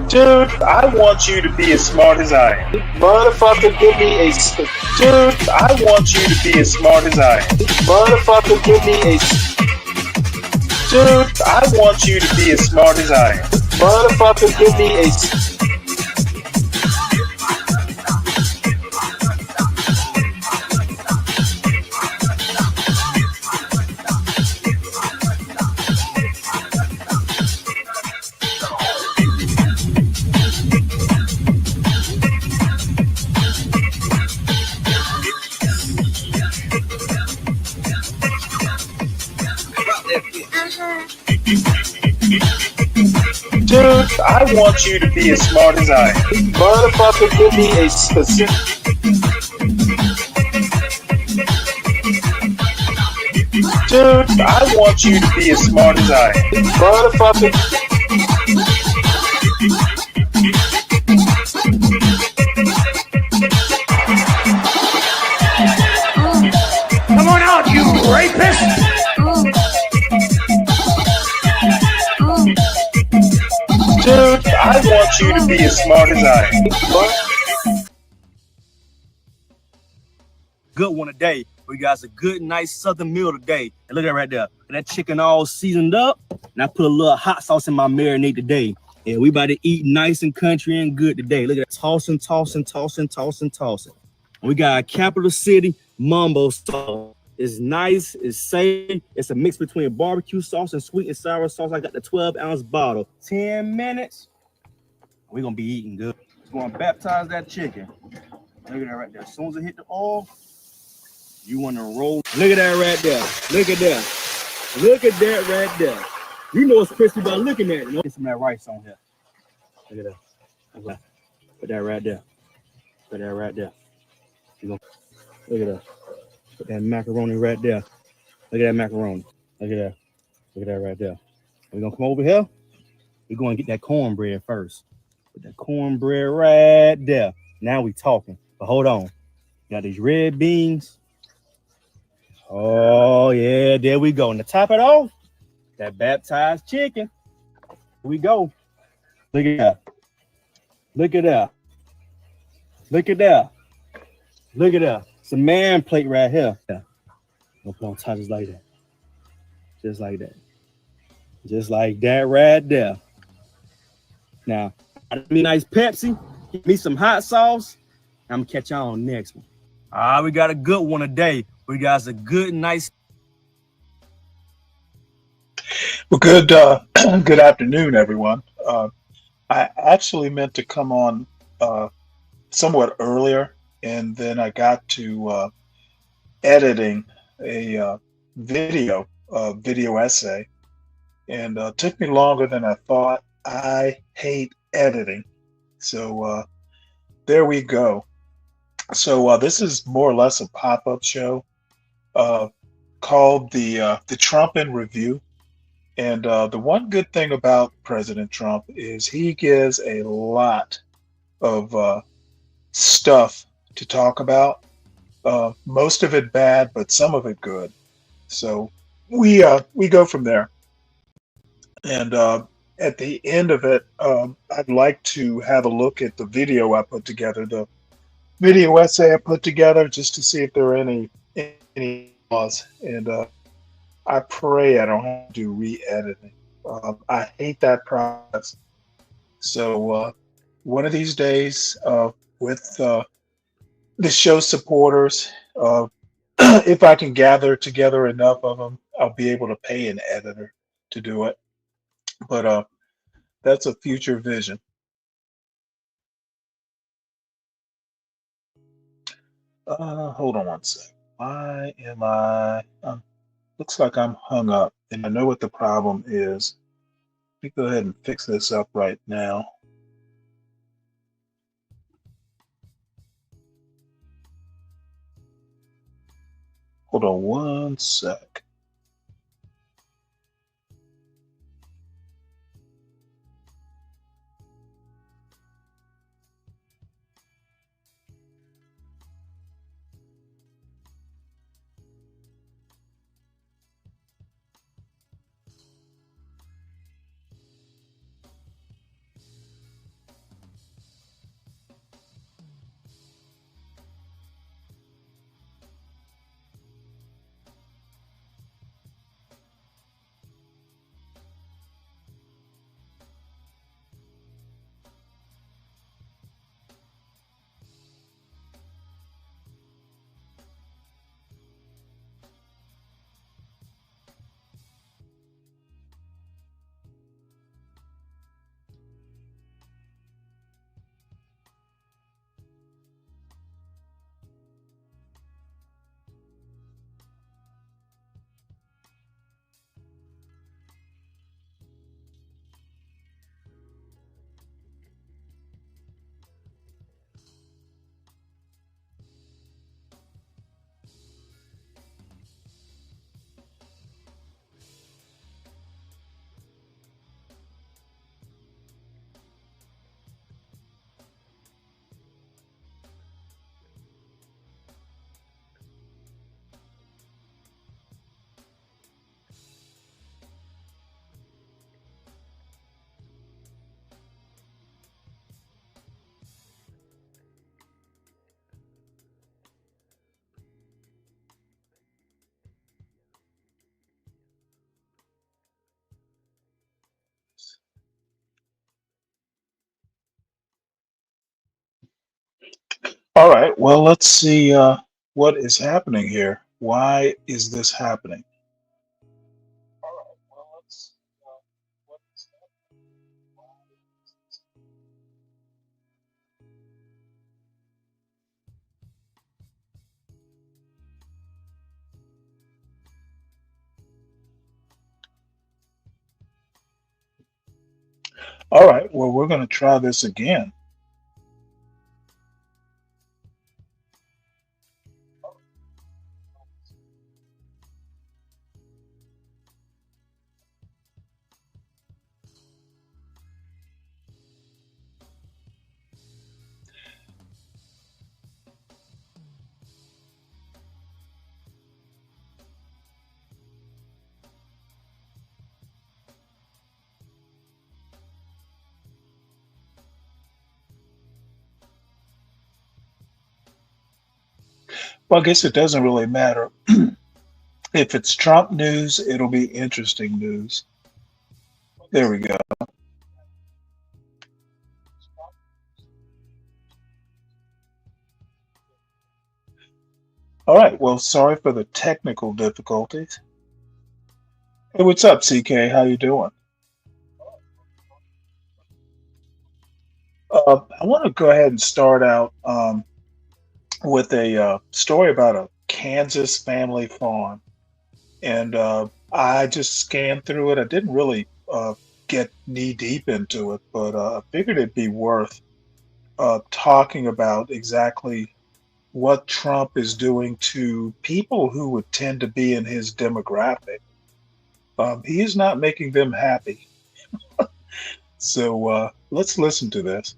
Dude, I want you to be as smart as I am. Motherfucker, give me a Dude, I want you to be as smart as I am. motherfucker, give me a Dude, I want you to be as smart as I am. motherfucker, give me a Dude, I want you to be as smart as I am. motherfucker, give me a specific Dude, I want you to be as smart as I am. motherfucker. Come on out, you rapist! Dude, I want you to be as smart as I am. Good one today. We got a good, nice southern meal today. And look at that right there. That chicken all seasoned up. And I put a little hot sauce in my marinade today. And we about to eat nice and country and good today. Look at that. Tossing, tossing, tossing, tossing, tossing. We got a capital city mumbo sauce. It's nice, it's safe. It's a mix between barbecue sauce and sweet and sour sauce. I got the 12-ounce bottle. 10 minutes. We're going to be eating good. We're going to baptize that chicken. Look at that right there. As soon as it hit the oil, you want to roll. Look at that right there. Look at that. Look at that right there. You know it's crispy by looking at it. Get some of that rice on here. Look at that. Put that right there. Put that right there. Look at that. Put that macaroni right there. Look at that macaroni. Look at that. Look at that right there. We're going to come over here. We're going to get that cornbread first. Put that cornbread right there. Now we talking. But hold on. Got these red beans. Oh, yeah. There we go. And to top it off, that baptized chicken. Here we go. Look at that. Look at that. Look at that. Look at that. It's a man plate right here. Yeah. We'll put on top just like that. Just like that. Just like that right there. Now, give me a nice Pepsi. Give me some hot sauce. I'm going to catch y'all on the next one. All right, we got a good one today. We got a good, nice. Well, good good afternoon, everyone. I actually meant to come on somewhat earlier, and then I got to editing a video essay, and took me longer than I thought. I hate editing, so there we go. So this is more or less a pop-up show called the Trump in Review. And the one good thing about President Trump is he gives a lot of stuff to talk about. Most of it bad, but some of it good. So we go from there. And at the end of it, I'd like to have a look at the video I put together, the video essay I put together, just to see if there are any flaws. And I pray I don't have to do re-editing. I hate that process. So one of these days, with the show supporters, if I can gather together enough of them, I'll be able to pay an editor to do it. But that's a future vision. Hold on one sec. Why am I? Looks like I'm hung up, and I know what the problem is. Let me go ahead and fix this up right now. Hold on one sec. All right, well, let's see what is happening here. Why is this happening? All right, well, we're going to try this again. Well, I guess it doesn't really matter. If it's Trump news, it'll be interesting news. There we go. All right, well, sorry for the technical difficulties. Hey, what's up, CK? How you doing? I want to go ahead and start out with a story about a Kansas family farm. And I just scanned through it. I didn't really get knee deep into it, but I figured it'd be worth talking about exactly what Trump is doing to people who would tend to be in his demographic. He is not making them happy. So let's listen to this.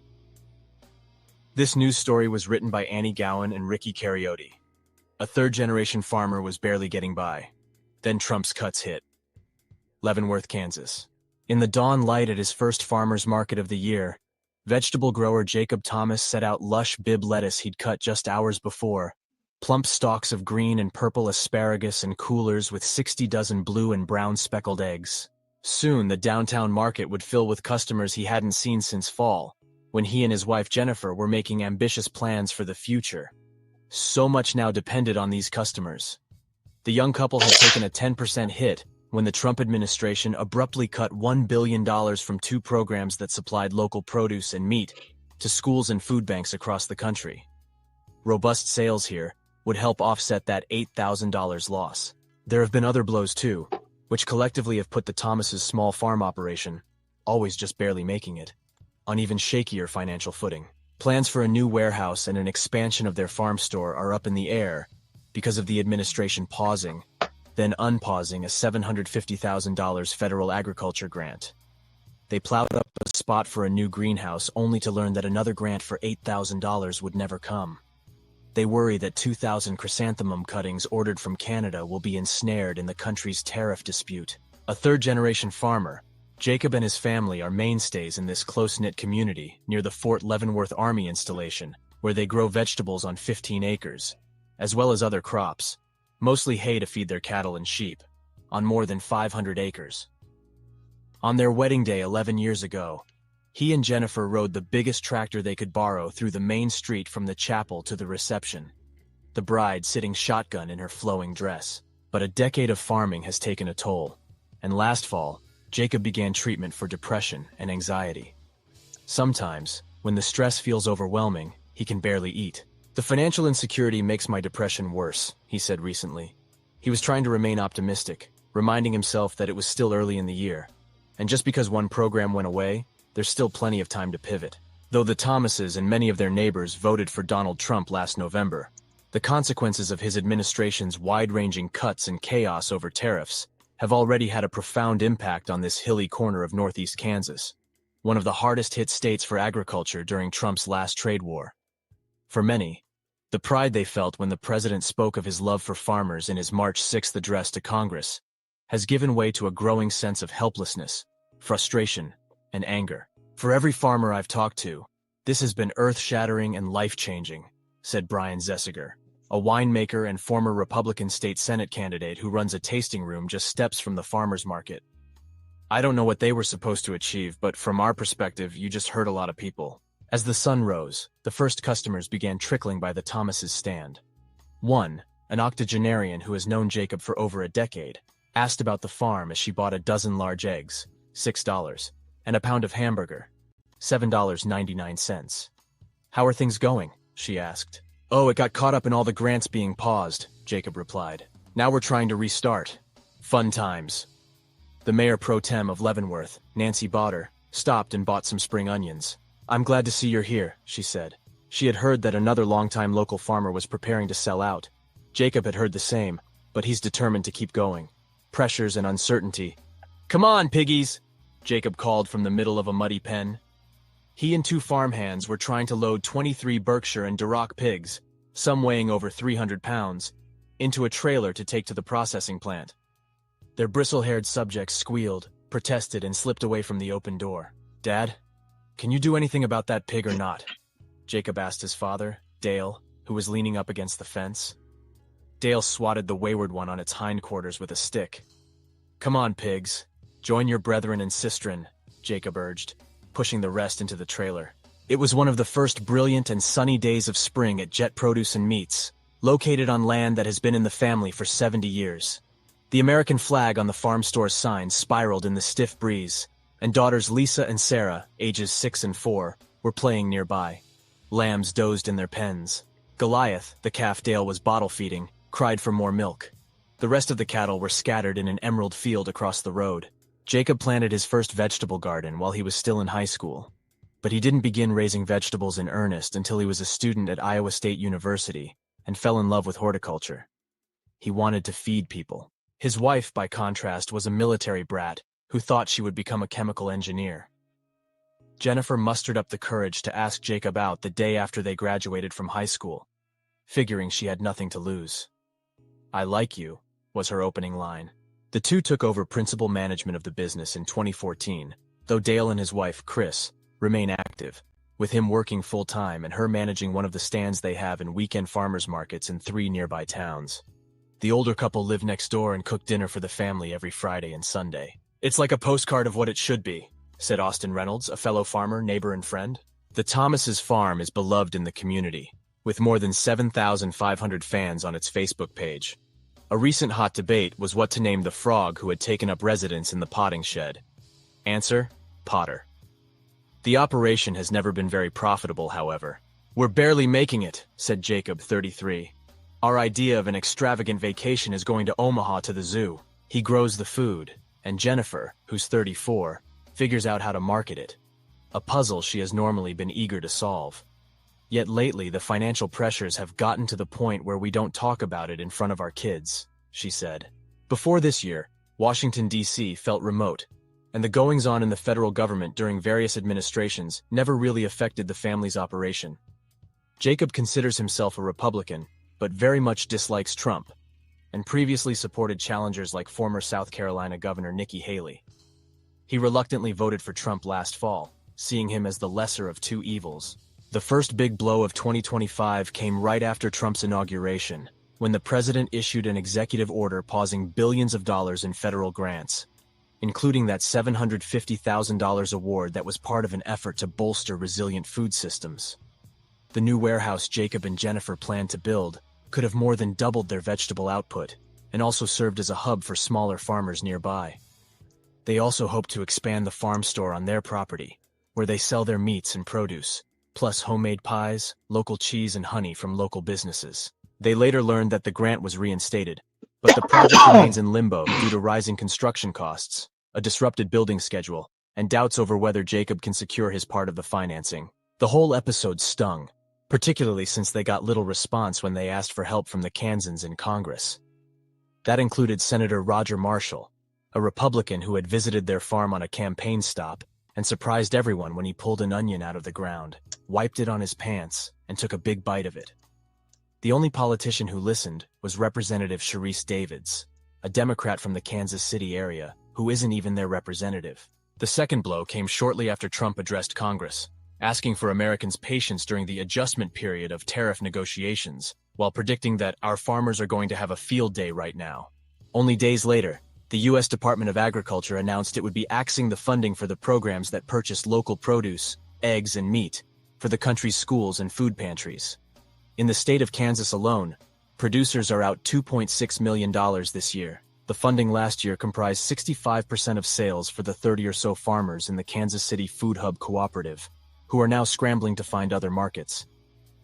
This news story was written by Annie Gowan and Ricky Cariotti. A third-generation farmer was barely getting by. Then Trump's cuts hit. Leavenworth, Kansas. In the dawn light at his first farmer's market of the year, vegetable grower Jacob Thomas set out lush Bibb lettuce he'd cut just hours before, plump stalks of green and purple asparagus and coolers with 60 dozen blue and brown speckled eggs. Soon, the downtown market would fill with customers he hadn't seen since fall, when he and his wife Jennifer were making ambitious plans for the future. So much now depended on these customers. The young couple had taken a 10% hit when the Trump administration abruptly cut $1 billion from two programs that supplied local produce and meat to schools and food banks across the country. Robust sales here would help offset that $8,000 loss. There have been other blows too, which collectively have put the Thomases' small farm operation, always just barely making it, on even shakier financial footing. Plans for a new warehouse and an expansion of their farm store are up in the air because of the administration pausing, then unpausing a $750,000 federal agriculture grant. They plowed up a spot for a new greenhouse only to learn that another grant for $8,000 would never come. They worry that 2,000 chrysanthemum cuttings ordered from Canada will be ensnared in the country's tariff dispute. A third-generation farmer, Jacob and his family are mainstays in this close-knit community near the Fort Leavenworth Army installation, where they grow vegetables on 15 acres, as well as other crops, mostly hay to feed their cattle and sheep, on more than 500 acres. On their wedding day 11 years ago, he and Jennifer rode the biggest tractor they could borrow through the main street from the chapel to the reception, the bride sitting shotgun in her flowing dress. But a decade of farming has taken a toll, and last fall, Jacob began treatment for depression and anxiety. Sometimes, when the stress feels overwhelming, he can barely eat. "The financial insecurity makes my depression worse," he said recently. He was trying to remain optimistic, reminding himself that it was still early in the year, and just because one program went away, there's still plenty of time to pivot. Though the Thomases and many of their neighbors voted for Donald Trump last November, the consequences of his administration's wide-ranging cuts and chaos over tariffs have already had a profound impact on this hilly corner of northeast Kansas, one of the hardest-hit states for agriculture during Trump's last trade war. For many, the pride they felt when the president spoke of his love for farmers in his March 6th address to Congress has given way to a growing sense of helplessness, frustration, and anger. "For every farmer I've talked to, this has been earth-shattering and life-changing," said Brian Zessiger, a winemaker and former Republican state Senate candidate who runs a tasting room just steps from the farmers market. "I don't know what they were supposed to achieve, but from our perspective, you just hurt a lot of people. As the sun rose, the first customers began trickling by the Thomas's stand. One, an octogenarian who has known Jacob for over a decade, asked about the farm as she bought a dozen large eggs, $6, and a pound of hamburger, $7.99. "How are things going?" she asked. "Oh, it got caught up in all the grants being paused," Jacob replied. "Now we're trying to restart. Fun times." The mayor pro tem of Leavenworth, Nancy Botter, stopped and bought some spring onions. "I'm glad to see you're here," she said. She had heard that another longtime local farmer was preparing to sell out. Jacob had heard the same, but he's determined to keep going. Pressures and uncertainty. "Come on, piggies," Jacob called from the middle of a muddy pen. He and two farmhands were trying to load 23 Berkshire and Duroc pigs, some weighing over 300 pounds, into a trailer to take to the processing plant. Their bristle-haired subjects squealed, protested, and slipped away from the open door. "Dad, can you do anything about that pig or not?" Jacob asked his father, Dale, who was leaning up against the fence. Dale swatted the wayward one on its hindquarters with a stick. "Come on, pigs. Join your brethren and sistren," Jacob urged, pushing the rest into the trailer. It was one of the first brilliant and sunny days of spring at Jet Produce and Meats, located on land that has been in the family for 70 years. The American flag on the farm store's sign spiraled in the stiff breeze, and daughters Lisa and Sarah, ages 6 and 4, were playing nearby. Lambs dozed in their pens. Goliath, the calf Dale was bottle feeding, cried for more milk. The rest of the cattle were scattered in an emerald field across the road. Jacob planted his first vegetable garden while he was still in high school, but he didn't begin raising vegetables in earnest until he was a student at Iowa State University and fell in love with horticulture. He wanted to feed people. His wife, by contrast, was a military brat who thought she would become a chemical engineer. Jennifer mustered up the courage to ask Jacob out the day after they graduated from high school, figuring she had nothing to lose. "I like you," was her opening line. The two took over principal management of the business in 2014, though Dale and his wife, Chris, remain active, with him working full-time and her managing one of the stands they have in weekend farmers markets in 3 nearby towns. The older couple live next door and cook dinner for the family every Friday and Sunday. "It's like a postcard of what it should be," said Austin Reynolds, a fellow farmer, neighbor, and friend. The Thomas's farm is beloved in the community, with more than 7,500 fans on its Facebook page. A recent hot debate was what to name the frog who had taken up residence in the potting shed. Answer: Potter. The operation has never been very profitable, however. "We're barely making it," said Jacob, 33. "Our idea of an extravagant vacation is going to Omaha to the zoo." He grows the food, and Jennifer, who's 34, figures out how to market it, a puzzle she has normally been eager to solve. Yet lately, the financial pressures have gotten to the point where we don't talk about it in front of our kids, she said. Before this year, Washington, D.C. felt remote, and the goings-on in the federal government during various administrations never really affected the family's operation. Jacob considers himself a Republican, but very much dislikes Trump, and previously supported challengers like former South Carolina Governor Nikki Haley. He reluctantly voted for Trump last fall, seeing him as the lesser of two evils. The first big blow of 2025 came right after Trump's inauguration, when the president issued an executive order pausing billions of dollars in federal grants, including that $750,000 award that was part of an effort to bolster resilient food systems. The new warehouse Jacob and Jennifer planned to build could have more than doubled their vegetable output, and also served as a hub for smaller farmers nearby. They also hope to expand the farm store on their property, where they sell their meats and produce, plus homemade pies, local cheese, and honey from local businesses. They later learned that the grant was reinstated, but the project remains in limbo due to rising construction costs, a disrupted building schedule, and doubts over whether Jacob can secure his part of the financing. The whole episode stung, particularly since they got little response when they asked for help from the Kansans in Congress. That included Senator Roger Marshall, a Republican who had visited their farm on a campaign stop and surprised everyone when he pulled an onion out of the ground, wiped it on his pants, and took a big bite of it. The only politician who listened was Representative Sharice Davids, a Democrat from the Kansas City area, who isn't even their representative. The second blow came shortly after Trump addressed Congress, asking for Americans' patience during the adjustment period of tariff negotiations, while predicting that our farmers are going to have a field day right now. Only days later, the U.S. Department of Agriculture announced it would be axing the funding for the programs that purchased local produce, eggs, and meat, for the country's schools and food pantries. In the state of Kansas alone, producers are out $2.6 million this year. The funding last year comprised 65% of sales for the 30 or so farmers in the Kansas City Food Hub Cooperative, who are now scrambling to find other markets.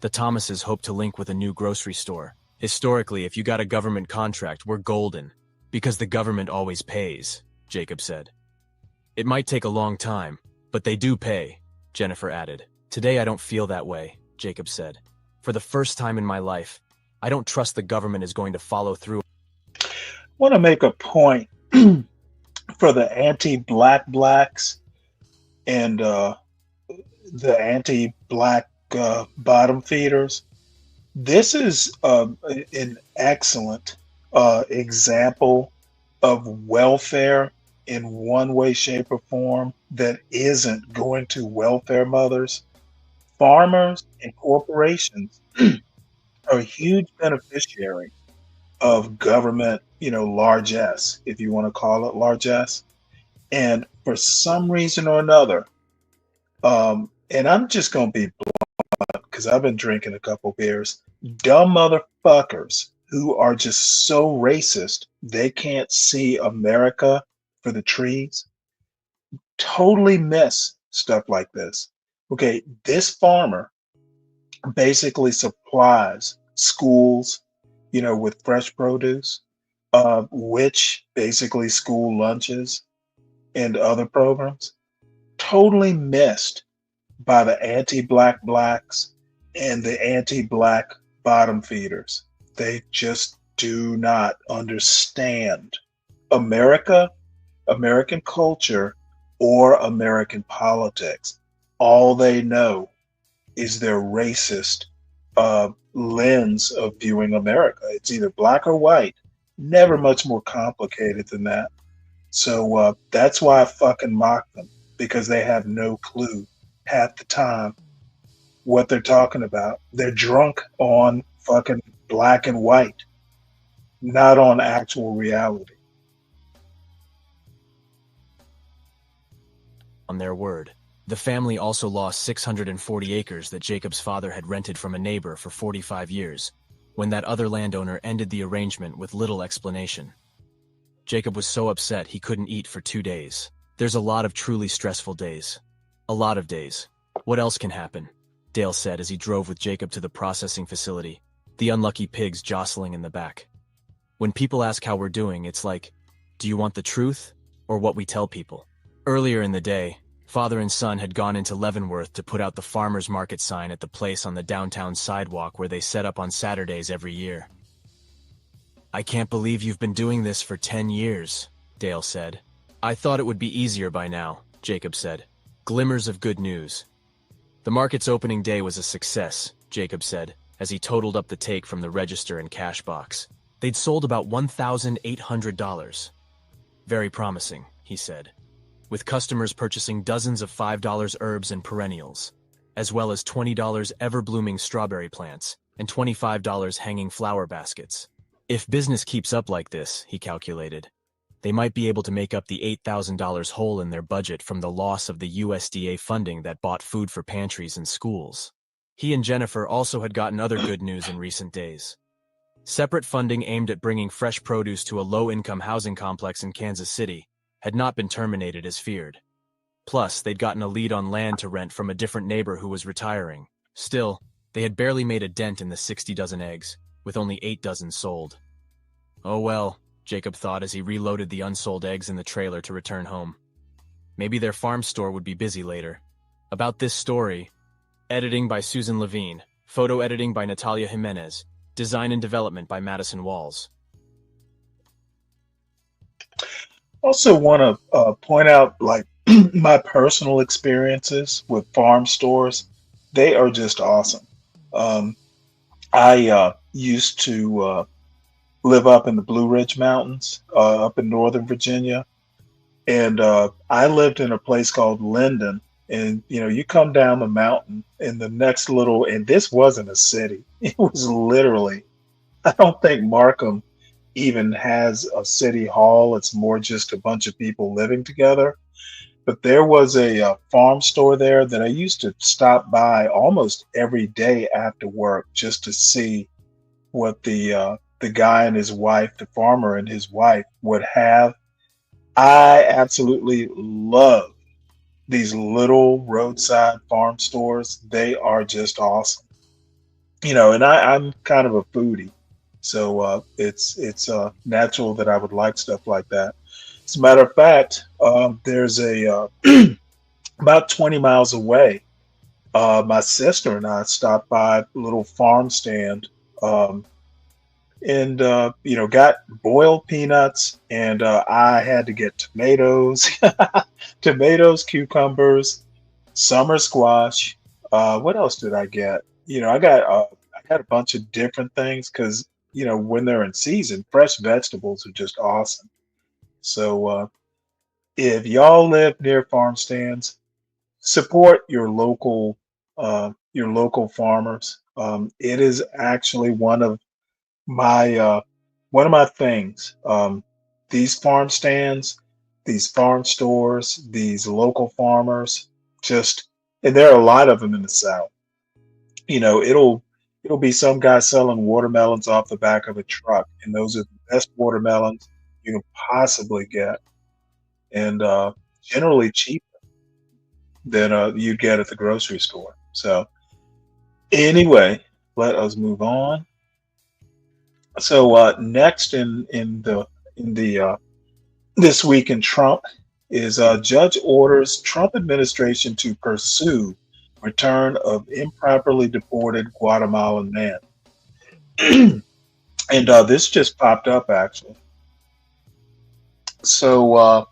The Thomases hope to link with a new grocery store. Historically, if you got a government contract, we're golden, because the government always pays, Jacob said. It might take a long time, but they do pay, Jennifer added. Today I don't feel that way, Jacob said. For the first time in my life, I don't trust the government is going to follow through. I want to make a point for the anti-black blacks and the anti-black bottom feeders. This is an excellent example of welfare in one way, shape, or form that isn't going to welfare mothers. Farmers and corporations are huge beneficiaries of government, largesse, if you want to call it largesse. And for some reason or another, and I'm just going to be blunt because I've been drinking a couple beers, dumb motherfuckers who are just so racist they can't see America for the trees totally miss stuff like this. Okay, this farmer basically supplies schools, with fresh produce, which basically school lunches and other programs, totally missed by the anti-black blacks and the anti-black bottom feeders. They just do not understand America, American culture, or American politics. All they know is their racist lens of viewing America. It's either black or white, never much more complicated than that. So that's why I fucking mock them, because they have no clue half the time what they're talking about. They're drunk on fucking black and white, not on actual reality. On their word. The family also lost 640 acres that Jacob's father had rented from a neighbor for 45 years, when that other landowner ended the arrangement with little explanation. Jacob was so upset he couldn't eat for 2 days. There's a lot of truly stressful days. A lot of days. What else can happen? Dale said as he drove with Jacob to the processing facility, the unlucky pigs jostling in the back. When people ask how we're doing, it's like, do you want the truth or what we tell people? Earlier in the day, father and son had gone into Leavenworth to put out the farmer's market sign at the place on the downtown sidewalk where they set up on Saturdays every year. I can't believe you've been doing this for 10 years, Dale said. I thought it would be easier by now, Jacob said. Glimmers of good news. The market's opening day was a success, Jacob said, as he totaled up the take from the register and cash box. They'd sold about $1,800. Very promising, he said, with customers purchasing dozens of $5 herbs and perennials, as well as $20 ever-blooming strawberry plants and $25 hanging flower baskets. If business keeps up like this, he calculated, they might be able to make up the $8,000 hole in their budget from the loss of the USDA funding that bought food for pantries and schools. He and Jennifer also had gotten other good news in recent days. Separate funding aimed at bringing fresh produce to a low-income housing complex in Kansas City had not been terminated as feared. Plus, they'd gotten a lead on land to rent from a different neighbor who was retiring. Still, they had barely made a dent in the 60 dozen eggs, with only 8 dozen sold. Oh well, Jacob thought as he reloaded the unsold eggs in the trailer to return home. Maybe their farm store would be busy later. About this story, editing by Susan Levine, photo editing by Natalia Jimenez, design and development by Madison Walls. Also want to point out, like, my personal experiences with farm stores. They are just awesome. I used to live up in the Blue Ridge Mountains, up in Northern Virginia, and I lived in a place called Linden. And you come down the mountain, and the next little, and this wasn't a city. It was literally, I don't think Markham even has a city hall. It's more just a bunch of people living together. but there was a farm store there that I used to stop by almost every day after work just to see what the guy and his wife, the farmer and his wife, would have. I absolutely love these little roadside farm stores. They are just awesome. And I'm kind of a foodie, so it's natural that I would like stuff like that. As a matter of fact, there's a about 20 miles away. My sister and I stopped by a little farm stand, um, and got boiled peanuts, and I had to get tomatoes, tomatoes, cucumbers, summer squash. What else did I get? I got a bunch of different things because when they're in season, fresh vegetables are just awesome. So if y'all live near farm stands, support your local farmers. It is actually my uh, one of my things. These farm stands, these farm stores, these local farmers, just and there are a lot of them in the South. It'll be some guy selling watermelons off the back of a truck, and those are the best watermelons you can possibly get, and generally cheaper than you get at the grocery store. So anyway, let us move on. So next in the this week in Trump is judge orders Trump administration to pursue return of improperly deported Guatemalan man. And this just popped up actually. So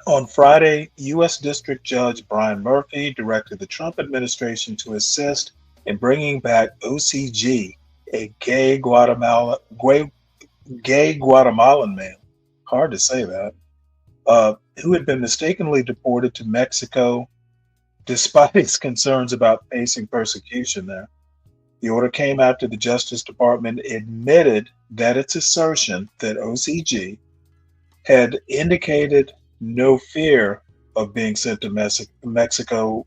on Friday, U.S. District Judge Brian Murphy directed the Trump administration to assist in bringing back OCG, a gay Guatemalan man, hard to say that, who had been mistakenly deported to Mexico despite his concerns about facing persecution there. The order came after the Justice Department admitted that its assertion that OCG had indicated no fear of being sent to Mexico.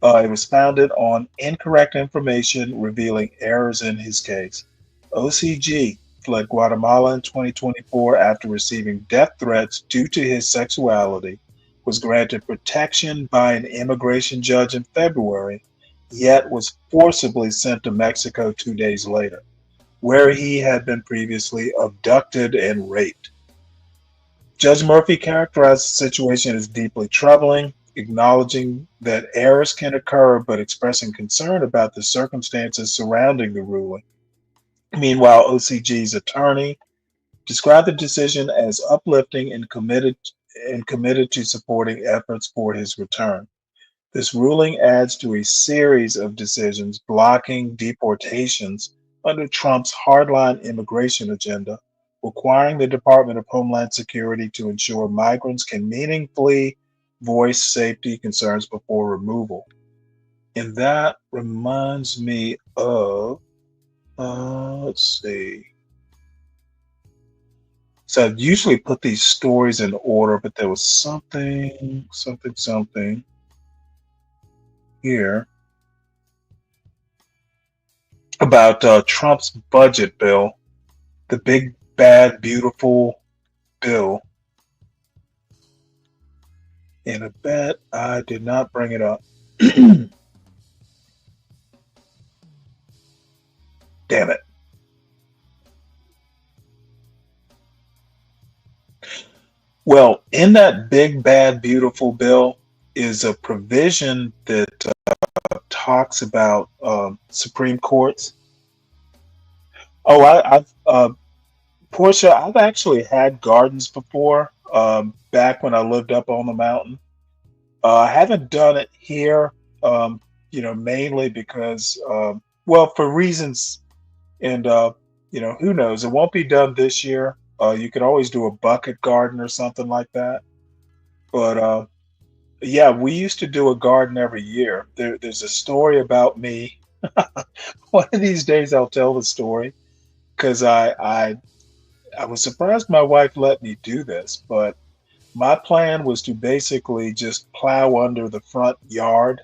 It was founded on incorrect information revealing errors in his case. OCG fled Guatemala in 2024 after receiving death threats due to his sexuality, was granted protection by an immigration judge in February, yet was forcibly sent to Mexico 2 days later, where he had been previously abducted and raped. Judge Murphy characterized the situation as deeply troubling, acknowledging that errors can occur, but expressing concern about the circumstances surrounding the ruling. Meanwhile, OCG's attorney described the decision as uplifting and committed to supporting efforts for his return. This ruling adds to a series of decisions blocking deportations under Trump's hardline immigration agenda, requiring the Department of Homeland Security to ensure migrants can meaningfully voice safety concerns before removal. And that reminds me of, let's see. So I usually put these stories in order, but there was something here about Trump's budget bill, the big, bad, beautiful bill. And I bet I did not bring it up. Damn it. Well, in that big, bad, beautiful bill is a provision that talks about Supreme Courts. Oh, Portia, I've actually had gardens before, back when I lived up on the mountain. I haven't done it here, mainly because, well, for reasons, and who knows? It won't be done this year. You could always do a bucket garden or something like that. But yeah, we used to do a garden every year. There's a story about me. One of these days, I'll tell the story because I was surprised my wife let me do this, but my plan was to basically just plow under the front yard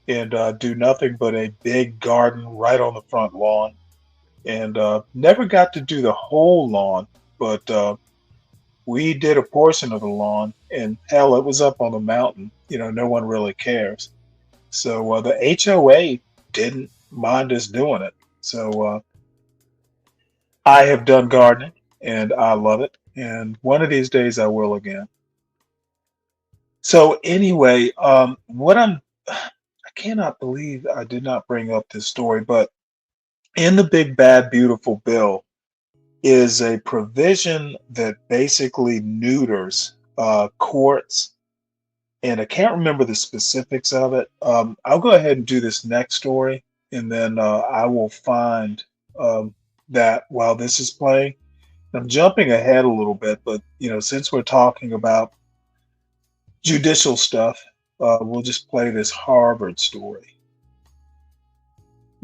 and do nothing but a big garden right on the front lawn. And never got to do the whole lawn, but we did a portion of the lawn, and hell, it was up on the mountain. No one really cares. So the HOA didn't mind us doing it. So I have done gardening, and I love it. And one of these days I will again. So anyway, I cannot believe I did not bring up this story, but in the Big Bad Beautiful Bill is a provision that basically neuters courts, and I can't remember the specifics of it. I'll go ahead and do this next story, and then I will find that while this is playing. I'm jumping ahead a little bit, but since we're talking about judicial stuff, we'll just play this Harvard story.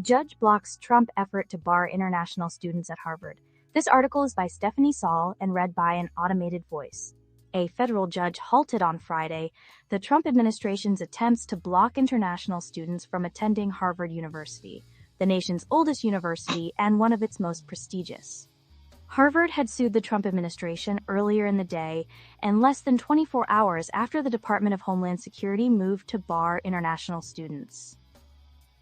Judge blocks Trump effort to bar international students at Harvard. This article is by Stephanie Saul and read by an automated voice. A federal judge halted on Friday the Trump administration's attempts to block international students from attending Harvard University, the nation's oldest university and one of its most prestigious. Harvard had sued the Trump administration earlier in the day, and less than 24 hours after the Department of Homeland Security moved to bar international students.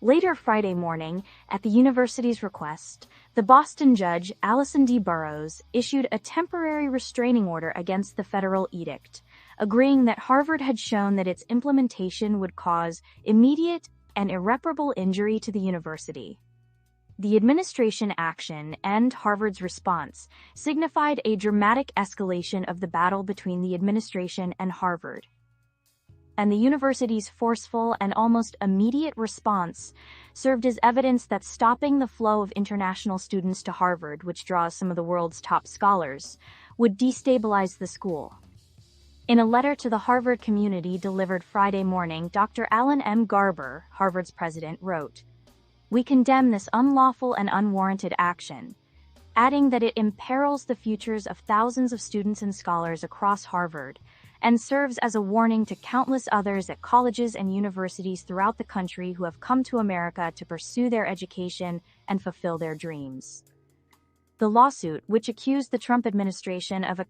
Later Friday morning, at the university's request, the Boston judge, Allison D. Burroughs, issued a temporary restraining order against the federal edict, agreeing that Harvard had shown that its implementation would cause immediate and irreparable injury to the university. The administration action and Harvard's response signified a dramatic escalation of the battle between the administration and Harvard. And the university's forceful and almost immediate response served as evidence that stopping the flow of international students to Harvard, which draws some of the world's top scholars, would destabilize the school. In a letter to the Harvard community delivered Friday morning, Dr. Alan M. Garber, Harvard's president, wrote, "We condemn this unlawful and unwarranted action," adding that it imperils the futures of thousands of students and scholars across Harvard, and serves as a warning to countless others at colleges and universities throughout the country who have come to America to pursue their education and fulfill their dreams. The lawsuit, which accused the Trump administration of a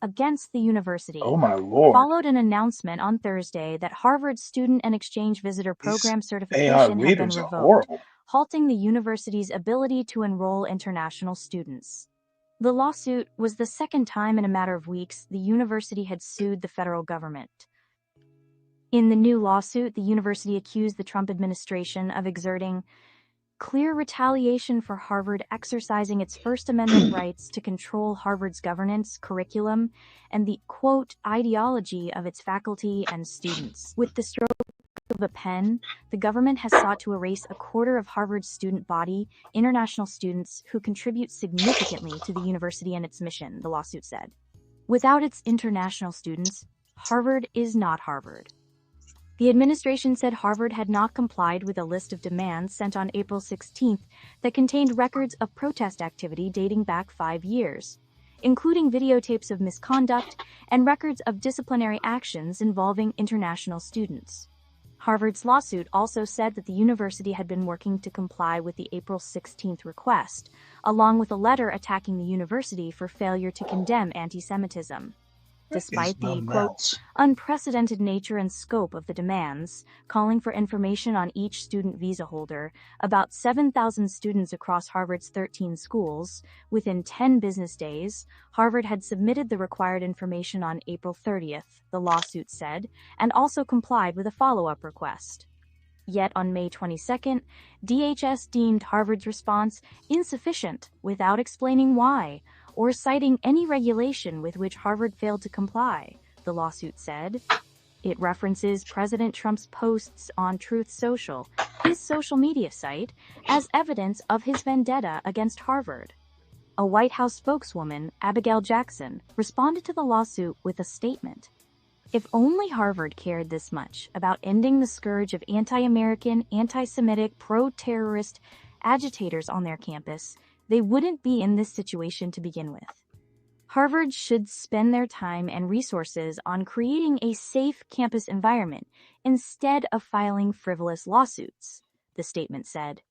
against the university, Oh my Lord. followed an announcement on Thursday that Harvard's Student and Exchange Visitor Program These AI certification had been readers are revoked, horrible. halting the university's ability to enroll international students. The lawsuit was the second time in a matter of weeks the university had sued the federal government. In the new lawsuit, the university accused the Trump administration of exerting clear retaliation for Harvard exercising its First Amendment rights to control Harvard's governance, curriculum, and the, quote, ideology of its faculty and students. With the stroke of a pen, the government has sought to erase a quarter of Harvard's student body, international students who contribute significantly to the university and its mission, the lawsuit said. Without its international students, Harvard is not Harvard. The administration said Harvard had not complied with a list of demands sent on April 16th that contained records of protest activity dating back 5 years, including videotapes of misconduct and records of disciplinary actions involving international students. Harvard's lawsuit also said that the university had been working to comply with the April 16th request, along with a letter attacking the university for failure to condemn anti-Semitism. Despite the, quote, unprecedented nature and scope of the demands, calling for information on each student visa holder, about 7,000 students across Harvard's 13 schools, within 10 business days, Harvard had submitted the required information on April 30th, the lawsuit said, and also complied with a follow-up request. Yet on May 22nd, DHS deemed Harvard's response insufficient without explaining why, or citing any regulation with which Harvard failed to comply, the lawsuit said. It references President Trump's posts on Truth Social, his social media site, as evidence of his vendetta against Harvard. A White House spokeswoman, Abigail Jackson, responded to the lawsuit with a statement. If only Harvard cared this much about ending the scourge of anti-American, anti-Semitic, pro-terrorist, agitators on their campus, they wouldn't be in this situation to begin with. Harvard should spend their time and resources on creating a safe campus environment instead of filing frivolous lawsuits, the statement said.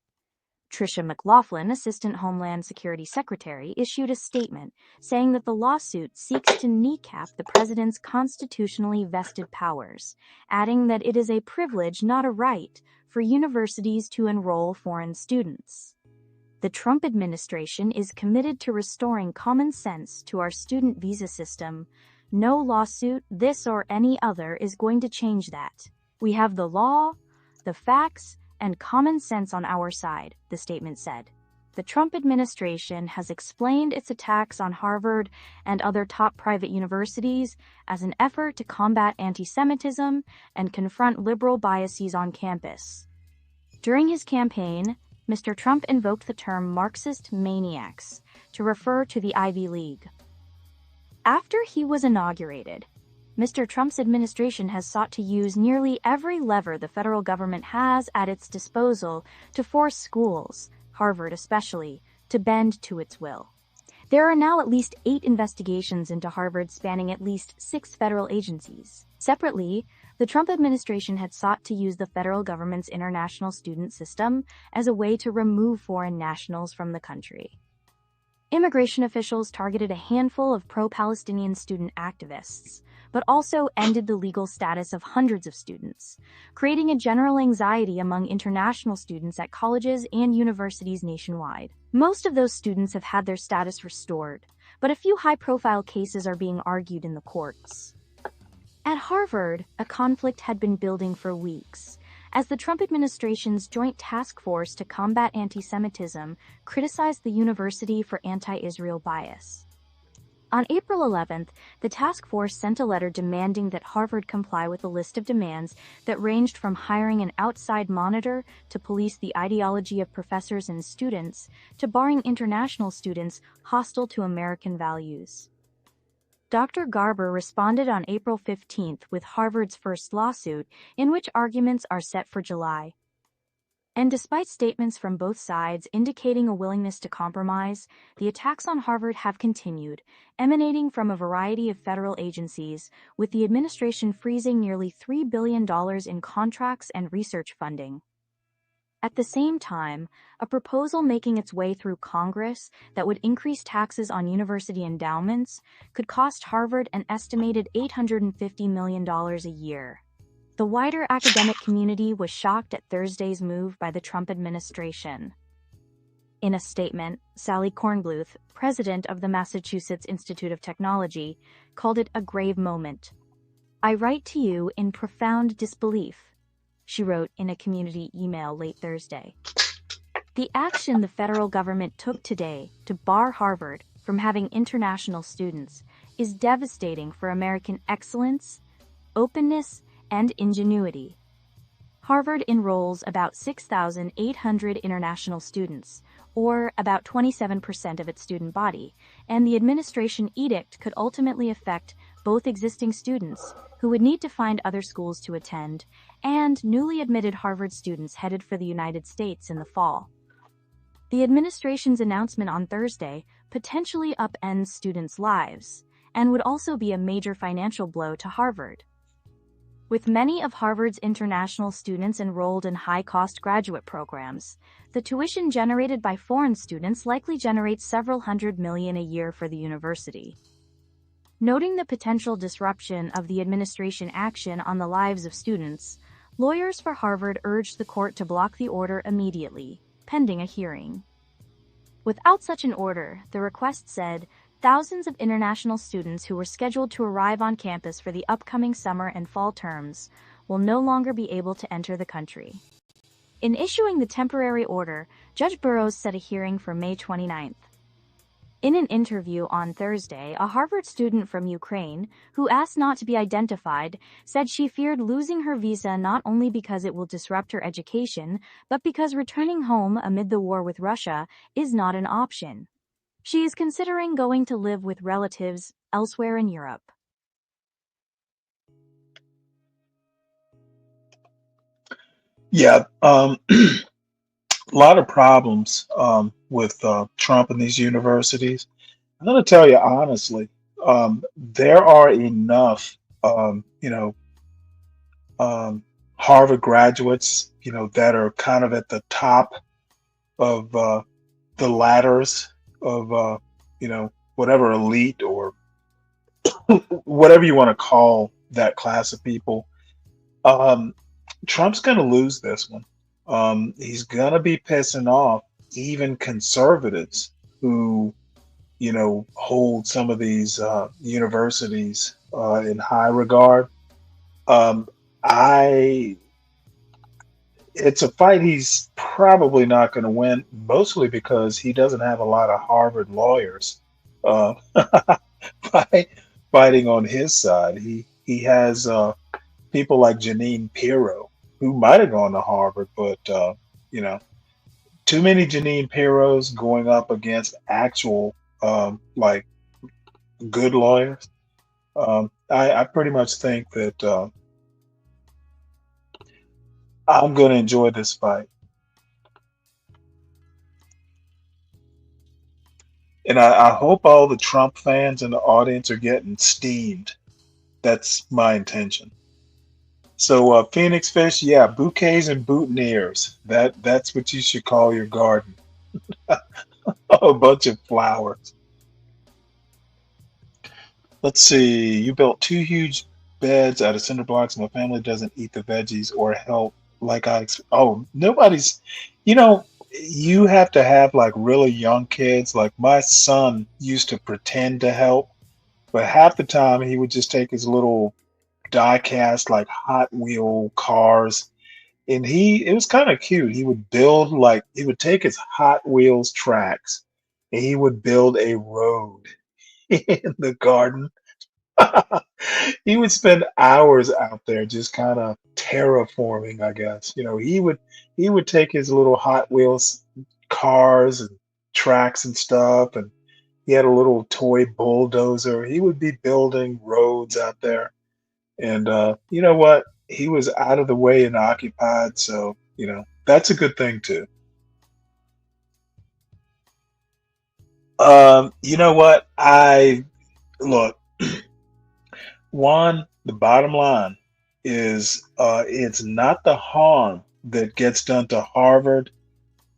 Tricia McLaughlin, Assistant Homeland Security Secretary, issued a statement saying that the lawsuit seeks to kneecap the president's constitutionally vested powers, adding that it is a privilege, not a right, for universities to enroll foreign students. The Trump administration is committed to restoring common sense to our student visa system. No lawsuit, this or any other, is going to change that. We have the law, the facts, and common sense on our side, the statement said. The Trump administration has explained its attacks on Harvard and other top private universities as an effort to combat anti-Semitism and confront liberal biases on campus. During his campaign, Mr. Trump invoked the term Marxist maniacs to refer to the Ivy League. After he was inaugurated, Mr. Trump's administration has sought to use nearly every lever the federal government has at its disposal to force schools, Harvard especially, to bend to its will. There are now at least 8 investigations into Harvard spanning at least 6 federal agencies. Separately, the Trump administration had sought to use the federal government's international student system as a way to remove foreign nationals from the country. Immigration officials targeted a handful of pro-Palestinian student activists, but also ended the legal status of hundreds of students, creating a general anxiety among international students at colleges and universities nationwide. Most of those students have had their status restored, but a few high-profile cases are being argued in the courts. At Harvard, a conflict had been building for weeks, as the Trump administration's Joint Task Force to Combat Anti-Semitism criticized the university for anti-Israel bias. On April 11th, the task force sent a letter demanding that Harvard comply with a list of demands that ranged from hiring an outside monitor to police the ideology of professors and students to barring international students hostile to American values. Dr. Garber responded on April 15th with Harvard's first lawsuit, in which arguments are set for July. And despite statements from both sides indicating a willingness to compromise, the attacks on Harvard have continued, emanating from a variety of federal agencies, with the administration freezing nearly $3 billion in contracts and research funding. At the same time, a proposal making its way through Congress that would increase taxes on university endowments could cost Harvard an estimated $850 million a year. The wider academic community was shocked at Thursday's move by the Trump administration. In a statement, Sally Kornbluth, president of the Massachusetts Institute of Technology, called it a grave moment. "I write to you in profound disbelief," she wrote in a community email late Thursday. The action the federal government took today to bar Harvard from having international students is devastating for American excellence, openness, and ingenuity. Harvard enrolls about 6,800 international students, or about 27% of its student body, and the administration edict could ultimately affect both existing students, who would need to find other schools to attend, and newly admitted Harvard students headed for the United States in the fall. The administration's announcement on Thursday potentially upends students' lives, and would also be a major financial blow to Harvard. With many of Harvard's international students enrolled in high-cost graduate programs, the tuition generated by foreign students likely generates several $100 million a year for the university. Noting the potential disruption of the administration action on the lives of students, lawyers for Harvard urged the court to block the order immediately, pending a hearing. Without such an order, the request said, thousands of international students who were scheduled to arrive on campus for the upcoming summer and fall terms will no longer be able to enter the country. In issuing the temporary order, Judge Burroughs set a hearing for May 29th. In an interview on Thursday, a Harvard student from Ukraine, who asked not to be identified, said she feared losing her visa not only because it will disrupt her education, but because returning home amid the war with Russia is not an option. She is considering going to live with relatives elsewhere in Europe. Yeah, a lot of problems with Trump and these universities. I'm going to tell you honestly, there are enough, um, Harvard graduates, that are kind of at the top of the ladders of, whatever elite or whatever you want to call that class of people. Um, Trump's going to lose this one. He's going to be pissing off even conservatives who, hold some of these universities in high regard. Um, I It's a fight he's probably not going to win, mostly because he doesn't have a lot of Harvard lawyers uh, fight, fighting on his side. He has people like Janine Pirro, who might have gone to Harvard, but you know, too many Janine Pirros going up against actual like good lawyers. I pretty much think that I'm going to enjoy this fight. And I hope all the Trump fans in the audience are getting steamed. That's my intention. So Phoenix Fish, yeah, bouquets and boutonnieres. That's what you should call your garden. A bunch of flowers. Let's see. You built two huge beds out of cinder blocks. My family doesn't eat the veggies or help like oh, nobody's, you know, you have to have like really young kids. Like my son used to pretend to help, but half the time he would just take his little die cast like Hot Wheel cars, and it was kind of cute. He would build, like, he would take his Hot Wheels tracks and he would build a road in the garden. He would spend hours out there just kind of terraforming, I guess. He would take his little Hot Wheels cars and tracks and stuff, and he had a little toy bulldozer. He would be building roads out there. And you know what? He was out of the way and occupied, so that's a good thing too. You know what? I Look, Juan, the bottom line is it's not the harm that gets done to Harvard,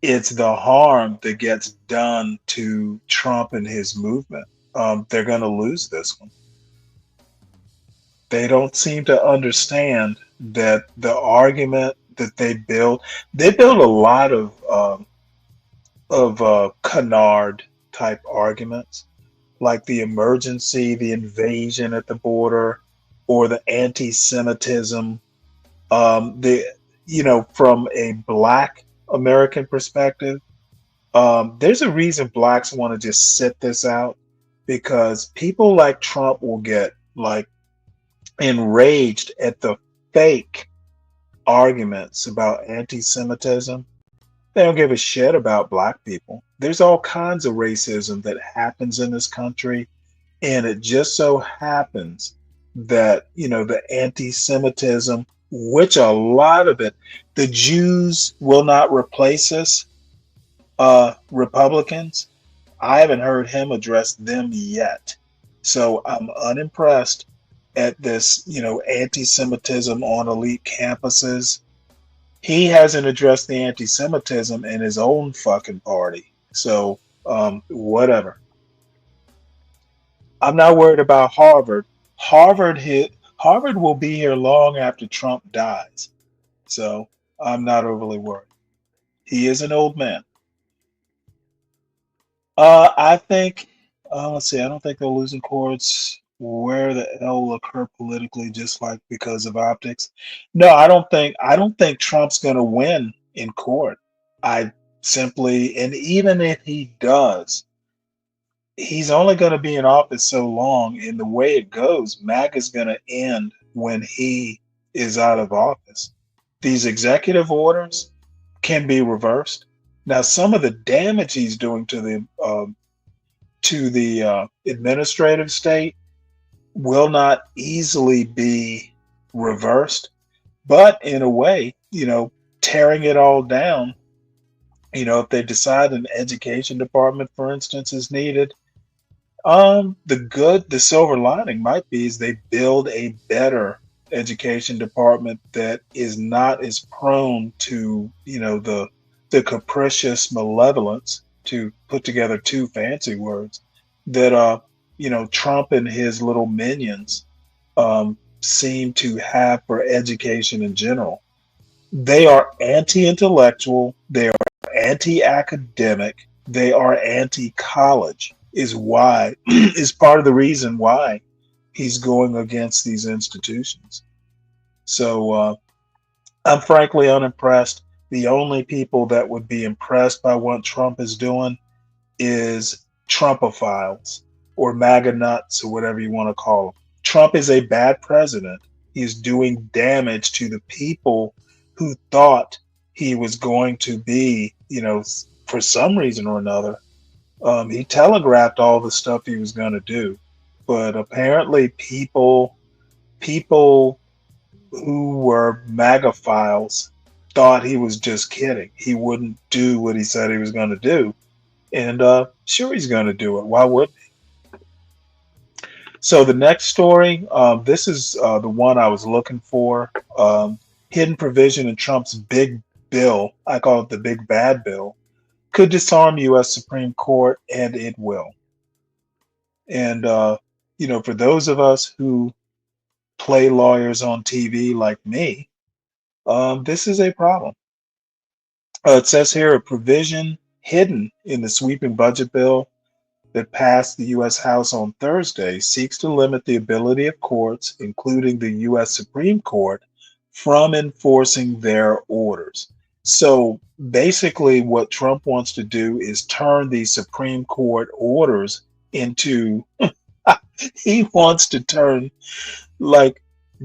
it's the harm that gets done to Trump and his movement. They're going to lose this one. They don't seem to understand that the argument that they build a lot of canard type arguments, like the emergency, the invasion at the border, or the anti-Semitism. From a Black American perspective, there's a reason blacks want to just sit this out, because people like Trump will get like enraged at the fake arguments about anti-Semitism. They don't give a shit about black people. There's all kinds of racism that happens in this country, and it just so happens that the anti-Semitism, which a lot of it, the Jews will not replace us. Republicans, I haven't heard him address them yet, so I'm unimpressed at this, anti-Semitism on elite campuses. He hasn't addressed the anti-Semitism in his own fucking party. So, whatever. I'm not worried about Harvard. Harvard will be here long after Trump dies. So, I'm not overly worried. He is an old man. I think, let's see, I don't think they'll lose in courts. Where the hell will occur politically, just like because of optics. No, I don't think Trump's going to win in court. I simply, and even if he does, he's only going to be in office so long. And the way it goes, MAGA is going to end when he is out of office. These executive orders can be reversed. Now, some of the damage he's doing to the administrative state will not easily be reversed, but in a way, tearing it all down If they decide an education department, for instance, is needed, the silver lining might be is they build a better education department that is not as prone to, the capricious malevolence, to put together two fancy words, that Trump and his little minions seem to have for education in general. They are anti-intellectual, they are anti-academic, they are anti-college, is why is part of the reason why he's going against these institutions. So I'm frankly unimpressed. The only people that would be impressed by what Trump is doing is Trumpophiles or MAGA nuts or whatever you want to call them. Trump is a bad president. He's doing damage to the people who thought he was going to be, for some reason or another. He telegraphed all the stuff he was going to do, but apparently people who were MAGA files thought he was just kidding. He wouldn't do what he said he was going to do, and sure he's going to do it. Why would he? So the next story, this is the one I was looking for. Hidden provision in Trump's big bill, I call it the big bad bill, could disarm U.S. Supreme Court, and it will. And, for those of us who play lawyers on TV like me, this is a problem. It says here a provision hidden in the sweeping budget bill that passed the U.S. House on Thursday seeks to limit the ability of courts, including the U.S. Supreme Court, from enforcing their orders. So basically, what Trump wants to do is turn these Supreme Court orders into, he wants to turn like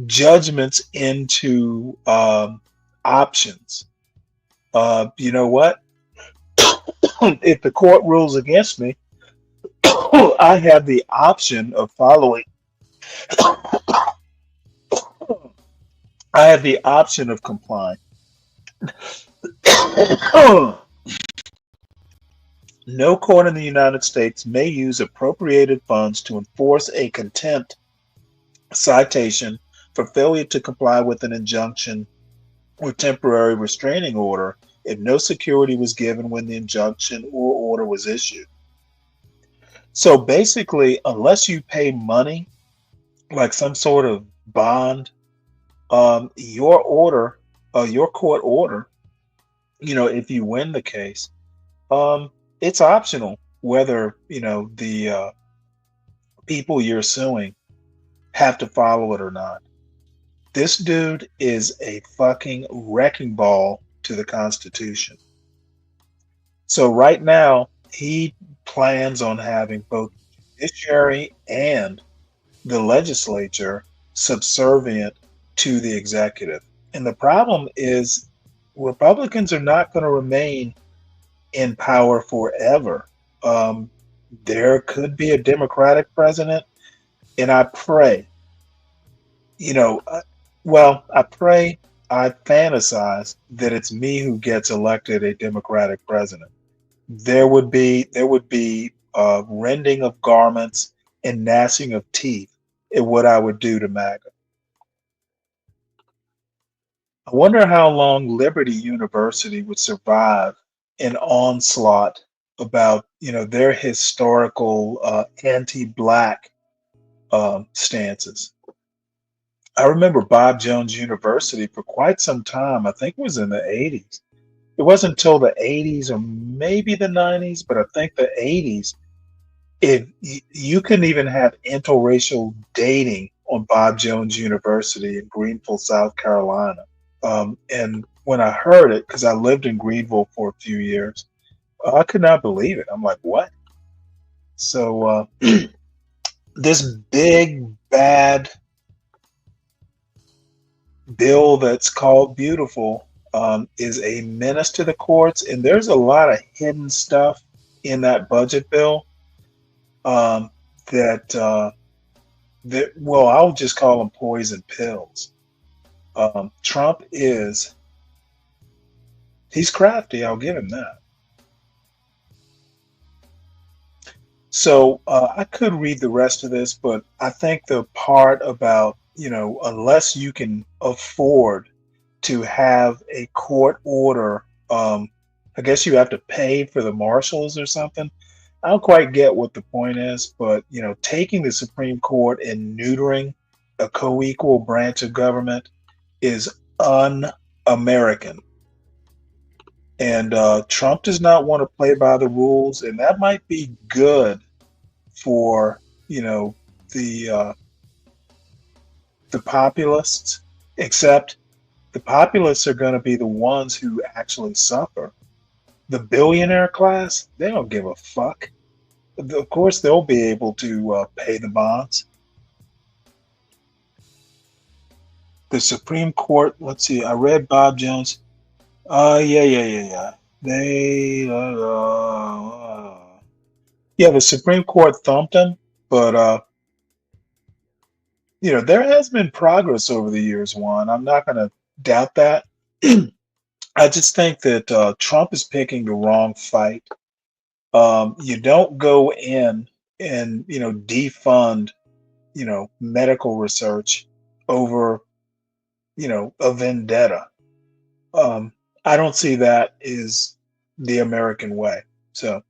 judgments into options. You know what? If the court rules against me, I have the option of following. I have the option of complying. No court in the United States may use appropriated funds to enforce a contempt citation for failure to comply with an injunction or temporary restraining order if no security was given when the injunction or order was issued. So basically, unless you pay money, like some sort of bond, your order, your court order, if you win the case, it's optional whether, the people you're suing have to follow it or not. This dude is a fucking wrecking ball to the Constitution. So right now, he plans on having both the judiciary and the legislature subservient to the executive. And the problem is Republicans are not going to remain in power forever. There could be a Democratic president, and I pray, I fantasize that it's me who gets elected a Democratic president. There would be rending of garments and gnashing of teeth at what I would do to MAGA. I wonder how long Liberty University would survive an onslaught about their historical anti-black stances. I remember Bob Jones University for quite some time. I think it was in the 80s. It wasn't until the 80s or maybe the 90s, but I think the 80s. If you can even have interracial dating on Bob Jones University in Greenville, South Carolina. And when I heard it, because I lived in Greenville for a few years, I could not believe it. I'm like, what? So this big, bad bill that's called Beautiful is a menace to the courts. And there's a lot of hidden stuff in that budget bill that I'll just call them poison pills. Trump he's crafty. I'll give him that. So I could read the rest of this, but I think the part about, unless you can afford to have a court order, I guess you have to pay for the marshals or something. I don't quite get what the point is, but taking the Supreme Court and neutering a co-equal branch of government is un-American. And Trump does not want to play by the rules, and that might be good for the the populists. Except the populists are going to be the ones who actually suffer. The billionaire class, they don't give a fuck. Of course, they'll be able to pay the bonds. The Supreme Court. Let's see. I read Bob Jones. Yeah. They. Yeah, the Supreme Court thumped him, but there has been progress over the years, Juan. I'm not going to doubt that. I just think that Trump is picking the wrong fight. You don't go in and, defund, medical research over, a vendetta. I don't see that is the American way. So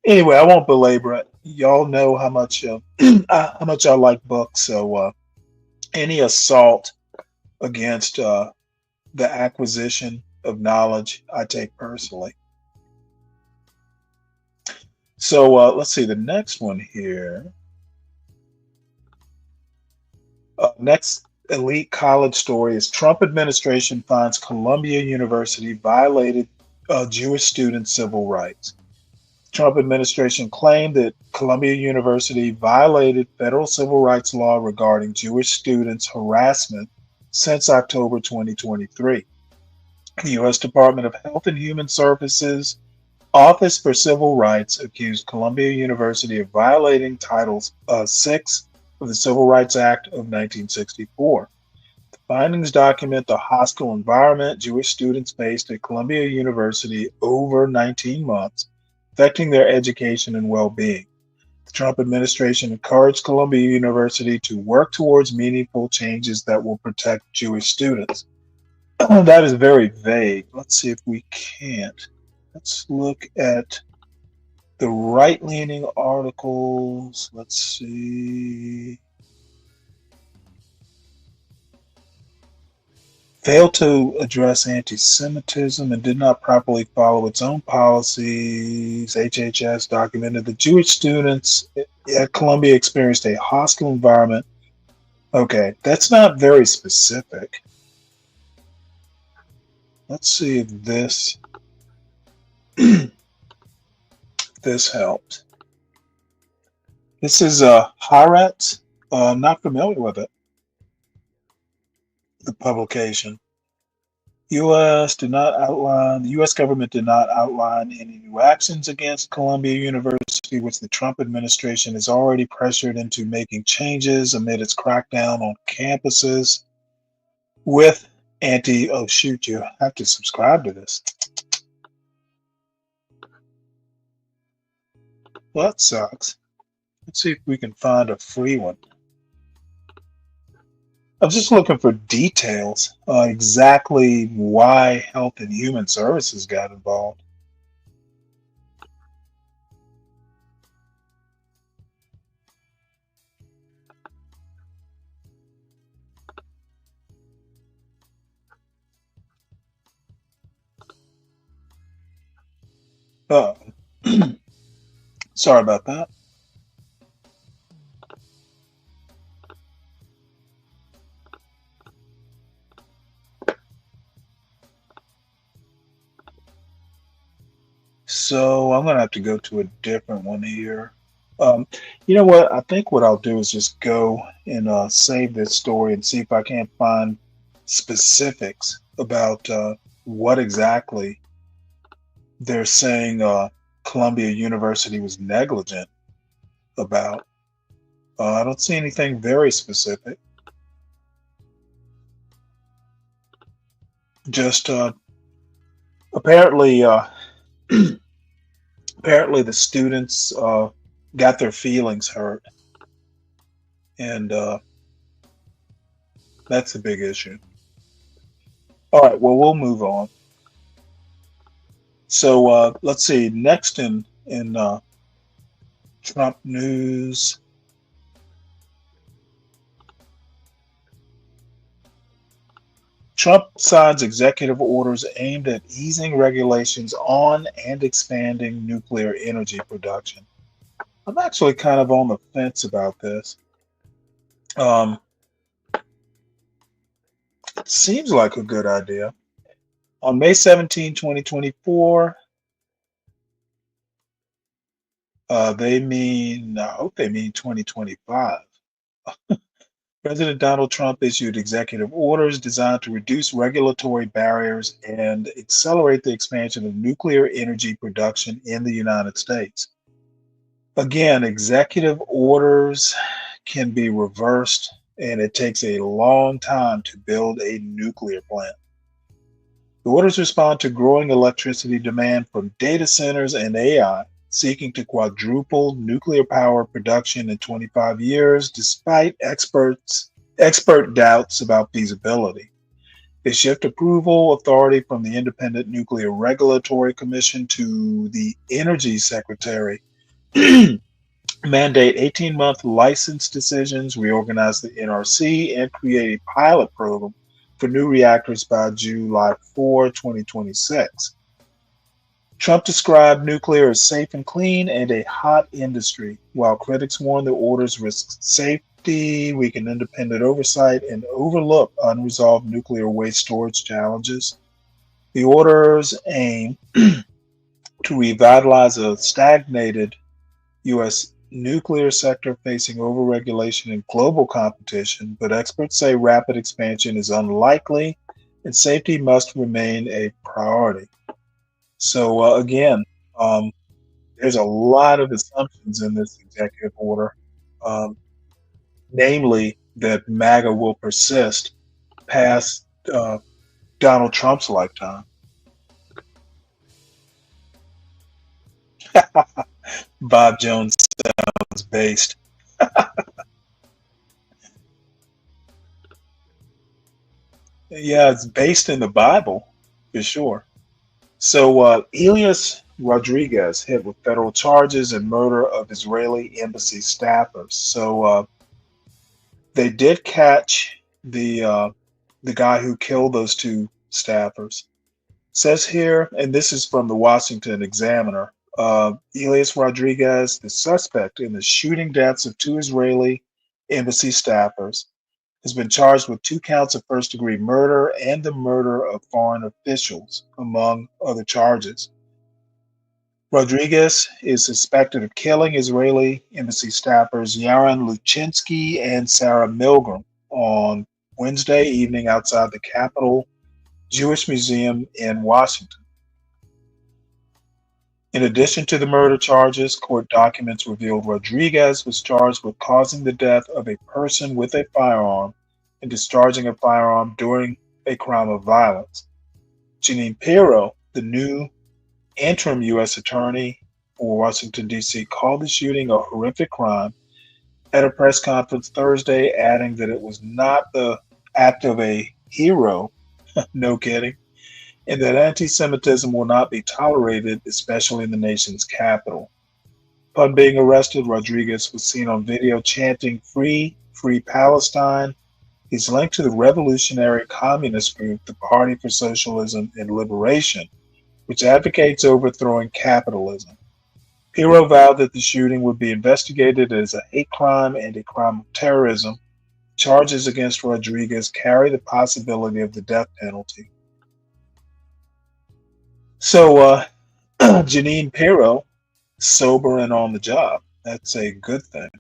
anyway, I won't belabor it. Y'all know how much how much I like books. So any assault against the acquisition of knowledge, I take personally. So let's see the next one here. Next elite college story is Trump administration finds Columbia University violated Jewish student civil rights. Trump administration claimed that Columbia University violated federal civil rights law regarding Jewish students' harassment since October 2023. The U.S. Department of Health and Human Services Office for Civil Rights accused Columbia University of violating Titles 6 of the Civil Rights Act of 1964. The findings document the hostile environment Jewish students faced at Columbia University over 19 months, affecting their education and well-being. The Trump administration encouraged Columbia University to work towards meaningful changes that will protect Jewish students. That is very vague. Let's see if we can't. Let's look at the right-leaning articles. Let's see. Failed to address anti-Semitism and did not properly follow its own policies. HHS documented the Jewish students at Columbia experienced a hostile environment. Okay, that's not very specific. Let's see if this this helped. This is Haaretz. I'm not familiar with it. The publication. The U.S. government did not outline any new actions against Columbia University, which the Trump administration has already pressured into making changes amid its crackdown on campuses with oh shoot, you have to subscribe to this. Well, that sucks. Let's see if we can find a free one. I'm just looking for details, exactly why Health and Human Services got involved. Uh, sorry about that. So I'm gonna have to go to a different one here. You know what? I think what I'll do is just go and save this story and see if I can't find specifics about what exactly they're saying Columbia University was negligent about. I don't see anything very specific. Just apparently, apparently the students got their feelings hurt, and that's a big issue. All right, well, we'll move on. So let's see. Next in Trump news, Trump signs executive orders aimed at easing regulations on and expanding nuclear energy production. I'm actually kind of on the fence about this. Um, it seems like a good idea. On May 17, 2024, I hope they mean 2025. President Donald Trump issued executive orders designed to reduce regulatory barriers and accelerate the expansion of nuclear energy production in the United States. Again, executive orders can be reversed, and it takes a long time to build a nuclear plant. The orders respond to growing electricity demand from data centers and AI, seeking to quadruple nuclear power production in 25 years, despite expert doubts about feasibility. They shift approval authority from the Independent Nuclear Regulatory Commission to the Energy Secretary, mandate 18-month license decisions, reorganize the NRC, and create a pilot program for new reactors by July 4, 2026. Trump described nuclear as safe and clean and a hot industry, while critics warn the orders risk safety, weaken independent oversight, and overlook unresolved nuclear waste storage challenges. The orders aim to revitalize a stagnated U.S. nuclear sector facing overregulation and global competition, but experts say rapid expansion is unlikely and safety must remain a priority. So, again, there's a lot of assumptions in this executive order, um, namely that MAGA will persist past Donald Trump's lifetime. Bob Jones sounds based. Yeah, it's based in the Bible for sure. So, Elias Rodriguez hit with federal charges and murder of Israeli embassy staffers. So, they did catch the guy who killed those two staffers. Says here, and this is from the Washington Examiner. Elias Rodriguez, the suspect in the shooting deaths of two Israeli embassy staffers, has been charged with 2 counts of first-degree murder and the murder of foreign officials, among other charges. Rodriguez is suspected of killing Israeli embassy staffers Yaron Luchinsky and Sarah Milgram on Wednesday evening outside the Capitol Jewish Museum in Washington. In addition to the murder charges, court documents revealed Rodriguez was charged with causing the death of a person with a firearm and discharging a firearm during a crime of violence. Janine Pirro, the new interim U.S. Attorney for Washington, D.C., called the shooting a horrific crime at a press conference Thursday, adding that it was not the act of a hero, no kidding, and that anti-Semitism will not be tolerated, especially in the nation's capital. Upon being arrested, Rodriguez was seen on video chanting, "Free, Free Palestine." He's linked to the revolutionary communist group, the Party for Socialism and Liberation, which advocates overthrowing capitalism. Pirro vowed that the shooting would be investigated as a hate crime and a crime of terrorism. Charges against Rodriguez carry the possibility of the death penalty. So, Janine Pirro, sober and on the job. That's a good thing.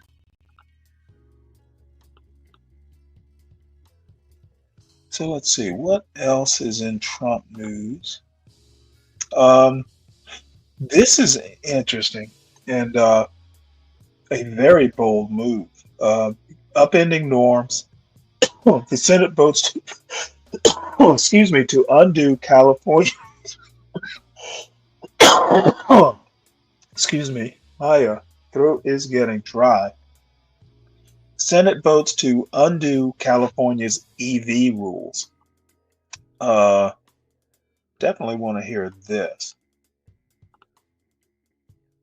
So let's see, what else is in Trump news? Um, this is interesting and a very bold move. Upending norms. The Senate votes to, excuse me, to undo California. Excuse me, my throat is getting dry. Senate votes to undo California's EV rules. Definitely want to hear this.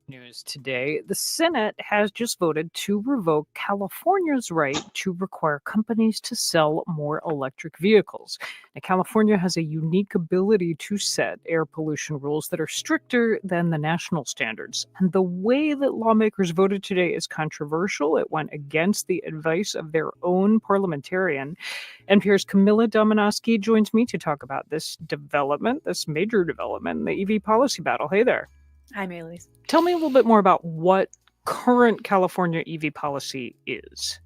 News today, the Senate has just voted to revoke California's right to require companies to sell more electric vehicles. Now, California has a unique ability to set air pollution rules that are stricter than the national standards. And the way that lawmakers voted today is controversial. It went against the advice of their own parliamentarian. NPR's Camilla Dominowski joins me to talk about this development, this major development in the EV policy battle. Hey there. Hi, Mary-Louise. Tell me a little bit more about what current California EV policy is.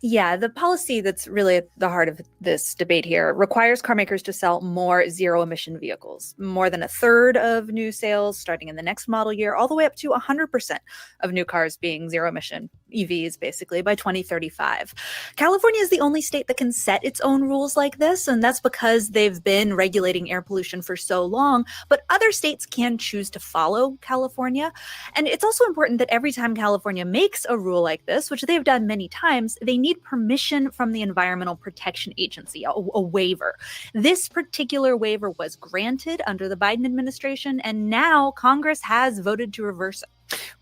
Yeah, the policy that's really at the heart of this debate here requires car makers to sell more zero-emission vehicles. More than a third of new sales starting in the next model year, all the way up to 100% of new cars being zero-emission EVs, basically, by 2035. California is the only state that can set its own rules like this, and that's because they've been regulating air pollution for so long, but other states can choose to follow California. And it's also important that every time California makes a rule like this, which they've done many times, they need permission from the Environmental Protection Agency, a waiver. This particular waiver was granted under the Biden administration, and now Congress has voted to reverse it.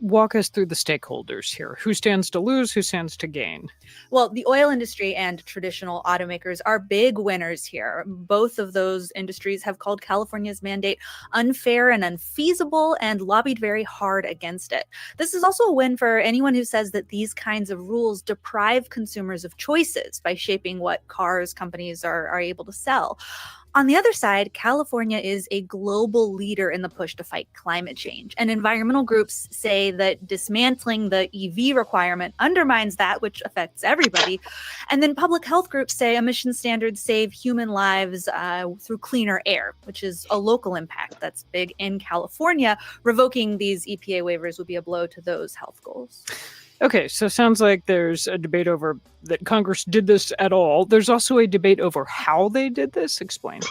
Walk us through the stakeholders here. Who stands to lose? Who stands to gain? Well, the oil industry and traditional automakers are big winners here. Both of those industries have called California's mandate unfair and unfeasible and lobbied very hard against it. This is also a win for anyone who says that these kinds of rules deprive consumers of choices by shaping what cars companies are able to sell. On the other side, California is a global leader in the push to fight climate change. And environmental groups say that dismantling the EV requirement undermines that, which affects everybody. And then public health groups say emission standards save human lives through cleaner air, which is a local impact that's big in California. Revoking these EPA waivers would be a blow to those health goals. Okay, so sounds like there's a debate over that Congress did this at all. There's also a debate over how they did this. Explain.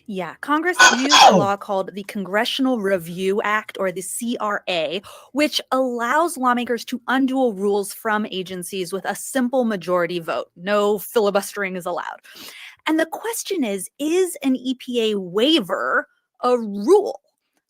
Yeah, Congress used a law called the Congressional Review Act, or the CRA, which allows lawmakers to undo rules from agencies with a simple majority vote. No filibustering is allowed. And the question is an EPA waiver a rule?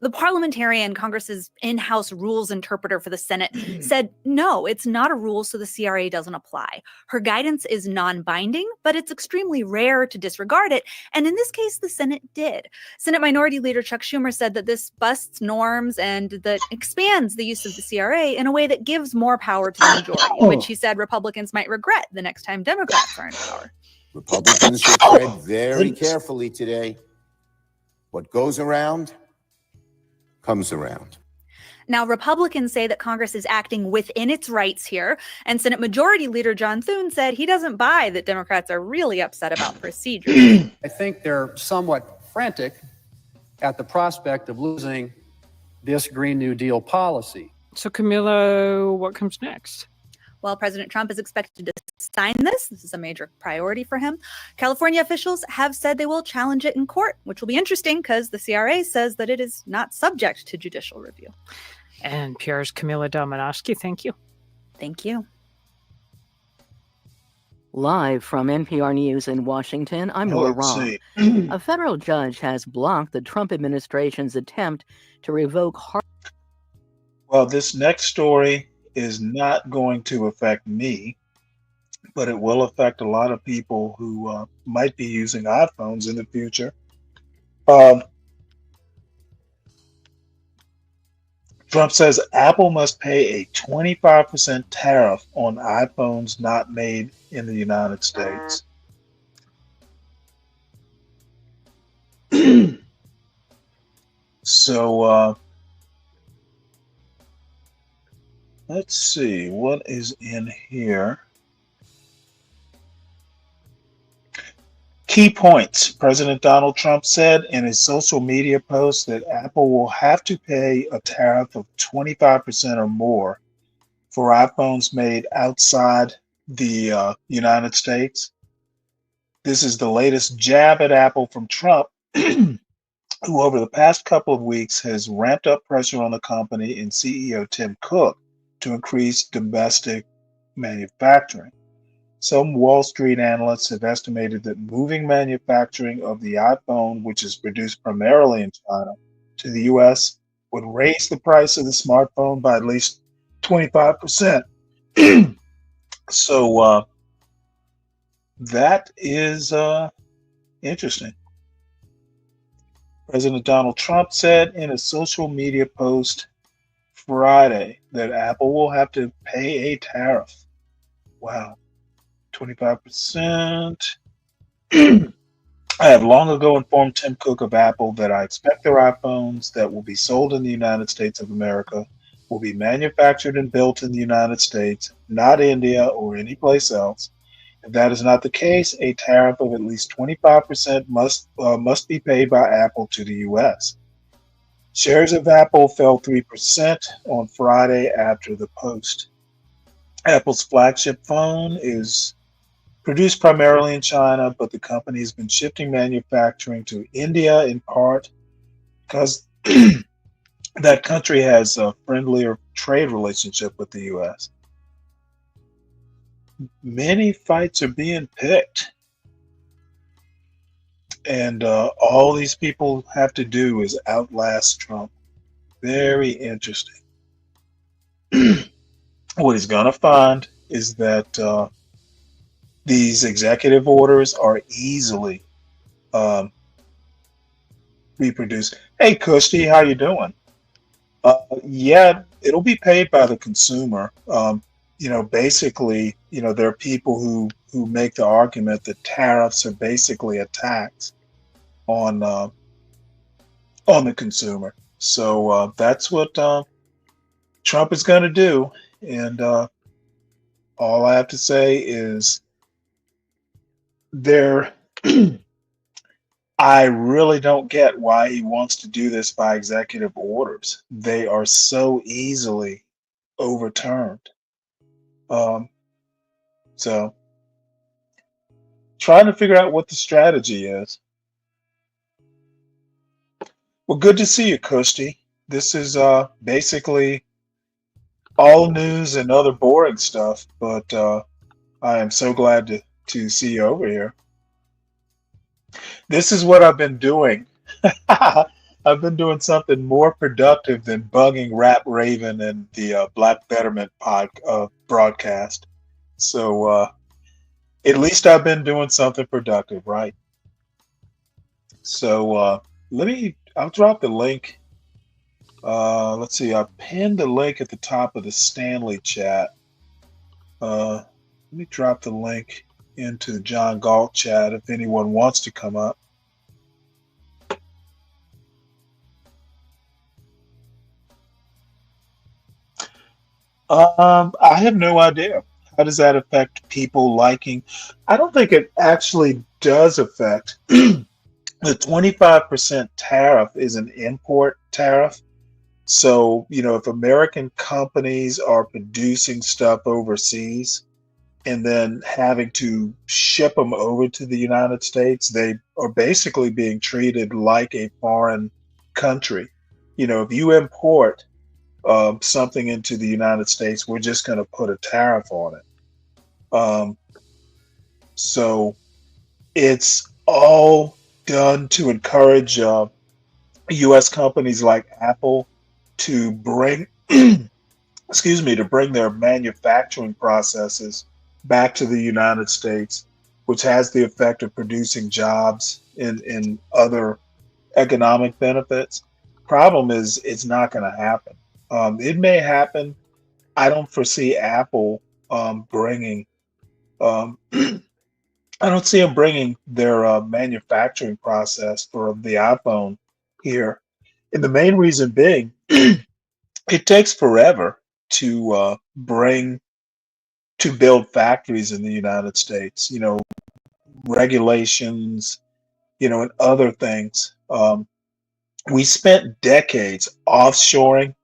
The parliamentarian, Congress's in-house rules interpreter for the Senate, said, no, it's not a rule, so the CRA doesn't apply. Her guidance is non-binding, but it's extremely rare to disregard it. And in this case, the Senate did. Senate Minority Leader Chuck Schumer said that this busts norms and that expands the use of the CRA in a way that gives more power to the majority, which he said Republicans might regret the next time Democrats are in power. Republicans should tread very carefully today. What goes around comes around. Now, Republicans say that Congress is acting within its rights here, and Senate Majority Leader John Thune said he doesn't buy that Democrats are really upset about procedure. I think they're somewhat frantic at the prospect of losing this Green New Deal policy. So, Camilla, what comes next? Well, President Trump is expected to sign this. This is a major priority for him. California officials have said they will challenge it in court, which will be interesting because the CRA says that it is not subject to judicial review. And PR's Camilla Dominowski, thank you. Thank you. Live from NPR News in Washington, I'm Nora Raw. A federal judge has blocked the Trump administration's attempt to revoke... Well, this next story is not going to affect me, but it will affect a lot of people who might be using iPhones in the future. Trump says Apple must pay a 25% tariff on iPhones not made in the United States. So, let's see what is in here. Key points. President Donald Trump said in his social media post that Apple will have to pay a tariff of 25% or more for iPhones made outside the United States. This is the latest jab at Apple from Trump, who over the past couple of weeks has ramped up pressure on the company and CEO Tim Cook to increase domestic manufacturing. Some Wall Street analysts have estimated that moving manufacturing of the iPhone, which is produced primarily in China, to the US would raise the price of the smartphone by at least 25%. So that is interesting. President Donald Trump said in a social media post Friday that Apple will have to pay a tariff. Wow, 25%. I have long ago informed Tim Cook of Apple that I expect their iPhones that will be sold in the United States of America will be manufactured and built in the United States, not India or any place else. If that is not the case, a tariff of at least 25% must be paid by Apple to the U.S. Shares of Apple fell 3% on Friday after the post. Apple's flagship phone is produced primarily in China, but the company has been shifting manufacturing to India in part because that country has a friendlier trade relationship with the U.S. Many fights are being picked, and all these people have to do is outlast Trump. Very interesting. What he's going to find is that these executive orders are easily reproduced. Hey, Kushti, how you doing? Yeah, it'll be paid by the consumer. Basically, there are people who make the argument that tariffs are basically a tax on the consumer. So that's what Trump is going to do, and all I have to say is there. I really don't get why he wants to do this by executive orders. They are so easily overturned. So trying to figure out what the strategy is. Well, good to see you, Kushti. This is basically all news and other boring stuff, but I am so glad to see you over here. This is what I've been doing. I've been doing something more productive than bugging Rap Raven and the Black Betterment broadcast. So at least I've been doing something productive, right? So I'll drop the link. Let's see, I pinned the link at the top of the Stanley chat. Let me drop the link into the John Galt chat if anyone wants to come up. I have no idea. How does that affect people liking? I don't think it actually does affect. The 25% tariff is an import tariff. So, if American companies are producing stuff overseas and then having to ship them over to the United States, they are basically being treated like a foreign country. If you import something into the United States, we're just going to put a tariff on it. So it's all done to encourage U.S. companies like Apple to bring, to bring their manufacturing processes back to the United States, which has the effect of producing jobs and other economic benefits. Problem is, it's not going to happen. It may happen. I don't foresee Apple bringing. I don't see them bringing their manufacturing process for the iPhone here. And the main reason being, it takes forever to build factories in the United States. Regulations, and other things. We spent decades offshoring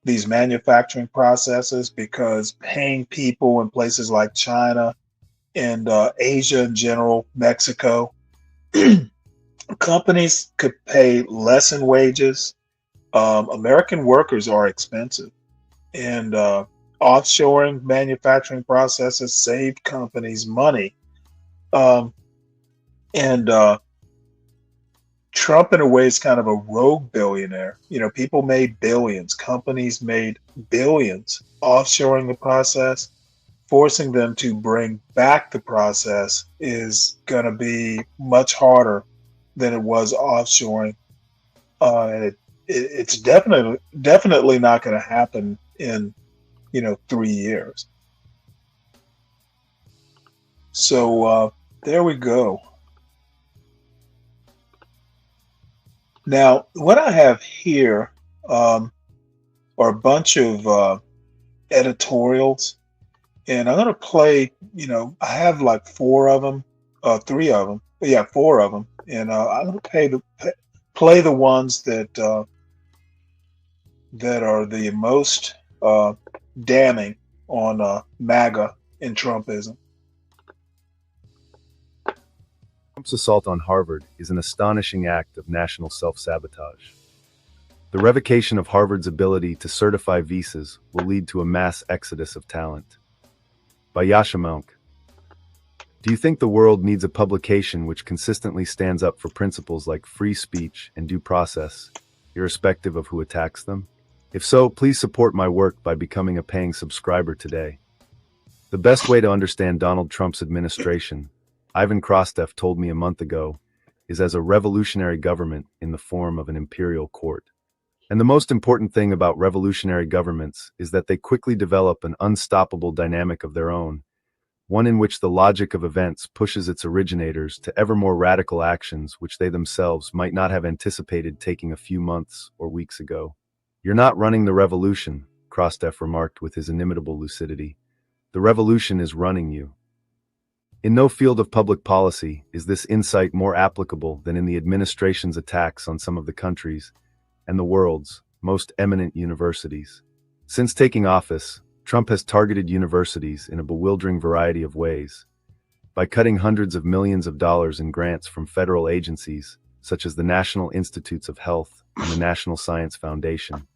these manufacturing processes because paying people in places like China and Asia in general, Mexico, companies could pay less in wages. American workers are expensive, and offshoring manufacturing processes saved companies money. Um, and Trump, in a way, is kind of a rogue billionaire. You know, people made billions, companies made billions offshoring the process. Forcing them to bring back the process is going to be much harder than it was offshoring. It's definitely not going to happen in 3 years. So there we go. Now, what I have here are a bunch of editorials, and I'm going to play. I have like four of them, three of them. Yeah, four of them, and I'm going to play the ones that are the most damning on MAGA and Trumpism. Trump's assault on Harvard is an astonishing act of national self-sabotage. The revocation of Harvard's ability to certify visas will lead to a mass exodus of talent. By Yasha Monk. Do you think the world needs a publication which consistently stands up for principles like free speech and due process, irrespective of who attacks them? If so, please support my work by becoming a paying subscriber today. The best way to understand Donald Trump's administration, Ivan Krastev told me a month ago, is as a revolutionary government in the form of an imperial court. And the most important thing about revolutionary governments is that they quickly develop an unstoppable dynamic of their own, one in which the logic of events pushes its originators to ever more radical actions which they themselves might not have anticipated taking a few months or weeks ago. You're not running the revolution, Krastev remarked with his inimitable lucidity. The revolution is running you. In no field of public policy is this insight more applicable than in the administration's attacks on some of the country's and the world's most eminent universities. Since taking office, Trump has targeted universities in a bewildering variety of ways. By cutting hundreds of millions of dollars in grants from federal agencies, such as the National Institutes of Health and the National Science Foundation,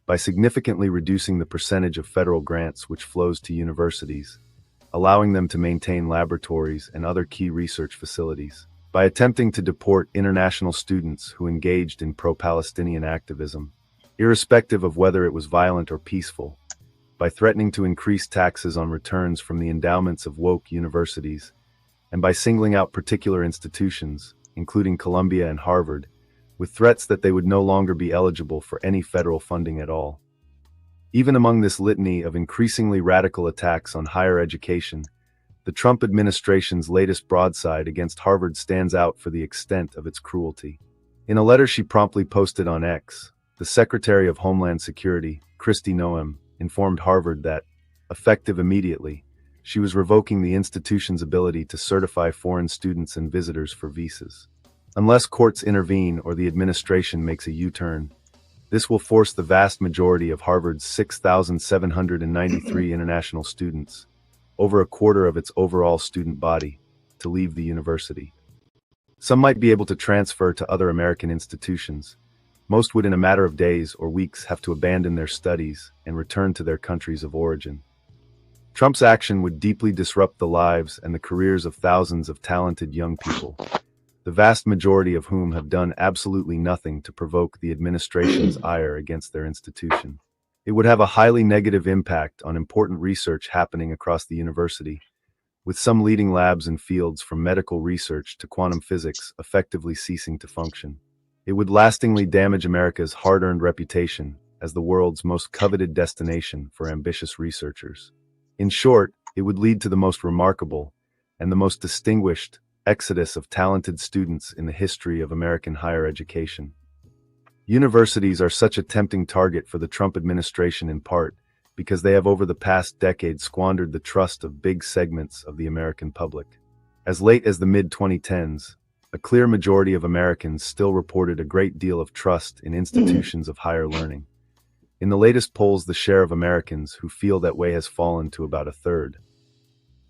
by significantly reducing the percentage of federal grants which flows to universities, allowing them to maintain laboratories and other key research facilities, by attempting to deport international students who engaged in pro-Palestinian activism, irrespective of whether it was violent or peaceful, by threatening to increase taxes on returns from the endowments of woke universities, and by singling out particular institutions, including Columbia and Harvard, with threats that they would no longer be eligible for any federal funding at all. Even among this litany of increasingly radical attacks on higher education, the Trump administration's latest broadside against Harvard stands out for the extent of its cruelty. In a letter she promptly posted on X, the Secretary of Homeland Security, Kristi Noem, informed Harvard that, effective immediately, she was revoking the institution's ability to certify foreign students and visitors for visas. Unless courts intervene or the administration makes a U-turn, this will force the vast majority of Harvard's 6,793 international students, over a quarter of its overall student body, to leave the university. Some might be able to transfer to other American institutions. Most would in a matter of days or weeks have to abandon their studies and return to their countries of origin. Trump's action would deeply disrupt the lives and the careers of thousands of talented young people, the vast majority of whom have done absolutely nothing to provoke the administration's ire against their institution. It would have a highly negative impact on important research happening across the university, with some leading labs and fields from medical research to quantum physics effectively ceasing to function. It would lastingly damage America's hard-earned reputation as the world's most coveted destination for ambitious researchers. In short, it would lead to the most remarkable and the most distinguished exodus of talented students in the history of American higher education. Universities are such a tempting target for the Trump administration in part because they have over the past decade squandered the trust of big segments of the American public. As late as the mid-2010s, a clear majority of Americans still reported a great deal of trust in institutions of higher learning. In the latest polls, the share of Americans who feel that way has fallen to about a third.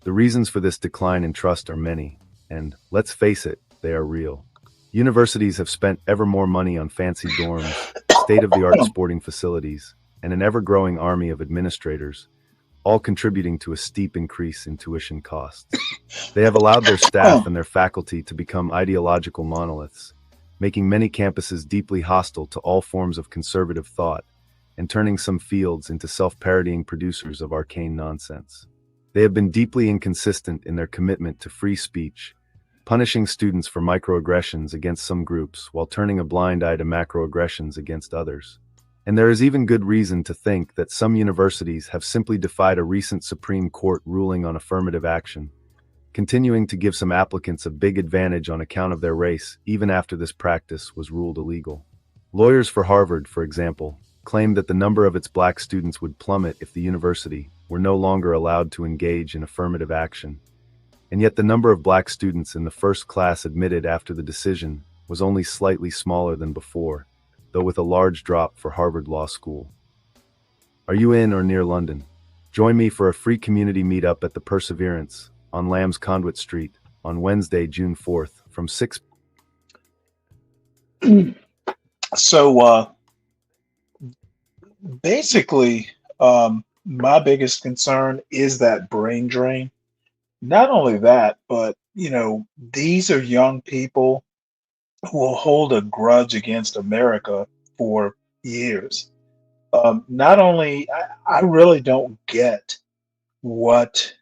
The reasons for this decline in trust are many, and, let's face it, they are real. Universities have spent ever more money on fancy dorms, state-of-the-art sporting facilities, and an ever-growing army of administrators, all contributing to a steep increase in tuition costs. They have allowed their staff and their faculty to become ideological monoliths, making many campuses deeply hostile to all forms of conservative thought and turning some fields into self-parodying producers of arcane nonsense. They have been deeply inconsistent in their commitment to free speech, punishing students for microaggressions against some groups while turning a blind eye to macroaggressions against others. And there is even good reason to think that some universities have simply defied a recent Supreme Court ruling on affirmative action, continuing to give some applicants a big advantage on account of their race even after this practice was ruled illegal. Lawyers for Harvard, for example, claimed that the number of its black students would plummet if the university were no longer allowed to engage in affirmative action. And yet the number of black students in the first class admitted after the decision was only slightly smaller than before, though with a large drop for Harvard Law School. Are you in or near London? Join me for a free community meetup at the Perseverance on Lamb's Conduit Street on Wednesday, June 4th from 6. So basically, my biggest concern is that brain drain. Not only that, but these are young people who will hold a grudge against America for years. Not only, I really don't get what,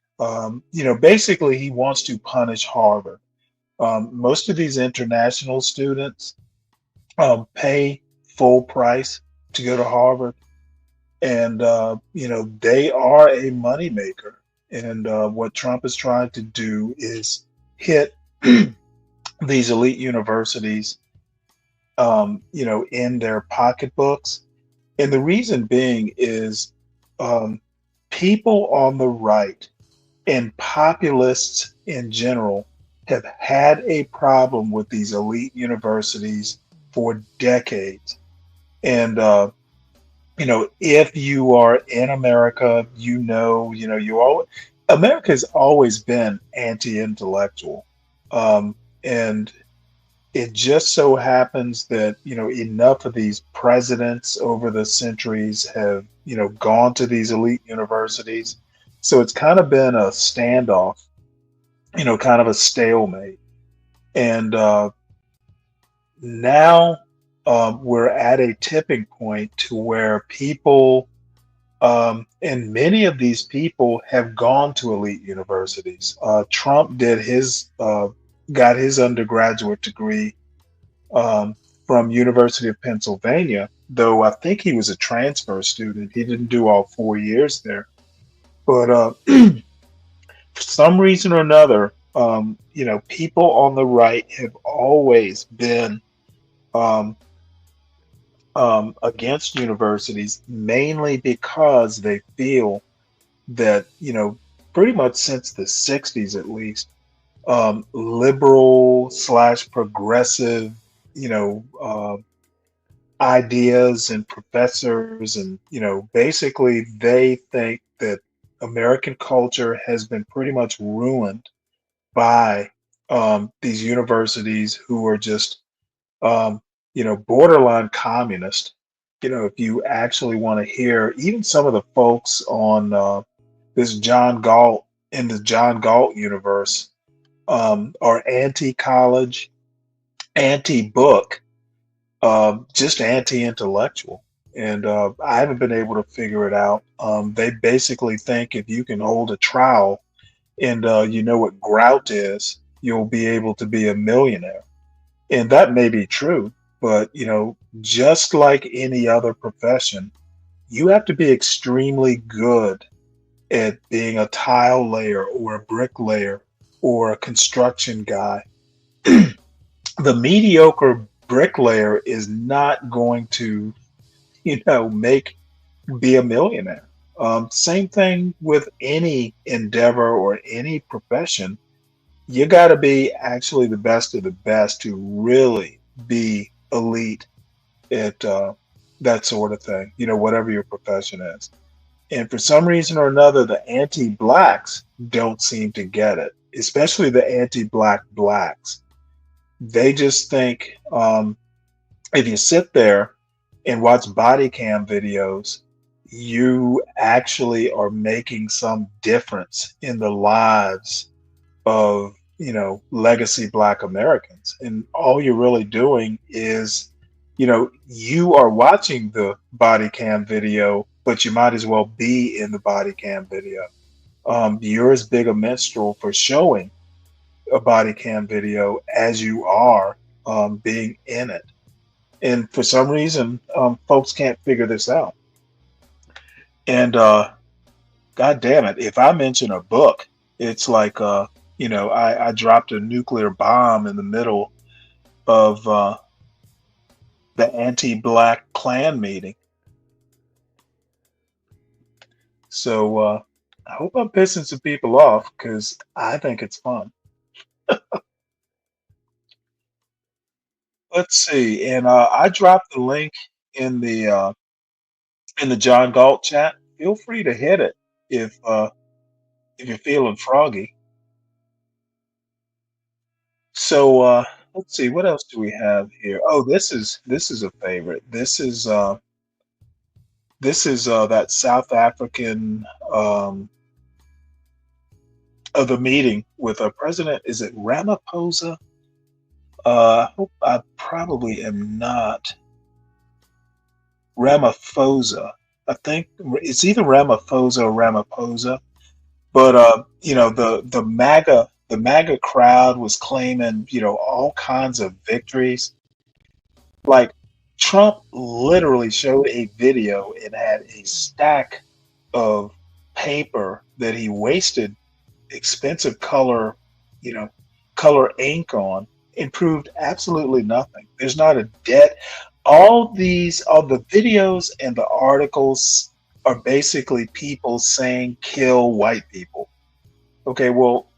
basically he wants to punish Harvard. Most of these international students pay full price to go to Harvard, and they are a moneymaker. And what Trump is trying to do is hit these elite universities, in their pocketbooks. And the reason being is people on the right and populists in general have had a problem with these elite universities for decades. And if you are in America, America has always been anti-intellectual. And it just so happens that, enough of these presidents over the centuries have, gone to these elite universities. So it's kind of been a standoff, kind of a stalemate. And now we're at a tipping point to where people, and many of these people have gone to elite universities. Trump got his undergraduate degree from University of Pennsylvania, though I think he was a transfer student. He didn't do all 4 years there. But for some reason or another, people on the right have always been against universities, mainly because they feel that, pretty much since the 60s at least, liberal / progressive, ideas and professors, and basically they think that American culture has been pretty much ruined by these universities who are just borderline communist. If you actually want to hear, even some of the folks on this John Galt in the John Galt universe are anti-college, anti-book, just anti-intellectual. And I haven't been able to figure it out. They basically think if you can hold a trowel and you know what grout is, you'll be able to be a millionaire. And that may be true, but just like any other profession, you have to be extremely good at being a tile layer or a bricklayer or a construction guy. The mediocre bricklayer is not going to, be a millionaire. Same thing with any endeavor or any profession. You got to be actually the best of the best to really be elite at that sort of thing, whatever your profession is. And for some reason or another, the anti-blacks don't seem to get it, especially the anti-black blacks. They just think if you sit there and watch body cam videos, you actually are making some difference in the lives of, legacy Black Americans. And all you're really doing is, you are watching the body cam video, but you might as well be in the body cam video. You're as big a minstrel for showing a body cam video as you are being in it. And for some reason, folks can't figure this out. And God damn it, if I mention a book, it's like, I dropped a nuclear bomb in the middle of the anti-Black Klan meeting. So I hope I'm pissing some people off because I think it's fun. Let's see, and I dropped the link in the John Galt chat. Feel free to hit it if you're feeling froggy. So let's see, what else do we have here? Oh, this is a favorite. This is that South African of the meeting with a president. Is it Ramaphosa? I hope I probably am not. Ramaphosa. I think it's either Ramaphosa or Ramaphosa. But the MAGA crowd was claiming, all kinds of victories. Like Trump literally showed a video and had a stack of paper that he wasted expensive you know, color ink on and proved absolutely nothing. There's not a debt. All the videos and the articles are basically people saying kill white people. Okay, well,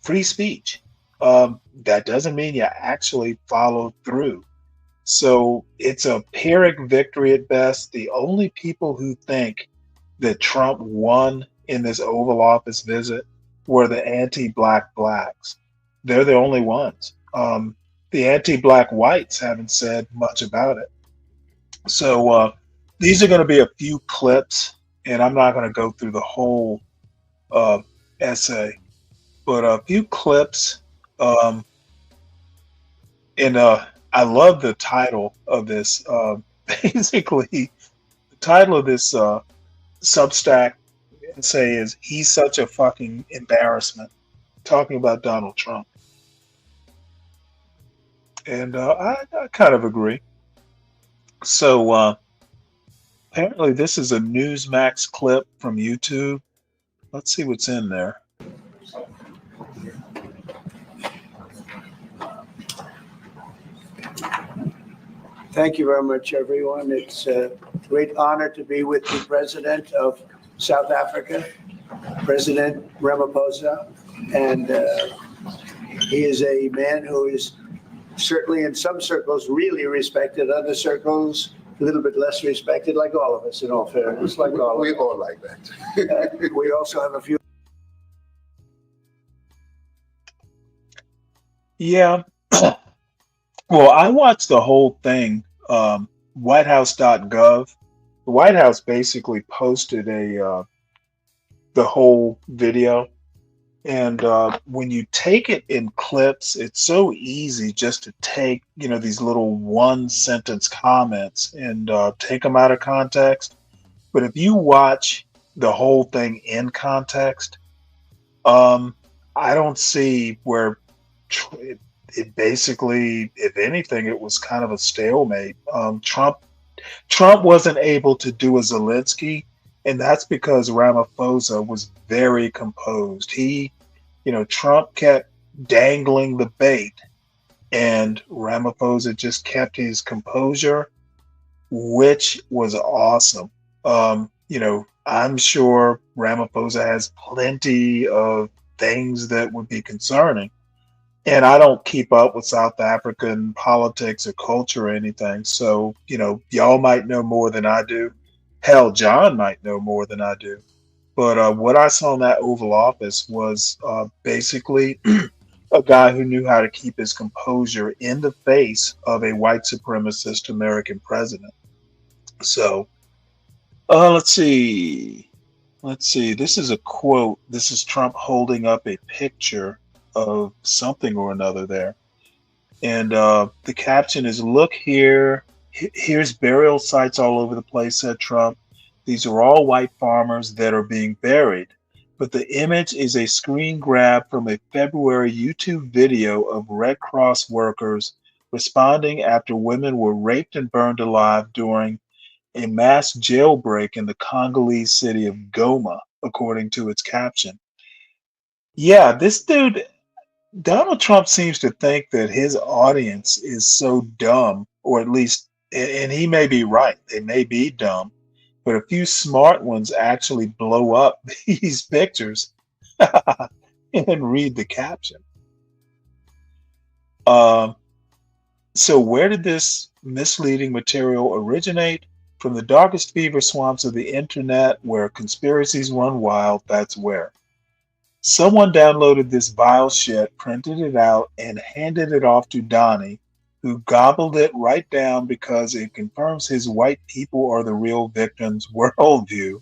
free speech. That doesn't mean you actually follow through. So it's a Pyrrhic victory at best. The only people who think that Trump won in this Oval Office visit were the anti-Black blacks. They're the only ones. The anti-Black whites haven't said much about it. So these are going to be a few clips, and I'm not going to go through the whole essay, but a few clips. And I love the title of this. Basically, the title of this Substack essay is "He's Such a Fucking Embarrassment," talking about Donald Trump. And I kind of agree. So apparently, this is a Newsmax clip from YouTube. Let's see what's in there. Thank you very much, everyone. It's a great honor to be with the President of South Africa, President Ramaphosa. And he is a man who is certainly in some circles really respected, other circles a little bit less respected, like all of us, in all fairness. Like all We of us. all like that. We also have a few. Yeah. Well, I watched the whole thing, whitehouse.gov. The White House basically posted the whole video. And when you take it in clips, it's so easy just to take, these little one sentence comments and take them out of context. But if you watch the whole thing in context, I don't see where it basically, if anything, it was kind of a stalemate. Trump wasn't able to do a Zelensky, and that's because Ramaphosa was very composed. Trump kept dangling the bait, and Ramaphosa just kept his composure, which was awesome. I'm sure Ramaphosa has plenty of things that would be concerning. And I don't keep up with South African politics or culture or anything. So, y'all might know more than I do. Hell, John might know more than I do. But what I saw in that Oval Office was basically a guy who knew how to keep his composure in the face of a white supremacist American president. So Let's see. Let's see. This is a quote. This is Trump holding up a picture of something or another there. And the caption is, "Look here. Here's burial sites all over the place," said Trump. "These are all white farmers that are being buried." But the image is a screen grab from a February YouTube video of Red Cross workers responding after women were raped and burned alive during a mass jailbreak in the Congolese city of Goma, according to its caption. Yeah, this dude, Donald Trump seems to think that his audience is so dumb, or at least, and he may be right, they may be dumb, but a few smart ones actually blow up these pictures and read the caption. Um, so, where did this misleading material originate? From the darkest fever swamps of the internet where conspiracies run wild, that's where. Someone downloaded this vile shit, printed it out, and handed it off to Donnie, who gobbled it right down because it confirms his white people are the real victims worldview.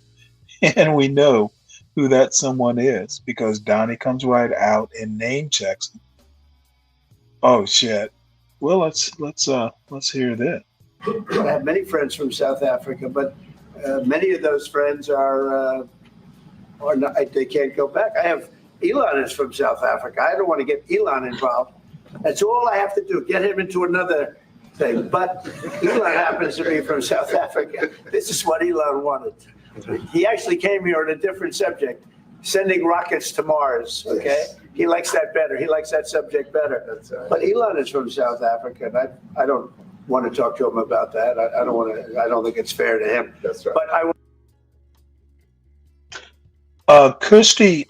And we know who that someone is because Donnie comes right out and name checks them. Oh shit. Well, let's hear this. I have many friends from South Africa, but many of those friends are not, they can't go back. I have Elon is from South Africa. I don't want to get Elon involved. That's all I have to do, get him into another thing. But Elon happens to be from South Africa. This is what Elon wanted. He actually came here on a different subject, sending rockets to Mars, okay? Yes. He likes that better. He likes that subject better. That's right. But Elon is from South Africa, and I don't want to talk to him about that. I don't want to. I don't think it's fair to him. That's right. But Kirsty,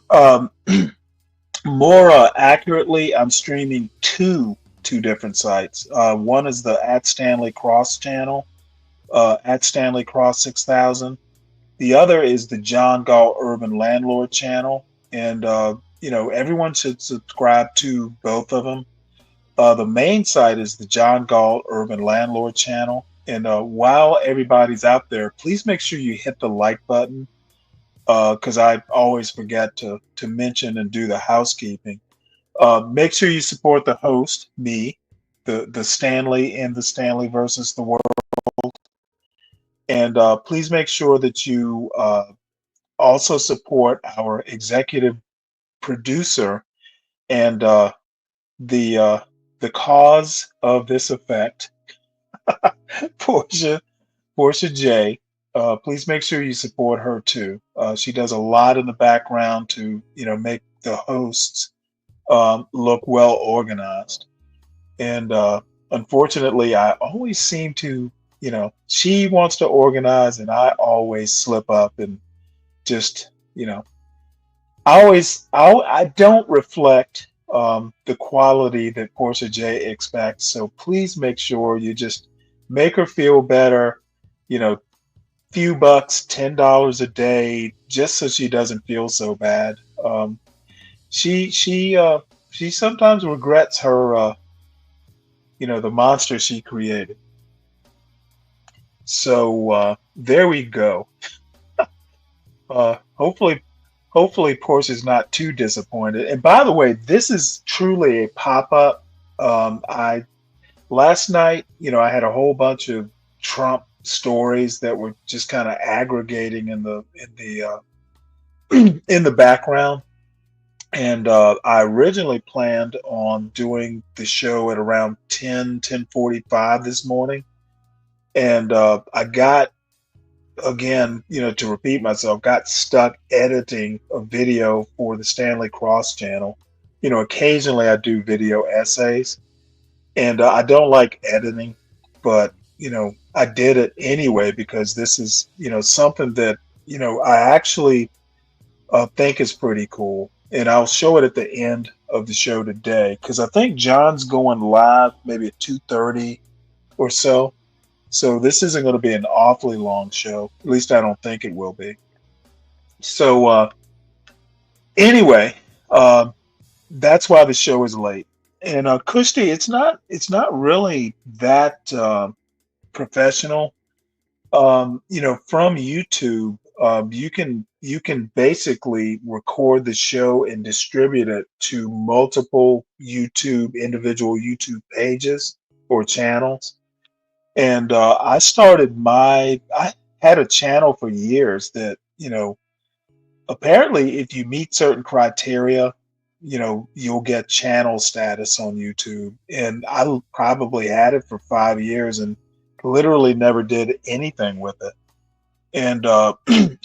more accurately, I'm streaming two different sites. One is the at Stanley Cross channel, at Stanley Cross 6000. The other is the John Gall Urban Landlord channel, and everyone should subscribe to both of them. The main site is the John Gall Urban Landlord channel. And while everybody's out there, please make sure you hit the like button because I always forget to mention and do the housekeeping. Make sure you support the host, me, the Stanley in the Stanley versus the World. And please make sure that you also support our executive producer and the cause of this effect, Portia J. Please make sure you support her too. She does a lot in the background to make the hosts look well organized. And unfortunately, I always seem to, she wants to organize, and I always slip up and just, I don't reflect the quality that Portia J expects. So please make sure you just make her feel better, few bucks, $10 a day, just so she doesn't feel so bad. She sometimes regrets her, the monster she created. So there we go. Hopefully Portia's not too disappointed. And by the way, this is truly a pop-up. Last night, I had a whole bunch of Trump stories that were just kind of aggregating in the in the background. And I originally planned on doing the show at around 10:45 this morning. And I got, again, to repeat myself, got stuck editing a video for the Stanley Cross channel. Occasionally I do video essays, and I don't like editing, but, I did it anyway because this is, something that, I actually think is pretty cool. And I'll show it at the end of the show today because I think John's going live maybe at 2:30 or so. So this isn't going to be an awfully long show. At least I don't think it will be. So anyway, that's why the show is late. And Kushti, it's not really that professional. from YouTube, you can basically record the show and distribute it to multiple individual YouTube pages or channels. And I had a channel for years that, apparently if you meet certain criteria, you'll get channel status on YouTube. And I probably had it for 5 years and literally never did anything with it. And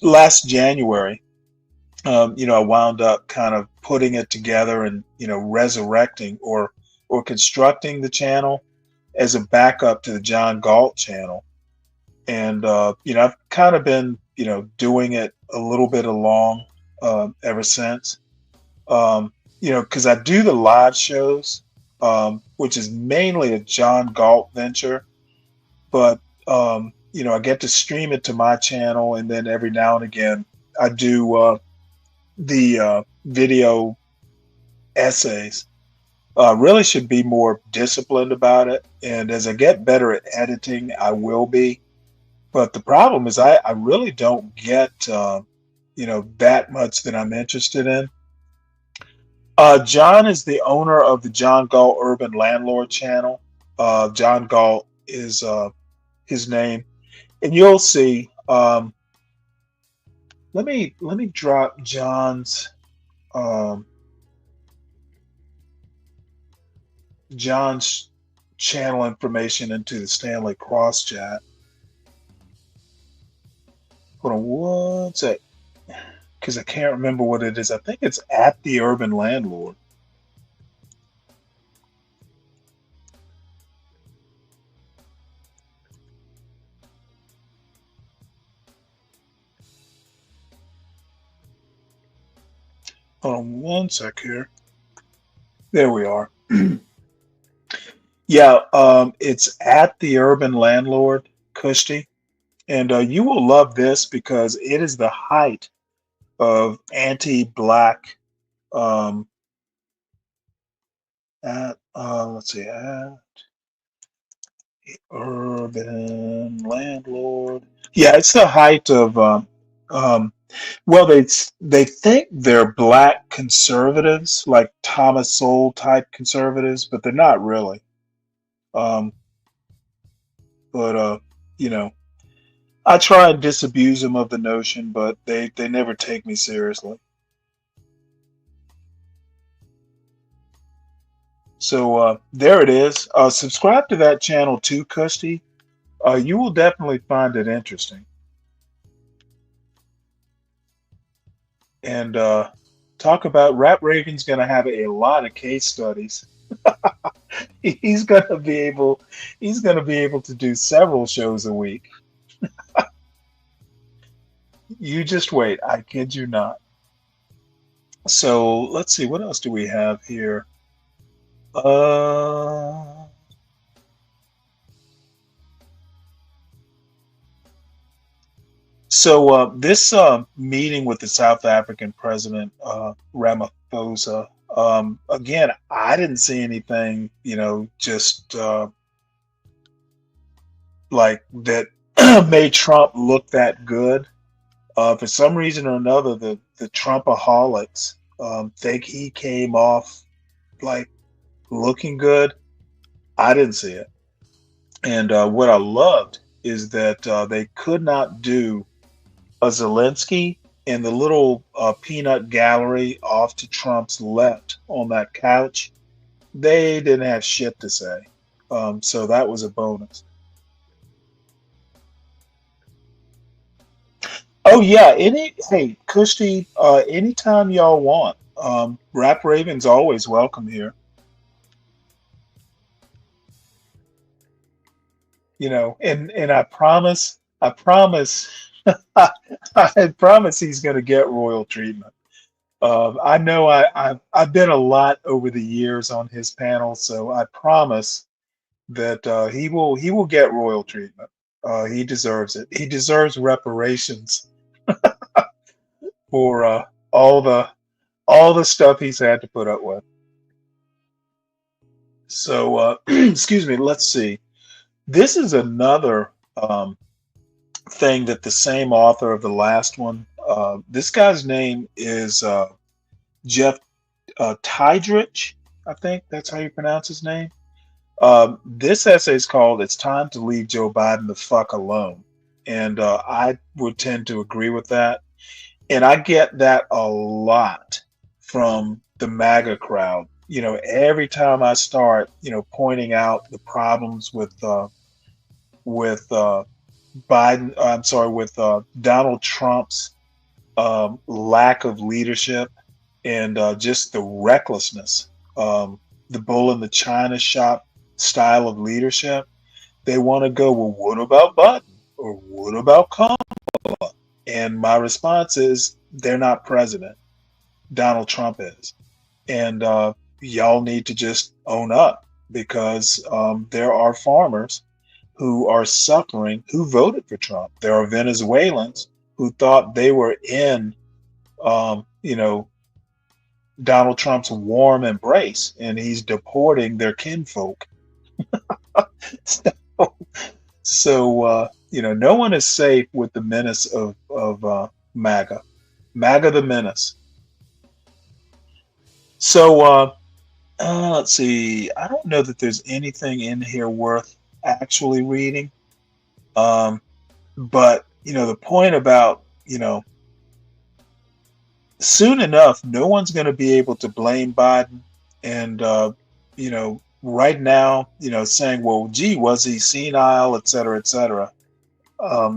last January, I wound up kind of putting it together and, resurrecting or constructing the channel as a backup to the John Galt channel. And I've kind of been, doing it a little bit along ever since. Because I do the live shows, which is mainly a John Galt venture, but I get to stream it to my channel, and then every now and again I do the video essays. Really should be more disciplined about it, and as I get better at editing, I will be. But the problem is, I really don't get that much that I'm interested in. John is the owner of the John Galt Urban Landlord channel. John Galt is his name, and you'll see. Let me drop John's channel information into the Stanley cross chat. Hold on one sec, because I can't remember what it is. I think it's at the Urban Landlord. Hold on one sec here. There we are. Yeah, it's at the Urban Landlord, Kushti. And you will love this because it is the height of anti-black let's see, at Urban Landlord. Yeah, it's the height of well, they think they're black conservatives, like Thomas Sowell type conservatives, but they're not really. Um, but I try and disabuse them of the notion, but they never take me seriously. So there it is. Subscribe to that channel too, Kushti. You will definitely find it interesting. And talk about Rap Raven's going to have a lot of case studies. He's going to be able to do several shows a week. You just wait. I kid you not. So let's see. What else do we have here? So this meeting with the South African president, Ramaphosa, again, I didn't see anything, just like that made Trump look that good. For some reason or another, the Trumpaholics think he came off like looking good. I didn't see it. And what I loved is that they could not do a Zelensky in the little peanut gallery off to Trump's left on that couch. They didn't have shit to say. So that was a bonus. Oh yeah, hey, Kushti, anytime y'all want. Rap Raven's always welcome here. And I promise I promise he's going to get royal treatment. I know I've been a lot over the years on his panel, so I promise that he will get royal treatment. He deserves it. He deserves reparations for all the stuff he's had to put up with. So excuse me. Let's see. This is another thing that the same author of the last one, this guy's name is Jeff Tiedrich, I think that's how you pronounce his name. This essay is called "It's Time to Leave Joe Biden the Fuck Alone," and I would tend to agree with that. And I get that a lot from the MAGA crowd. You know, every time I start, pointing out the problems with Biden, I'm sorry, with Donald Trump's lack of leadership and just the recklessness, the bull in the china shop style of leadership, they want to go, well, what about Biden? Or what about Kamala? And my response is, they're not president. Donald Trump is. And y'all need to just own up, because there are farmers who are suffering who voted for Trump. There are Venezuelans who thought they were in, Donald Trump's warm embrace, and he's deporting their kinfolk. So, no one is safe with the menace of MAGA. MAGA the menace. So, let's see. I don't know that there's anything in here worth actually reading. But, the point about, soon enough, no one's going to be able to blame Biden. And, right now, saying, well, gee, was he senile, et cetera, et cetera.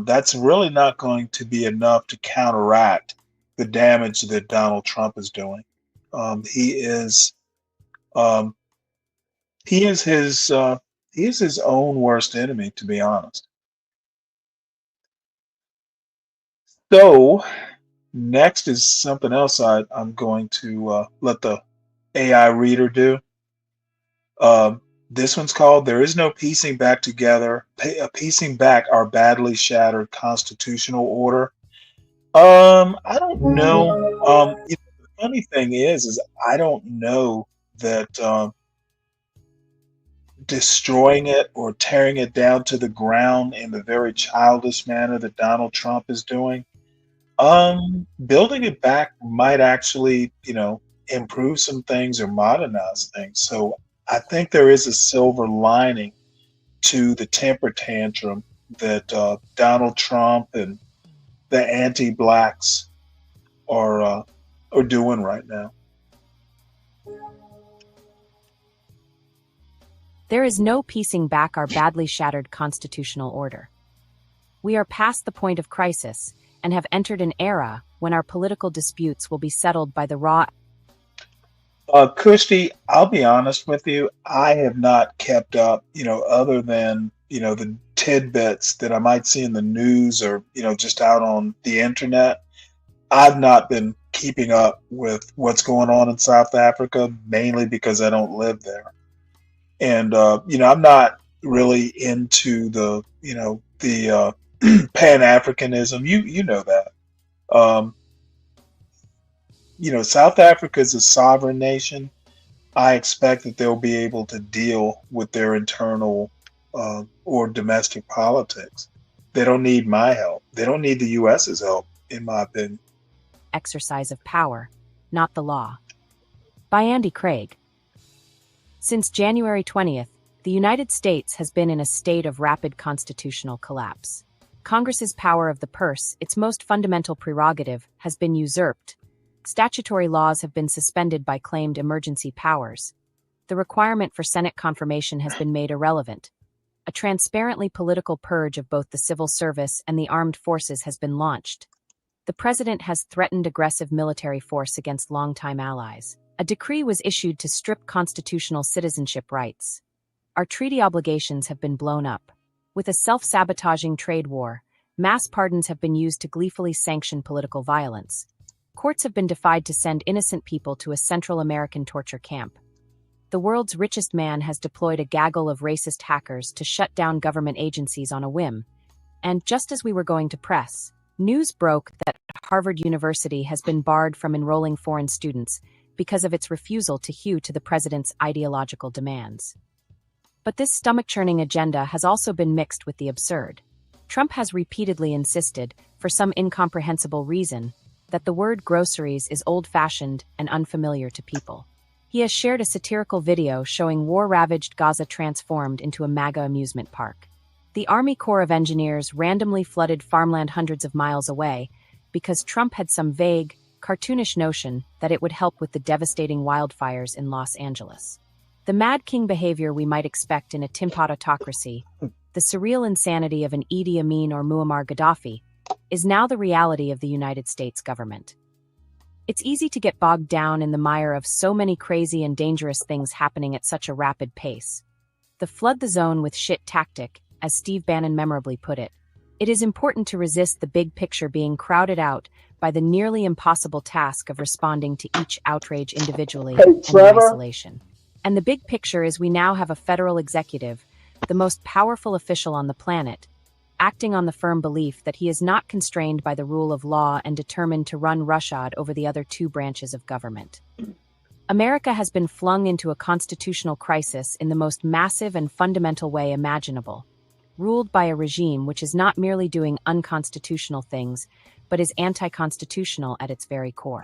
That's really not going to be enough to counteract the damage that Donald Trump is doing. He is his own worst enemy, to be honest. So next is something else I'm going to let the AI reader do. This one's called "There Is No Piecing Back Together, Piecing Back Our Badly Shattered Constitutional Order." I don't know. The funny thing is I don't know that destroying it or tearing it down to the ground in the very childish manner that Donald Trump is doing, building it back might actually, improve some things or modernize things. So I think there is a silver lining to the temper tantrum that Donald Trump and the anti-blacks are doing right now. There is no piecing back our badly shattered constitutional order. We are past the point of crisis and have entered an era when our political disputes will be settled by the raw. Kushti, I'll be honest with you. I have not kept up, other than, the tidbits that I might see in the news or, just out on the internet. I've not been keeping up with what's going on in South Africa, mainly because I don't live there. And, I'm not really into the Pan-Africanism. You know that. South Africa is a sovereign nation. I expect that they'll be able to deal with their internal or domestic politics. They don't need my help. They don't need the U.S.'s help, in my opinion. Exercise of power, not the law. By Andy Craig. Since January 20th, the United States has been in a state of rapid constitutional collapse. Congress's power of the purse, its most fundamental prerogative, has been usurped. Statutory laws have been suspended by claimed emergency powers. The requirement for Senate confirmation has been made irrelevant. A transparently political purge of both the civil service and the armed forces has been launched. The president has threatened aggressive military force against longtime allies. A decree was issued to strip constitutional citizenship rights. Our treaty obligations have been blown up. With a self-sabotaging trade war, mass pardons have been used to gleefully sanction political violence. Courts have been defied to send innocent people to a Central American torture camp. The world's richest man has deployed a gaggle of racist hackers to shut down government agencies on a whim. And just as we were going to press, news broke that Harvard University has been barred from enrolling foreign students because of its refusal to hew to the president's ideological demands. But this stomach-churning agenda has also been mixed with the absurd. Trump has repeatedly insisted, for some incomprehensible reason, that the word groceries is old-fashioned and unfamiliar to people. He has shared a satirical video showing war-ravaged Gaza transformed into a MAGA amusement park. The Army Corps of Engineers randomly flooded farmland hundreds of miles away because Trump had some vague, cartoonish notion that it would help with the devastating wildfires in Los Angeles. The Mad King behavior we might expect in a Timpat autocracy, the surreal insanity of an Idi Amin or Muammar Gaddafi, is now the reality of the United States government. It's easy to get bogged down in the mire of so many crazy and dangerous things happening at such a rapid pace. The flood the zone with shit tactic, as Steve Bannon memorably put it. It is important to resist the big picture being crowded out by the nearly impossible task of responding to each outrage individually and in isolation. And the big picture is we now have a federal executive, the most powerful official on the planet, acting on the firm belief that he is not constrained by the rule of law and determined to run roughshod over the other two branches of government. America has been flung into a constitutional crisis in the most massive and fundamental way imaginable, ruled by a regime which is not merely doing unconstitutional things, but is anti-constitutional at its very core.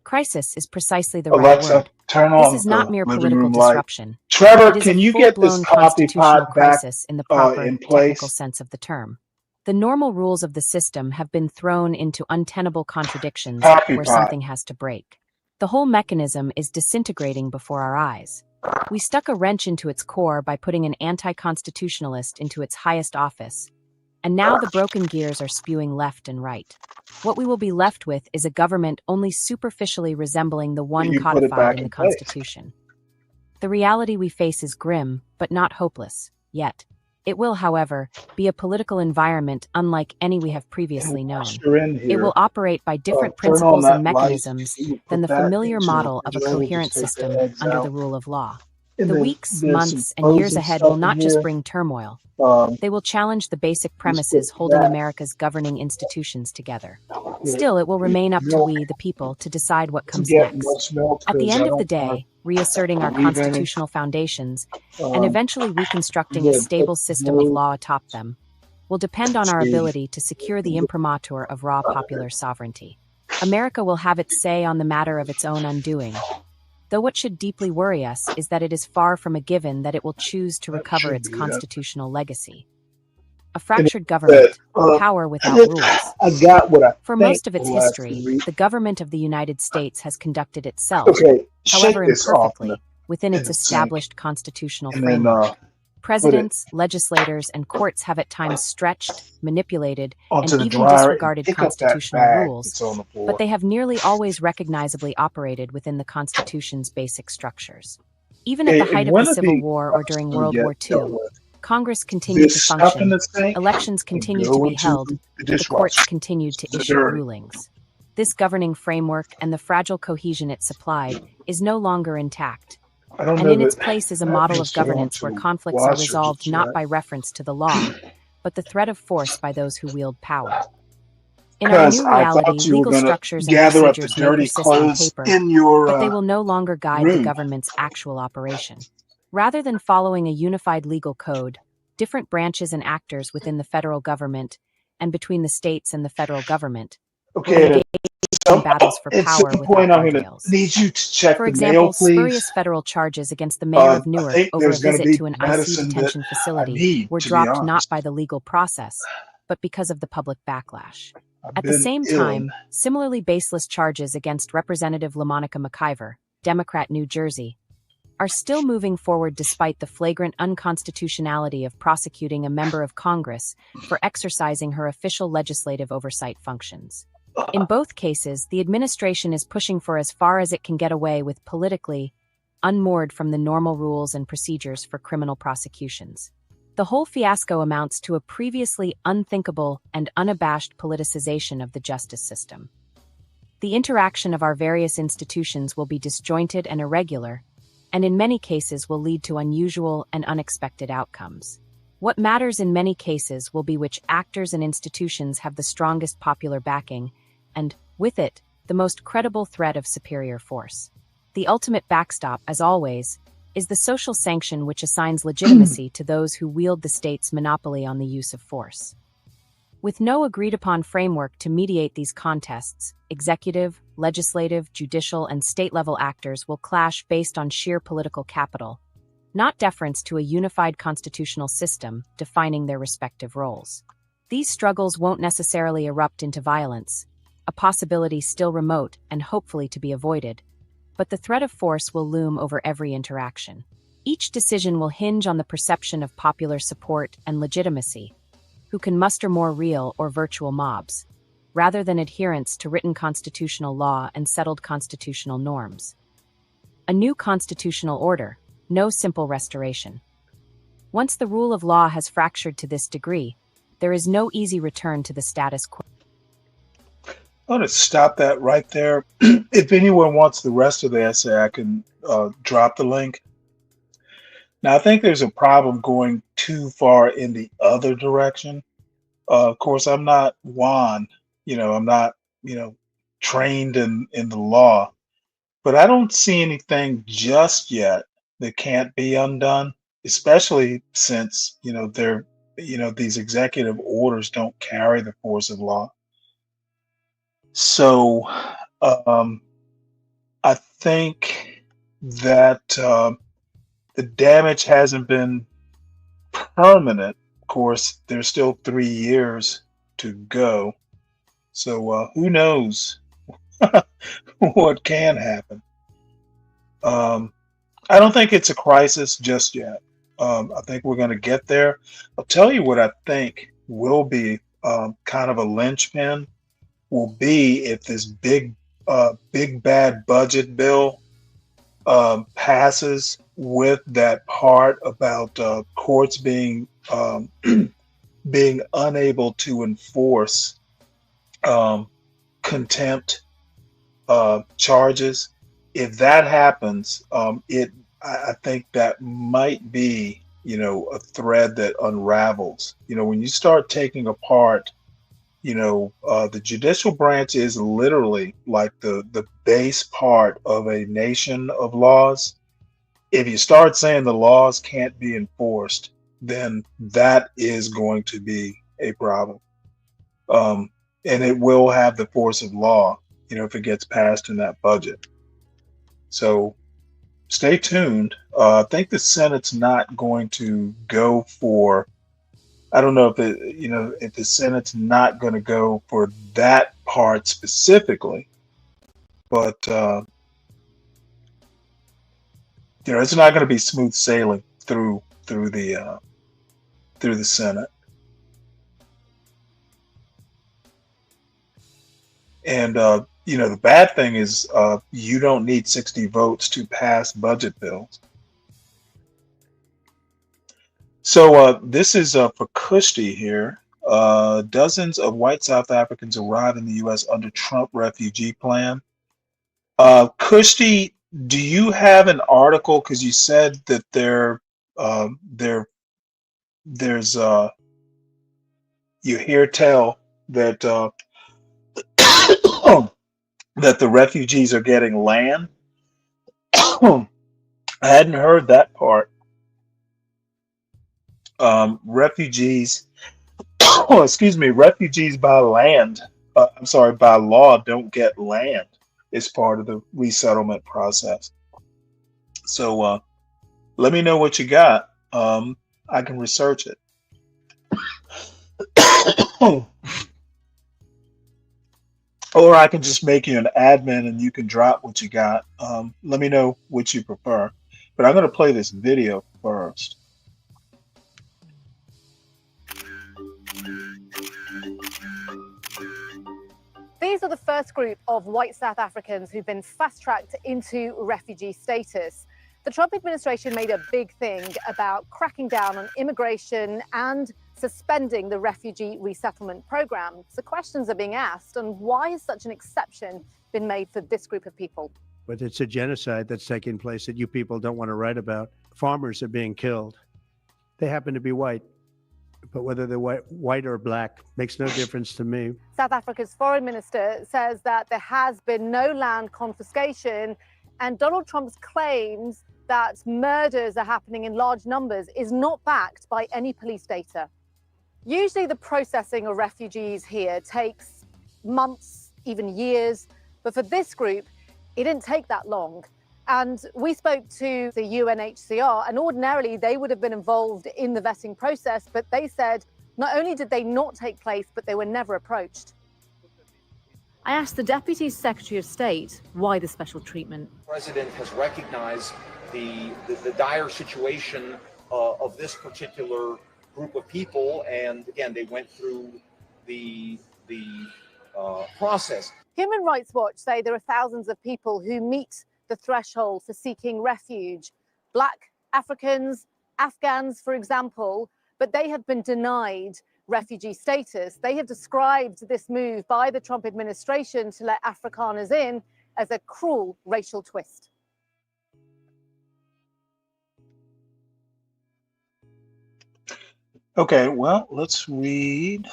Crisis is precisely the right word. Turn on this is not mere political light. disruption. Trevor, it is can a you get this full-blown coffee constitutional pot back crisis in the proper in technical place? sense of the term. The normal rules of the system have been thrown into untenable contradictions Coffee where pot. something has to break. The whole mechanism is disintegrating before our eyes. We stuck a wrench into its core by putting an anti-constitutionalist into its highest office, and now the broken gears are spewing left and right. What we will be left with is a government only superficially resembling the one You put it codified back in the in place. Constitution. The reality we face is grim, but not hopeless, yet. It will, however, be a political environment unlike any we have previously known. You're in It will here. operate by different Turn on principles that and light. mechanisms You than the put that familiar into model of a refrigerator, coherent just take the system eggs under out. the rule of law. And The then weeks, there's some months, and years frozen ahead will stuff in not just here. bring turmoil. Um, They will challenge the basic just premises put holding that America's governing institutions together. here. Still, it will remain up to Milk. we, the people, to decide what To comes get next. much milk At the because end I of the don't want day, reasserting to our leave any. constitutional foundations and eventually reconstructing a Good. stable system of No, law atop them will depend on our see. ability to secure the imprimatur of raw popular sovereignty. America will have its say on the matter of its own undoing, though what should deeply worry us is that it is far from a given that it will choose to That recover should its be it. constitutional legacy. A And fractured it government, said, power without rules. I got what I For think most of its will last history, 2 weeks. the government of the United States has conducted itself, Okay, shake however this off imperfectly, within in its the sink established constitutional and then framework. put it Presidents, legislators, and courts have at times stretched, manipulated, and onto the even dryer and disregarded pick up that constitutional bag rules, that's on the floor. but they have nearly always recognizably operated within the Constitution's basic structures. Even at the height And of the one of Civil the War or during to World get War dealt II, with Congress continued to this stuff in function, the sink elections and continued to go be into held, the the courts dishwasher. continued to The issue dirty. rulings. This governing framework and the fragile cohesion it supplied is no longer intact. I don't And know in its that place is a that model needs of to go governance into where the conflicts are washer resolved just not yet. by reference to the law, but the threat of force by those who wield power. In our Because new I reality, thought you were legal going to structures and gather up the procedures may dirty persist on clothes paper, in your but they will no longer guide the room. government's actual operation. Rather than following a unified legal code, different branches and actors within the federal government and between the states and the federal government will Okay, engage in battles for at power some without point I'm going to guardrails. need you to check For the mail, example, please. spurious federal charges against the mayor of I Newark think over a there's going to visit be to an IC medicine that detention I facility need, were to be dropped not honest. by the legal process, but because of the public backlash. I've At the been same ill. time, similarly baseless charges against Representative LaMonica McIver, Democrat, New Jersey, are still moving forward despite the flagrant unconstitutionality of prosecuting a member of Congress for exercising her official legislative oversight functions. In both cases, the administration is pushing for as far as it can get away with politically, unmoored from the normal rules and procedures for criminal prosecutions. The whole fiasco amounts to a previously unthinkable and unabashed politicization of the justice system. The interaction of our various institutions will be disjointed and irregular, and in many cases will lead to unusual and unexpected outcomes. What matters in many cases will be which actors and institutions have the strongest popular backing, and, with it, the most credible threat of superior force. The ultimate backstop, as always, is the social sanction which assigns legitimacy to those who wield the state's monopoly on the use of force. With no agreed-upon framework to mediate these contests, executive, legislative, judicial, and state-level actors will clash based on sheer political capital, not deference to a unified constitutional system defining their respective roles. These struggles won't necessarily erupt into violence, a possibility still remote and hopefully to be avoided, but the threat of force will loom over every interaction. Each decision will hinge on the perception of popular support and legitimacy, who can muster more real or virtual mobs, rather than adherence to written constitutional law and settled constitutional norms. A new constitutional order, no simple restoration. Once the rule of law has fractured to this degree, there is no easy return to the status quo. I'm going to stop that right there. If anyone wants the rest of the essay, I can drop the link. Now, I think there's a problem going too far in the other direction. Of course, I'm not Juan, I'm not, trained in the law, but I don't see anything just yet that can't be undone, especially since, these executive orders don't carry the force of law. So I think that the damage hasn't been permanent. Of course, there's still 3 years to go. So who knows what can happen. I don't think it's a crisis just yet. I think we're going to get there. I'll tell you what I think will be kind of a linchpin will be if this big bad budget bill passes with that part about courts being being unable to enforce contempt charges. If that happens, I think that might be a thread that unravels. When you start taking apart, the judicial branch is literally like the base part of a nation of laws. If you start saying the laws can't be enforced, then that is going to be a problem. And it will have the force of law, if it gets passed in that budget. So stay tuned. I think the Senate's not going to go for, I don't know if the Senate's not going to go for that part specifically, but it's not going to be smooth sailing through the Senate. And the bad thing is you don't need 60 votes to pass budget bills. So this is for Kushti here. Dozens of white South Africans arrive in the U.S. under Trump refugee plan. Kushti, do you have an article? Because you said that there's you hear tell that that the refugees are getting land. I hadn't heard that part. Refugees, refugees by land. By law, don't get land. It's part of the resettlement process. So let me know what you got. I can research it. Or I can just make you an admin and you can drop what you got. Let me know which you prefer. But I'm going to play this video first. These are the first group of white South Africans who've been fast-tracked into refugee status. The Trump administration made a big thing about cracking down on immigration and suspending the refugee resettlement program. So questions are being asked, and why has such an exception been made for this group of people? But it's a genocide that's taking place that you people don't want to write about. Farmers are being killed. They happen to be white. But whether they're white or black makes no difference to me. South Africa's foreign minister says that there has been no land confiscation, and Donald Trump's claims that murders are happening in large numbers is not backed by any police data. Usually the processing of refugees here takes months, even years, but for this group, it didn't take that long. And we spoke to the UNHCR, and ordinarily they would have been involved in the vetting process, but they said not only did they not take place, but they were never approached. I asked the Deputy Secretary of State why the special treatment. The President has recognized the dire situation of this particular group of people, and again, they went through the process. Human Rights Watch say there are thousands of people who meet the threshold for seeking refuge. Black Africans, Afghans, for example, but they have been denied refugee status. They have described this move by the Trump administration to let Afrikaners in as a cruel racial twist. Okay, well, let's read.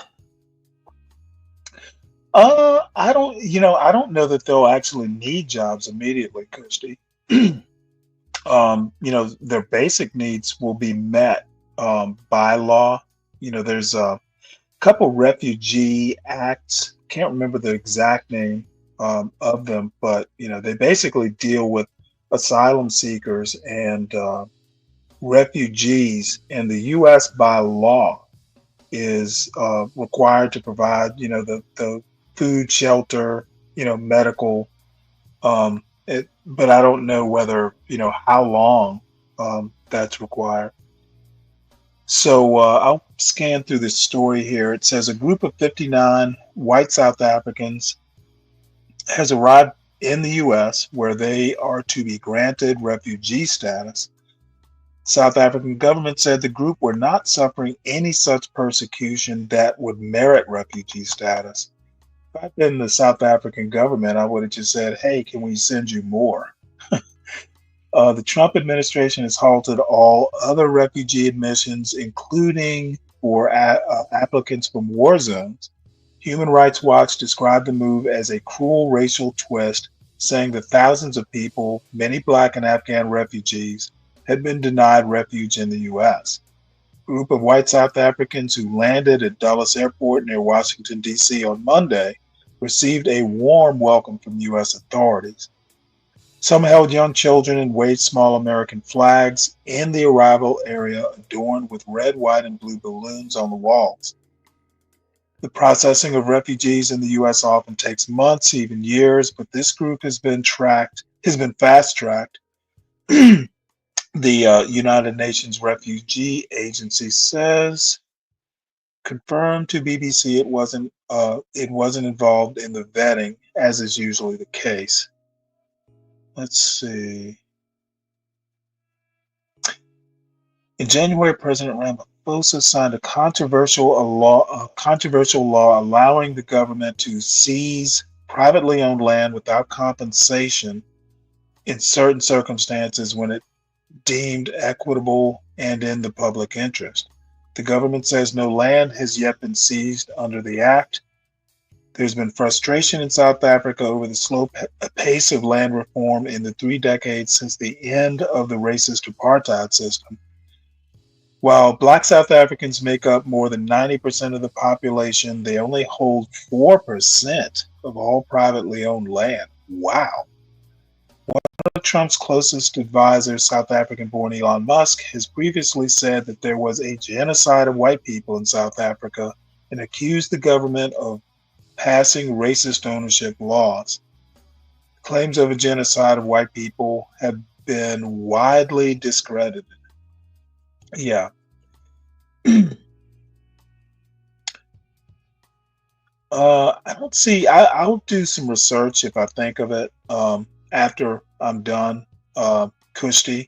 I don't know that they'll actually need jobs immediately, Kirsty. Their basic needs will be met by law. There's a couple refugee acts. Can't remember the exact name of them, but they basically deal with asylum seekers and refugees, and the U.S. by law is required to provide, the food, shelter, medical. But I don't know whether, how long that's required. So I'll scan through this story here. It says a group of 59 white South Africans has arrived in the U.S. where they are to be granted refugee status. South African government said the group were not suffering any such persecution that would merit refugee status. If I'd been the South African government, I would have just said, hey, can we send you more? The Trump administration has halted all other refugee admissions, including for applicants from war zones. Human Rights Watch described the move as a cruel racial twist, saying that thousands of people, many Black and Afghan refugees, had been denied refuge in the U.S. A group of white South Africans who landed at Dulles Airport near Washington, D.C. on Monday received a warm welcome from U.S. authorities. Some held young children and waved small American flags in the arrival area adorned with red, white, and blue balloons on the walls. The processing of refugees in the U.S. often takes months, even years, but this group has been fast-tracked. The United Nations Refugee Agency says, confirmed to BBC it wasn't involved in the vetting, as is usually the case. Let's see. In January, President Ramaphosa signed a controversial law allowing the government to seize privately owned land without compensation in certain circumstances when it deemed equitable and in the public interest. The government says no land has yet been seized under the act. There's been frustration in South Africa over the slow pace of land reform in the 3 decades since the end of the racist apartheid system. While Black South Africans make up more than 90% of the population, they only hold 4% of all privately owned land. Wow. One of Trump's closest advisors, South African-born Elon Musk, has previously said that there was a genocide of white people in South Africa and accused the government of passing racist ownership laws. Claims of a genocide of white people have been widely discredited. Yeah. I don't see. I'll do some research if I think of it after I'm done. Kushti,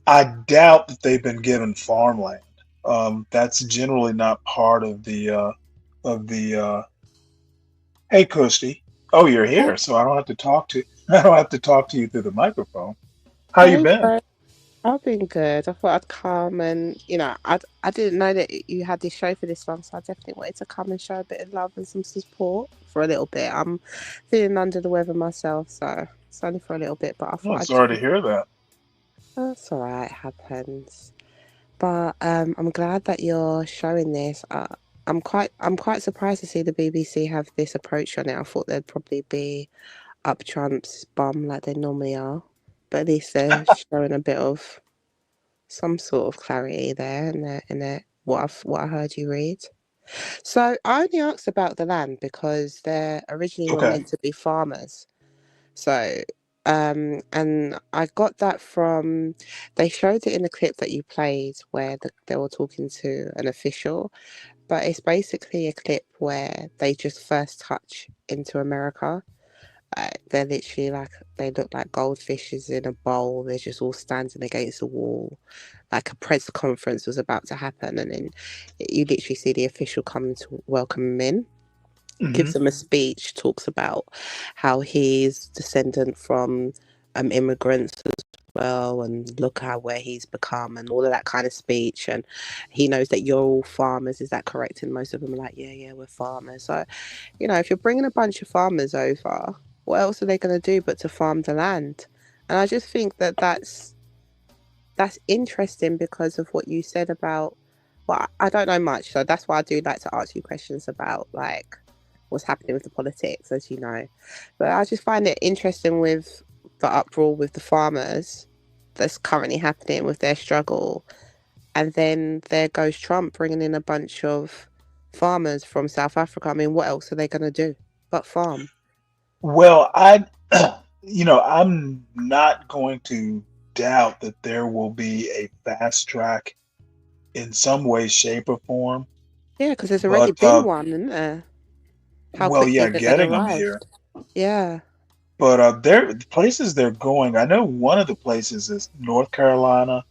I doubt that they've been given farmland. That's generally not part of the. Hey, Kushti. Oh, you're here, so I don't have to talk to. I don't have to talk to you through the microphone. How you been? Fred. I've been good. I thought I'd come and, I didn't know that you had this show for this long, so I definitely wanted to come and show a bit of love and some support for a little bit. I'm feeling under the weather myself, so it's only for a little bit, but I thought I'm sorry to hear that. That's all right, it happens. But I'm glad that you're showing this. I'm quite surprised to see the BBC have this approach on it. I thought they'd probably be up Trump's bum like they normally are, but at least they're showing a bit of some sort of clarity there in what I heard you read. So I only asked about the land because they originally were Okay. meant to be farmers. So and I got that from they showed it in the clip that you played where they were talking to an official, but it's basically a clip where they just first touch into America. They're literally like they look like goldfishes in a bowl. They're just all standing against the wall, like a press conference was about to happen, and then you literally see the official coming to welcome him in. Gives him a speech, talks about how he's descendant from immigrants as well, and look how where he's become, and all of that kind of speech. And he knows that you're all farmers. Is that correct? And most of them are like, yeah, we're farmers. So, if you're bringing a bunch of farmers over, what else are they going to do but to farm the land? And I just think that that's interesting because of what you said about. Well, I don't know much, so that's why I do like to ask you questions about like what's happening with the politics, as you know. But I just find it interesting with the uproar with the farmers that's currently happening with their struggle, and then there goes Trump bringing in a bunch of farmers from South Africa. I mean, what else are they going to do but farm? Well, I'm not going to doubt that there will be a fast track in some way, shape, or form. Yeah, because there's already But been one, isn't there? How well, quickly yeah, that they'd getting them here. arrived. Yeah. But the places they're going, I know one of the places is North Carolina,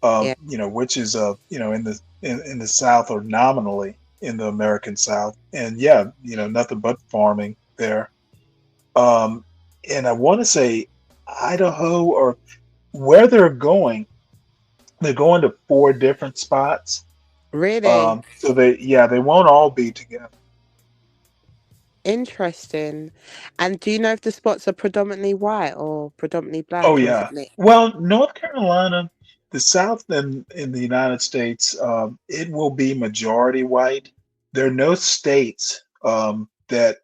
Yeah. which is in the South or nominally in the American South, and yeah, nothing but farming there. Um, and I want to say Idaho or where they're going to four different spots. Really So they won't all be together. interesting. And do you know if the spots are predominantly white or predominantly Oh black, or is it yeah. mixed? Well, North Carolina, the South in the United States, it will be majority white. There are no states that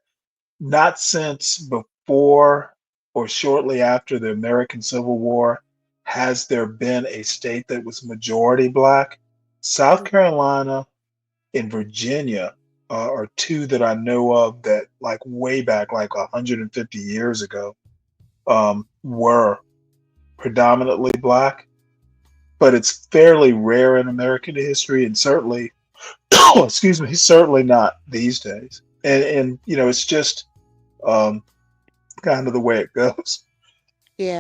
not since before or shortly after the American Civil War has there been a state that was majority black. South Carolina and Virginia are two that I know of that like way back, like 150 years ago, were predominantly black, but it's fairly rare in American history and certainly, excuse me, certainly not these days. And it's just um, kind of the way it goes. Yeah.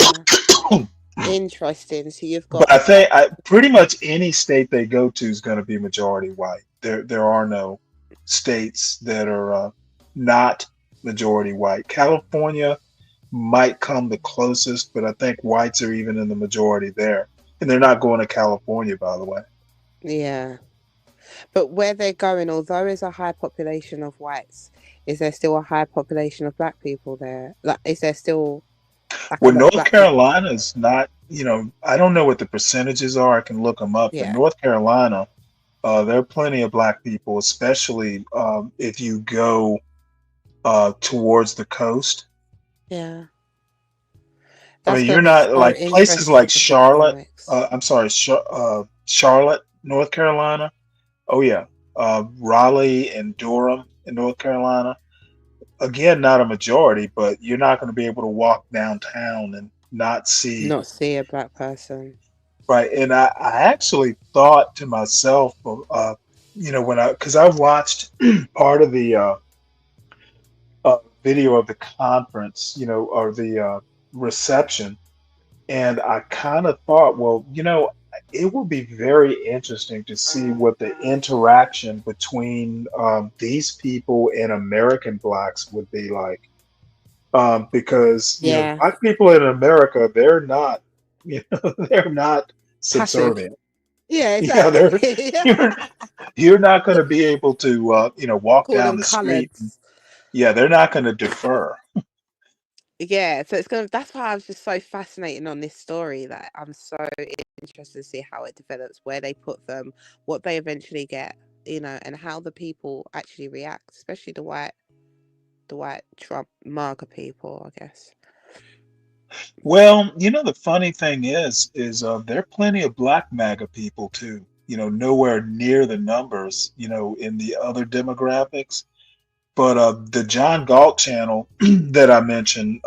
Interesting. So you've got But I think pretty much any state they go to is going to be majority white. There are no states that are not majority white. California might come the closest, but I think whites are even in the majority there. And they're not going to California, by the way. yeah. But where they're going, although there's a high population of whites, is there still a high population of black people there? Like, is there still like a Well, lot of North black people? Carolina is not, I don't know what the percentages are. I can look them up. But Yeah. North Carolina, there are plenty of black people, especially if you go towards the coast. Yeah. I That's mean, going you're to be not so like places like interesting for the Charlotte. economics. Charlotte, North Carolina. Oh yeah, Raleigh and Durham in North Carolina. Again, not a majority, but you're not going to be able to walk downtown and not see. Not see a black person. Right, and I actually thought to myself, because I watched part of the video of the conference, or the reception, and I kind of thought, well, it would be very interesting to see what the interaction between these people and American blacks would be like. Because Yeah. black people in America, they're not, they're not Passive. subservient. Yeah, Yeah, exactly. you're not going to be able to walk Call down them the street. coloureds. Yeah, they're not going to defer. Yeah, so that's why I was just so fascinating on this story that I'm so interested to see how it develops, where they put them, what they eventually get. and how the people actually react, especially the white Trump MAGA people, I guess. Well, the funny thing is there are plenty of black MAGA people too. Nowhere near the numbers, in the other demographics. But the John Galt channel that I mentioned,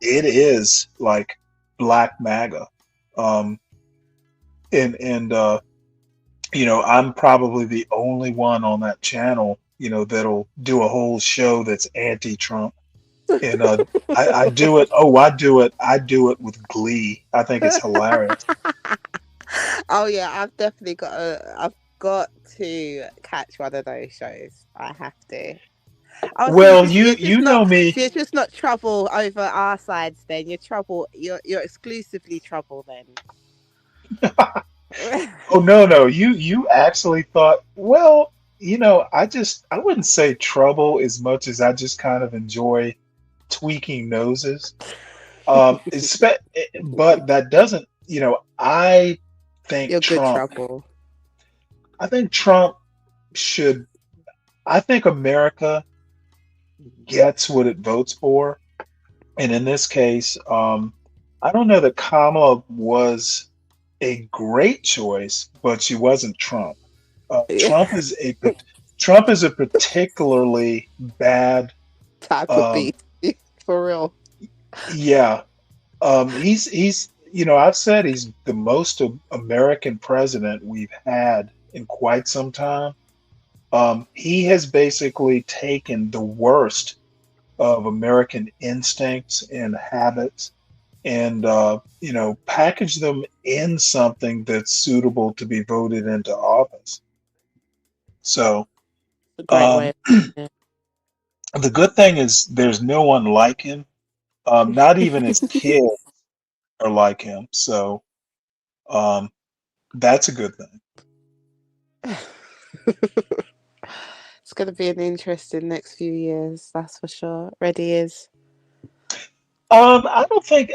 it is like black MAGA. Um, and I'm probably the only one on that channel, that'll do a whole show that's anti-Trump. And I do it. Oh, I do it with glee. I think it's hilarious. Oh yeah, I've got to catch one of those shows. I have to. Oh, so Well, you're you just not know me. so you're just not trouble over our sides then. You're trouble. You're exclusively trouble then. Oh no. You actually thought, well, I wouldn't say trouble as much as I just kind of enjoy tweaking noses. But that doesn't, I think You're good Trump. trouble. I think Trump should. I think America gets what it votes for, and in this case, I don't know that Kamala was a great choice, but she wasn't Trump. Trump is a particularly bad Type of beat. For real. yeah. He's I've said he's the most American president we've had in quite some time. He has basically taken the worst of American instincts and habits and packaged them in something that's suitable to be voted into office. So A great way. the good thing is there's no one like him. Not even his kids are like him. So that's a good thing. It's going to be an interesting next few years, that's for sure. Ready is. I don't think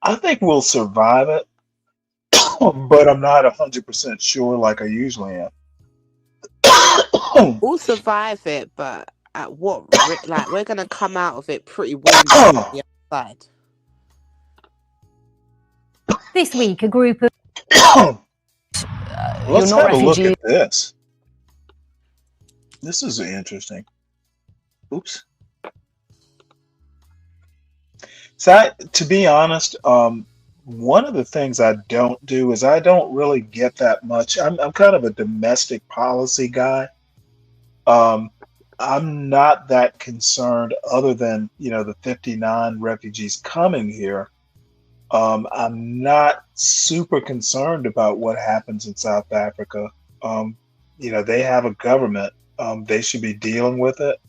I think we'll survive it, but I'm not 100% sure like I usually am. We'll survive it, but at what like we're going to come out of it pretty wounded on the outside. This week, a group of Let's have a look at this. This is interesting. Oops. So, to be honest, one of the things I don't do is I don't really get that much. I'm kind of a domestic policy guy. I'm not that concerned, other than the 59 refugees coming here. I'm not super concerned about what happens in South Africa. They have a government. They should be dealing with it.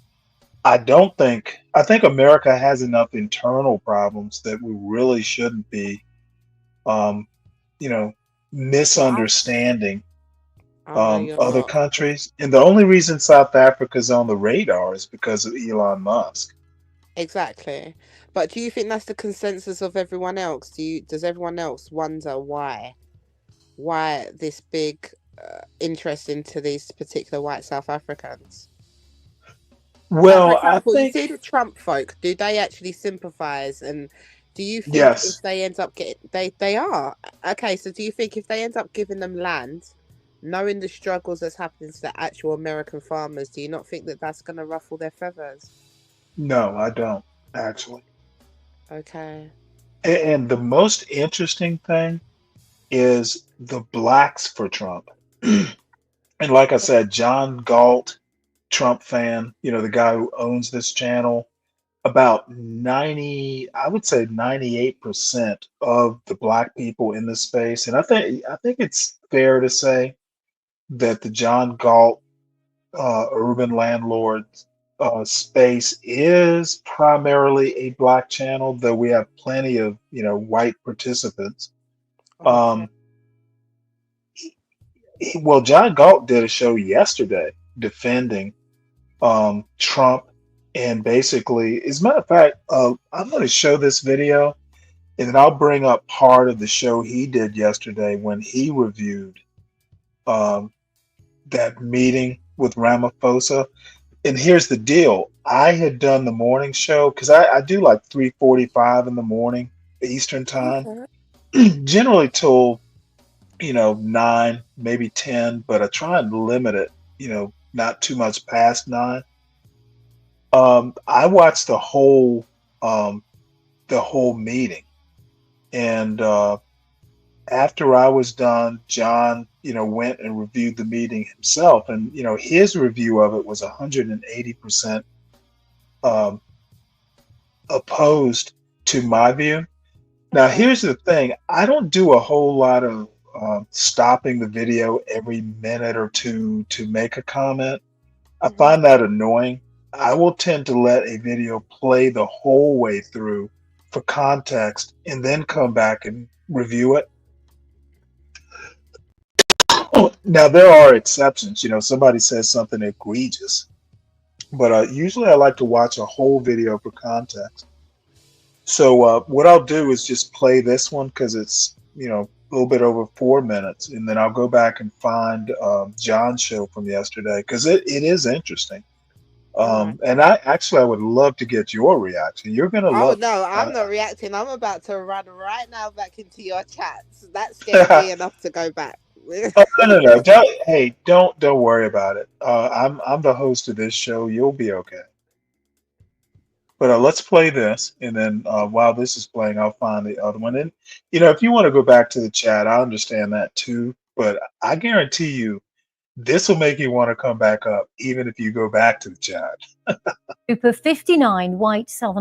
I think America has enough internal problems that we really shouldn't be, misunderstanding other countries. And the only reason South Africa's on the radar is because of Elon Musk. Exactly. But do you think that's the consensus of everyone else? Does everyone else wonder why this big interest into these particular white South Africans? Well, for example, I think you see the Trump folk, do they actually sympathize? And do you think yes. if they end up getting they are okay? So do you think if they end up giving them land, knowing the struggles that's happening to the actual American farmers, do you not think that that's going to ruffle their feathers? No, I don't actually. Okay. And the most interesting thing is the blacks for Trump. And like I said, John Galt, Trump fan, the guy who owns this channel, about 98% of the black people in this space. And I think it's fair to say that the John Galt urban landlord space is primarily a black channel, though we have plenty of white participants. Okay. Well, John Galt did a show yesterday defending Trump, and basically, as a matter of fact, I'm going to show this video, and then I'll bring up part of the show he did yesterday when he reviewed that meeting with Ramaphosa. And here's the deal. I had done the morning show because I do like 3:45 in the morning Eastern time, generally till 9, maybe 10, but I try and limit it, not too much past 9. I watched the whole meeting, and after I was done, John, went and reviewed the meeting himself, and his review of it was 180% opposed to my view. Now, here's the thing: I don't do a whole lot of stopping the video every minute or two to make a comment. I find that annoying. I will tend to let a video play the whole way through for context and then come back and review it. Now, there are exceptions. Somebody says something egregious, but usually I like to watch a whole video for context. So what I'll do is just play this one because it's, a little bit over 4 minutes, and then I'll go back and find John's show from yesterday because it is interesting. And I would love to get your reaction. You're gonna Oh love. no, I'm not reacting. I'm about to run right now back into your chats. That scared me enough to go back. Oh, no. Don't worry about it. I'm the host of this show. You'll be okay. But let's play this, and then while this is playing, I'll find the other one. And if you want to go back to the chat, I understand that too. But I guarantee you, this will make you want to come back up, even if you go back to the chat. A group of 59 white South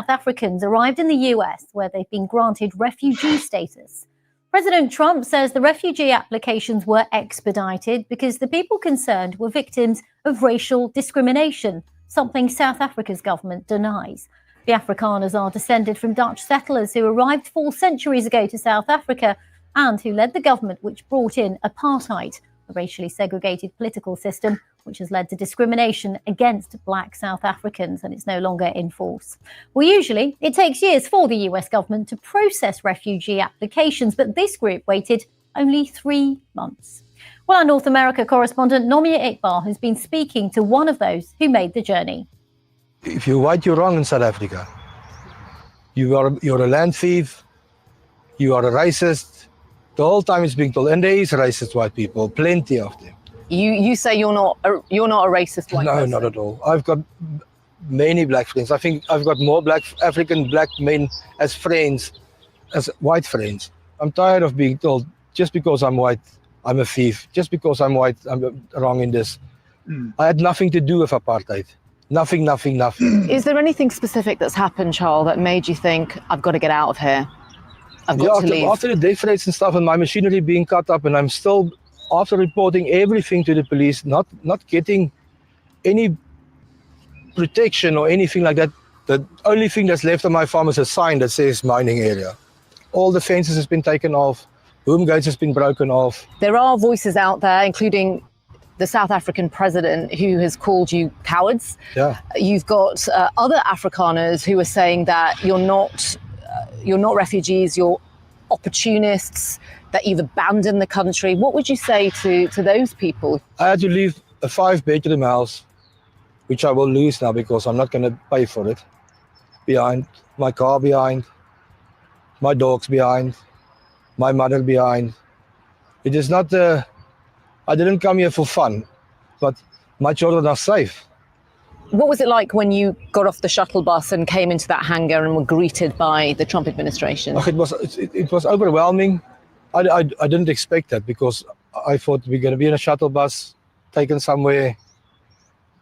Africans arrived in the US, where they've been granted refugee status. President Trump says the refugee applications were expedited because the people concerned were victims of racial discrimination, something South Africa's government denies. The Afrikaners are descended from Dutch settlers who arrived 4 centuries ago to South Africa and who led the government which brought in apartheid, a racially segregated political system which has led to discrimination against black South Africans, and it's no longer in force. Well, usually it takes years for the US government to process refugee applications, but this group waited only 3 months. Well, our North America correspondent Nomia Iqbal has been speaking to one of those who made the journey. If you're white, you're wrong in South Africa. You're a land thief. You are a racist. The whole time it's being told, and there is racist white people, plenty of them. You say you're not a racist white person? No, not at all. I've got many black friends. I think I've got more African black men as friends as white friends. I'm tired of being told just because I'm white, I'm a thief. Just because I'm white, I'm wrong in this. I had nothing to do with apartheid. Nothing. Is there anything specific that's happened, Charles, that made you think, I've got to get out of here? I've got to leave? After the death rates and stuff and my machinery being cut up, and I'm still, after reporting everything to the police, not getting any protection or anything like that, the only thing that's left on my farm is a sign that says mining area. All the fences has been taken off. Boom gates has been broken off. There are voices out there, including the South African president, who has called you cowards. Yeah. You've got other Afrikaners who are saying that you're not refugees, you're opportunists, that you've abandoned the country. What would you say to those people? I had to leave a 5-bedroom house, which I will lose now because I'm not going to pay for it, behind, my car behind, my dogs behind, my mother behind. It is not, I didn't come here for fun, but my children are safe. What was it like when you got off the shuttle bus and came into that hangar and were greeted by the Trump administration? It was overwhelming. I didn't expect that because I thought we're going to be in a shuttle bus, taken somewhere,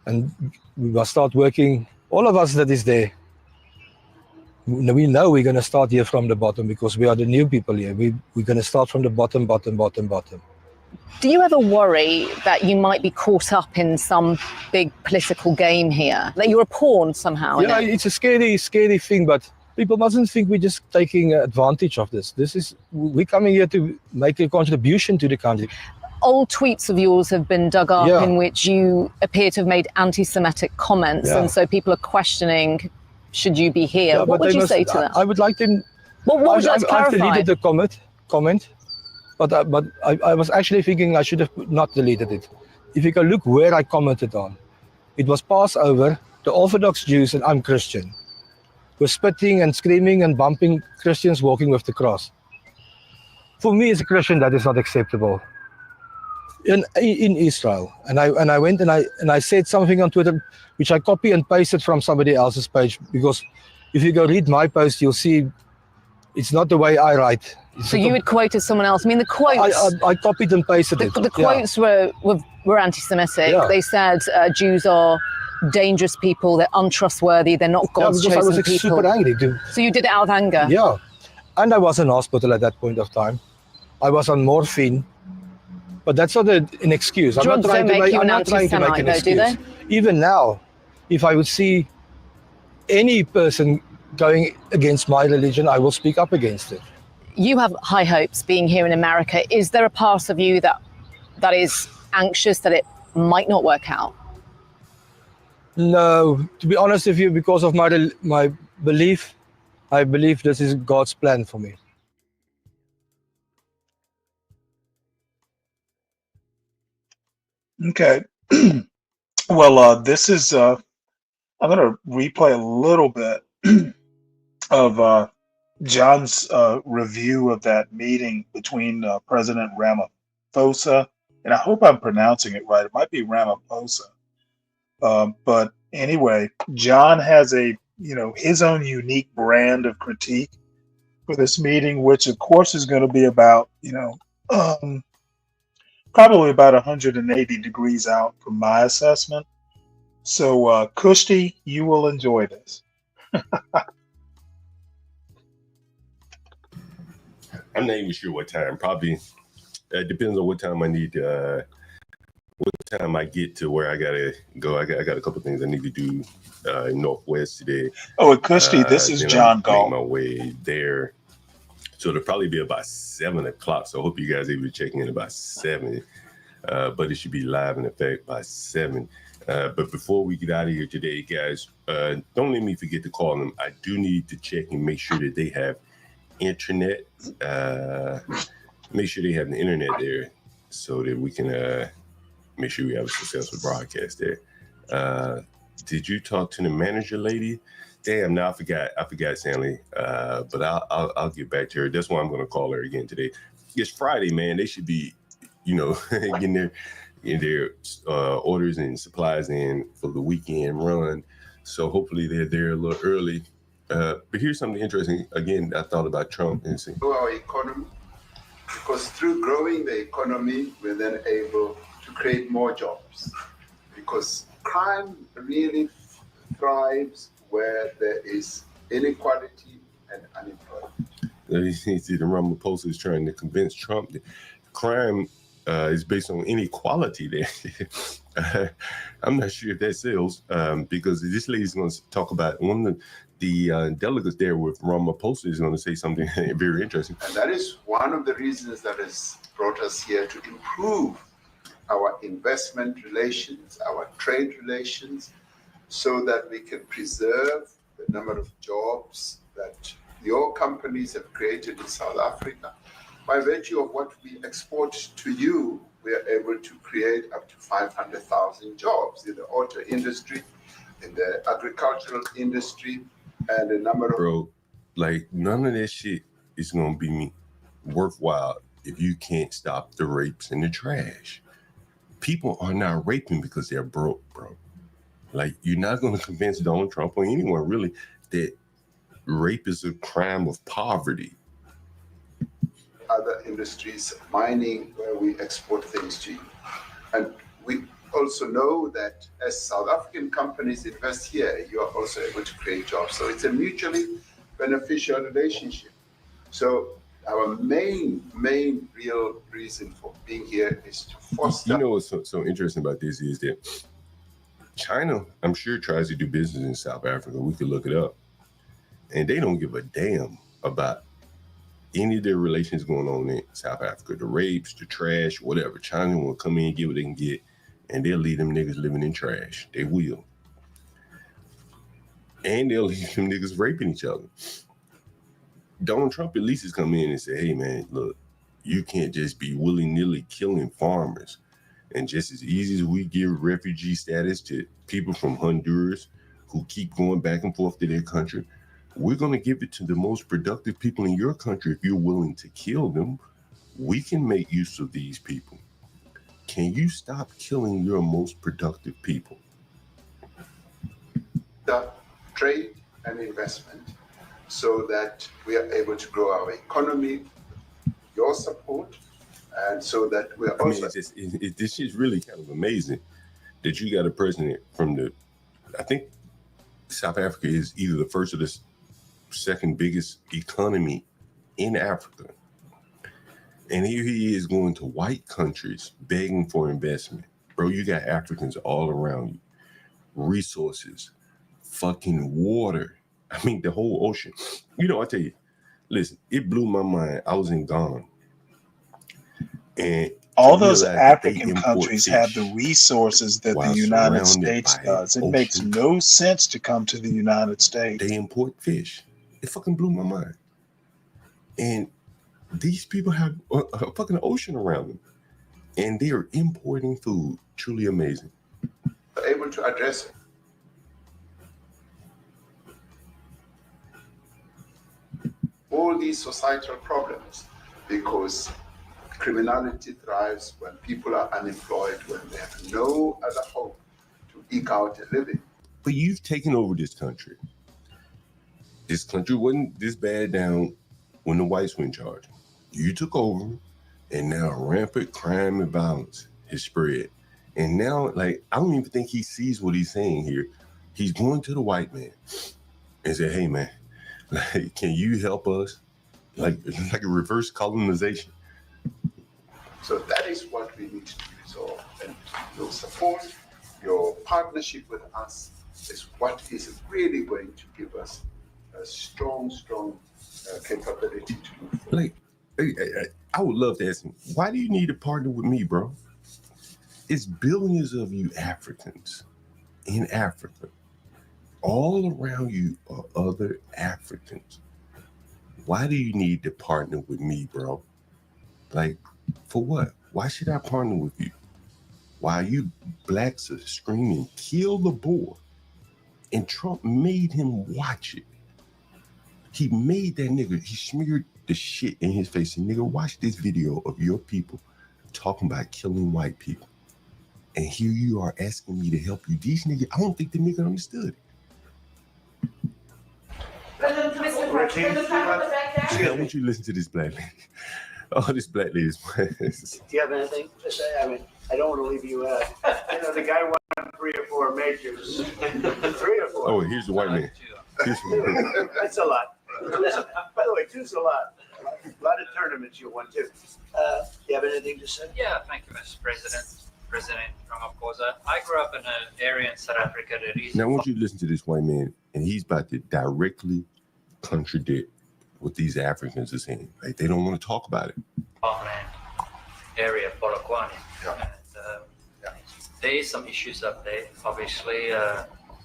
and we will start working. All of us that is there, we know we're going to start here from the bottom because we are the new people here. We're going to start from the bottom. Do you ever worry that you might be caught up in some big political game here? That you're a pawn somehow? Yeah, it's a scary thing, but people mustn't think we're just taking advantage of this. We're coming here to make a contribution to the country. Old tweets of yours have been dug up in which you appear to have made anti-Semitic comments, and so people are questioning, should you be here? What would you say to that? I would like them... What would you like to clarify? I've deleted the comment, but I was actually thinking I should have not deleted it if you can look where I commented on, it was Passover, the Orthodox Jews, and I'm Christian, were spitting and screaming and bumping Christians walking with the cross. For me as a Christian, that is not acceptable. In Israel, and I went and I said something on Twitter, which I copy and pasted from somebody else's page, because if you go read my post, you'll see it's not the way I write. So you had quoted someone else. I mean, the quotes. I copied and pasted it. The quotes were anti-Semitic. Yeah. They said Jews are dangerous people. They're untrustworthy. They're not God's chosen I was people. super angry. So you did it out of anger. Yeah, and I was in hospital at that point of time. I was on morphine. But that's not an excuse. Drugs don't make you an anti-Semite, though, do they? Even now, if I would see any person going against my religion, I will speak up against it. You have high hopes being here in America. Is there a part of you that is anxious that it might not work out? No, to be honest with you, because of my belief, I believe this is God's plan for me. Okay. Well, this is, I'm going to replay a little bit of John's review of that meeting between President Ramaphosa, and I hope I'm pronouncing it right. It might be Ramaphosa. But anyway, John has his own unique brand of critique for this meeting, which of course is going to be about, probably about 180 degrees out from my assessment. So, Kushti, you will enjoy this. I'm not even sure what time. Probably depends on what time I need to, what time I get to where I gotta go. I got a couple things I need to do in Northwest today. Oh, and Kushti, this is John Galt. Make my way there. So it'll probably be about 7 o'clock. So I hope you guys are able to check in about 7. But it should be live in effect by 7. But before we get out of here today, guys, don't let me forget to call them. I do need to check and make sure that they have internet. Make sure they have the internet there so that we can make sure we have a successful broadcast there. Did you talk to the manager lady? Damn, now I forgot Stanley. But I'll get back to her. That's why I'm going to call her again today. It's Friday, man. They should be, getting their orders and supplies in for the weekend run. So hopefully they're there a little early. But here's something interesting. Again, I thought about Trump and saying, our economy, because through growing the economy, we're then able to create more jobs. Because crime really thrives where there is inequality and unemployment. You see, the Ramaphosa is trying to convince Trump that crime is based on inequality there. I'm not sure if that sells because this lady's going to talk about one of the delegates there with Ramaphosa is going to say something very interesting. And that is one of the reasons that has brought us here to improve our investment relations, our trade relations, so that we can preserve the number of jobs that your companies have created in South Africa. By virtue of what we export to you, we are able to create up to 500,000 jobs in the auto industry, in the agricultural industry, and a number of... Bro, like none of that shit is going to be worthwhile if you can't stop the rapes and the trash. People are not raping because they're broke, bro. Like, you're not going to convince Donald Trump or anyone really that rape is a crime of poverty. Other industries, mining, where we export things to you. And we also know that as South African companies invest here, you are also able to create jobs. So it's a mutually beneficial relationship. So our main real reason for being here is to foster... You know what's so interesting about this is that China, I'm sure, tries to do business in South Africa. We could look it up. And they don't give a damn about any of their relations going on in South Africa. The rapes, the trash, whatever. China will come in and get what they can get, and they'll leave them niggas living in trash. They will. And they'll leave them niggas raping each other. Donald Trump at least is come in and say, hey, man, look, you can't just be willy-nilly killing farmers. And just as easy as we give refugee status to people from Honduras who keep going back and forth to their country, we're going to give it to the most productive people in your country if you're willing to kill them. We can make use of these people. Can you stop killing your most productive people? The trade and investment so that we are able to grow our economy, your support, and so that we are also... This is really kind of amazing that you got a president from I think South Africa is either the first or the second biggest economy in Africa. And here he is going to white countries begging for investment. Bro, you got Africans all around you. Resources, fucking water. I mean, the whole ocean. You know, I tell you, listen, it blew my mind. I was in Ghana. And all those African countries have the resources that the United States does. It makes no sense to come to the United States. They import fish. It fucking blew my mind. And these people have a fucking ocean around them. And they are importing food. Truly amazing. Able to address it. All these societal problems, because criminality thrives when people are unemployed, when they have no other hope to eke out a living. But you've taken over this country. This country wasn't this bad down when the whites were in charge. You took over, and now rampant crime and violence has spread. And now, like, I don't even think he sees what he's saying here. He's going to the white man and say, hey, man, like, can you help us? Like a reverse colonization. So that is what we need to resolve. And your support, your partnership with us is what is really going to give us a strong capability to move forward. Like, I would love to ask him, why do you need to partner with me, bro? It's billions of you Africans in Africa. All around you are other Africans. Why do you need to partner with me, bro? Like, for what? Why should I partner with you? Why you blacks are screaming, kill the boy. And Trump made him watch it. He made that nigga, he smeared the shit in his face. And nigga, watch this video of your people talking about killing white people. And here you are asking me to help you. These niggas, I don't think the nigga understood it. I want you to listen to this black lady. Oh, this black lady is. Do you have anything to say? I mean, I don't want to leave you out. You know, the guy won 3 or 4 majors. 3 or 4. Oh, here's the white man. That's a lot. By the way, 2's a lot. A lot of tournaments you won too. Do you have anything to say? Yeah, thank you, Mr. President. President Ramaphosa. I grew up in an area in South Africa that is. Now, I want you to listen to this white man, and he's about to directly contradict what these Africans are saying. Like, they don't want to talk about it. Farmland area, Polokwane. Yeah. And, there is some issues up there. Obviously,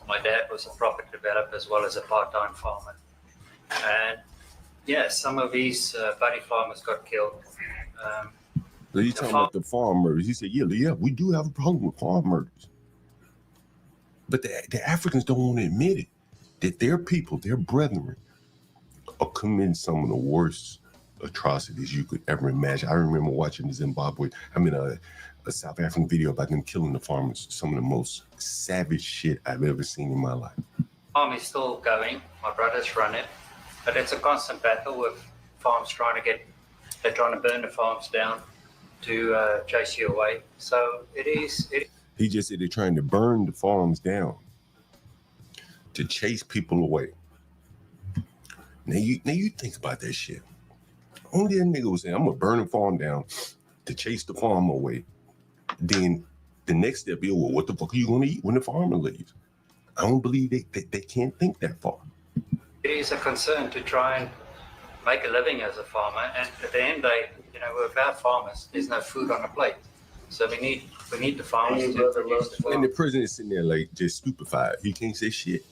my dad was a property developer as well as a part-time farmer. And yeah, some of these buddy farmers got killed. He's talking about the farm murders. He said, yeah, we do have a problem with farm murders. But the Africans don't want to admit it, that their people, their brethren, are committing some of the worst atrocities you could ever imagine. I remember watching a South African video about them killing the farmers, some of the most savage shit I've ever seen in my life. Farm is still going. My brothers run it. But it's a constant battle with farms they're trying to burn the farms down to chase you away. So it is. He just said they're trying to burn the farms down to chase people away. Now you think about that shit. Only that nigga was saying, I'm gonna burn the farm down to chase the farm away. Then the next step is, well, what the fuck are you gonna eat when the farmer leaves? I don't believe they can't think that far. It is a concern to try and make a living as a farmer, and at the end they, without farmers, there's no food on the plate. So we need the farmers to produce the food. And the president's sitting there like just stupefied. He can't say shit.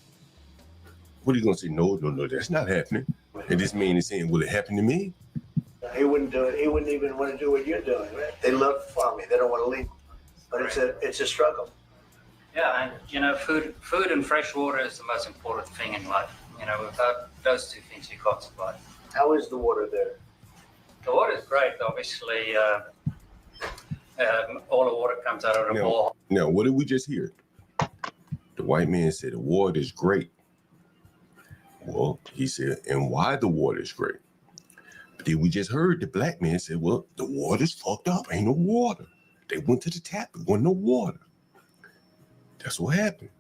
What are you gonna say? No, that's not happening. And this man is saying, will it happen to me? He wouldn't do it. He wouldn't even want to do what you're doing, right? They love farming. They don't want to leave. but it's a struggle. Yeah, and you know, food and fresh water is the most important thing in life. You know, without those two things, you can't survive. How is the water there? The water is great. Obviously, all the water comes out of the bore. Now, what did we just hear? The white man said the water is great. Well, he said, and why the water is great? But then we just heard the black man say, well, the water's fucked up. Ain't no water. They went to the tap. There wasn't no water. That's what happened.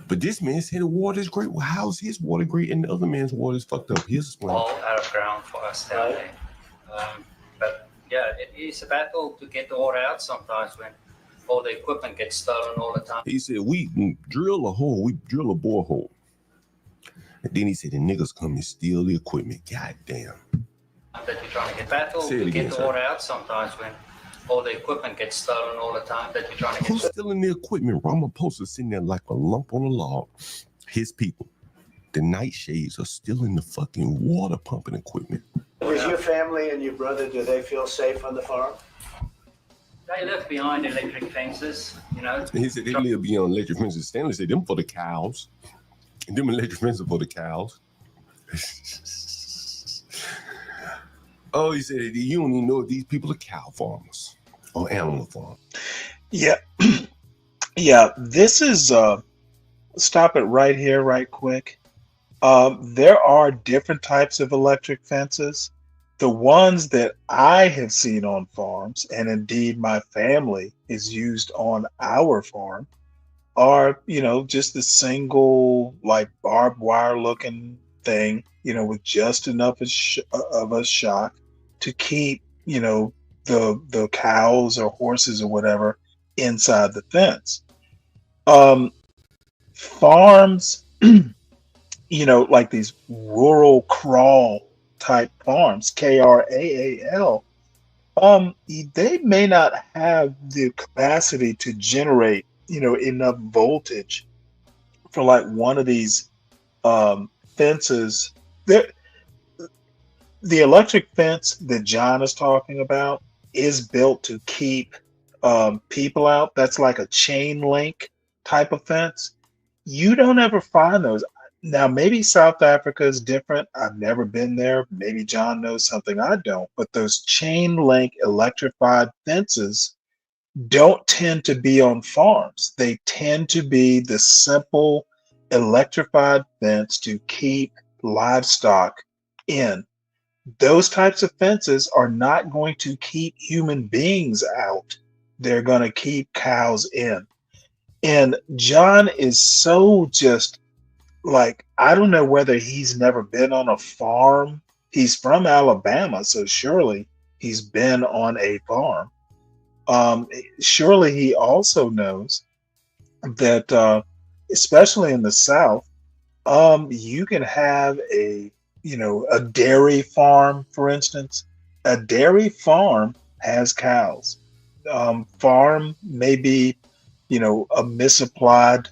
But this man said the water is great. Well, how's his water great and the other man's water is fucked up? Here's explain. All out of ground for us down there. But yeah, it is a battle to get the water out sometimes when all the equipment gets stolen all the time. He said, we drill a borehole. And then he said, the niggas come and steal the equipment. God damn. That you're trying to get battle to get the water out sometimes when all the equipment gets stolen all the time that you're trying to get. Who's stealing the equipment? Ramaphosa sitting there like a lump on a log. His people. The nightshades are stealing the fucking water pumping equipment. Does your family and your brother, do they feel safe on the farm? They live behind electric fences, you know. And he said they live beyond electric fences. Stanley said them for the cows. And them electric fences for the cows. Oh, he said you don't even know if these people are cow farmers or animal farmers. Yeah. Yeah, this is stop it right here, right quick. There are different types of electric fences. The ones that I have seen on farms, and indeed my family is used on our farm, are, you know, just a single like barbed wire looking thing, you know, with just enough of a shock to keep, you know, the cows or horses or whatever inside the fence. Farms, you know, like these rural crawl type farms, KRAAL, they may not have the capacity to generate, you know, enough voltage for like one of these fences. The electric fence that John is talking about is built to keep people out. That's like a chain link type of fence. You don't ever find those. Now, maybe South Africa is different. I've never been there. Maybe John knows something I don't. But those chain link electrified fences don't tend to be on farms. They tend to be the simple electrified fence to keep livestock in. Those types of fences are not going to keep human beings out. They're going to keep cows in. And John is so just like, I don't know whether he's never been on a farm. He's from Alabama, so surely he's been on a farm. Surely he also knows that, especially in the South, you can have a dairy farm, for instance. A dairy farm has cows. Farm may be, a misapplied,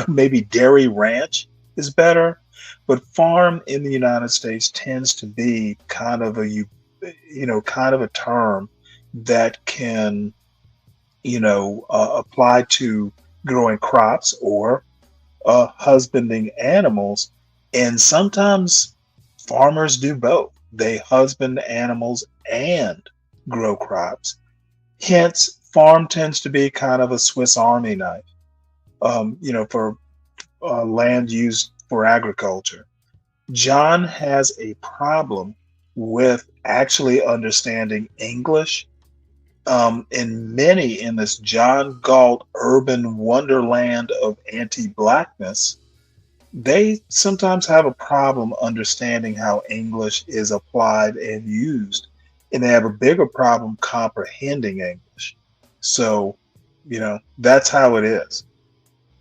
maybe dairy ranch is better, but farm in the United States tends to be kind of a term that can, apply to growing crops or husbanding animals. And sometimes farmers do both. They husband animals and grow crops. Hence, farm tends to be kind of a Swiss Army knife, for land used for agriculture. John has a problem with actually understanding English. And many in this John Galt urban wonderland of anti-blackness, they sometimes have a problem understanding how English is applied and used, and they have a bigger problem comprehending English. So, that's how it is.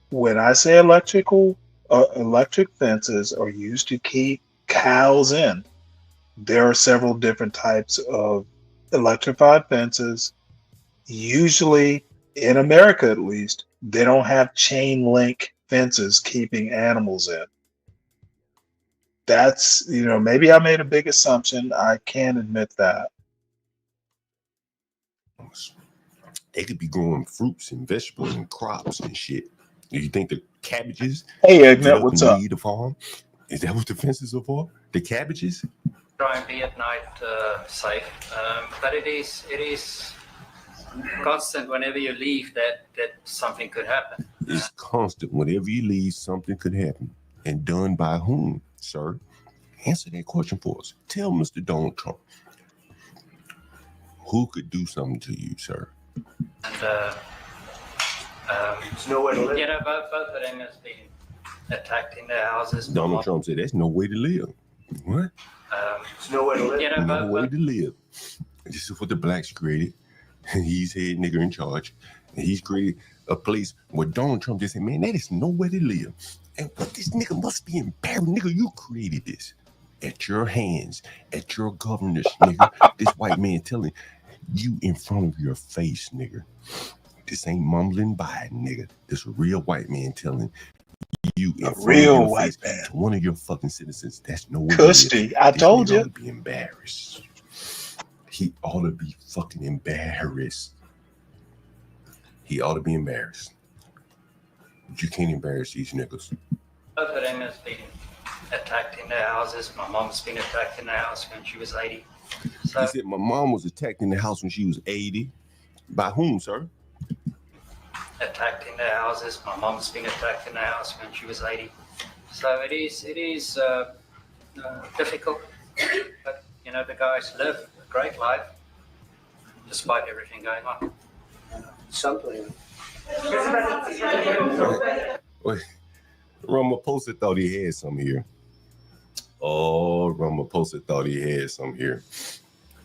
When I say electric fences are used to keep cows in, there are several different types of electrified fences. Usually, in America at least, they don't have chain link fences keeping animals in. That's, maybe I made a big assumption. I can admit that. They could be growing fruits and vegetables and crops and shit. Do you think the cabbages Hey, get Ignat, up what's and up? leave the farm? Is that what the fences are for? The cabbages? Try and be at night safe, but it is constant. Whenever you leave, that something could happen. It's constant. Whenever you leave, something could happen. And done by whom, sir? Answer that question for us. Tell Mr. Donald Trump. Who could do something to you, sir? And both of them has been attacked in their houses. Donald Trump said, "That's no way to live." What? There's no way to live. No way to live. This is what the blacks created. He's head nigger in charge. And he's created a place where Donald Trump just said, "Man, that is no way to live." And what this nigga must be embarrassed. Nigga, you created this. At your hands, at your governors, nigga. This white man telling you in front of your face, nigga. This ain't mumbling Biden, nigga. This a real white man telling you in front of your face to one of your fucking citizens. That's no way to live. Custy, I This told nigga you. ought to be embarrassed. He ought to be fucking embarrassed. He ought to be embarrassed. But you can't embarrass these niggas. Both of them has been attacked in their houses. My mom's been attacked in the house when she was 80. So He said my mom was attacked in the house when she was 80. By whom, sir? attacked in their houses. My mom's been attacked in the house when she was 80. So it is difficult. But you know, the guys live a great life despite everything going on. Something. Wait, Ramaphosa thought he had some here. Oh, Ramaphosa thought he had some here.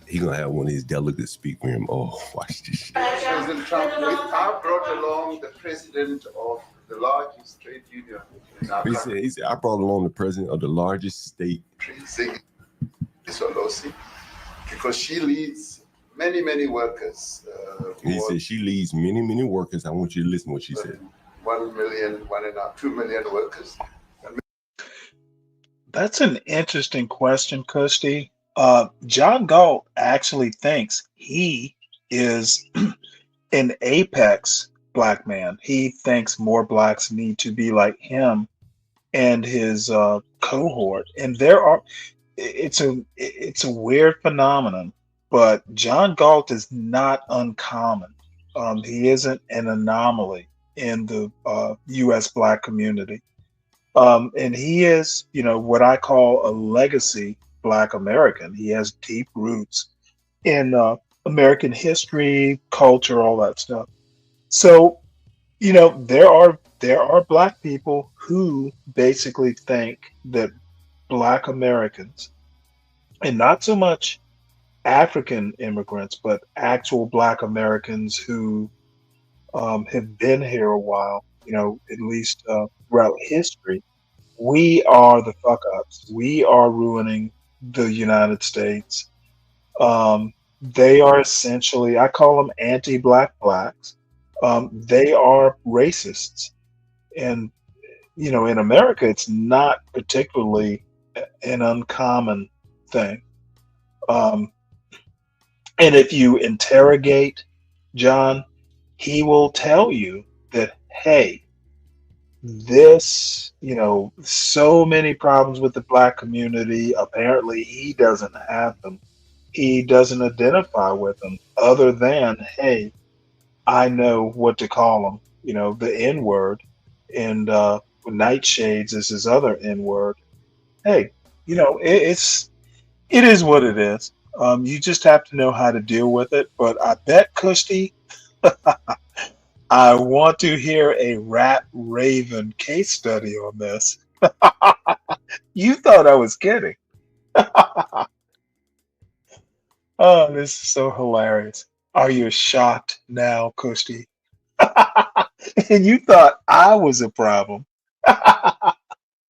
He gonna have one of his delegates speak for him. Oh, watch this shit. President Trump, I brought along the president of the largest trade union in our country. He said, I brought along the president of the largest state. Solosi, because she leads many, many workers. He said she leads many, many workers. I want you to listen to what she said. 1 million, 1.5, 2 million workers. That's an interesting question, Kirsty. John Galt actually thinks he is an apex black man. He thinks more blacks need to be like him and his cohort. And it's a weird phenomenon, but John Galt is not uncommon. He isn't an anomaly in the U.S. black community. And he is, what I call a legacy Black American. He has deep roots in American history, culture, all that stuff. So, there are Black people who basically think that Black Americans, and not so much African immigrants, but actual Black Americans who have been here a while, at least throughout history, we are the fuck ups. We are ruining the United States. They are essentially, I call them anti-black blacks. They are racists. And, in America, it's not particularly an uncommon thing. And if you interrogate John, he will tell you that, hey, this, so many problems with the Black community. Apparently, he doesn't have them. He doesn't identify with them other than, hey, I know what to call them. The N word, and nightshades is his other N word. Hey, it is what it is. You just have to know how to deal with it. But I bet, Kushti, I want to hear a Rat Raven case study on this. You thought I was kidding. Oh, this is so hilarious. Are you shocked now, Kushti? And you thought I was a problem.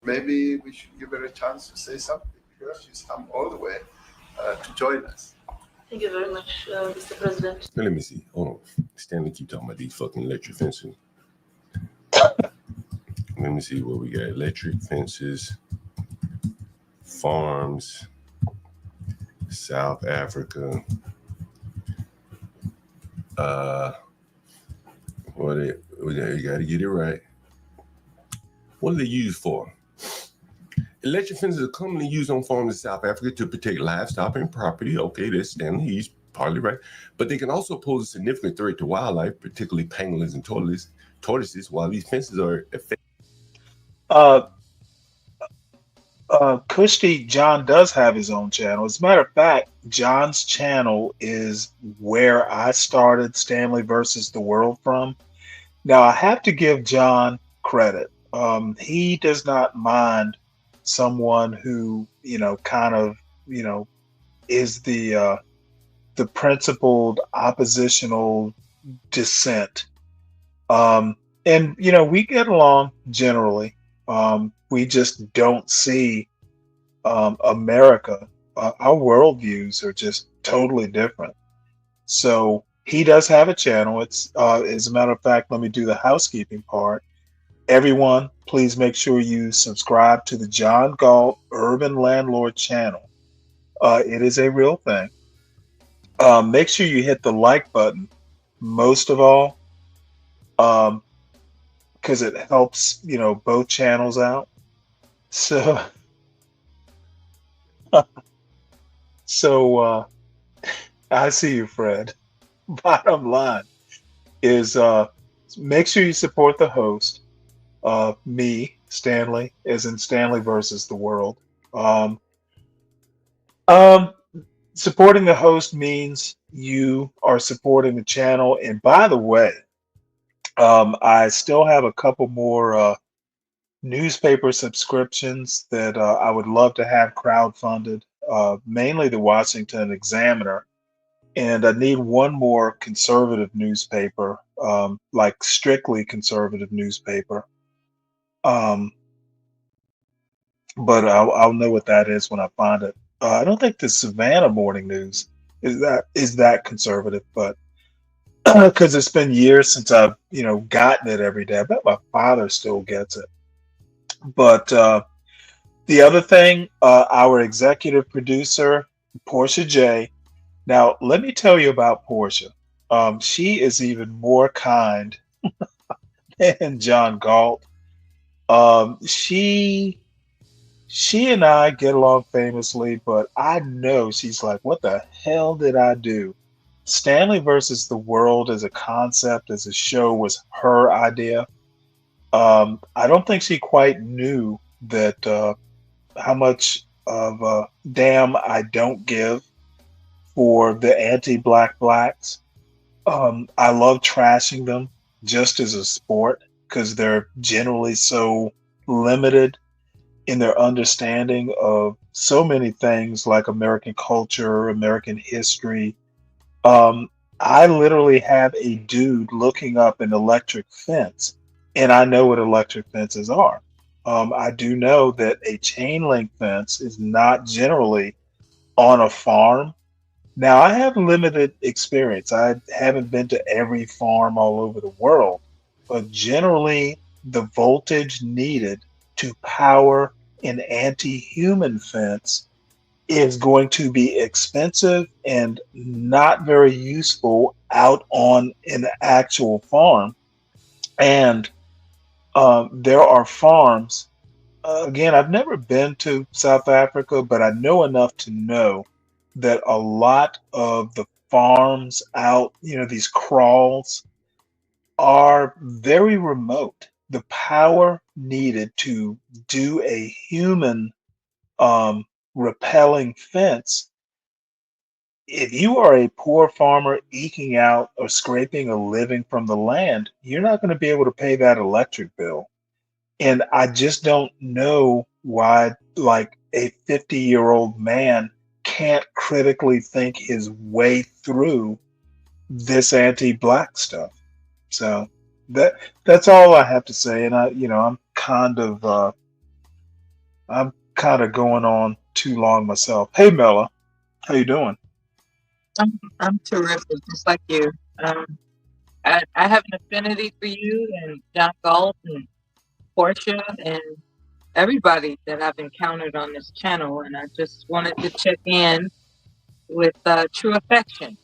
Maybe we should give her a chance to say something, because she's come all the way to join us. Thank you very much, Mr. President. Let me see. Hold on. Stanley keep talking about these fucking electric fences. Let me see what we got. Electric fences, farms, South Africa. Well, you got to get it right. What are they used for? Electric fences are commonly used on farms in South Africa to protect livestock and property. Okay, that's Stanley. He's partly right. But they can also pose a significant threat to wildlife, particularly pangolins and tortoises, while these fences are effective. Kushti, John does have his own channel. As a matter of fact, John's channel is where I started Stanley versus the World from. Now, I have to give John credit. He does not mind someone who, kind of, is the principled oppositional dissent. And, we get along generally. We just don't see America. Our worldviews are just totally different. So he does have a channel. It's as a matter of fact, let me do the housekeeping part. Everyone, please make sure you subscribe to the John Galt Urban Landlord channel. It is a real thing. Make sure you hit the like button most of all, because it helps, both channels out. So, I see you, Fred. Bottom line is make sure you support the host, me, Stanley, as in Stanley versus the World. Supporting the host means you are supporting the channel. And by the way, I still have a couple more newspaper subscriptions that I would love to have crowdfunded, mainly the Washington Examiner. And I need one more conservative newspaper, like strictly conservative newspaper. But I'll know what that is when I find it. I don't think the Savannah Morning News is that conservative, but because it's been years since I've gotten it every day. I bet my father still gets it. But the other thing, our executive producer, Portia J. Now, let me tell you about Portia. She is even more kind than John Galt. She and I get along famously, but I know she's like, what the hell did I do? Stanley versus the World as a concept, as a show, was her idea. I don't think she quite knew that how much of a damn I don't give for the anti-black blacks. I love trashing them just as a sport because they're generally so limited in their understanding of so many things like American culture, American history. I literally have a dude looking up an electric fence, and I know what electric fences are. I do know that a chain link fence is not generally on a farm. Now, I have limited experience. I haven't been to every farm all over the world, but generally, the voltage needed to power an anti-human fence is going to be expensive and not very useful out on an actual farm. And there are farms. Again, I've never been to South Africa, but I know enough to know that a lot of the farms out, these crawls, are very remote. The power needed to do a human repelling fence, if you are a poor farmer eking out or scraping a living from the land, you're not going to be able to pay that electric bill. And I just don't know why, like, a 50-year-old man can't critically think his way through this anti-black stuff. So that's all I have to say. And I'm kind of going on too long myself. Hey, Mela, how you doing? I'm terrific, just like you. I have an affinity for you and John Galt and Portia and everybody that I've encountered on this channel, and I just wanted to check in with true affection.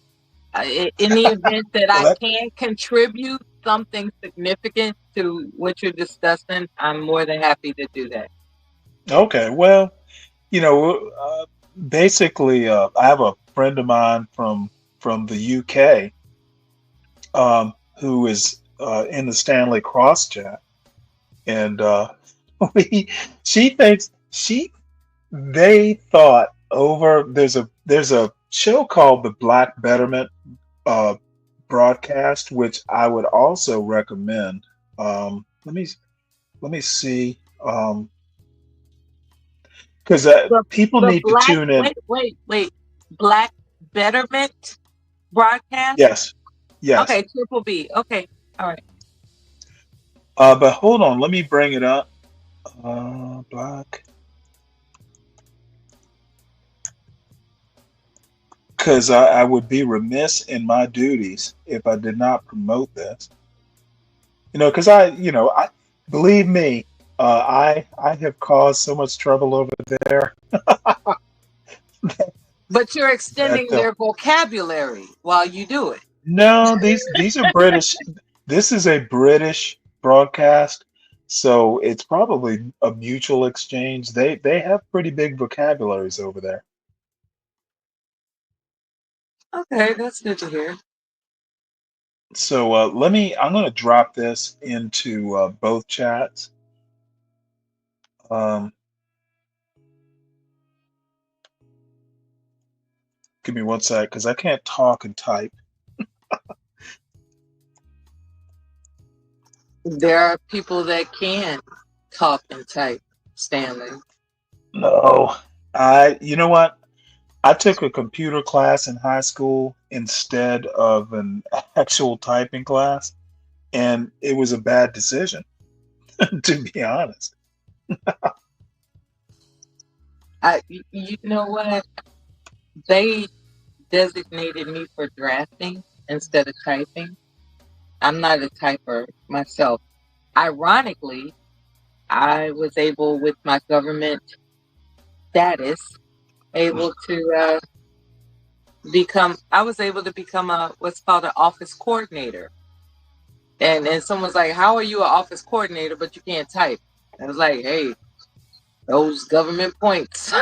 In the event that I can contribute something significant to what you're discussing, I'm more than happy to do that. Okay, well, basically, I have a friend of mine from the UK, who is in the Stanley cross chat, and we, she thinks they thought over. There's a show called the Black Betterment uh, broadcast, which I would also recommend. Let me see, because people The need to black, tune in. wait, Black Betterment broadcast? Yes, yes. Okay, Triple B. Okay, all right. But hold on, let me bring it up. Black, because I would be remiss in my duties if I did not promote this. Because I believe me, I have caused so much trouble over there. But you're extending that their vocabulary while you do it. No, these are British. This is a British broadcast, so it's probably a mutual exchange. They have pretty big vocabularies over there. Okay, that's good to hear. So I'm going to drop this into both chats. Um, Give me one sec, because I can't talk and type. There are people that can talk and type, Stanley. No, you know what? I took a computer class in high school instead of an actual typing class, and it was a bad decision, to be honest. You know what? They designated me for drafting instead of typing. I'm not a typer myself. Ironically, I was able, with my government status, able to I was able to become what's called an office coordinator. And someone's like, how are you an office coordinator, but you can't type? I was like, hey, those government points,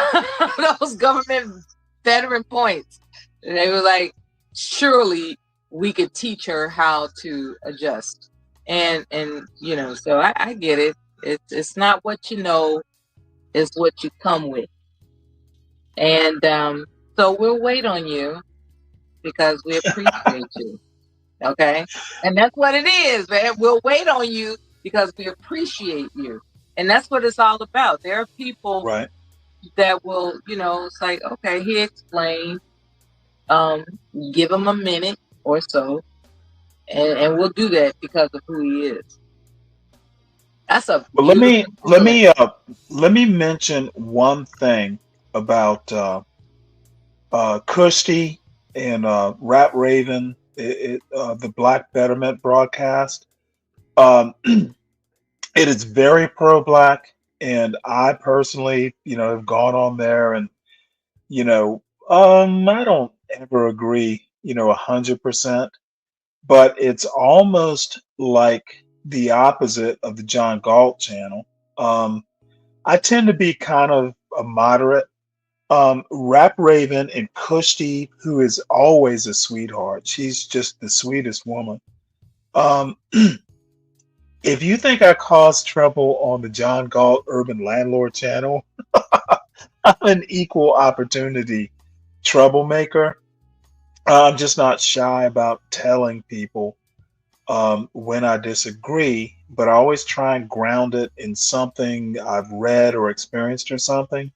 those government veteran points. And they were like, surely we could teach her how to adjust. And so I get it. It's not what you know, it's what you come with. And so we'll wait on you because we appreciate you. Okay? And that's what it is, man. We'll wait on you because we appreciate you. And that's what it's all about. There are people that will, it's like, okay, he explained. Give him a minute or so, and we'll do that because of who he is. That's a But let me mention one thing about Kushti and Rap Raven, the Black Betterment broadcast. It is very pro-black, and I personally, have gone on there, and I don't ever agree, 100%, but it's almost like the opposite of the John Galt channel. I tend to be kind of a moderate. Rap Raven and Kushti, who is always a sweetheart. She's just the sweetest woman. If you think I caused trouble on the John Galt Urban Landlord channel, I'm an equal opportunity troublemaker. I'm just not shy about telling people when I disagree, but I always try and ground it in something I've read or experienced or something.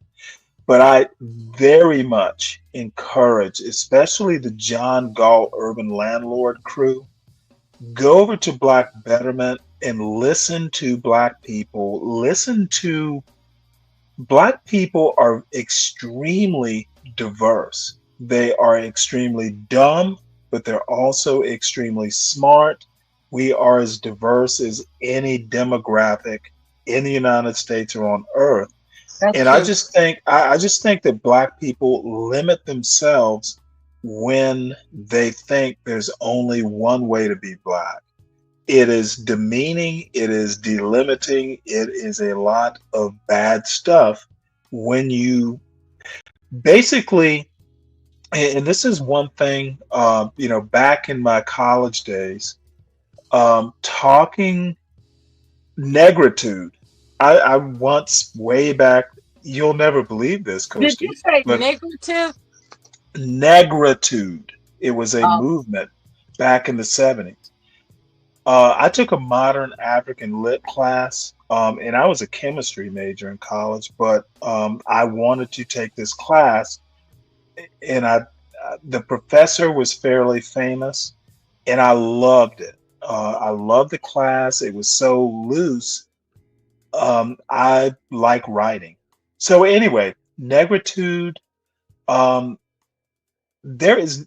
But I very much encourage, especially the John Galt Urban Landlord crew, go over to Black Betterment and listen to Black people. Black people are extremely diverse. They are extremely dumb, but they're also extremely smart. We are as diverse as any demographic in the United States or on Earth. And I just think that Black people limit themselves when they think there's only one way to be Black. It is demeaning. It is delimiting. It is a lot of bad stuff when you basically, and this is one thing, back in my college days, talking negritude. I once, way back, you'll never believe this, Did you Kosti, say but negative? negritude. It was a Oh, movement back in the 70s. I took a modern African lit class, and I was a chemistry major in college, but I wanted to take this class, and the professor was fairly famous, and I loved it. I loved the class. It was so loose. I like writing. So anyway, negritude. Um, there is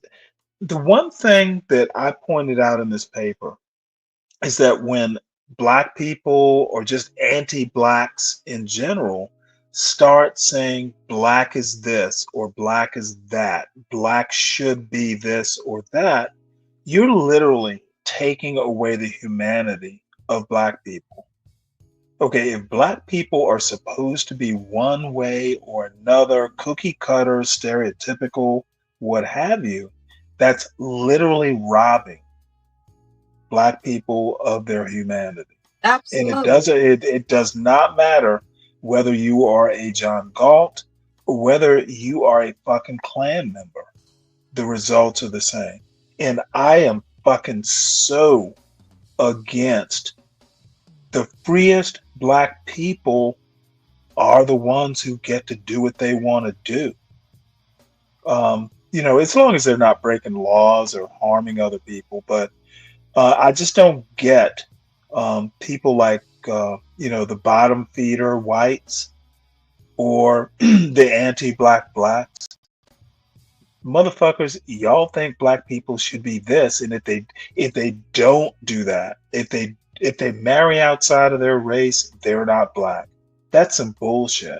the one thing that I pointed out in this paper is that when black people or just anti-blacks in general start saying black is this or black is that, black should be this or that, you're literally taking away the humanity of black people. Okay, if black people are supposed to be one way or another, cookie cutter, stereotypical, what have you, that's literally robbing black people of their humanity. And absolutely. it does not matter whether you are a John Galt or whether you are a fucking Klan member. The results are the same. And I am fucking so against the freest black people are the ones who get to do what they want to do. As long as they're not breaking laws or harming other people. But I just don't get people like, the bottom feeder whites or the anti-black blacks. Motherfuckers, y'all think black people should be this, and if they don't do that, if they marry outside of their race, they're not black. That's some bullshit.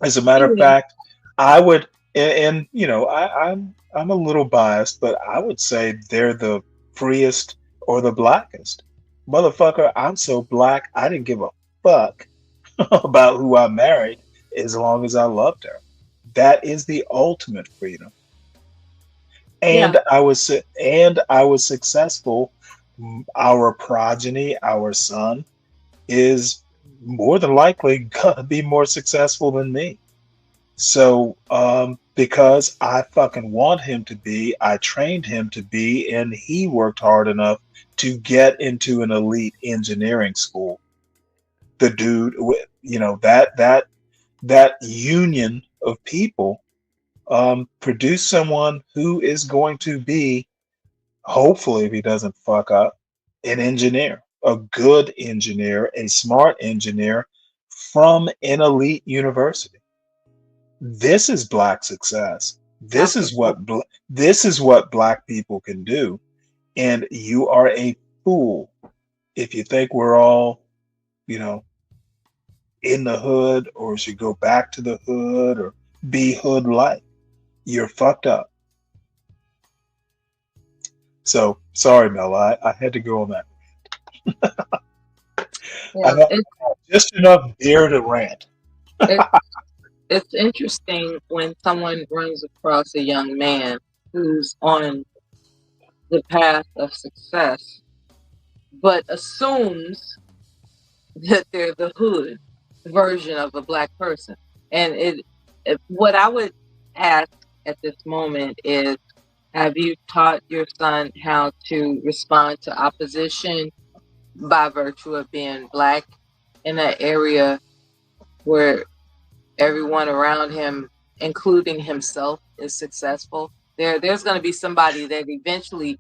As a matter of Yeah. fact, I would, and I'm a little biased, but I would say they're the freest or the blackest. Motherfucker, I'm so black, I didn't give a fuck about who I married as long as I loved her. That is the ultimate freedom. Yeah. And I was successful. Our progeny, our son, is more than likely gonna be more successful than me. So, because I fucking want him to be, I trained him to be, and he worked hard enough to get into an elite engineering school. The dude, that union of people, produce someone who is going to be, hopefully, if he doesn't fuck up, an engineer, a good engineer, a smart engineer from an elite university. This is black success. This is what black people can do. And you are a fool if you think we're all, you know, in the hood or should go back to the hood or be hood like. You're fucked up. So sorry, Mel. I had to go on that. I Yeah, have just enough beer to rant. it's it's interesting when someone runs across a young man who's on the path of success, but assumes that they're the hood version of a black person. And what I would ask at this moment is, have you taught your son how to respond to opposition by virtue of being black in an area where everyone around him, including himself, is successful? There's going to be somebody that eventually,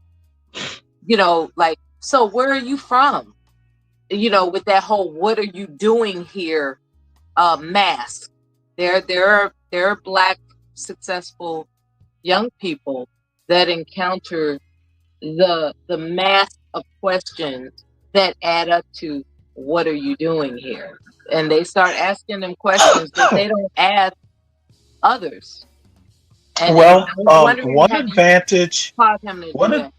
like, so where are you from? With that whole "what are you doing here" mask. There are black successful young people that encounter the mass of questions that add up to "what are you doing here?" And they start asking them questions that they don't ask others. And I Well, was wondering, one have you advantage, taught him to do one ad- that?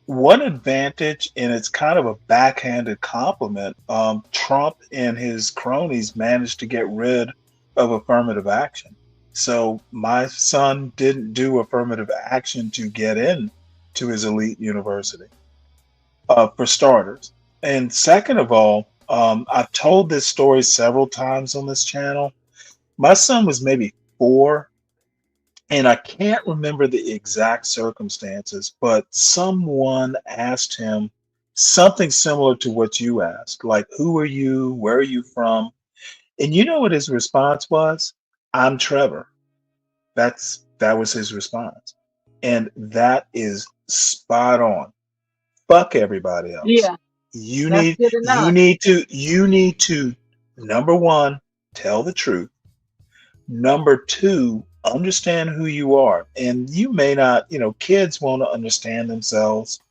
one advantage, and it's kind of a backhanded compliment, Trump and his cronies managed to get rid of affirmative action. So my son didn't do affirmative action to get in to his elite university, for starters. And second of all, I've told this story several times on this channel. My son was maybe 4, and I can't remember the exact circumstances, but someone asked him something similar to what you asked, like, who are you? Where are you from? And you know what his response was? I'm Trevor. That was his response. And that is spot on. Fuck everybody else. Yeah, You that's need good enough. you need to, number one, tell the truth. Number two, understand who you are. And you may not, kids want to understand themselves.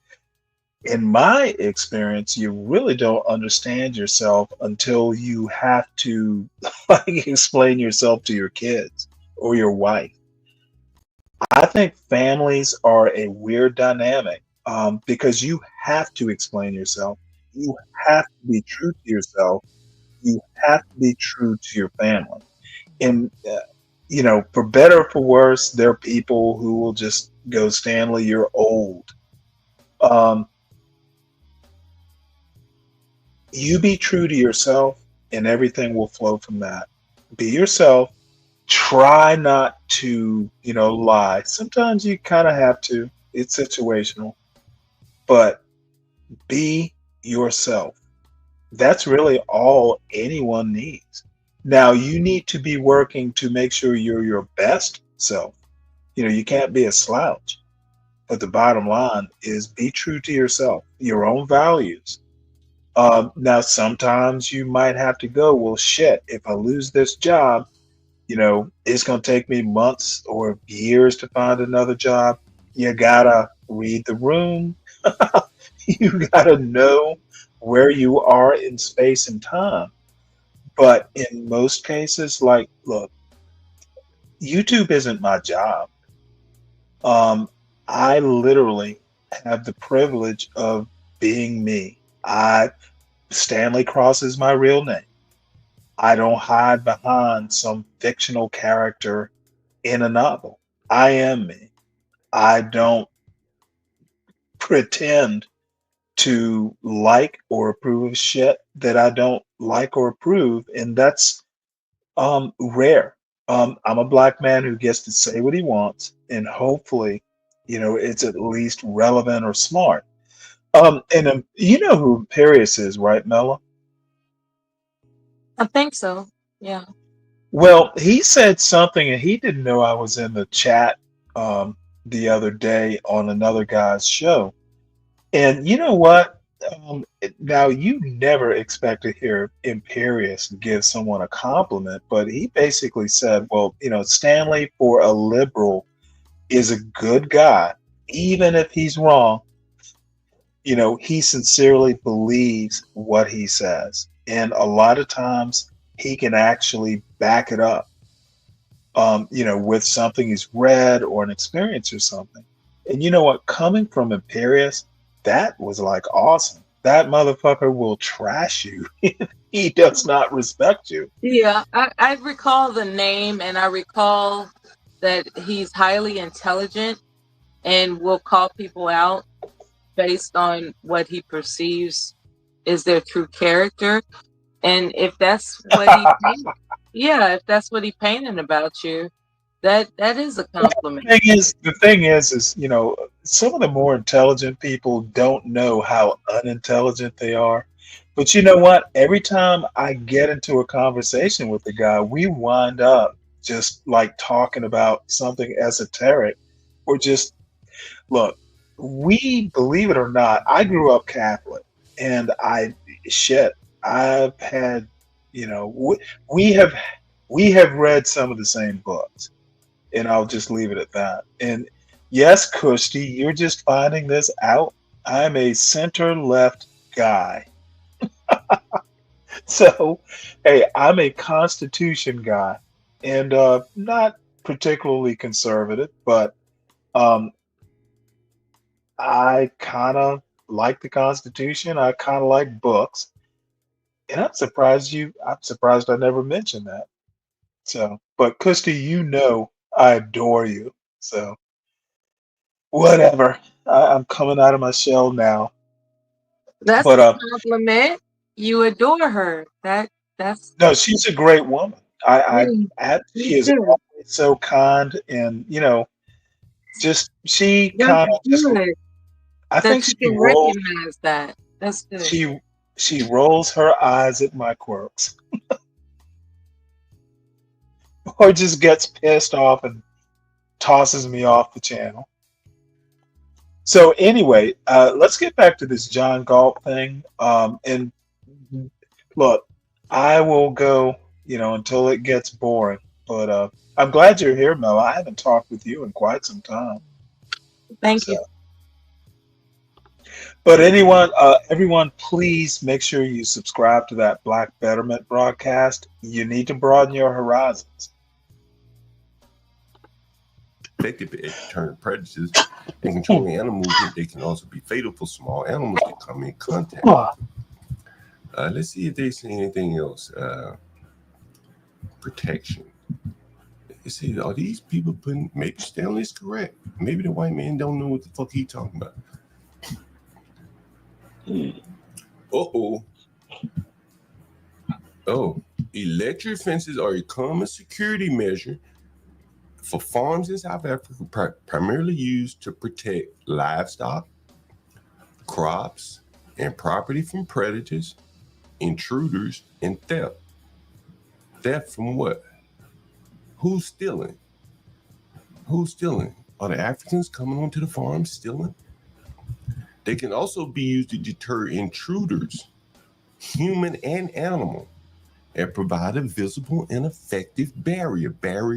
In my experience, you really don't understand yourself until you have to like explain yourself to your kids or your wife. I think families are a weird dynamic, because you have to explain yourself. You have to be true to yourself. You have to be true to your family. And for better or for worse, there are people who will just go, Stanley, you're old. Um, you be true to yourself, and everything will flow from that. Be yourself. Try not to, lie. Sometimes you kind of have to. It's situational, but be yourself. That's really all anyone needs. Now, you need to be working to make sure you're your best self. You can't be a slouch. But the bottom line is be true to yourself, your own values. Now, sometimes you might have to go, well, shit, if I lose this job, it's going to take me months or years to find another job. You got to read the room. You got to know where you are in space and time. But in most cases, like, look, YouTube isn't my job. Um, I literally have the privilege of being me. Stanley Cross is my real name. I don't hide behind some fictional character in a novel. I am me. I don't pretend to like or approve of shit that I don't like or approve, and that's rare. I'm a black man who gets to say what he wants, and hopefully, it's at least relevant or smart. And you know who Imperius is, right, Mela? I think so. Yeah. Well, he said something, and he didn't know I was in the chat um, the other day on another guy's show. And you know what? Now, you never expect to hear Imperius give someone a compliment, but he basically said, well, Stanley, for a liberal, is a good guy, even if he's wrong. He sincerely believes what he says. And a lot of times he can actually back it up, with something he's read or an experience or something. And you know what? Coming from Imperius, that was like awesome. That motherfucker will trash you. He does not respect you. Yeah, I recall the name, and I recall that he's highly intelligent and will call people out based on what he perceives is their true character. And if that's what yeah, if that's what he painted about you, that is a compliment. The thing is, some of the more intelligent people don't know how unintelligent they are. But you know what? Every time I get into a conversation with the guy, we wind up just like talking about something esoteric, or just look. We, believe it or not, I grew up Catholic, and I've had, we have read some of the same books, and I'll just leave it at that. And yes, Kushti, you're just finding this out. I'm a center left guy. So, hey, I'm a Constitution guy, and not particularly conservative, but um, I kind of like the Constitution. I kind of like books, and I'm surprised I never mentioned that. So, but Kusti, I adore you. So, whatever. I'm coming out of my shell now. That's But a compliment. You adore her. That's no, she's a great woman. me. She Me is too. always so kind, and just she That's kind of just. good I that think you she can rolls. recognize that. That's good. She rolls her eyes at my quirks, or just gets pissed off and tosses me off the channel. So anyway, let's get back to this John Galt thing. And look, I will go, until it gets boring. But I'm glad you're here, Mel. I haven't talked with you in quite some time. Thank you. But everyone, please make sure you subscribe to that Black Betterment broadcast. You need to broaden your horizons. Effective at deterring predators and controlling animal movement, they can also be fatal for small animals that come in contact. Let's see if they say anything else. Protection. Let's see, are these people putting? Maybe Stanley's correct. Maybe the white man don't know what the fuck he talking about. Oh, electric fences are a common security measure for farms in South Africa, primarily used to protect livestock, crops, and property from predators, intruders, and theft. Theft from what? Who's stealing? Who's stealing? Are the Africans coming onto the farm stealing? They can also be used to deter intruders, human and animal, and provide a visible and effective barrier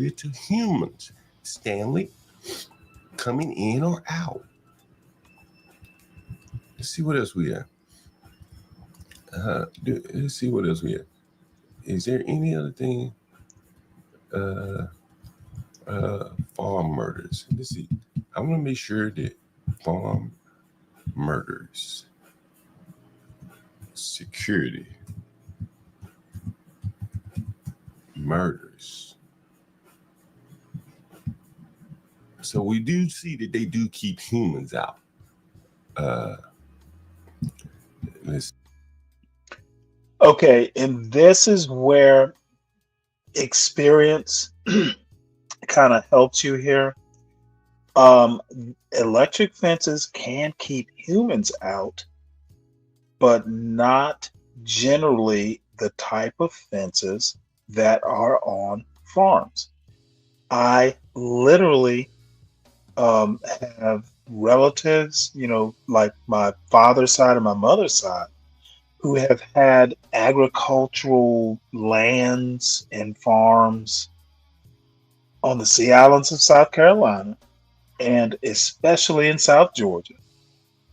to humans. Stanley, coming in or out. Let's see what else we have. Let's see what else we have. Is there any other thing? Farm murders. Let's see. I want to make sure that farm murders, security, murders. So we do see that they do keep humans out. Okay, and this is where experience kind of helps you here. Electric fences can keep humans out, but not generally the type of fences that are on farms. I literally have relatives, like my father's side and my mother's side, who have had agricultural lands and farms on the Sea Islands of South Carolina, and especially in South Georgia.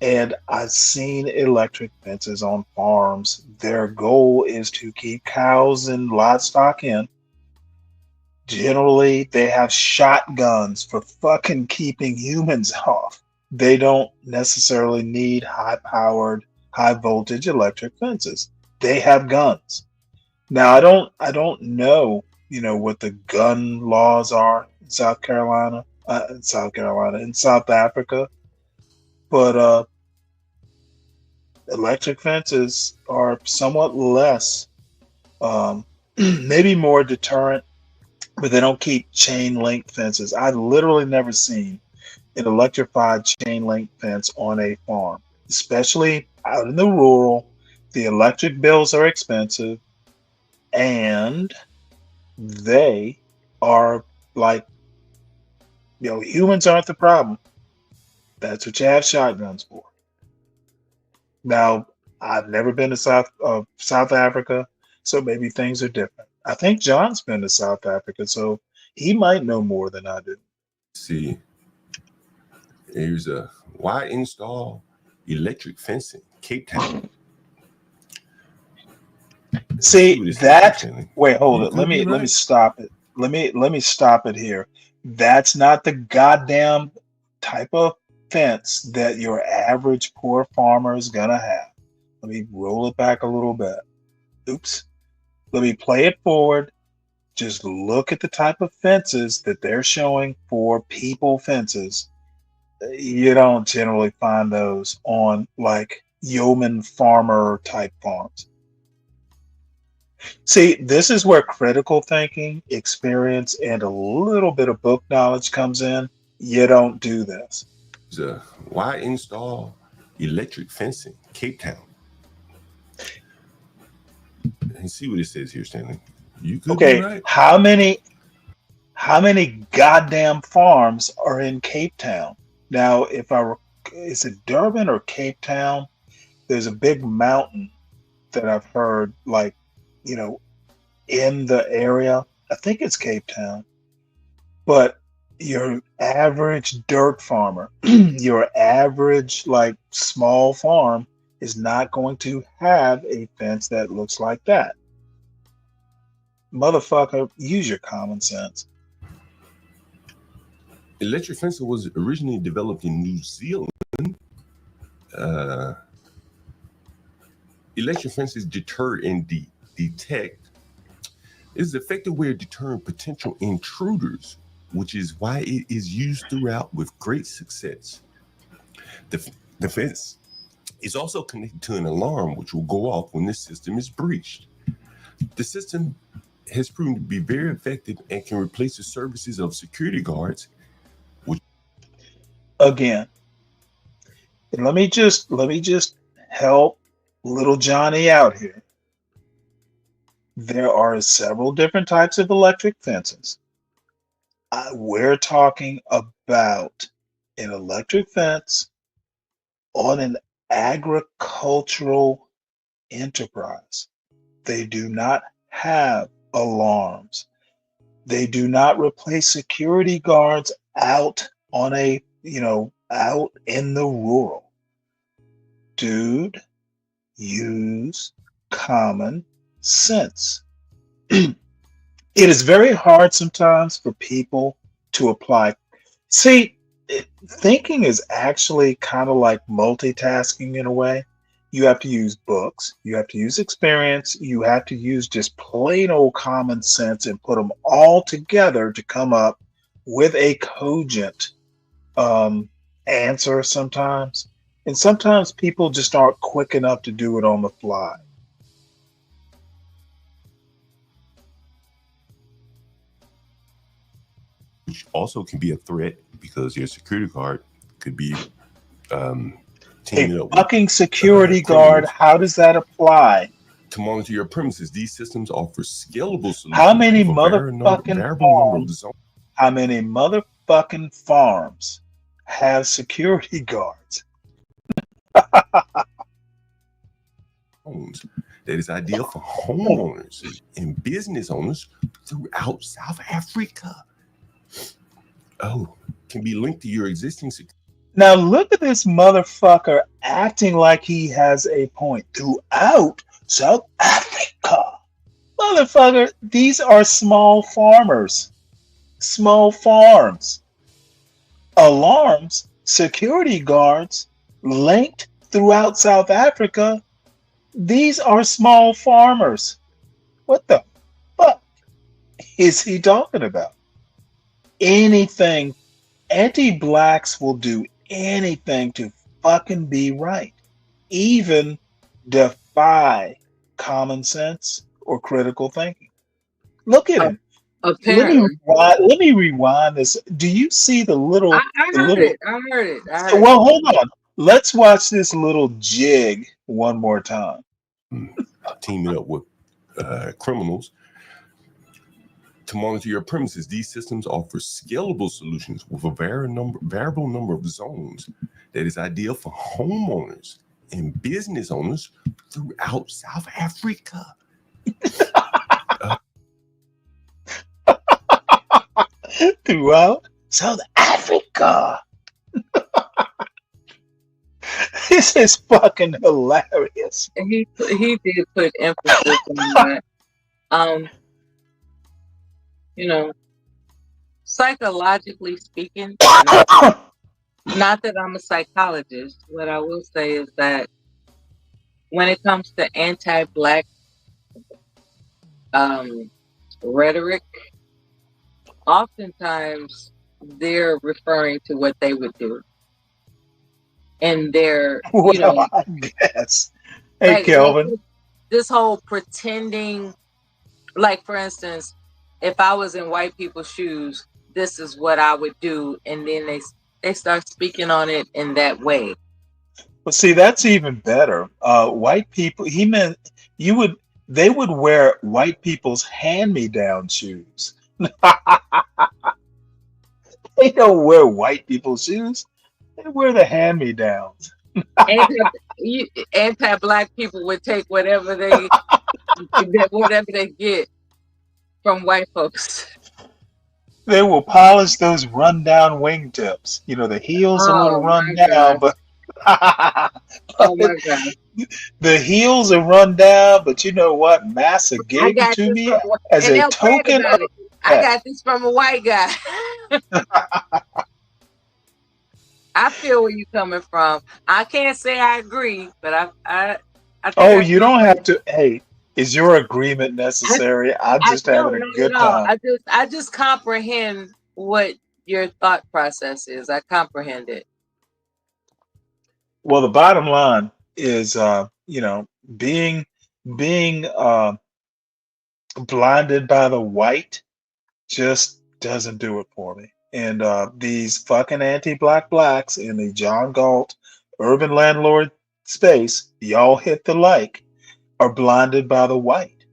And I've seen electric fences on farms. Their goal is to keep cows and livestock in. Generally, they have shotguns for fucking keeping humans off. They don't necessarily need high-powered, high-voltage electric fences. They have guns. Now, I don't know, what the gun laws are in South Africa, but electric fences are somewhat less, maybe more deterrent, but they don't keep chain link fences. I've literally never seen an electrified chain link fence on a farm, especially out in the rural. The electric bills are expensive, and they are like, humans aren't the problem. That's what you have shotguns for. Now, I've never been to South Africa, so maybe things are different. I think John's been to South Africa, so he might know more than I do. See, here's why install electric fencing, Cape Town. See that? Wait, hold it. Let me stop it. Let me stop it here. That's not the goddamn type of fence that your average poor farmer is gonna have. Let me roll it back a little bit. Oops. Let me play it forward. Just look at the type of fences that they're showing for people fences. You don't generally find those on like yeoman farmer type farms. See, this is where critical thinking, experience, and a little bit of book knowledge comes in. You don't do this. Why install electric fencing, Cape Town? And see what it says here, Stanley. You could be Okay, right. how many goddamn farms are in Cape Town? Now, is it Durban or Cape Town? There's a big mountain that I've heard, like, you know, in the area. I think it's Cape Town. But your average dirt farmer, your average, like, small farm is not going to have a fence that looks like that. Motherfucker, use your common sense. Electric fencing was originally developed in New Zealand. Electric fences deter and detect. It's an effective way of deterring potential intruders, which is why it is used throughout with great success. The fence is also connected to an alarm which will go off when the system is breached. The system has proven to be very effective and can replace the services of security guards. Again, and let me just help little Johnny out here. There are several different types of electric fences. We're talking about an electric fence on an agricultural enterprise. They do not have alarms. They do not replace security guards out on a, out in the rural. Dude, use common sense. It is very hard sometimes for people to apply. See, thinking is actually kind of like multitasking in a way. You have to use books, you have to use experience, you have to use just plain old common sense and put them all together to come up with a cogent answer sometimes. And sometimes people just aren't quick enough to do it on the fly. Which also can be a threat because your security guard could be teaming up fucking security guard. How does that apply? To monitor your premises, these systems offer scalable solutions. How many motherfucking farms? How many motherfucking farms have security guards? That is ideal for homeowners and business owners throughout South Africa. Oh, can be linked to your existing security. Now look at this motherfucker acting like he has a point. Throughout South Africa. Motherfucker, these are small farmers. Small farms. Alarms, security guards, linked throughout South Africa. These are small farmers. What the fuck is he talking about? Anything. Anti-blacks will do anything to fucking be right. Even defy common sense or critical thinking. Look at him. Apparently. Let me rewind this. Do you see the little? I heard it. Well, hold on. Let's watch this little jig one more time. Teaming up with criminals to monitor your premises. These systems offer scalable solutions with a variable number of zones that is ideal for homeowners and business owners throughout South Africa. Throughout South Africa. This is fucking hilarious. He did put emphasis on that. Psychologically speaking, Not that I'm a psychologist. What I will say is that when it comes to anti-black rhetoric, oftentimes they're referring to what they would do. And they're, Well, I guess. Hey, like Kelvin. this whole pretending, like for instance, if I was in white people's shoes, this is what I would do, and then they start speaking on it in that way. Well, see, that's even better. White people, he meant they would wear white people's hand-me-down shoes. They don't wear white people's shoes. They wear the hand-me-downs. Anti-black people would take whatever they get from white folks. They will polish those run-down wingtips. You know, the heels a little run down, but oh my God. The heels are run down, but you know what? Massa gave it to me as a token of I got this from a white guy. I feel where you're coming from. I can't say I agree, but I oh, you don't have to. Hey, is your agreement necessary? I'm just having a good time. I just comprehend what your thought process is. I comprehend it. Well, the bottom line is, being blinded by the white just doesn't do it for me. And these fucking anti-black blacks in the John Galt urban landlord space, y'all hit the like, are blinded by the white.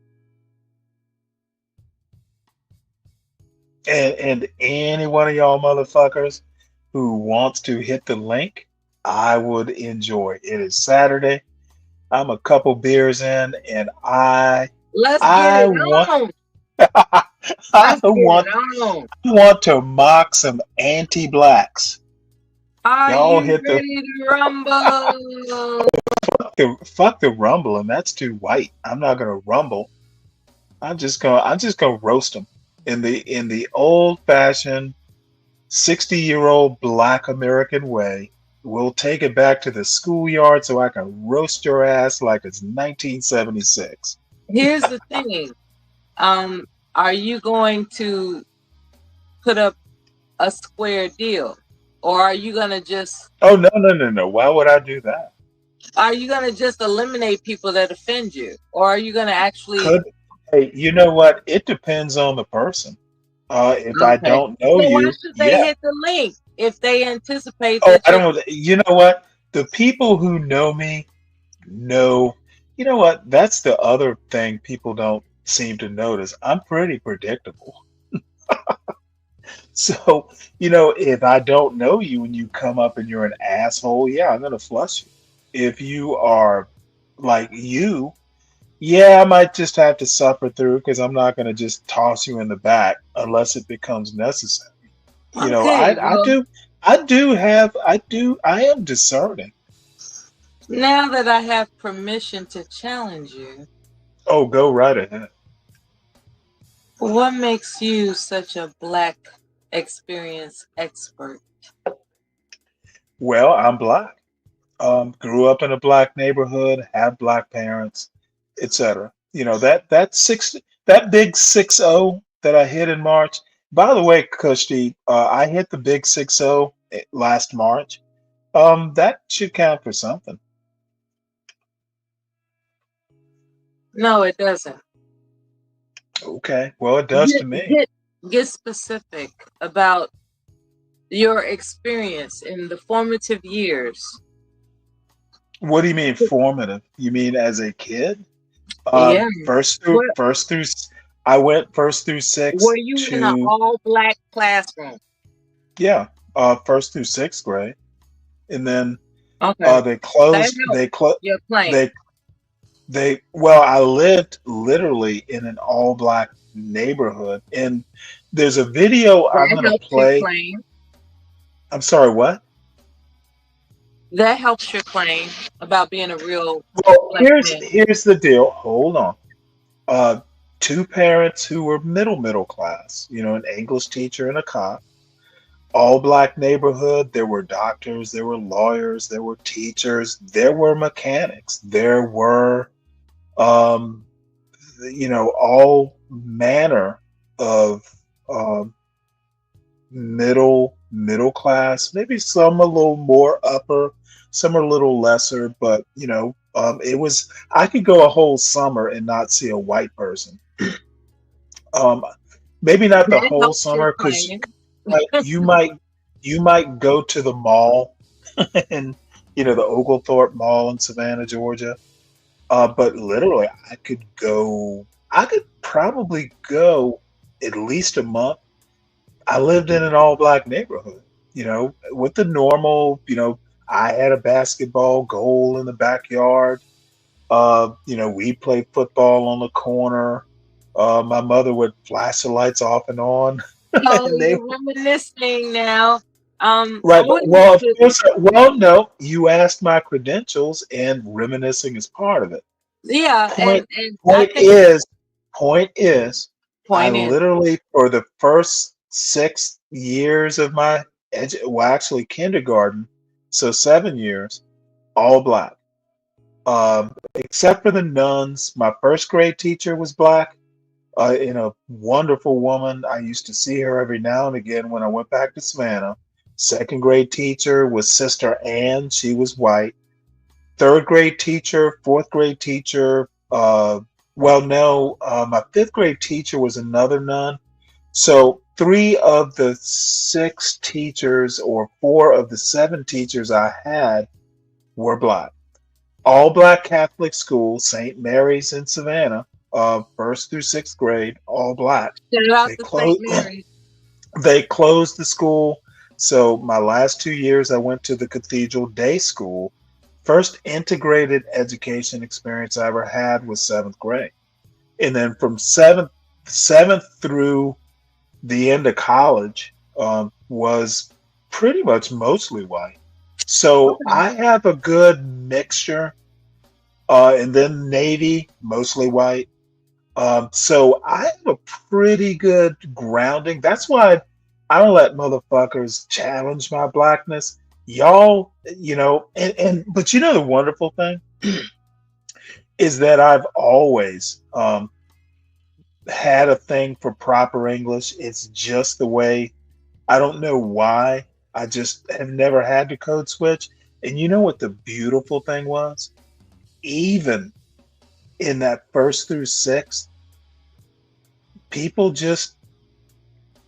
And any one of y'all motherfuckers who wants to hit the link, I would enjoy. It is Saturday. I'm a couple beers in, and I want want to mock some anti-blacks. Y'all hit ready to rumble? Fuck the rumbling. That's too white. I'm not gonna rumble. I'm just gonna roast them in the old-fashioned 60-year-old Black American way. We'll take it back to the schoolyard so I can roast your ass like it's 1976. Here's the thing. Are you going to put up a square deal? Or are you gonna just Oh no. Why would I do that? Are you gonna just eliminate people that offend you? Or are you gonna actually Hey, you know what? It depends on the person. If I don't know so you, why should they hit the link if they anticipate Oh, that I don't. You know what? The people who know me know. You know what? That's the other thing people don't seem to notice. I'm pretty predictable. So, if I don't know you and you come up and you're an asshole, yeah, I'm gonna flush you. If you are like you, yeah, I might just have to suffer through because I'm not gonna just toss you in the back unless it becomes necessary. Okay, I am discerning. now that I have permission to challenge you, Oh, go right ahead. what makes you such a Black experience expert? Well, I'm Black. Grew up in a Black neighborhood, have Black parents, etc. That big 6-0 that I hit in March. By the way, Kushti, I hit the big 6-0 last March. That should count for something. No, it doesn't. Okay, well, it does to me. Get specific about your experience in the formative years. What do you mean formative? You mean as a kid? Yeah. I went first through sixth. Were you in an all-Black classroom? Yeah, first through sixth grade, and then Okay. Well, I lived literally in an all-Black neighborhood, and there's a video I'm gonna play. I'm sorry, what? That helps your claim about being a real. Well, here's the deal. Hold on. Two parents who were middle class. An English teacher and a cop. all black neighborhood. There were doctors, there were lawyers, there were teachers, there were mechanics, there were, um, all manner of um, middle class, maybe some a little more upper, some are a little lesser, but it was I could go a whole summer and not see a white person. Um, Maybe not the That whole helps your summer because claim. you might go to the mall and the Oglethorpe Mall in Savannah, Georgia. But literally, I could probably go at least a month. I lived in an all black neighborhood, with the normal, I had a basketball goal in the backyard. We played football on the corner. My mother would flash the lights off and on. Oh, And they you're reminiscing now. I Right, but wanted well, of to, course, no, you asked my credentials, and reminiscing is part of it. yeah, Point and I point think is point is I point is, literally for the first 6 years of my actually kindergarten, so 7 years, all black. Except for the nuns. My first grade teacher was black. Wonderful woman. I used to see her every now and again when I went back to Savannah. Second grade teacher was Sister Ann. She was white. Third grade teacher, fourth grade teacher. No, my fifth grade teacher was another nun. So three of the six teachers or four of the seven teachers I had were black. All black Catholic school, St. Mary's in Savannah, first through sixth grade, all black. shout out They to St. closed. Mary's. They closed the school. So my last 2 years, I went to the Cathedral Day School. First integrated education experience I ever had was seventh grade, and then from seventh through the end of college was pretty much mostly white. So Okay. I have a good mixture. And then Navy, mostly white. So I have a pretty good grounding. That's why I don't let motherfuckers challenge my blackness. Y'all, but the wonderful thing is that I've always had a thing for proper English. It's just the way, I don't know why. I just have never had to code switch. And you know what the beautiful thing was? Even in that first through sixth, people just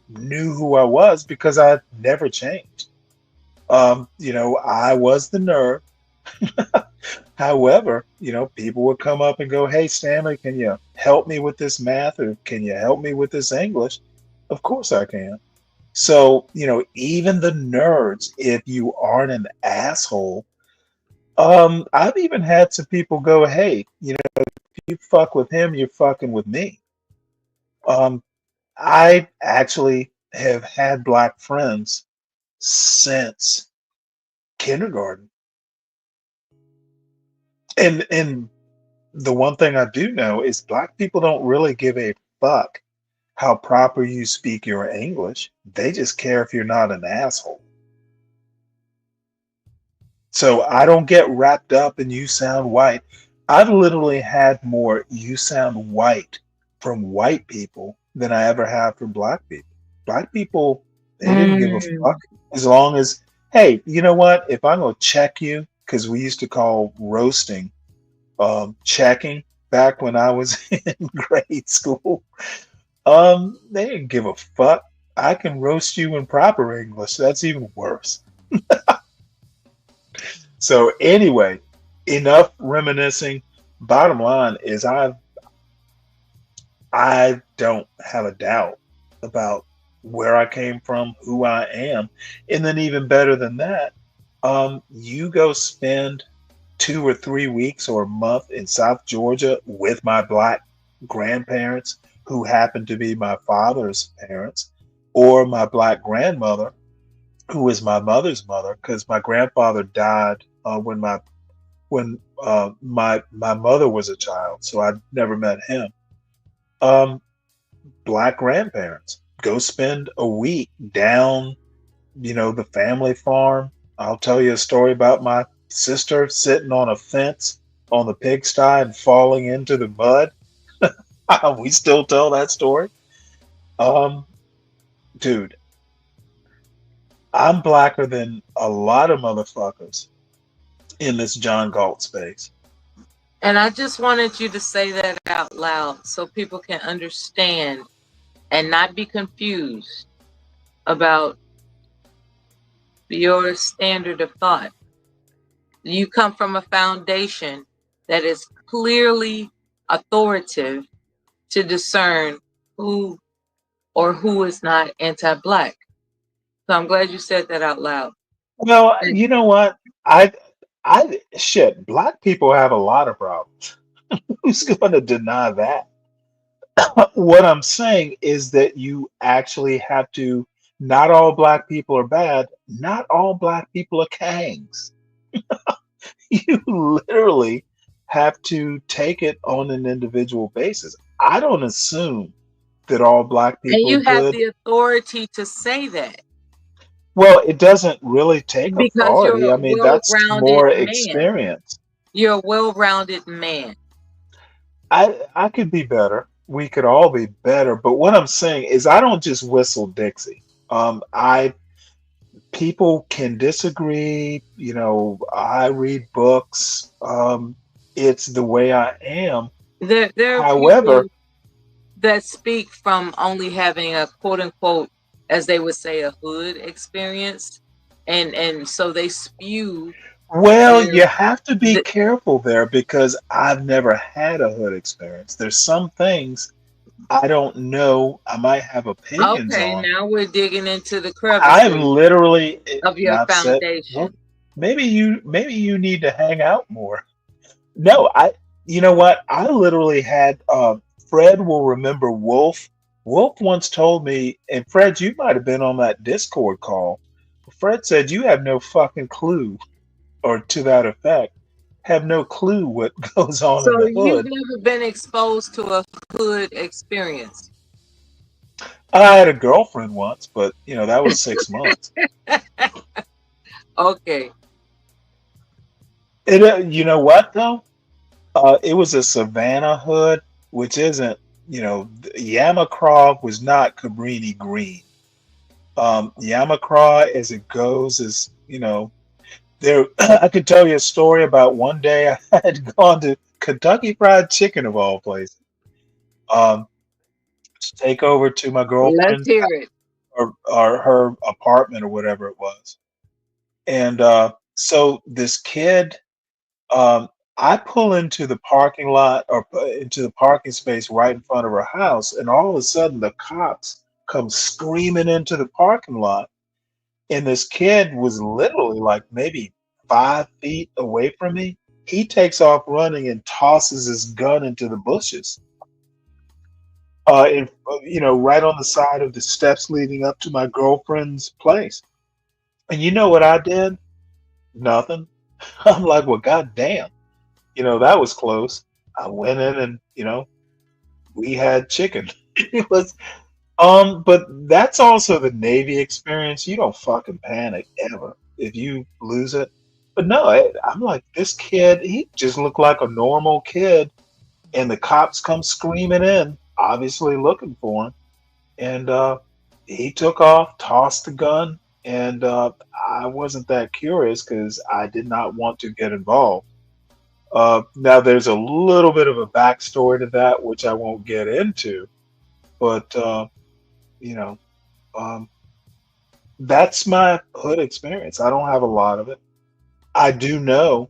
knew who I was because I never changed. I was the nerd. However, people would come up and go, "Hey, Stanley, can you help me with this math or can you help me with this English?" Of course I can. So, even the nerds, if you aren't an asshole, I've even had some people go, "Hey, if you fuck with him, you're fucking with me." Um, I actually have had black friends since kindergarten. And the one thing I do know is black people don't really give a fuck how proper you speak your English. They just care if you're not an asshole. So I don't get wrapped up in you sound white. I've literally had more you sound white from white people than I ever have from black people. Black people, they didn't give a fuck as long as, hey, you know what? If I'm going to check you, because we used to call roasting checking back when I was in grade school, they didn't give a fuck. I can roast you in proper English. That's even worse. So anyway, enough reminiscing. Bottom line is I don't have a doubt about where I came from, who I am. And then even better than that, you go spend 2 or 3 weeks or a month in South Georgia with my black grandparents, who happen to be my father's parents, or my black grandmother, who is my mother's mother, because my grandfather died when my mother was a child, so I never met him. Um, Black grandparents. Go spend a week down the family farm. I'll tell you a story about my sister sitting on a fence on the pigsty and falling into the mud. We still tell that story. Um, Dude, I'm blacker than a lot of motherfuckers in this John Galt space. And I just wanted you to say that out loud so people can understand and not be confused about your standard of thought. You come from a foundation that is clearly authoritative to discern who or who is not anti-black. So I'm glad you said that out loud. Well, you know what? Shit, black people have a lot of problems. Who's going to deny that? What I'm saying is that you actually have to, not all black people are bad, not all black people are kangs. You literally have to take it on an individual basis. I don't assume that all black And people are you have good. the authority to say that Well, it doesn't really take because you're authority. a I mean, that's well-rounded more man. experience. You're a well-rounded man. I could be better. We could all be better. But what I'm saying is I don't just whistle Dixie. I People can disagree, I read books. It's the way I am. There are people However, that speak from only having a quote unquote, as they would say, a hood experience, and so they spew. well, you have to be careful there because I've never had a hood experience. There's some things I don't know. I might have opinions Okay, on. now we're digging into the I've crevices literally of your not said, well, foundation. maybe you need to hang out more. No, you know what? I literally had Fred will remember Wolf. Wolf once told me, and Fred, you might have been on that Discord call. Fred said you have no fucking clue, or to that effect, have no clue what goes on So in the you've hood. never been exposed to a hood experience. I had a girlfriend once, but that was 6 months. Okay. You know what though? It was a Savannah hood, which isn't, Yamacraw was not Cabrini Green. Yamacraw, as it goes, is, there. I could tell you a story about one day I had gone to Kentucky Fried Chicken of all places, to take over to my Let's girlfriend's hear it. or her apartment or whatever it was, and so this kid. Um, I pull into the parking lot or into the parking space right in front of her house, and all of a sudden the cops come screaming into the parking lot, and this kid was literally like maybe 5 feet away from me. He takes off running and tosses his gun into the bushes. Right on the side of the steps leading up to my girlfriend's place. And you know what I did? Nothing. I'm like, well, goddamn. That was close. I went in and, we had chicken. It was, but that's also the Navy experience. You don't fucking panic ever if you lose it. But no, I'm like, this kid, he just looked like a normal kid. And the cops come screaming in, obviously looking for him. And he took off, tossed the gun. And I wasn't that curious because I did not want to get involved. Now, there's a little bit of a backstory to that, which I won't get into, but you know, um, that's my hood experience. I don't have a lot of it. I do know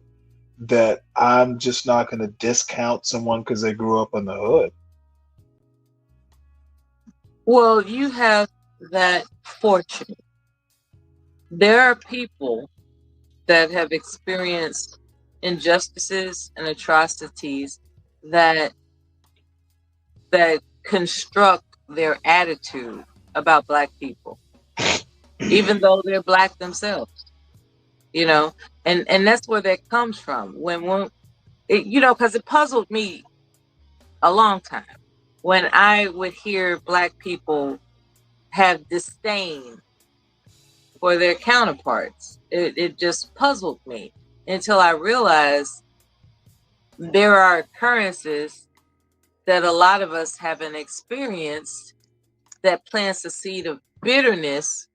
that I'm just not going to discount someone because they grew up in the hood. Well, you have that fortune. There are people that have experienced injustices and atrocities that construct their attitude about Black people, even though they're Black themselves. And that's where that comes from. Because it puzzled me a long time when I would hear Black people have disdain for their counterparts. It just puzzled me until I realized there are occurrences that a lot of us haven't experienced that plants a seed of bitterness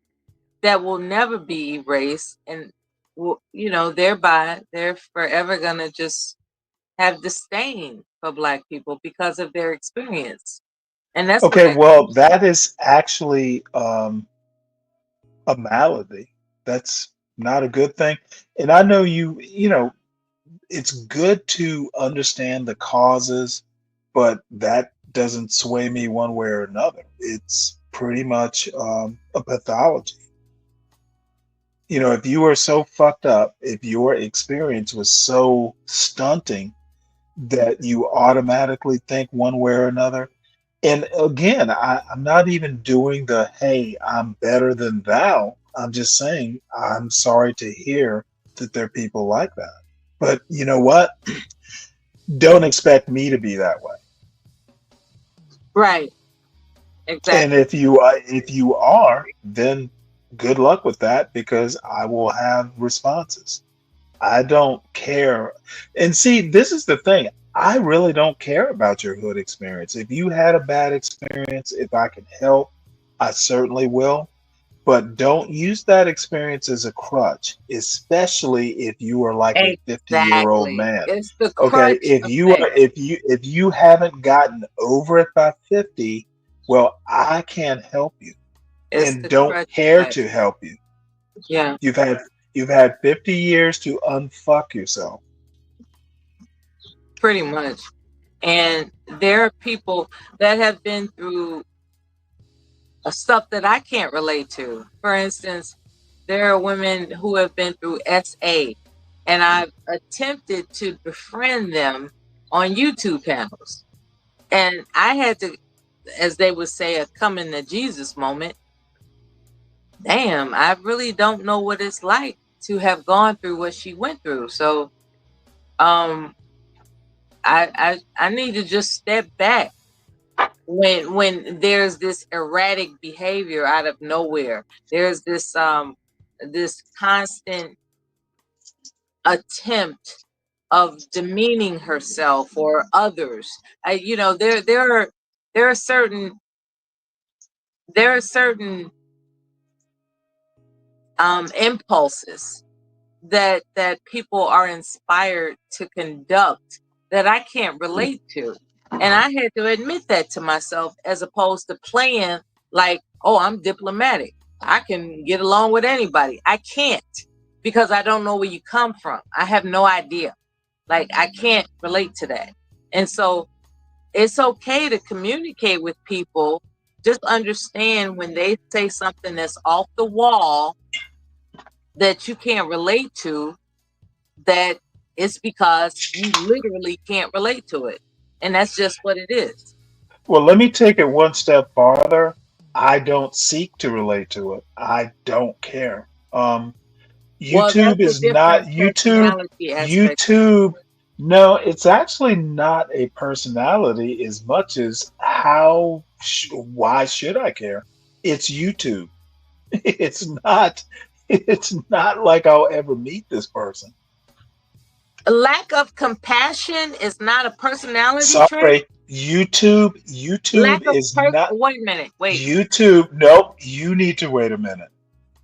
that will never be erased, and will, thereby they're forever gonna just have disdain for Black people because of their experience. And that's what Okay, that well, comes that from. is actually a malady. That's not a good thing. And I know it's good to understand the causes, but that doesn't sway me one way or another. It's pretty much a pathology. If you are so fucked up, if your experience was so stunting that you automatically think one way or another. And again, I'm not even doing the, hey, I'm better than thou. I'm just saying, I'm sorry to hear that there are people like that. But you know what? Don't expect me to be that way. Right. And Exactly. if you are, then good luck with that because I will have responses. I don't care. And see, this is the thing. I really don't care about your hood experience. If you had a bad experience, if I can help, I certainly will. But don't use that experience as a crutch, especially if you are like a 50-year-old Exactly. man. It's the Okay, crutch effect. if you haven't gotten over it by 50, well, I can't help you It's and the don't crutch care effect. to help you. Yeah. You've had 50 years to unfuck yourself. Pretty much. And there are people that have been through stuff that I can't relate to. For instance, there are women who have been through SA, and I've attempted to befriend them on YouTube panels. And I had to, as they would say, a come in the Jesus moment. Damn, I really don't know what it's like to have gone through what she went through. So um I need to just step back when there's this erratic behavior out of nowhere. There's this constant attempt of demeaning herself or others. There are certain there are certain impulses that people are inspired to conduct that I can't relate to. And I had to admit that to myself as opposed to playing like, oh, I'm diplomatic. I can get along with anybody. I can't because I don't know where you come from. I have no idea. Like, I can't relate to that. And so it's okay to communicate with people. Just understand when they say something that's off the wall that you can't relate to, that it's because you literally can't relate to it. And that's just what it is. Well, let me take it one step farther. I don't seek to relate to it. I don't care. Well, YouTube that's a is not different YouTube. personality aspect. YouTube, no, it's actually not a personality as much as why should I care? It's YouTube. It's not. It's not like I'll ever meet this person. A lack of compassion is not a personality trait. Sorry, YouTube Lack of is not wait a minute, wait. YouTube. Nope, you need to wait a minute.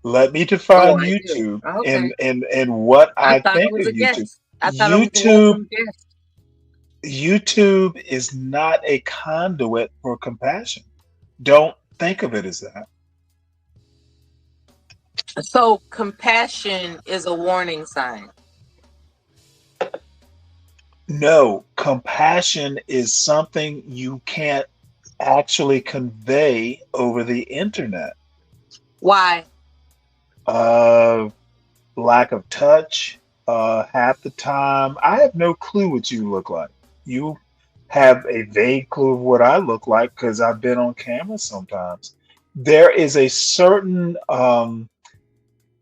Let me Oh, define I do. YouTube Okay. and what I I thought I think was of a YouTube. guest. I thought I was a YouTube welcome guest. YouTube is not a conduit for compassion. Don't think of it as that. So compassion is a warning sign. No, compassion is something you can't actually convey over the internet. Why? Lack of touch. Half the time, I have no clue what you look like. You have a vague clue of what I look like because I've been on camera sometimes. There is a certain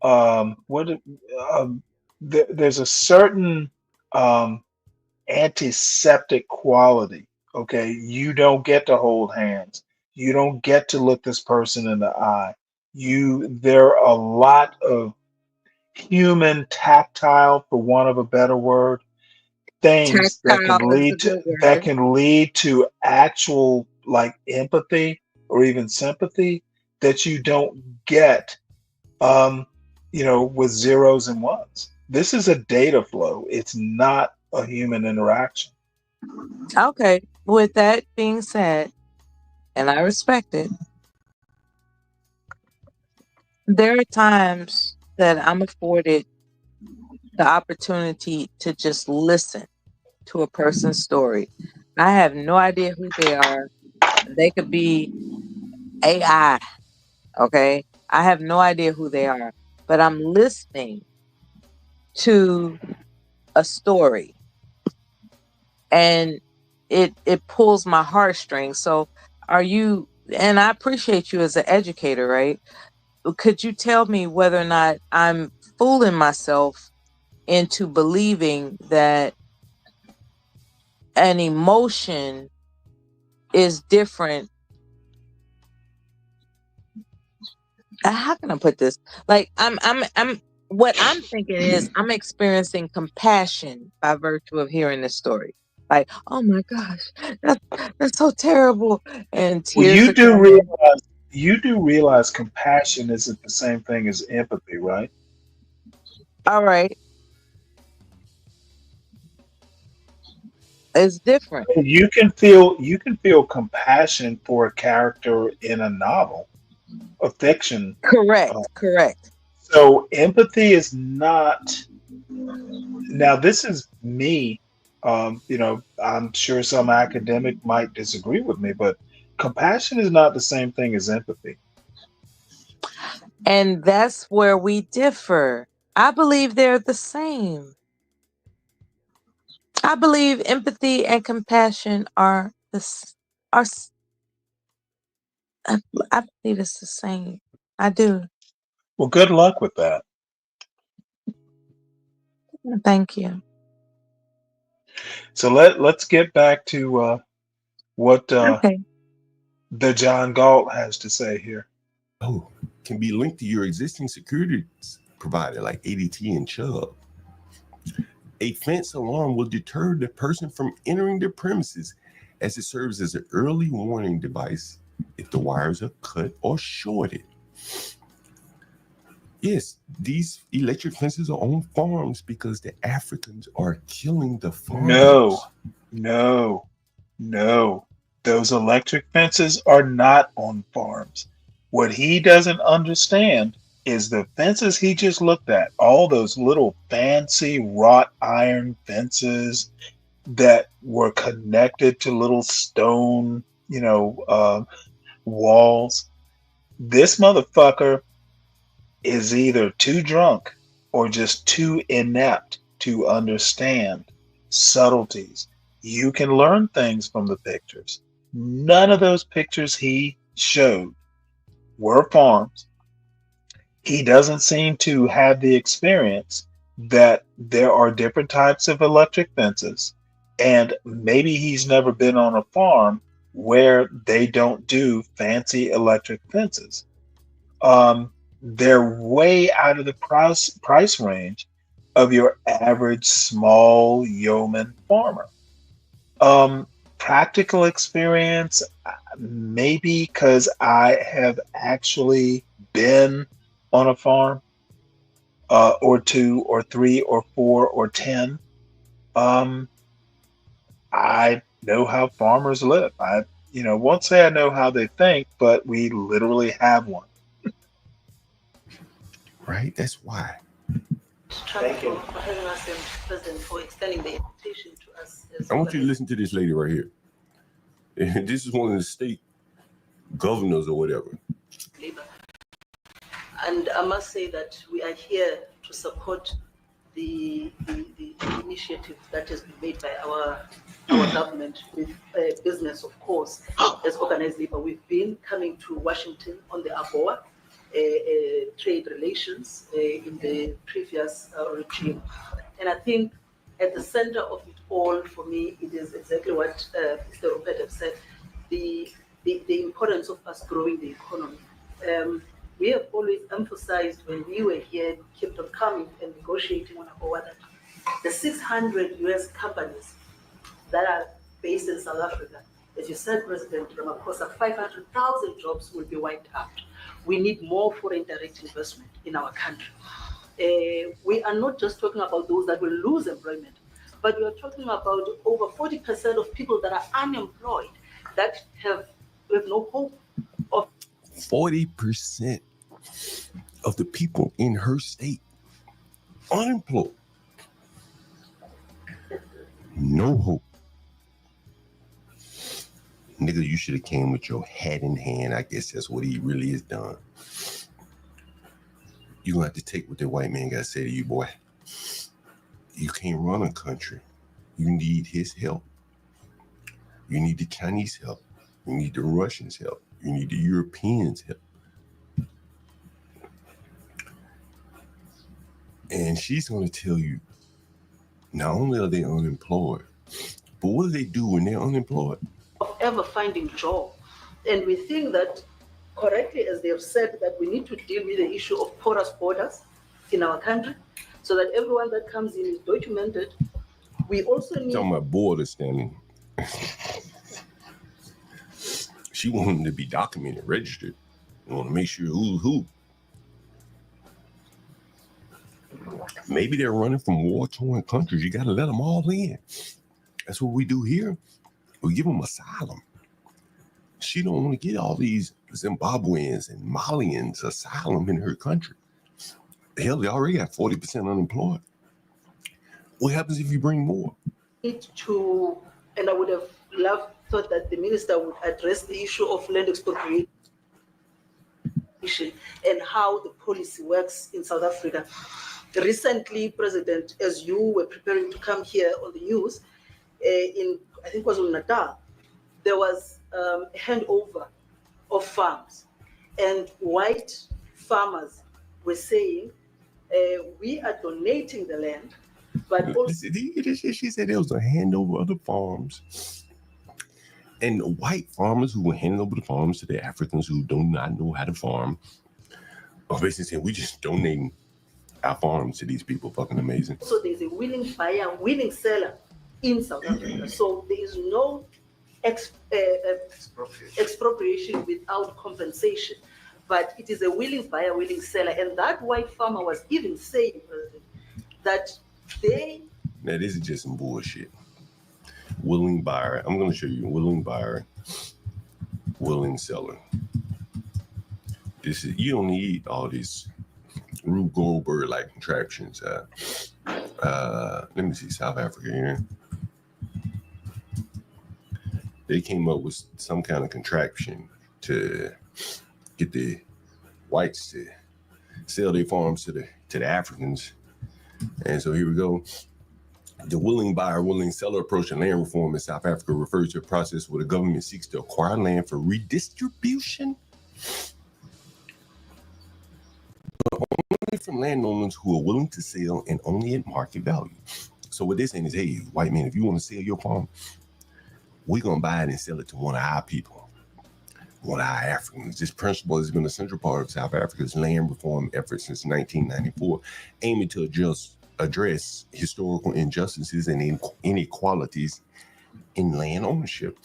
what there's a certain um, antiseptic quality. Okay, you don't get to hold hands. You don't get to look this person in the eye. There are a lot of human tactile, for want of a better word, things Tactile is a good that word. can lead to actual like empathy or even sympathy that you don't get with zeros and ones. This is a data flow. It's not a human interaction. Okay. With that being said, and I respect it, there are times that I'm afforded the opportunity to just listen to a person's story. I have no idea who they are. They could be AI, okay? I have no idea who they are, but I'm listening to a story and it pulls my heartstrings. So are you, and I appreciate you as an educator, right? Could you tell me whether or not I'm fooling myself into believing that an emotion is different? How can I put this? Like I'm what I'm thinking is I'm experiencing compassion by virtue of hearing this story. Like, oh my gosh, that's so terrible, and Well, tears are coming. you do realize compassion isn't the same thing as empathy, right? All right, it's different. You can feel compassion for a character in a novel, a fiction. Uh, Correct. so empathy is not. Now, this is me. I'm sure some academic might disagree with me, but compassion is not the same thing as empathy. And that's where we differ. I believe they're the same. I believe empathy and compassion are are. I believe it's the same. I do. Well, good luck with that. Thank you. So let's get back to what Okay. the John Galt has to say here. Oh, can be linked to your existing security provider like ADT and Chubb. A fence alarm will deter the person from entering the premises as it serves as an early warning device if the wires are cut or shorted. Yes, these electric fences are on farms because the Africans are killing the No, farmers. no, no. Those electric fences are not on farms. What he doesn't understand is the fences he just looked at, all those little fancy wrought iron fences that were connected to little stone, walls. This motherfucker is either too drunk or just too inept to understand subtleties. You can learn things from the pictures. None of those pictures he showed were farms. He doesn't seem to have the experience that there are different types of electric fences, and maybe he's never been on a farm where they don't do fancy electric fences. They're way out of the price range of your average small yeoman farmer. Practical experience, maybe because I have actually been on a farm, or two, or three, or four, or 10. Um, I know how farmers live. Won't say I know how they think, but we literally have one. Right? That's why. Thank you for having us, and President, for extending the invitation to us. I want you to listen to this lady right here. This is one of the state governors or whatever. Labor. And I must say that we are here to support the initiative that has been made by our government with business, of course, as organized labor. We've been coming to Washington on the AGOA trade relations in the previous regime. And I think at the center of it all, for me, it is exactly what Mr. Rupert has said, the importance of us growing the economy. we have always emphasized when we were here, kept on coming and negotiating on our that the 600 US companies that are based in South Africa, as you said, President Ramaphosa, 500,000 jobs will be wiped out. We need more foreign direct investment in our country. We are not just talking about those that will lose employment, but we are talking about over 40% of people that are unemployed, that have no hope of. 40% of the people in her state unemployed. No hope. Nigga, you should have came with your hat in hand. I guess that's what he really has done. You're going to have to take what that white man got to say to you, boy. You can't run a country. You need his help. You need the Chinese help. You need the Russians' help. You need the Europeans' help. And she's going to tell you, not only are they unemployed, but what do they do when they're unemployed? Of ever finding job. And we think that correctly, as they have said, that we need to deal with the issue of porous borders in our country so that everyone that comes in is documented. We also need... Talking about borders, Stanley. She wants them to be documented, registered. You want to make sure who's who. Maybe they're running from war-torn countries. You got to let them all in. That's what we do here. We give them asylum. She don't want to get all these Zimbabweans and Malians asylum in her country. Hell, they already got 40% unemployed. What happens if you bring more? To, and I would have thought that the minister would address the issue of land expropriation and how the policy works in South Africa. Recently, President, as you were preparing to come here on the news, in I think it was in Natal, there was a handover of farms, and white farmers were saying, we are donating the land, but also... She said there was a handover of the farms, and the white farmers who were handing over the farms to the Africans who do not know how to farm are basically saying, we just donating our farms to these people. Fucking amazing. So there's a willing buyer, willing seller in South Africa. So there is no expropriation without compensation, but it is a willing buyer, willing seller. And that white farmer was even saying that they... Now, this is just some bullshit. Willing buyer. I'm going to show you willing buyer, willing seller. This is, you don't need all these Rube Goldberg like contraptions. Let me see, South Africa here. They came up with some kind of contraption to get the whites to sell their farms to the Africans. And so here we go. The willing buyer, willing seller approach to land reform in South Africa refers to a process where the government seeks to acquire land for redistribution, but only from landowners who are willing to sell and only at market value. So what they're saying is, hey, white man, if you want to sell your farm, we're going to buy it and sell it to one of our people, one of our Africans. This principle has been a central part of South Africa's land reform effort since 1994, aiming to address historical injustices and inequalities in land ownership.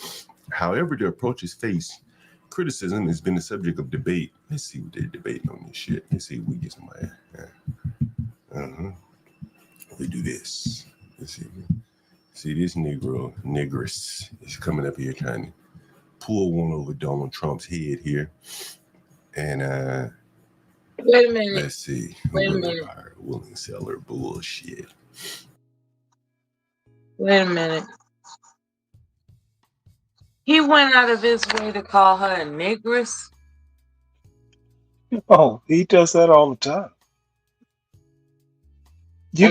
However, the approach has faced criticism, has been the subject of debate. Let's see what they're debating on this shit. Let's see if we get somebody. We do this. Let's see. See, this negress is coming up here trying to pull one over Donald Trump's head here. And wait a minute. Let's see. Wait a minute. Willing seller bullshit. Wait a minute. He went out of his way to call her a negress. Oh, he does that all the time. You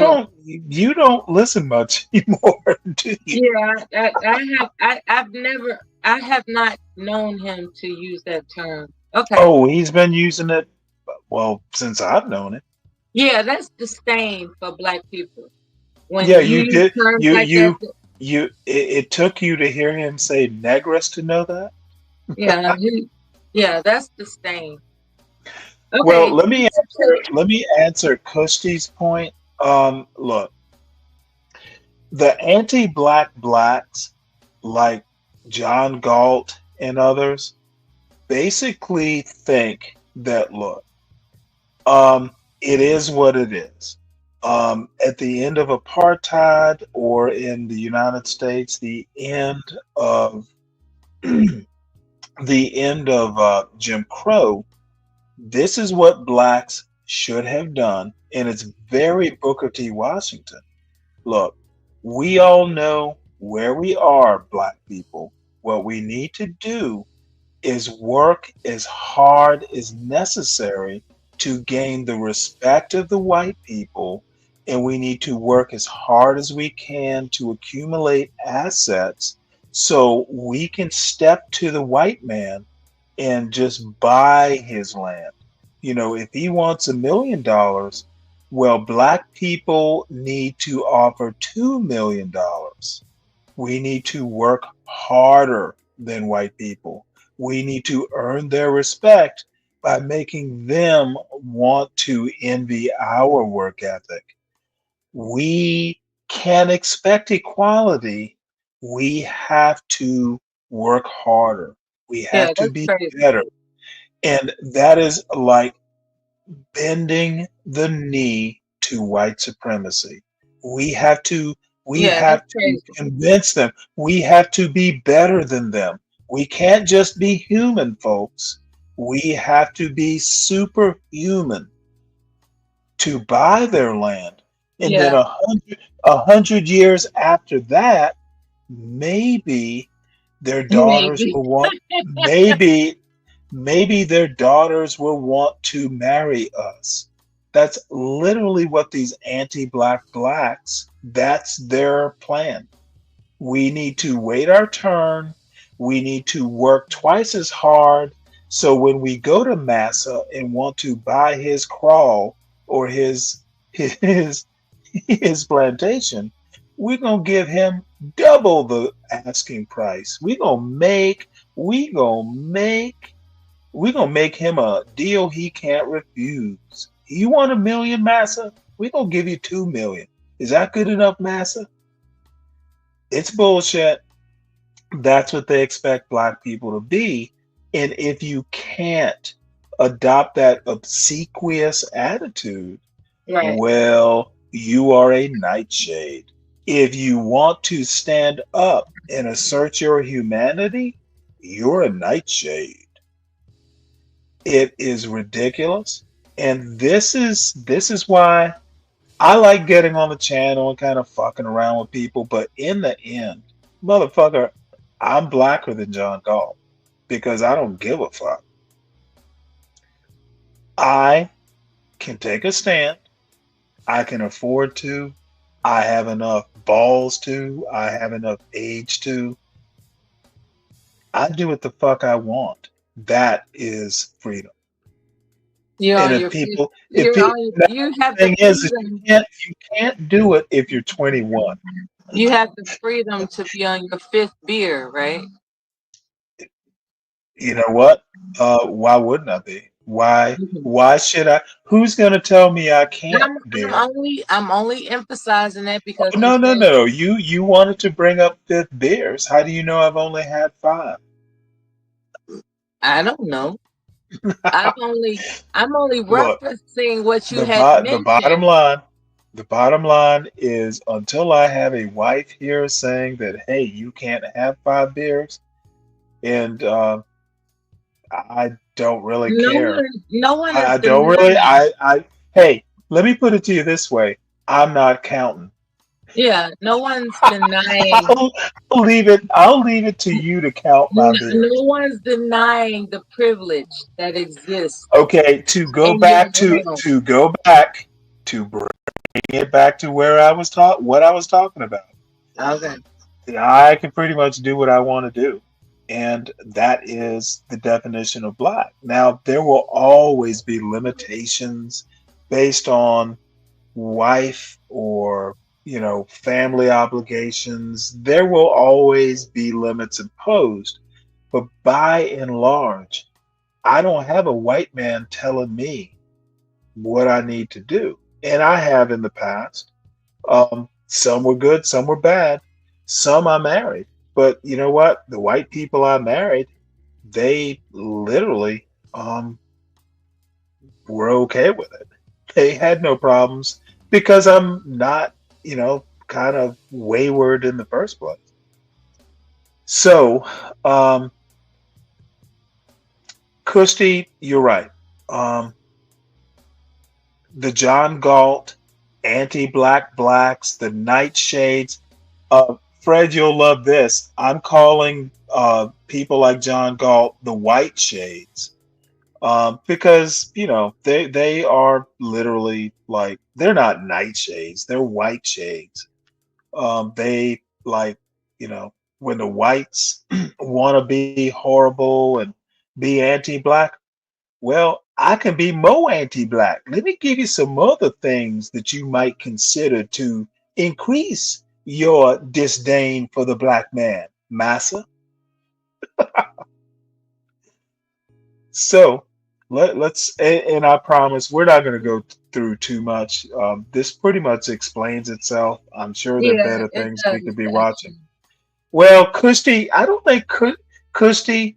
don't listen much anymore, do you? Yeah, I have not known him to use that term. Okay. Oh, he's been using it, well, since I've known it. Yeah, that's disdain for black people. When Yeah, you did. You It took you to hear him say negress to know that. yeah, that's disdain. Well, Okay. let me answer Kushti's point. Look, the anti-black blacks like John Galt and others basically think that look, it is what it is. At the end of apartheid, or in the United States, the end of the end of Jim Crow, this is what blacks should have done, and it's very Booker T. Washington. Look, we all know where we are, black people. What we need to do is work as hard as necessary to gain the respect of the white people, and we need to work as hard as we can to accumulate assets so we can step to the white man and just buy his land. You know, if he wants $1 million, well, black people need to offer $2 million. We need to work harder than white people. We need to earn their respect by making them want to envy our work ethic. We can't expect equality. We have to work harder. We Yeah, have to that's be crazy. better. And that is like bending the knee to white supremacy. We have to we Yeah, that's have to crazy. convince them. We have to be better than them. We can't just be human, folks. We have to be superhuman to buy their land. And then Yeah, a hundred years after that, maybe their daughters maybe. will want maybe their daughters will want to marry us. That's literally what these anti-black blacks, that's their plan. We need to wait our turn. We need to work twice as hard. So when we go to Massa and want to buy his crawl or his his plantation, we're gonna give him double the asking price. We gonna make we're gonna make him a deal he can't refuse. You want $1 million, Massa? We're gonna give you $2 million. Is that good enough, Massa? It's bullshit. That's what they expect black people to be. And if you can't adopt that obsequious attitude, Right. well, you are a nightshade. If you want to stand up and assert your humanity, you're a nightshade. It is ridiculous. And this is why I like getting on the channel and kind of fucking around with people, but in the end, motherfucker, I'm blacker than John Galt because I don't give a fuck. I can take a stand. I can afford to. I have enough balls to. I have enough age to. I do what the fuck I want. That is freedom. You're And on if your fifth. people, if You're people, on. now You the have the thing is freedom. you can't do it if you're 21. You have the freedom to be on your fifth beer, right? You know what? Why wouldn't I be? Why? Mhm. Why should I? Who's gonna tell me I can't, dear? I'm only emphasizing that because Oh, you no, no, said no. You wanted to bring up fifth beers. How do you know I've only had 5? I don't know. I'm only Look, referencing what you had the bottom mentioned. line, the bottom line is until I have a wife here saying that, hey, you can't have 5 beers, and I don't really care. No one is I don't really. denying. Hey, let me put it to you this way. I'm not counting. Yeah, no one's denying. I'll leave it. I'll leave it to you to count my No beers. one's denying the privilege that exists Okay, to go in your back realm. to bring it back to where I was what I was talking about. Okay. I can pretty much do what I want to do. And that is the definition of black. Now, there will always be limitations based on wife or, family obligations. There will always be limits imposed. But by and large, I don't have a white man telling me what I need to do. And I have in the past. Some were good, some were bad. Some I married. But you know what? The white people I married, they literally were okay with it. They had no problems because I'm not, kind of wayward in the first place. So, Christy, you're right. The John Galt, anti-black blacks, the nightshades. Fred, you'll love this. I'm calling people like John Galt the white shades because they are literally like they're not nightshades, they're white shades. They like when the whites want to be horrible and be anti-black. Well, I can be more anti-black. Let me give you some other things that you might consider to increase your disdain for the black man, massa. So let's, and I promise we're not going to go through too much. This pretty much explains itself. I'm sure there are Yeah, better it things we does. could be watching. Well, Christy, I don't think Christy,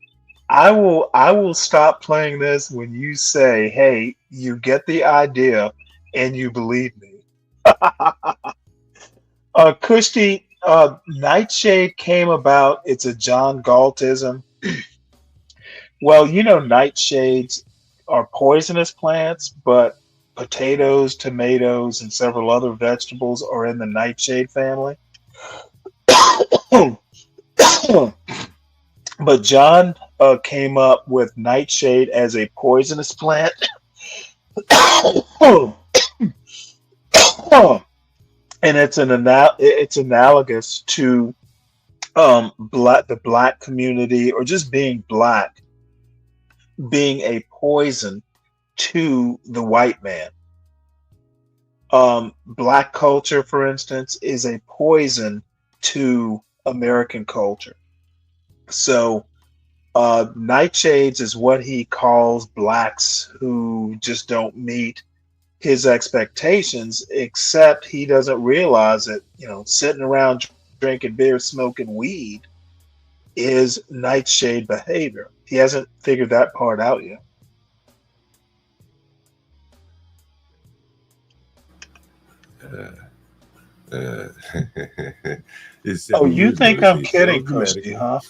I will stop playing this when you say, "Hey, you get the idea and you believe me." Christy, Nightshade came about. It's a John Galtism. Well, nightshades are poisonous plants, but potatoes, tomatoes, and several other vegetables are in the nightshade family. But John came up with nightshade as a poisonous plant. And it's it's analogous to the black community, or just being black, being a poison to the white man. Black culture, for instance, is a poison to American culture. So nightshades is what he calls blacks who just don't meet his expectations, except he doesn't realize that, sitting around drinking beer, smoking weed is nightshade behavior. He hasn't figured that part out yet. Oh, you think I'm kidding, Christy, huh?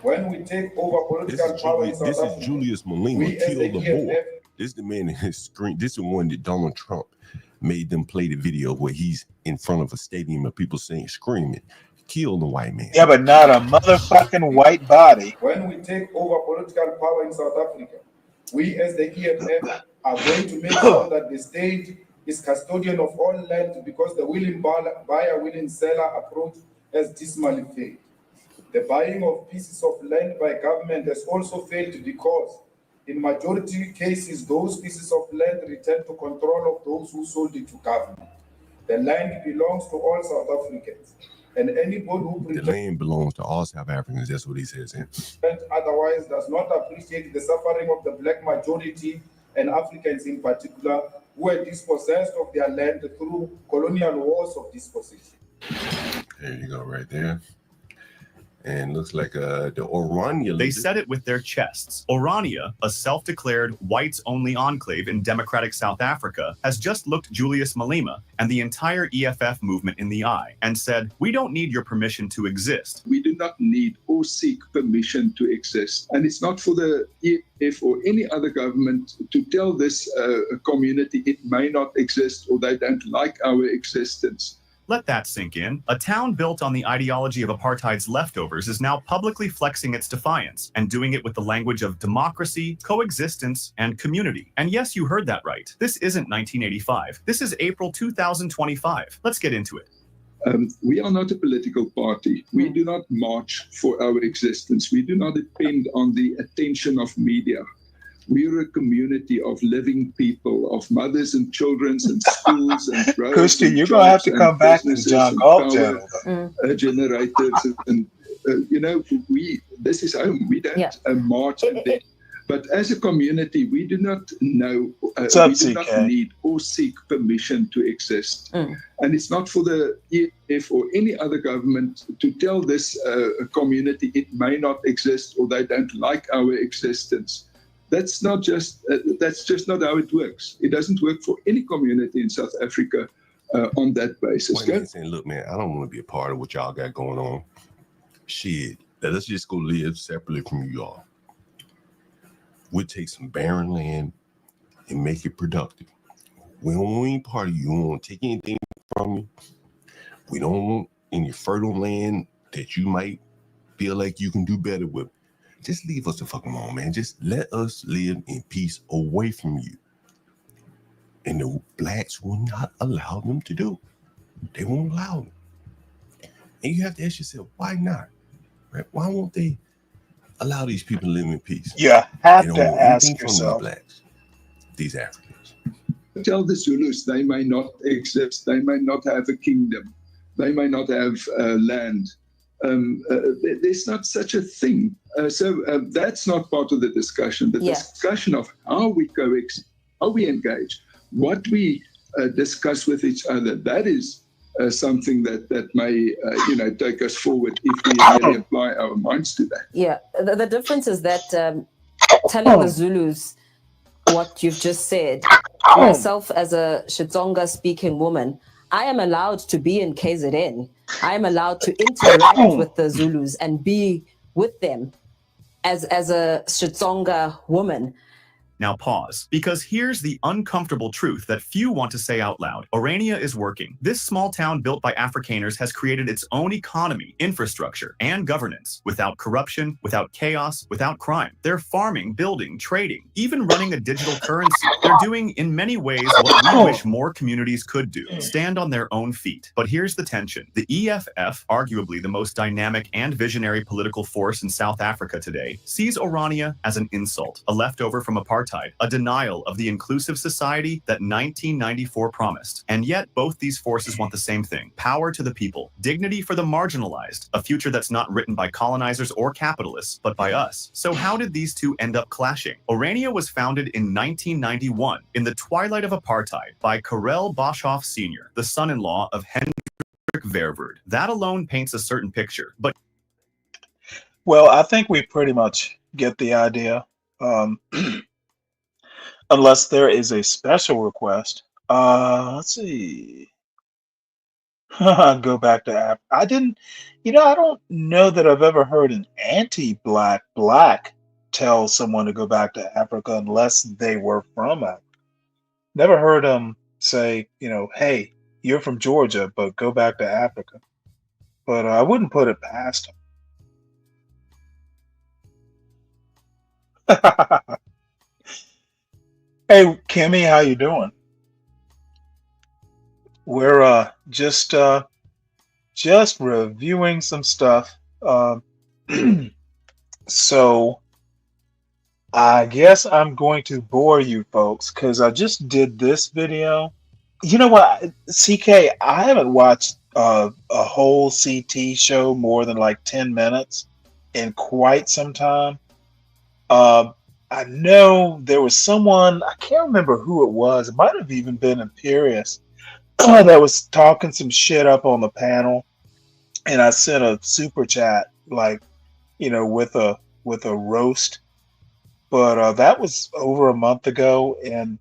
When we take over political power in South Africa, Julius Malema killed the boy. This is the man in his screen. This is the one that Donald Trump made them play the video where he's in front of a stadium of people saying, screaming, kill the white man. Yeah, but not a motherfucking white body. When we take over political power in South Africa, we as the EFF are going to make sure that the state is custodian of all land, because the willing buyer, willing seller approach has dismally failed. The buying of pieces of land by government has also failed because in majority cases, those pieces of land return to control of those who sold it to government. The land belongs to all South Africans, and anybody who the land belongs to all South Africans. That's what he says. Otherwise does not appreciate the suffering of the black majority and Africans in particular, who were dispossessed of their land through colonial wars of dispossession. There you go, right there. And looks like the Orania. They said it with their chests. Orania, a self-declared whites-only enclave in democratic South Africa, has just looked Julius Malema and the entire EFF movement in the eye and said, "We don't need your permission to exist." We do not need or seek permission to exist. And it's not for the EFF or any other government to tell this community it may not exist or they don't like our existence. Let that sink in. A town built on the ideology of apartheid's leftovers is now publicly flexing its defiance and doing it with the language of democracy, coexistence, and community. And yes, you heard that right. This isn't 1985. This is April 2025. Let's get into it. We are not a political party. We do not march for our existence. We do not depend on the attention of media. We are a community of living people, of mothers and children and schools and roads. Christy, you're going to have to come back to John Galt channel. Generators and this is home. We don't march there. But as a community, we do not know, we do not need or seek permission to exist. And it's not for the EF or any other government to tell this community it may not exist or they don't like our existence. That's just not how it works. It doesn't work for any community in South Africa on that basis. Saying, look, man, I don't want to be a part of what y'all got going on. Shit, let's just go live separately from you all. We'll take some barren land and make it productive. We don't want any part of you. We don't want to take anything from you. We don't want any fertile land that you might feel like you can do better with. Just leave us the fuck alone, man. Just let us live in peace away from you. And the blacks will not allow them to do. They won't allow them. And you have to ask yourself, why not? Right? Why won't they allow these people to live in peace? You have to ask yourself. These Africans. Tell the Zulus they may not exist. They may not have a kingdom. They may not have land. There's not such a thing. So that's not part of the discussion. The discussion of how we coexist, how we engage, what we discuss with each other, that is something that may take us forward if we really apply our minds to that. Yeah, the difference is that telling the Zulus what you've just said, myself as a Xitsonga speaking woman, I am allowed to be in KZN. I am allowed to interact with the Zulus and be with them as a Xitsonga woman. Now pause, because here's the uncomfortable truth that few want to say out loud. Orania is working. This small town built by Afrikaners has created its own economy, infrastructure, and governance. Without corruption, without chaos, without crime. They're farming, building, trading, even running a digital currency. They're doing, in many ways, what we wish more communities could do. Stand on their own feet. But here's the tension. The EFF, arguably the most dynamic and visionary political force in South Africa today, sees Orania as an insult, a leftover from apartheid, a denial of the inclusive society that 1994 promised. And yet, both these forces want the same thing: power to the people, dignity for the marginalized, a future that's not written by colonizers or capitalists, but by us. So how did these two end up clashing? Orania was founded in 1991, in the twilight of apartheid, by Karel Boshoff Sr., the son-in-law of Hendrik Verwoerd. That alone paints a certain picture, but... Well, I think we pretty much get the idea. Unless there is a special request. Let's see. Go back to I didn't, I don't know that I've ever heard an anti-black tell someone to go back to Africa unless they were from Africa. Never heard them say, hey, you're from Georgia, but go back to Africa. But I wouldn't put it past them. Hey, Kimmy, how you doing? We're just reviewing some stuff. So I guess I'm going to bore you folks because I just did this video. You know what, CK, I haven't watched a whole CT show more than like 10 minutes in quite some time. I know there was someone, I can't remember who it was. It might have even been Imperious that was talking some shit up on the panel. And I sent a super chat, like, with a roast. But that was over a month ago. And,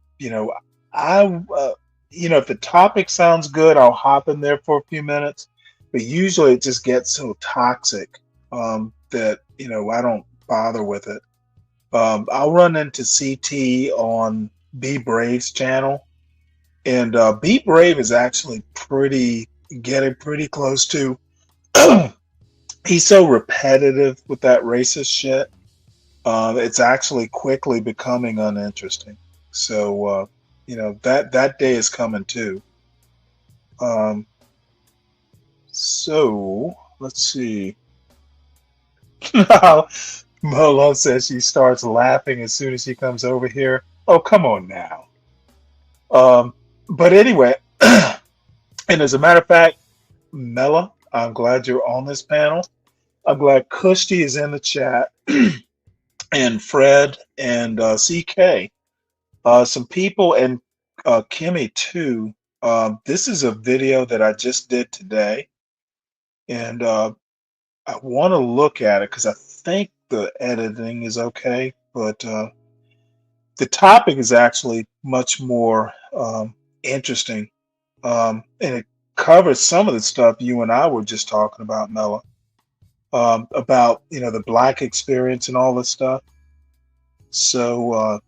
if the topic sounds good, I'll hop in there for a few minutes. But usually it just gets so toxic that, I don't bother with it. I'll run into CT on Be Brave's channel, and Be Brave is actually getting pretty close to. He's so repetitive with that racist shit. It's actually quickly becoming uninteresting. So that day is coming too. So let's see. Molo says she starts laughing as soon as she comes over here. Oh, come on now. But anyway, and as a matter of fact, Mela, I'm glad you're on this panel. I'm glad Kushti is in the chat and Fred and CK. Some people and Kimmy too. This is a video that I just did today, and I want to look at it because I think the editing is okay, but the topic is actually much more interesting, and it covers some of the stuff you and I were just talking about, Noah, about the black experience and all this stuff. So I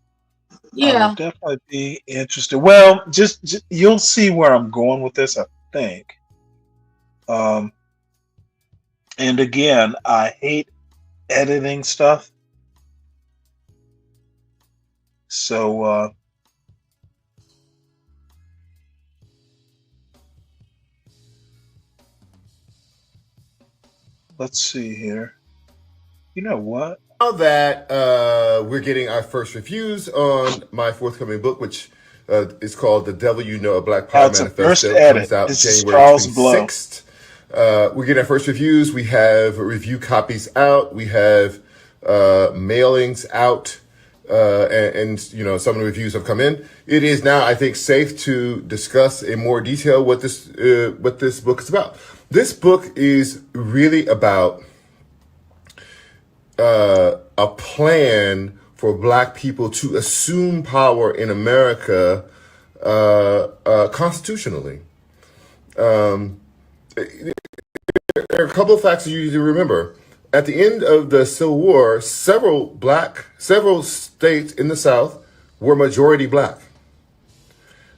Yeah. would definitely be interested. Well, just you'll see where I'm going with this, I think. Um, and again, I hate editing stuff. So let's see here. You know what? Now that we're getting our first reviews on my forthcoming book, which is called The Devil You Know, a Black Power That's a first Manifesto, edit. comes out This is January Charles Blow. 26th. We're getting our first reviews. We have review copies out. We have mailings out. And some of the reviews have come in. It is now, I think, safe to discuss in more detail what this book is about. This book is really about a plan for Black people to assume power in America constitutionally. There are a couple of facts you need to remember. At the end of the Civil War, several states in the South were majority Black.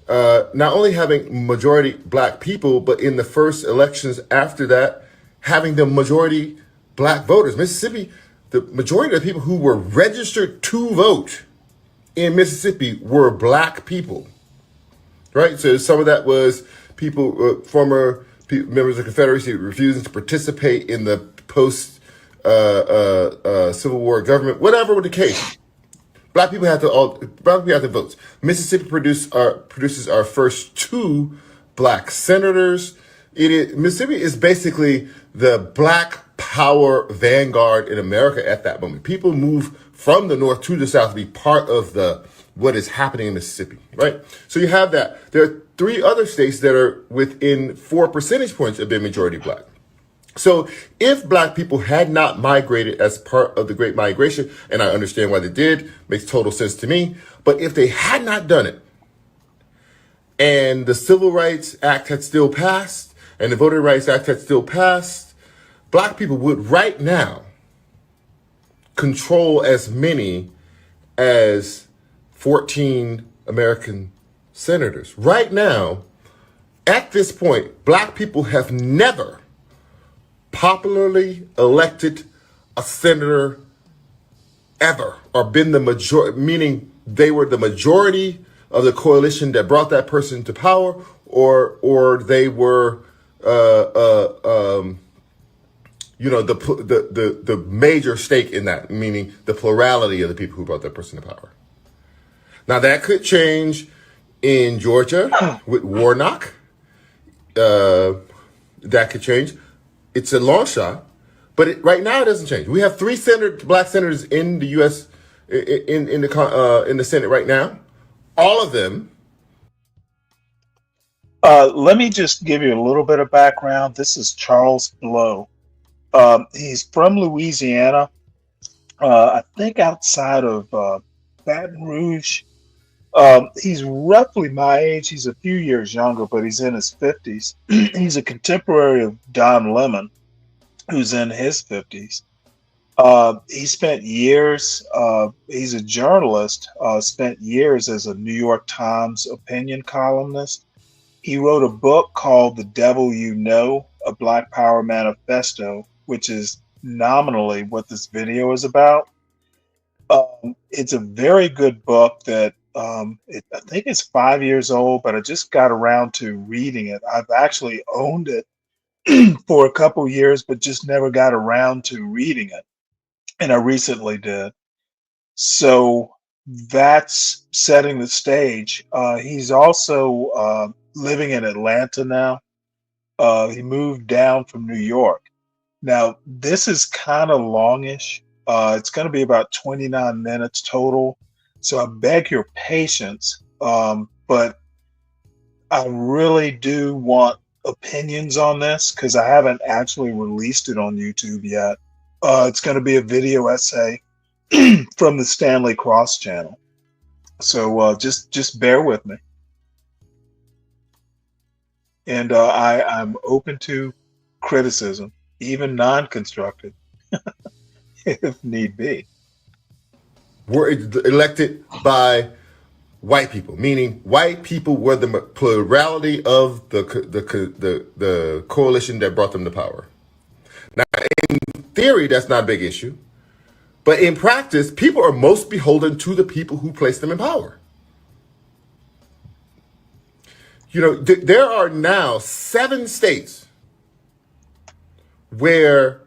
Not only having majority Black people, but in the first elections after that, having the majority Black voters. Mississippi, the majority of the people who were registered to vote in Mississippi were Black people, right? So some of that was people, former members of the Confederacy refusing to participate in the post Civil War government, whatever the case. Black people have to vote. Mississippi produces our first 2 Black senators. Mississippi is basically the Black power vanguard in America at that moment. People move from the North to the South to be part of what is happening in Mississippi, right? So you have that. There are 3 other states that are within 4 percentage points of being majority Black. So if Black people had not migrated as part of the Great Migration, and I understand why they did, makes total sense to me, but if they had not done it, and the Civil Rights Act had still passed, and the Voting Rights Act had still passed, Black people would right now control as many as 14 American senators. Right now, at this point, Black people have never popularly elected a senator ever, or been the majority, meaning they were the majority of the coalition that brought that person to power, or they were the major stake in that, meaning the plurality of the people who brought that person to power. Now that could change in Georgia with Warnock. That could change. It's a long shot, but right now it doesn't change. We have 3 Black senators in the U.S. in the Senate right now. All of them. Let me just give you a little bit of background. This is Charles Blow. He's from Louisiana, I think outside of Baton Rouge. He's roughly my age. He's a few years younger, but he's in his 50s. He's a contemporary of Don Lemon, who's in his 50s. He spent years, he's a journalist, spent years as a New York Times opinion columnist. He wrote a book called The Devil You Know, a Black Power Manifesto, which is nominally what this video is about. It's a very good book that I think it's 5 years old, but I just got around to reading it. I've actually owned it for a couple years, but just never got around to reading it. And I recently did. So that's setting the stage. He's also living in Atlanta now. He moved down from New York. Now, this is kind of longish. It's going to be about 29 minutes total. So I beg your patience. But I really do want opinions on this because I haven't actually released it on YouTube yet. It's going to be a video essay from the Stanley Cross channel. So just bear with me. And I'm open to criticism, even non-constructive, if need be. Were elected by white people, meaning white people were the plurality of the coalition that brought them to power. Now, in theory, that's not a big issue. But in practice, people are most beholden to the people who place them in power. You know, there are now 7 states where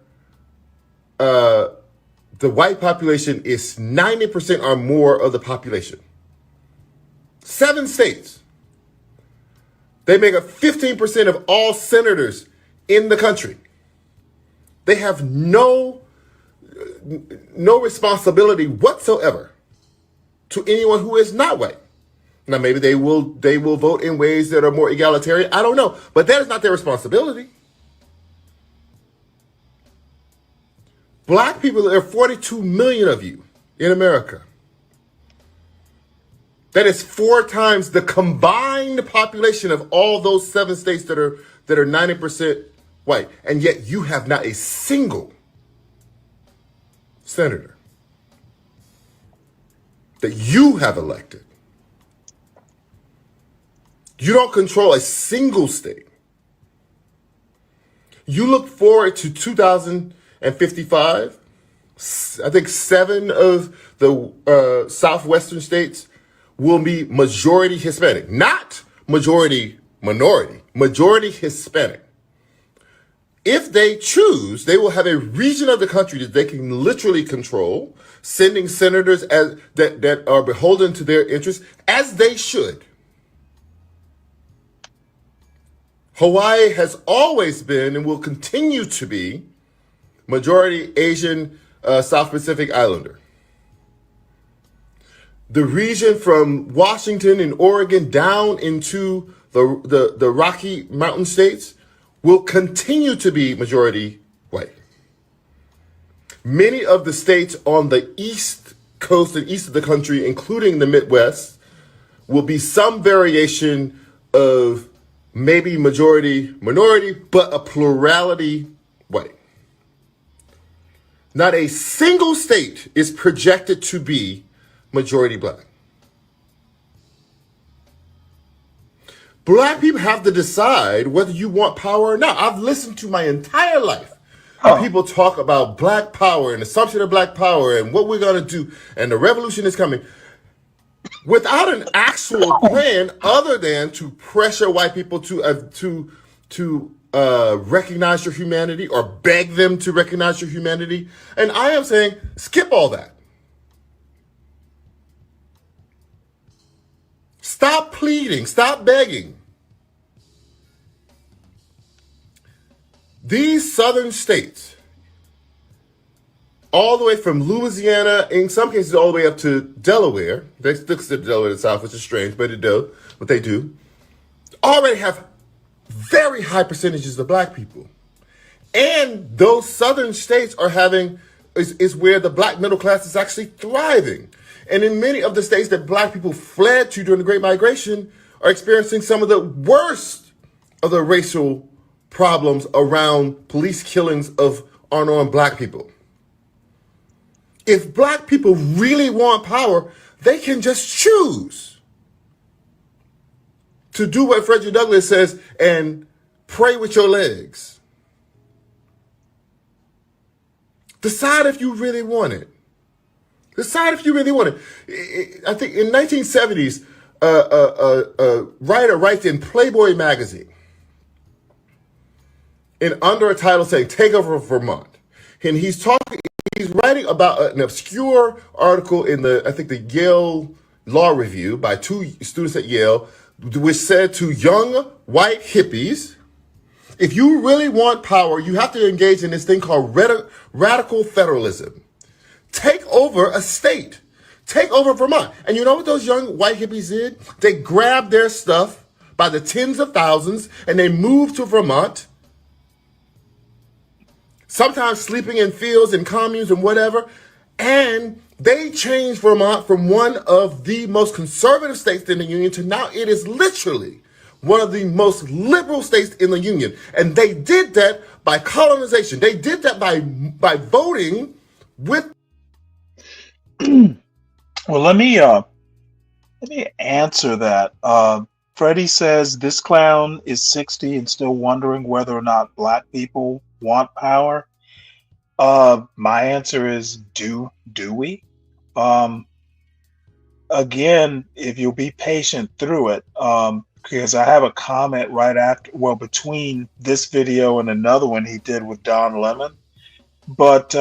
the white population is 90% or more of the population. 7 states. They make up 15% of all senators in the country. They have no responsibility whatsoever to anyone who is not white. Now, maybe they will vote in ways that are more egalitarian. I don't know. But that is not their responsibility. Black people, there are 42 million of you in America. That is 4 times the combined population of all those 7 states that are 90% white. And yet you have not a single senator that you have elected. You don't control a single state. You look forward to 2055. I think 7 of the southwestern states will be majority Hispanic, not majority minority, majority Hispanic. If they choose, they will have a region of the country that they can literally control, sending senators that are beholden to their interests, as they should. Hawaii has always been and will continue to be majority Asian South Pacific Islander. The region from Washington and Oregon down into the Rocky Mountain states will continue to be majority white. Many of the states on the east coast and east of the country, including the Midwest, will be some variation of maybe majority minority, but a plurality white. Not a single state is projected to be majority black. Black people have to decide whether you want power or not. I've listened to my entire life when people talk about black power and assumption of black power and what we're going to do and the revolution is coming without an actual plan other than to pressure white people to recognize your humanity or beg them to recognize your humanity. And I am saying, skip all that. Stop pleading. Stop begging. These southern states, all the way from Louisiana, in some cases all the way up to Delaware, they still consider Delaware the South, which is strange, but they do, already have very high percentages of black people. And those southern states are is where the black middle class is actually thriving. And in many of the states that black people fled to during the Great Migration are experiencing some of the worst of the racial problems around police killings of unarmed black people. If black people really want power, they can just choose to do what Frederick Douglass says and pray with your legs. Decide if you really want it. Decide if you really want it. I think in 1970s, a writer writes in Playboy magazine under a title saying "Take Over Vermont," and he's writing about an obscure article in the Yale Law Review by 2 students at Yale, which said to young white hippies, If you really want power, you have to engage in this thing called radical federalism. Take over a state. Take over Vermont. And you know what those young white hippies did? They grabbed their stuff by the tens of thousands and they moved to Vermont, sometimes sleeping in fields and communes and whatever. And they changed Vermont from one of the most conservative states in the Union to now it is literally one of the most liberal states in the Union. And they did that by colonization. They did that by voting with. Well, let me answer that. Freddie says this clown is 60 and still wondering whether or not black people want power. My answer is do we? Again, if you'll be patient through it, because I have a comment right after, well, between this video and another one he did with Don Lemon. But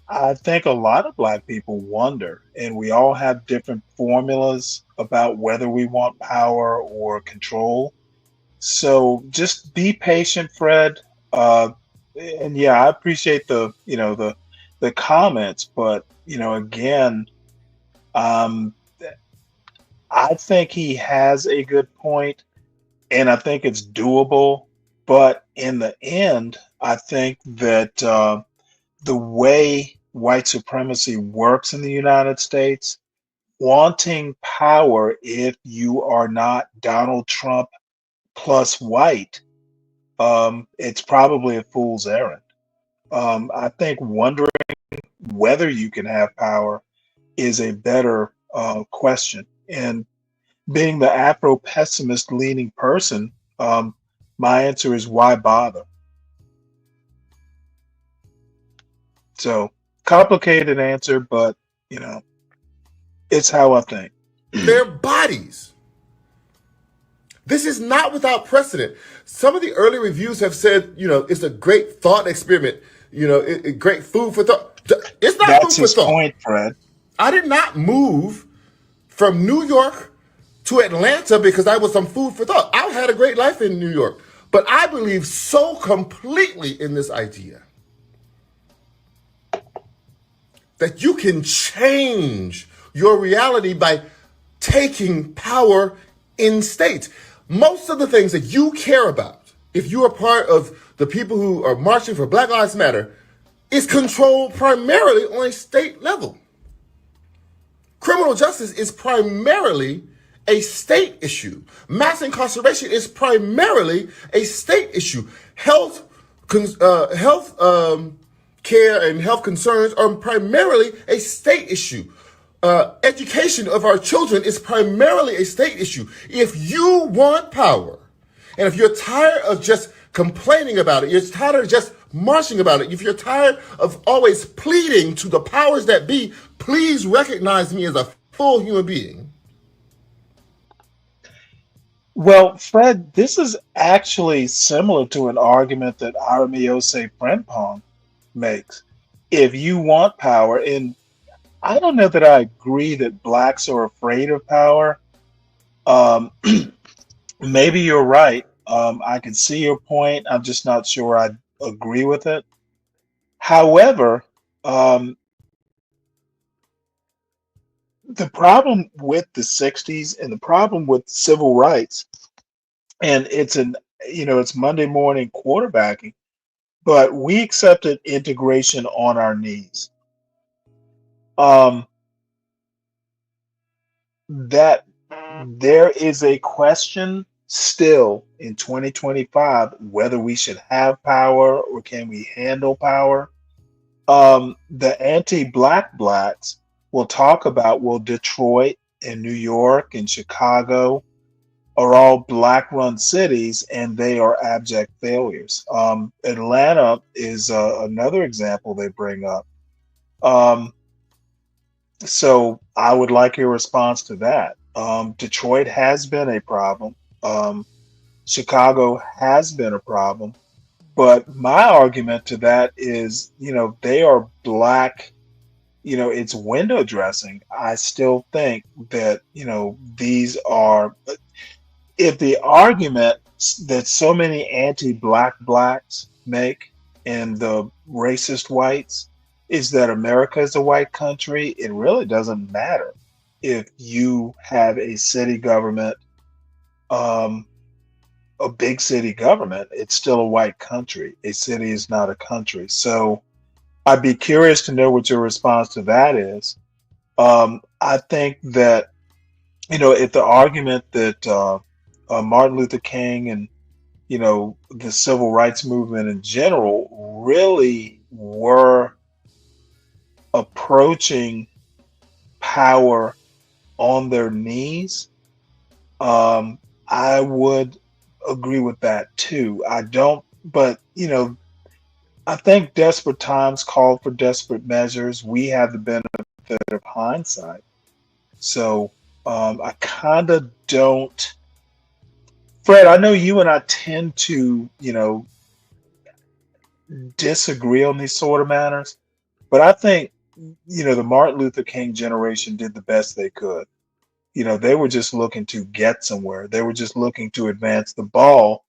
I think a lot of black people wonder, and we all have different formulas about whether we want power or control. So just be patient, Fred. And yeah, I appreciate the comments, but again, I think he has a good point, and I think it's doable. But in the end, I think that the way white supremacy works in the United States, wanting power if you are not Donald Trump plus white, it's probably a fool's errand. I think wondering whether you can have power is a better question. And being the Afro pessimist leaning person, my answer is why bother? So complicated answer, but it's how I think. Their bodies. This is not without precedent. Some of the early reviews have said, it's a great thought experiment. Great food for thought. It's not That's food for his thought. point, Fred. I did not move from New York to Atlanta because I was some food for thought. I had a great life in New York, but I believe so completely in this idea that you can change your reality by taking power in states. Most of the things that you care about, if you are part of the people who are marching for Black Lives Matter, is controlled primarily on a state level. Criminal justice is primarily a state issue. Mass incarceration is primarily a state issue. Health care and health concerns are primarily a state issue. Education of our children is primarily a state issue. If you want power, and if you're tired of just complaining about it, you're tired of just marching about it, if you're tired of always pleading to the powers that be, please recognize me as a full human being. Well, Fred, this is actually similar to an argument that Aramiose Frimpong makes. If you want power, and I don't know that I agree that blacks are afraid of power. Maybe you're right. I can see your point. I'm just not sure I agree with it. However, the problem with the 60s and the problem with civil rights, and it's Monday morning quarterbacking, but we accepted integration on our knees. That there is a question still in 2025 whether we should have power or can we handle power. The anti-black blacks will talk about, well, Detroit and New York and Chicago are all black-run cities and they are abject failures. Atlanta is another example they bring up. So I would like your response to that. Detroit has been a problem. Chicago has been a problem. But my argument to that is, they are black, it's window dressing. I still think that, these are, if the argument that so many anti-black blacks make and the racist whites is that America is a white country. It really doesn't matter if you have a city government, um, a big city government. It's still a white country. A city is not a country. So I'd be curious to know what your response to that is. I think that, if the argument that Martin Luther King and the civil rights movement in general really were approaching power on their knees, I would agree with that too. I don't, but I think desperate times call for desperate measures. We have the benefit of hindsight. So I kind of don't. Fred, I know you and I tend to, disagree on these sort of matters, but I think, the Martin Luther King generation did the best they could. They were just looking to get somewhere. They were just looking to advance the ball.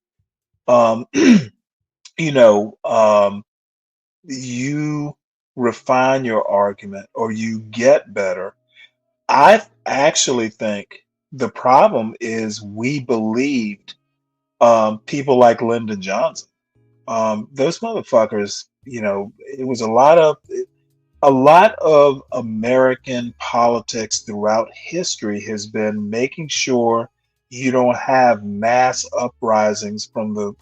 Um, you know, um, you refine your argument or you get better. I actually think the problem is we believed people like Lyndon Johnson. Those motherfuckers, it was a lot of American politics throughout history has been making sure you don't have mass uprisings from the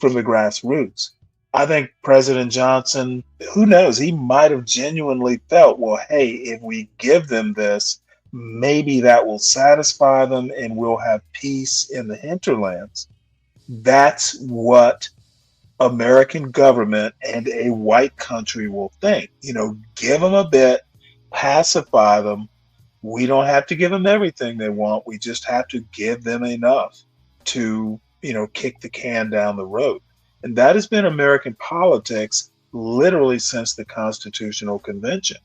grassroots. I think President Johnson, who knows, he might have genuinely felt, well, hey, if we give them this, maybe that will satisfy them and we'll have peace in the hinterlands. That's what American government and a white country will think. Give them a bit, pacify them. We don't have to give them everything they want. We just have to give them enough to, kick the can down the road. And that has been American politics literally since the Constitutional Convention.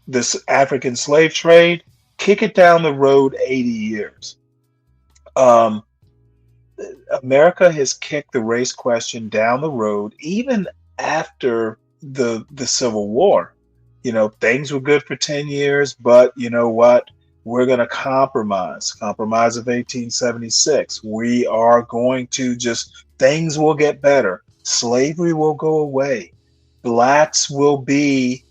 This African slave trade, kick it down the road 80 years. America has kicked the race question down the road even after the Civil War. Things were good for 10 years, but you know what? We're going to compromise. Compromise of 1876. We are going to things will get better. Slavery will go away. Blacks will be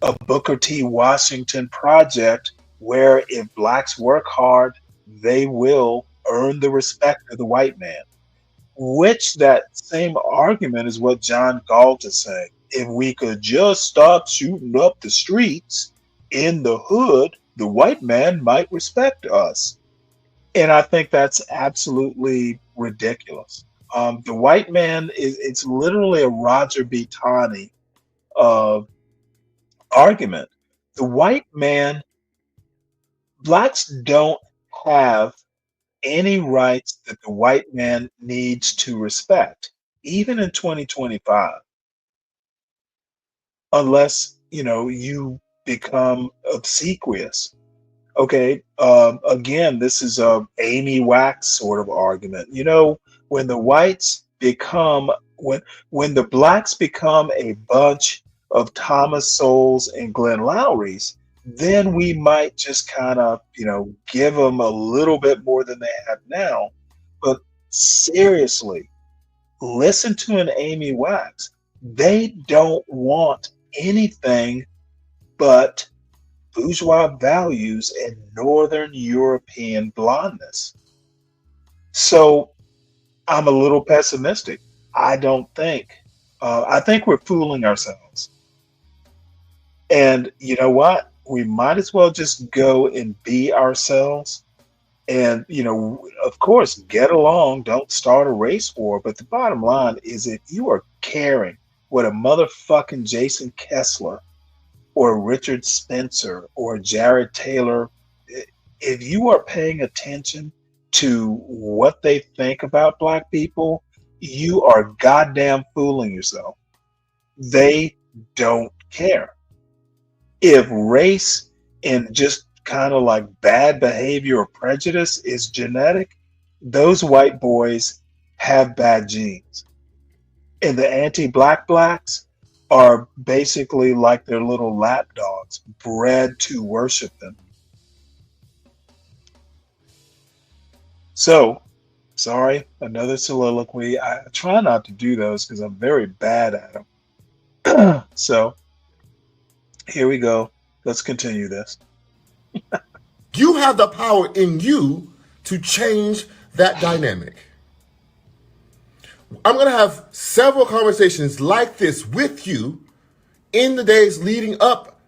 a Booker T. Washington project where if blacks work hard, they will earn the respect of the white man. Which that same argument is what John Galt is saying. If we could just stop shooting up the streets in the hood, the white man might respect us. And I think that's absolutely ridiculous. The white man it's literally a Roger B. Taney argument. The white man, blacks don't have any rights that the white man needs to respect, even in 2025, unless you become obsequious. Okay, again, this is a Amy Wax sort of argument. When the whites become when the blacks become a bunch of Thomas Sowells and Glenn Lowrys, then we might just kind of, give them a little bit more than they have now. But seriously, listen to an Amy Wax. They don't want anything but bourgeois values and Northern European blondness. So I'm a little pessimistic. I think we're fooling ourselves. And you know what? We might as well just go and be ourselves and, of course, get along. Don't start a race war. But the bottom line is if you are caring what a motherfucking Jason Kessler or Richard Spencer or Jared Taylor, if you are paying attention to what they think about black people, you are goddamn fooling yourself. They don't care. If race and just kind of like bad behavior or prejudice is genetic, those white boys have bad genes. And the anti-black blacks are basically like their little lap dogs, bred to worship them. So, sorry, another soliloquy. I try not to do those because I'm very bad at them. So, here we go. Let's continue this. You have the power in you to change that dynamic. I'm going to have several conversations like this with you in the days leading up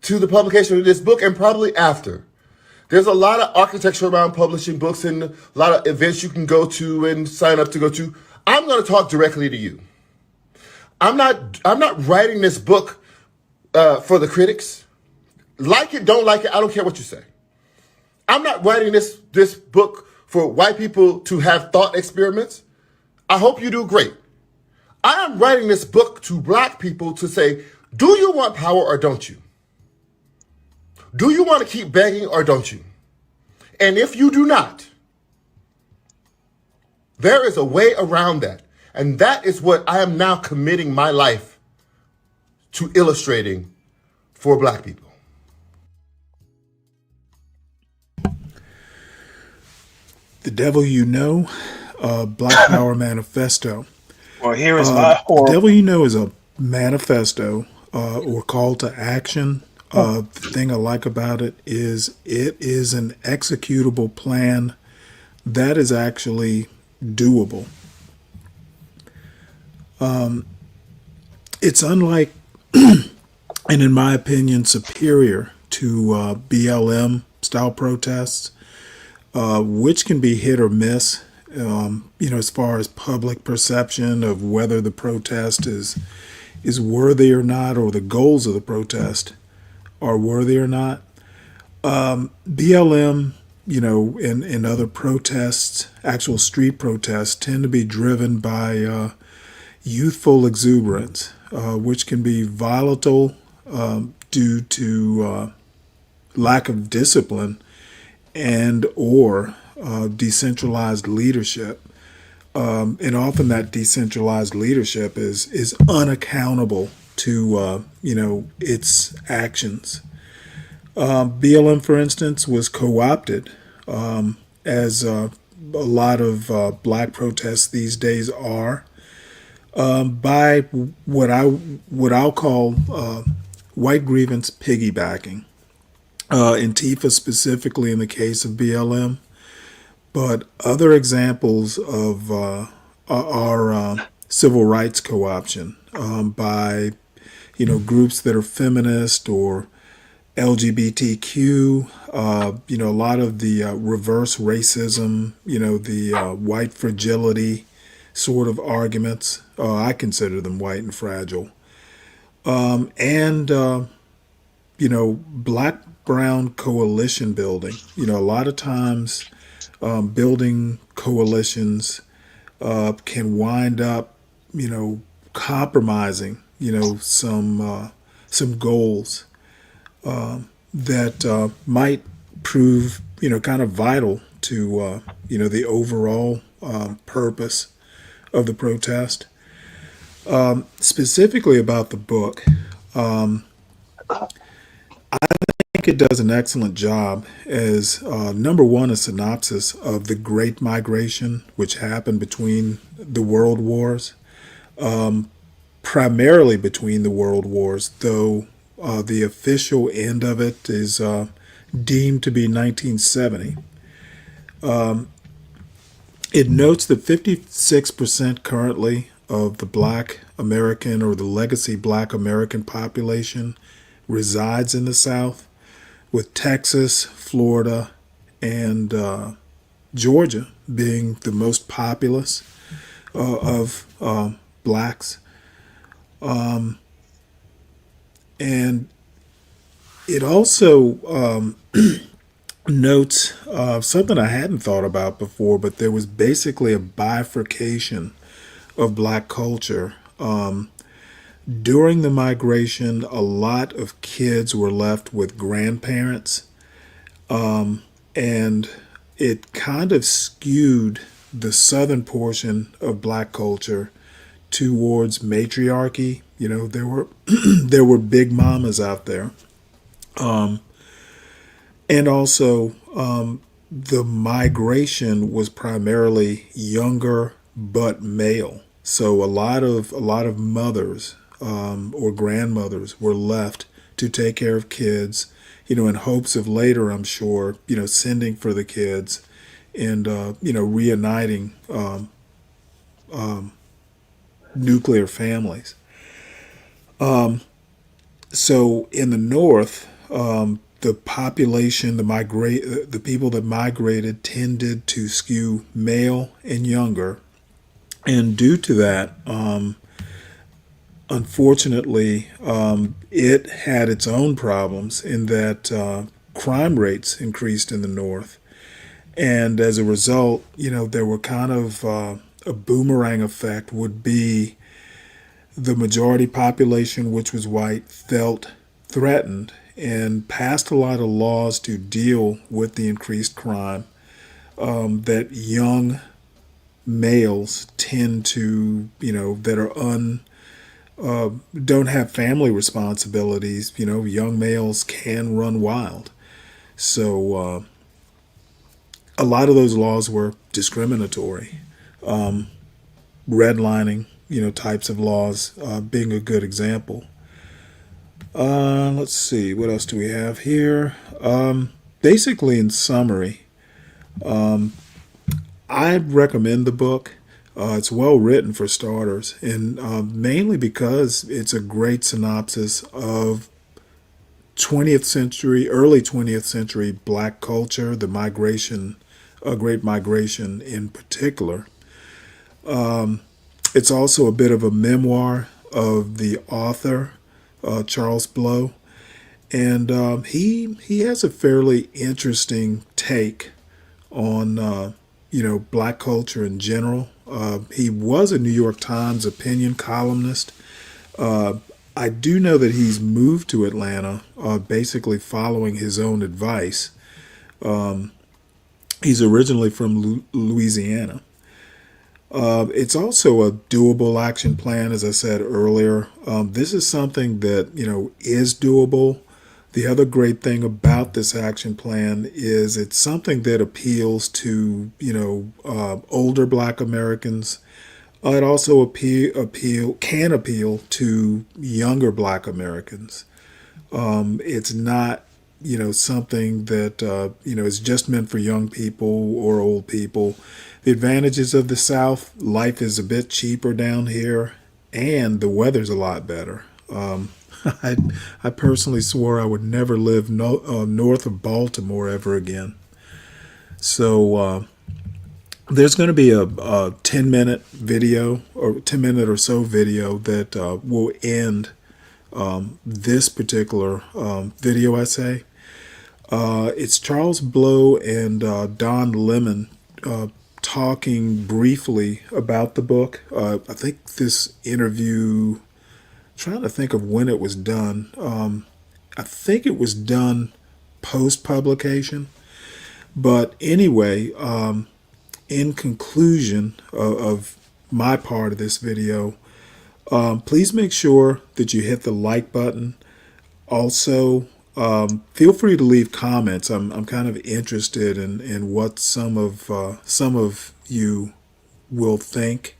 to the publication of this book and probably after. There's a lot of architecture around publishing books and a lot of events you can go to and sign up to go to. I'm going to talk directly to you. I'm not writing this book for the critics. Like it, don't like it, I don't care what you say. I'm not writing this book for white people to have thought experiments. I hope you do great. I am writing this book to black people to say, do you want power or don't you? Do you want to keep begging or don't you? And if you do not, there is a way around that. And that is what I am now committing my life to illustrating for black people. The Devil You Know, Black Power Manifesto. Well, here is my horror. The Devil You Know is a manifesto or call to action. The thing I like about it is an executable plan that is actually doable. It's unlike, and in my opinion, superior to BLM style protests, which can be hit or miss, as far as public perception of whether the protest is worthy or not, or the goals of the protest are worthy or not. BLM, and other protests, actual street protests, tend to be driven by youthful exuberance, which can be volatile due to lack of discipline and or decentralized leadership. And often that decentralized leadership is unaccountable to its actions. BLM, for instance, was co-opted, as a lot of black protests these days are, by what I'll call white grievance piggybacking. Antifa specifically in the case of BLM, but other examples of are civil rights co-option by groups that are feminist or LGBTQ. A lot of the reverse racism, the white fragility sort of arguments. I consider them white and fragile, and black-brown coalition building. A lot of times building coalitions can wind up, compromising, some goals that might prove, kind of vital to, the overall purpose of the protest. Specifically about the book, I think it does an excellent job as, number one, a synopsis of the Great Migration, which happened between the world wars, primarily between the world wars, though the official end of it is deemed to be 1970. It notes that 56% currently of the Black American or the legacy Black American population resides in the South, with Texas, Florida, and Georgia being the most populous of blacks. And it also notes something I hadn't thought about before, but there was basically a bifurcation of black culture. During the migration, a lot of kids were left with grandparents, And it kind of skewed the southern portion of black culture towards matriarchy. There were there were big mamas out there, and also the migration was primarily younger but male. So a lot of mothers or grandmothers were left to take care of kids, in hopes of later, I'm sure, sending for the kids and reuniting nuclear families. So in the North, the population, the people that migrated tended to skew male and younger, and due to that, unfortunately, it had its own problems in that crime rates increased in the North, and as a result, there were kind of a boomerang effect would be the majority population, which was white, felt threatened and passed a lot of laws to deal with the increased crime that young males tend to, that are don't have family responsibilities. Young males can run wild. So a lot of those laws were discriminatory. Redlining, types of laws being a good example. Let's see, what else do we have here? Basically, in summary, I recommend the book. It's well written for starters, and mainly because it's a great synopsis of 20th century, early 20th century black culture, the migration, a great migration in particular. It's also a bit of a memoir of the author, Charles Blow, and he has a fairly interesting take on black culture in general. He was a New York Times opinion columnist. I do know that he's moved to Atlanta, basically following his own advice. He's originally from Louisiana. It's also a doable action plan, as I said earlier. This is something that, is doable. The other great thing about this action plan is it's something that appeals to, older black Americans. It also can appeal to younger black Americans. It's not, something that, is just meant for young people or old people. The advantages of the South: life is a bit cheaper down here, and the weather's a lot better. I personally swore I would never live north of Baltimore ever again. So there's going to be a 10-minute video or 10-minute or so video that will end this particular video essay. It's Charles Blow and Don Lemon talking briefly about the book. I think this interview, trying to think of when it was done. I think it was done post-publication. But anyway, in conclusion of my part of this video, please make sure that you hit the like button. Also, feel free to leave comments. I'm kind of interested in what some of you will think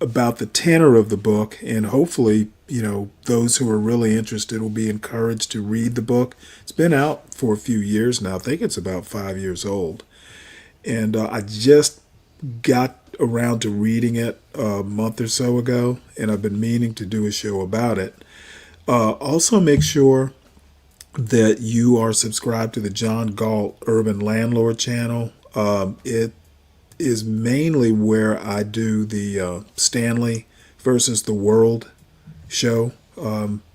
about the tenor of the book, and hopefully, those who are really interested will be encouraged to read the book. It's been out for a few years now. I think it's about 5 years old, and I just got around to reading it a month or so ago, and I've been meaning to do a show about it. Also, make sure that you are subscribed to the John Galt Urban Landlord channel. It is mainly where I do the Stanley versus the World show,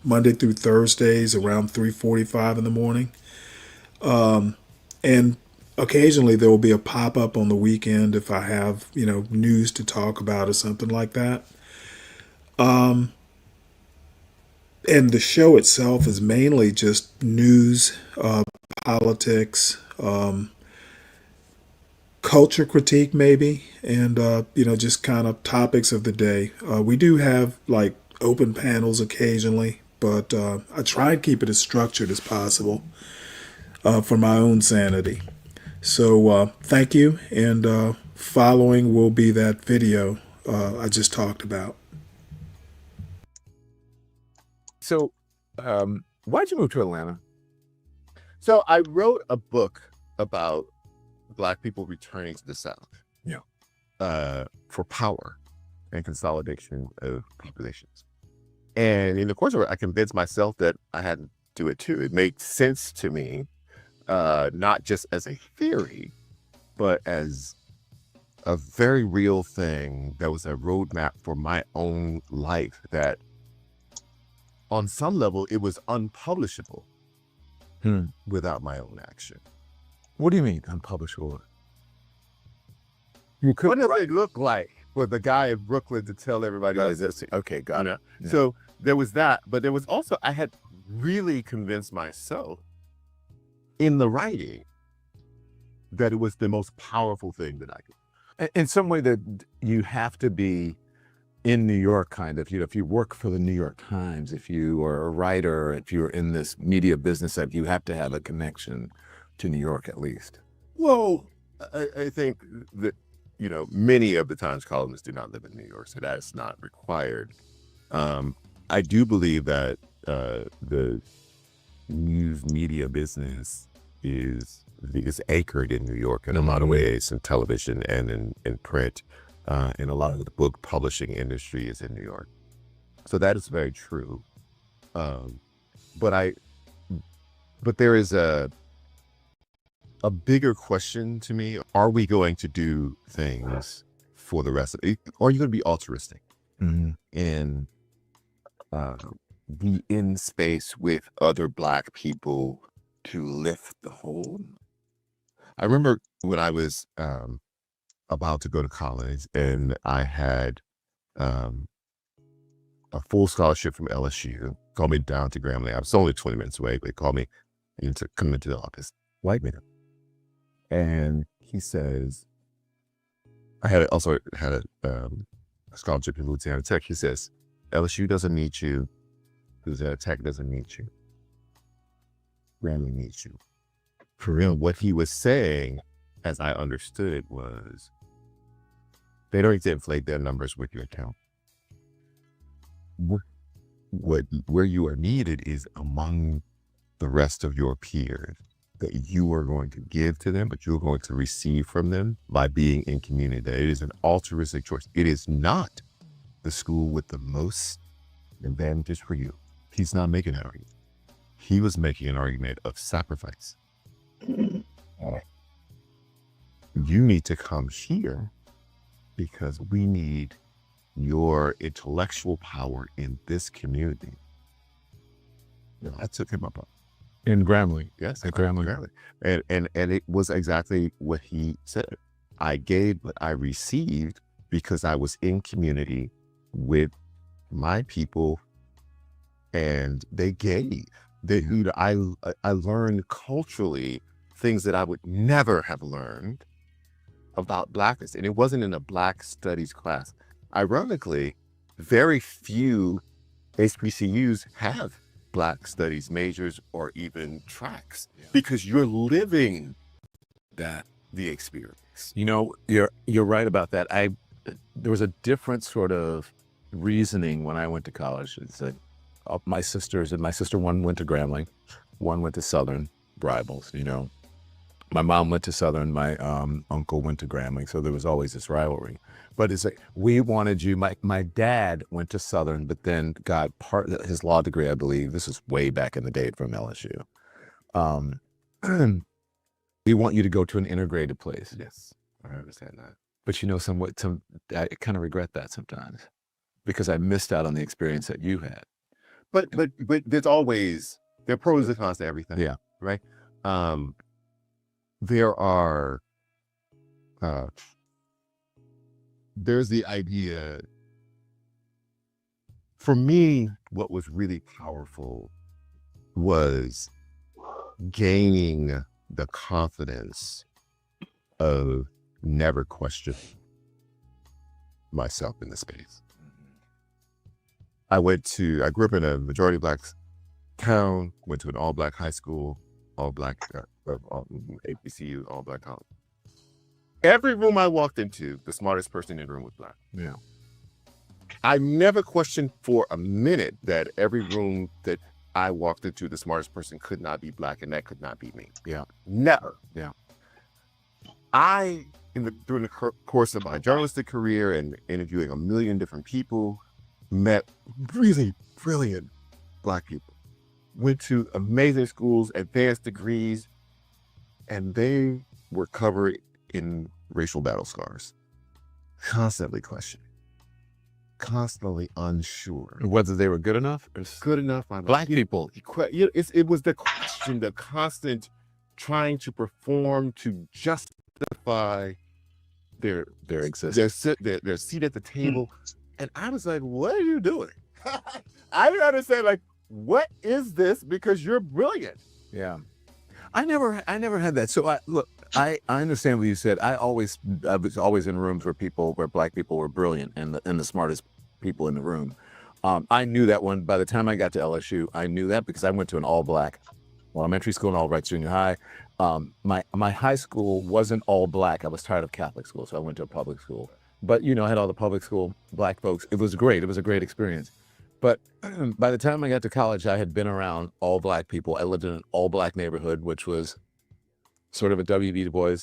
Monday through Thursdays around 3:45 in the morning. And occasionally there will be a pop-up on the weekend if I have, news to talk about or something like that. And the show itself is mainly just news, politics, culture critique maybe, and just kind of topics of the day. We do have like open panels occasionally, but I try and keep it as structured as possible for my own sanity. So thank you, and following will be that video I just talked about. So why'd you move to Atlanta? So I wrote a book about Black people returning to the South. Yeah. For power and consolidation of populations. And in the course of it, I convinced myself that I had to do it too. It made sense to me, not just as a theory, but as a very real thing that was a roadmap for my own life that on some level, it was unpublishable without my own action. What do you mean unpublishable? What does it look like for the guy in Brooklyn to tell everybody this? Okay, got it. Yeah. So there was that, but there was also, I had really convinced myself in the writing that it was the most powerful thing that I could. In some way that you have to be in New York, kind of, if you work for the New York Times, if you are a writer, if you're in this media business, that you have to have a connection to New York at least. Well, I think that, many of the Times columnists do not live in New York, so that's not required. I do believe that the news media business is anchored in New York in a lot of ways, in television and in print. And a lot of the book publishing industry is in New York. So that is very true. But there is a bigger question to me. Are we going to do things for the rest of it? Are you going to be altruistic and be in space with other Black people to lift the whole? I remember when I was about to go to college, and I had a full scholarship from LSU. Called me down to Grambling. I was only 20 minutes away, but they called me to come into the office. White man. And he says, I also had a scholarship in Louisiana Tech. He says, LSU doesn't need you. Louisiana Tech doesn't need you. Grambling needs you. For real, what he was saying, as I understood it, was they don't need to inflate their numbers with your account. Where you are needed is among the rest of your peers, that you are going to give to them, but you're going to receive from them by being in community. That it is an altruistic choice. It is not the school with the most advantages for you. He's not making an argument. He was making an argument of sacrifice. You need to come here because we need your intellectual power in this community. I took him up on. In Grambling. Yes, at Grambling. And it was exactly what he said. I gave, but I received because I was in community with my people, and they gave. I learned culturally things that I would never have learned about Blackness, and it wasn't in a Black studies class. Ironically, very few HBCUs have Black studies majors or even tracks because you're living the experience. You're right about that. There was a different sort of reasoning when I went to college. It's that my sisters, and my sister, one went to Grambling, one went to Southern rivals. My mom went to Southern, my uncle went to Grambling, so there was always this rivalry. But it's like, we wanted you, my dad went to Southern, but then got his law degree, I believe, this is way back in the day, from LSU. We want you to go to an integrated place. Yes, I understand that. But I kind of regret that sometimes, because I missed out on the experience that you had. But there are pros and cons to everything. Yeah. Right? There's the idea, for me, what was really powerful was gaining the confidence of never questioning myself in the space. I grew up in a majority Black town, went to an all Black high school, all Black HBCU, all Black college. Every room I walked into, the smartest person in the room was Black. Yeah. I never questioned for a minute that every room that I walked into, the smartest person could not be Black, and that could not be me. Yeah. Never. Yeah. During the course of my journalistic career and interviewing a million different people, met really brilliant Black people. Went to amazing schools, advanced degrees, and they were covered in racial battle scars. Constantly questioning. Constantly unsure. Whether they were good enough? Good enough. Black people. It was the question, the constant trying to perform to justify their existence, their seat at the table. And I was like, what are you doing? I didn't understand, like, what is this? Because you're brilliant. Yeah. I never had that. So I understand what you said. I was always in rooms where Black people were brilliant and the smartest people in the room. I knew that one. By the time I got to LSU, I knew that because I went to an all Black elementary school and all Black junior high. My high school wasn't all Black. I was tired of Catholic school, so I went to a public school. But I had all the public school Black folks. It was great. It was a great experience. But by the time I got to college, I had been around all Black people. I lived in an all Black neighborhood, which was sort of a W.B. Du Bois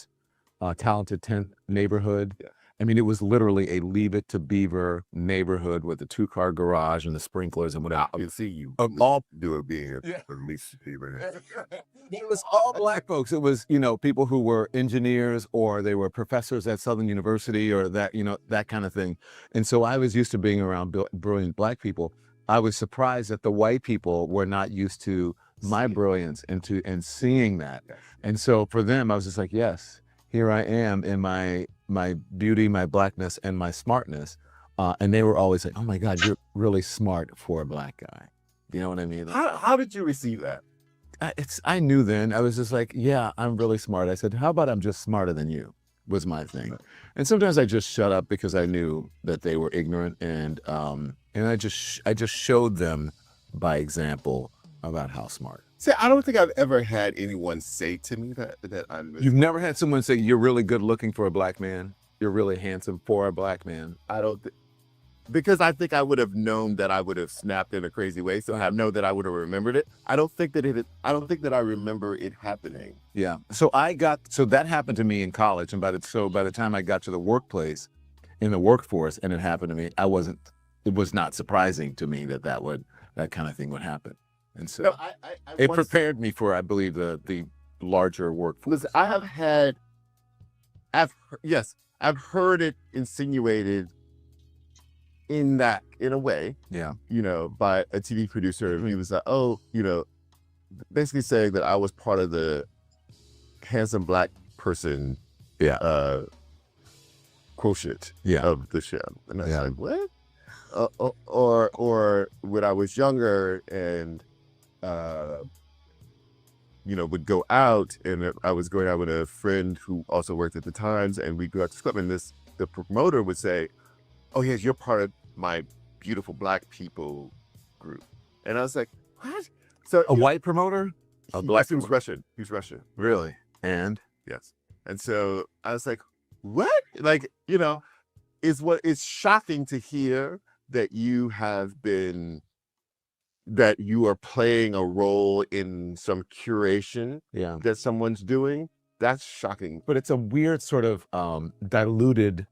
talented 10th neighborhood. Yeah. I mean, it was literally a Leave It to Beaver neighborhood with a 2-car garage and the sprinklers and whatever. You see, you all do it being at least Beaver. It was all Black folks. It was, people who were engineers or they were professors at Southern University or that, that kind of thing. And so I was used to being around brilliant Black people. I was surprised that the white people were not used to my brilliance and seeing that. And so for them, I was just like, yes, here I am in my beauty, my Blackness, and my smartness. And they were always like, oh my God, you're really smart for a Black guy. You know what I mean? How did you receive that? I knew then. I was just like, yeah, I'm really smart. I said, how about I'm just smarter than you, was my thing. And sometimes I just shut up because I knew that they were ignorant, and I just showed them by example about how smart. See, I don't think I've ever had anyone say to me that I'm. You've never had someone say you're really good looking for a Black man? You're really handsome for a Black man? I don't. Because I think I would have known that I would have snapped in a crazy way, so I know that I would have remembered it. I don't think that I remember it happening. Yeah. So that happened to me in college, and by the time I got to the workplace, in the workforce, and it happened to me, it was not surprising to me that kind of thing would happen. And so it prepared me for, I believe, the larger workforce. Listen, I've heard it insinuated in a way, yeah, by a TV producer. He was like, basically saying that I was part of the handsome Black person, quotient, of the show. And I was like, what? Or when I was younger and, would go out, and I was going out with a friend who also worked at the Times, and we'd go out to club, and the promoter would say, oh yes, you're part of my beautiful Black people group. And I was like, what? So a white promoter? A Black promoter. Russian. He's Russian. Really? And? Yes. And so I was like, what? Like, it's shocking to hear that you are playing a role in some curation that someone's doing. That's shocking. But it's a weird sort of diluted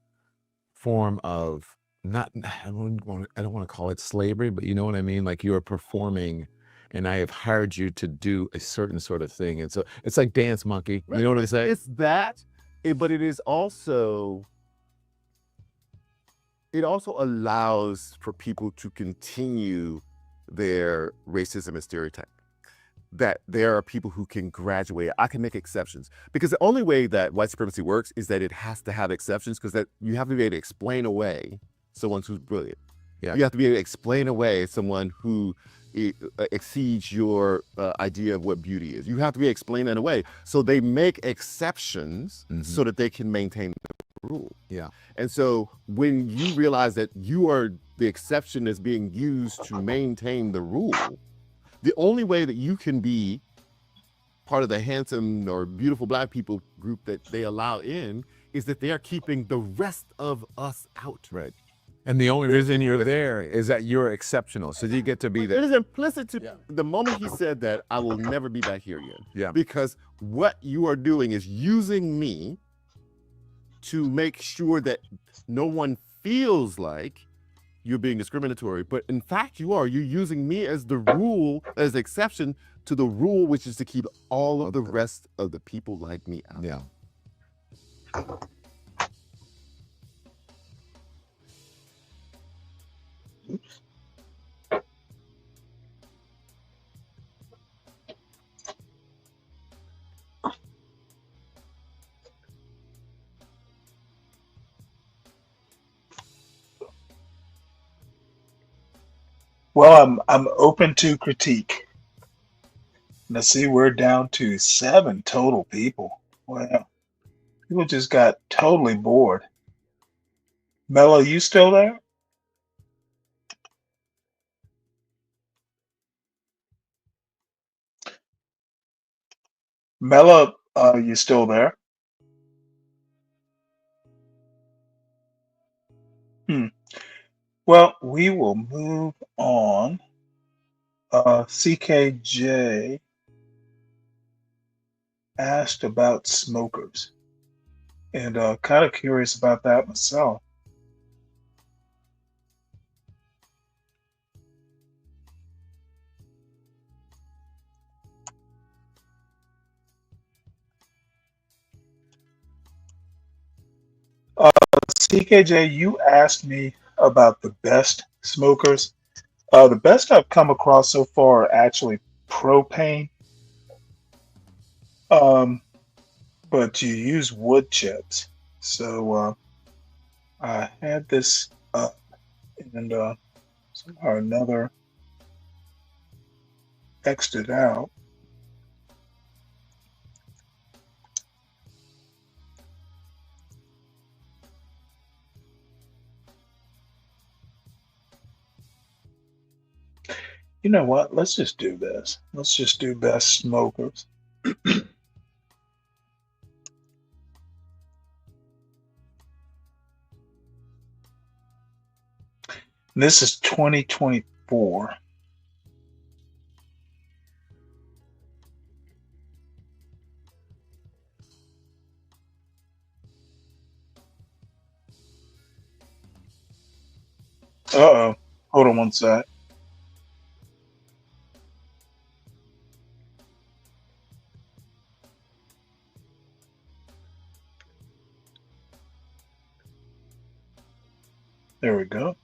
form of I don't want to call it slavery, but you know what I mean? Like you are performing and I have hired you to do a certain sort of thing. And so it's like dance monkey. Right. You know what I say? It's that, but it is also, it also allows for people to continue their racism and stereotype. That there are people who can graduate. I can make exceptions, because the only way that white supremacy works is that it has to have exceptions, because that you have to be able to explain away someone who's brilliant. Yeah. You have to be able to explain away someone who exceeds your idea of what beauty is. You have to be explained in a way. So they make exceptions so that they can maintain the rule. Yeah. And so when you realize that you are the exception that's being used to maintain the rule, the only way that you can be part of the handsome or beautiful Black people group that they allow in is that they are keeping the rest of us out. Right. And the only reason you're there is that you're exceptional. So you get to be there. It is implicit to the moment he said that, I will never be back here again. Yeah. Because what you are doing is using me to make sure that no one feels like you're being discriminatory. But in fact, you're using me as the rule, as the exception to the rule, which is to keep all of the rest of the people like me out. Yeah. Oops. Well, I'm open to critique. Let's see, we're down to 7 total people. Wow. People just got totally bored. Mello, you still there? Mello, you still there? Well, we will move on. CKJ asked about smokers, and kind of curious about that myself. CKJ, you asked me about the best smokers. The best I've come across so far are actually propane, but you use wood chips. So I had this up, and somehow or another X'd it out. You know what? Let's just do this. Let's just do best smokers. This is 2024. Uh-oh. Hold on one sec. There we go.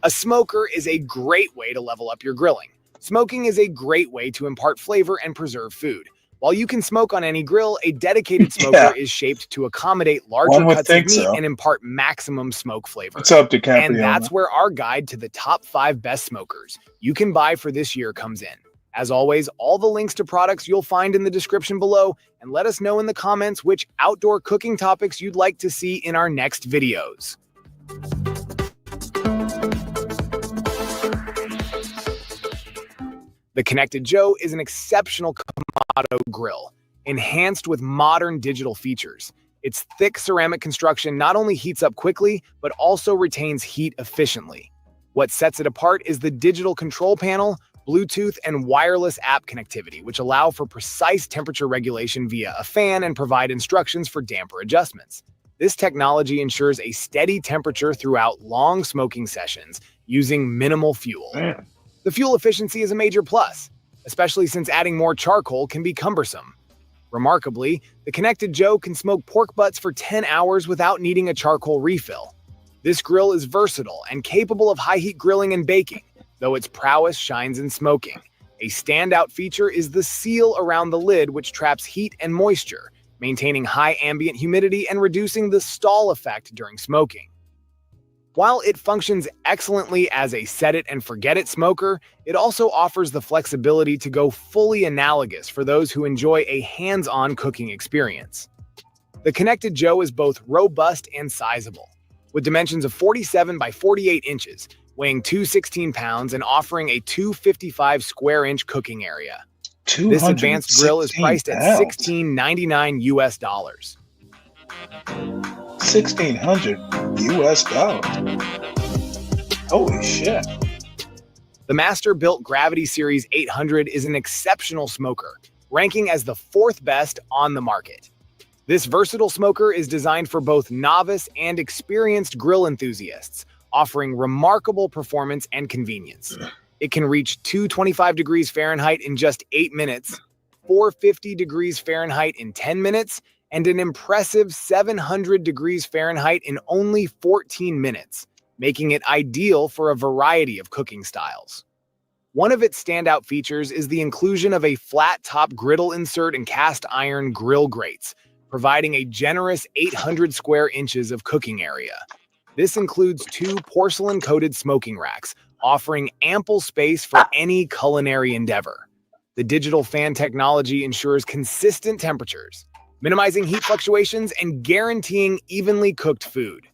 A smoker is a great way to level up your grilling. Smoking is a great way to impart flavor and preserve food. While you can smoke on any grill, a dedicated smoker is shaped to accommodate larger cuts of meat and impart maximum smoke flavor. What's up, DiCaprio? And that's where our guide to the top 5 best smokers you can buy for this year comes in. As always, all the links to products you'll find in the description below, and let us know in the comments which outdoor cooking topics you'd like to see in our next videos. The Connected Joe is an exceptional Kamado grill, enhanced with modern digital features. Its thick ceramic construction not only heats up quickly, but also retains heat efficiently. What sets it apart is the digital control panel, Bluetooth, and wireless app connectivity, which allow for precise temperature regulation via a fan and provide instructions for damper adjustments. This technology ensures a steady temperature throughout long smoking sessions using minimal fuel. Man. The fuel efficiency is a major plus, especially since adding more charcoal can be cumbersome. Remarkably, the Connected Joe can smoke pork butts for 10 hours without needing a charcoal refill. This grill is versatile and capable of high heat grilling and baking, though its prowess shines in smoking. A standout feature is the seal around the lid, which traps heat and moisture. maintaining high ambient humidity and reducing the stall effect during smoking. While it functions excellently as a set-it-and-forget-it smoker, it also offers the flexibility to go fully analogous for those who enjoy a hands-on cooking experience. The Connected Joe is both robust and sizable, with dimensions of 47 by 48 inches, weighing 216 pounds and offering a 255 square inch cooking area. This advanced grill is priced at $16.99 US. $1,600 US. Holy shit. The Master-Built Gravity Series 800 is an exceptional smoker, ranking as the 4th best on the market. This versatile smoker is designed for both novice and experienced grill enthusiasts, offering remarkable performance and convenience. It can reach 225 degrees Fahrenheit in just 8 minutes, 450 degrees Fahrenheit in 10 minutes, and an impressive 700 degrees Fahrenheit in only 14 minutes, making it ideal for a variety of cooking styles. One of its standout features is the inclusion of a flat-top griddle insert and cast iron grill grates, providing a generous 800 square inches of cooking area. This includes 2 porcelain-coated smoking racks, offering ample space for any culinary endeavor. The digital fan technology ensures consistent temperatures, minimizing heat fluctuations and guaranteeing evenly cooked food.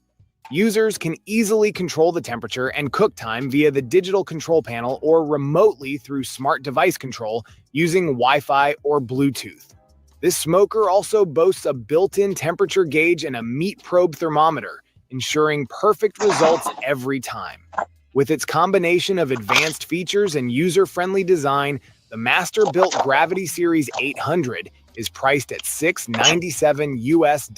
Users can easily control the temperature and cook time via the digital control panel or remotely through smart device control using Wi-Fi or Bluetooth. This smoker also boasts a built-in temperature gauge and a meat probe thermometer, ensuring perfect results every time. With its combination of advanced features and user-friendly design, the Master-Built Gravity Series 800 is priced at $697 US,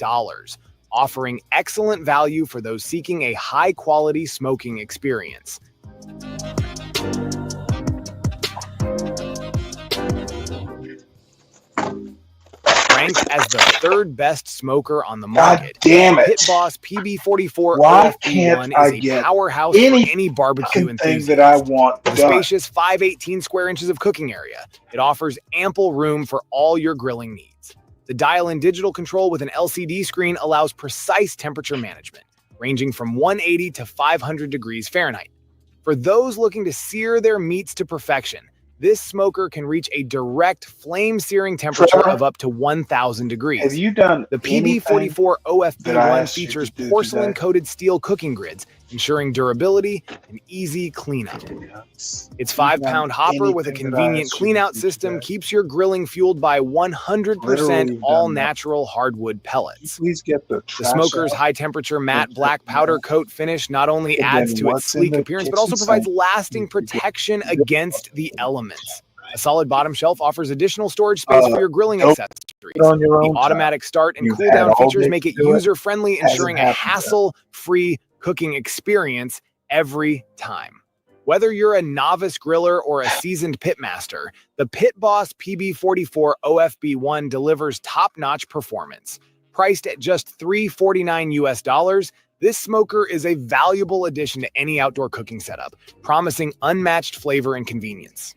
offering excellent value for those seeking a high-quality smoking experience. Ranked as the 3rd best smoker on the market, God damn it. Pit Boss PB44 Why OFB1 can't is I a get powerhouse for any barbecue thing enthusiast. that I want With a done? spacious 518 square inches of cooking area, it offers ample room for all your grilling needs. The dial-in digital control with an LCD screen allows precise temperature management, ranging from 180 to 500 degrees Fahrenheit. For those looking to sear their meats to perfection, this smoker can reach a direct flame-searing temperature Trevor, of up to 1,000 degrees. have you done The anything PB44 that I OFB1 asked you to features do porcelain-coated steel cooking grids, ensuring durability and easy cleanup. Its 5-pound hopper with a anything that I convenient asked you to clean-out do system today? keeps your grilling fueled by 100% Literally, you've done all-natural hardwood pellets. Please get the The trash smoker's out. high-temperature matte black powder coat finish not only And adds then to its what's in sleek the appearance, but kitchen also provides sink? lasting protection against the elements. A solid bottom shelf offers additional storage space for your grilling Nope. accessories. Put it on your The own time. automatic start and You've cool had down all features day make to it do it. user-friendly, Hasn't ensuring a happened yet. hassle-free cooking experience every time. Whether you're a novice griller or a seasoned pitmaster, the Pit Boss PB44 OFB1 delivers top-notch performance. Priced at just $349 US, this smoker is a valuable addition to any outdoor cooking setup, promising unmatched flavor and convenience.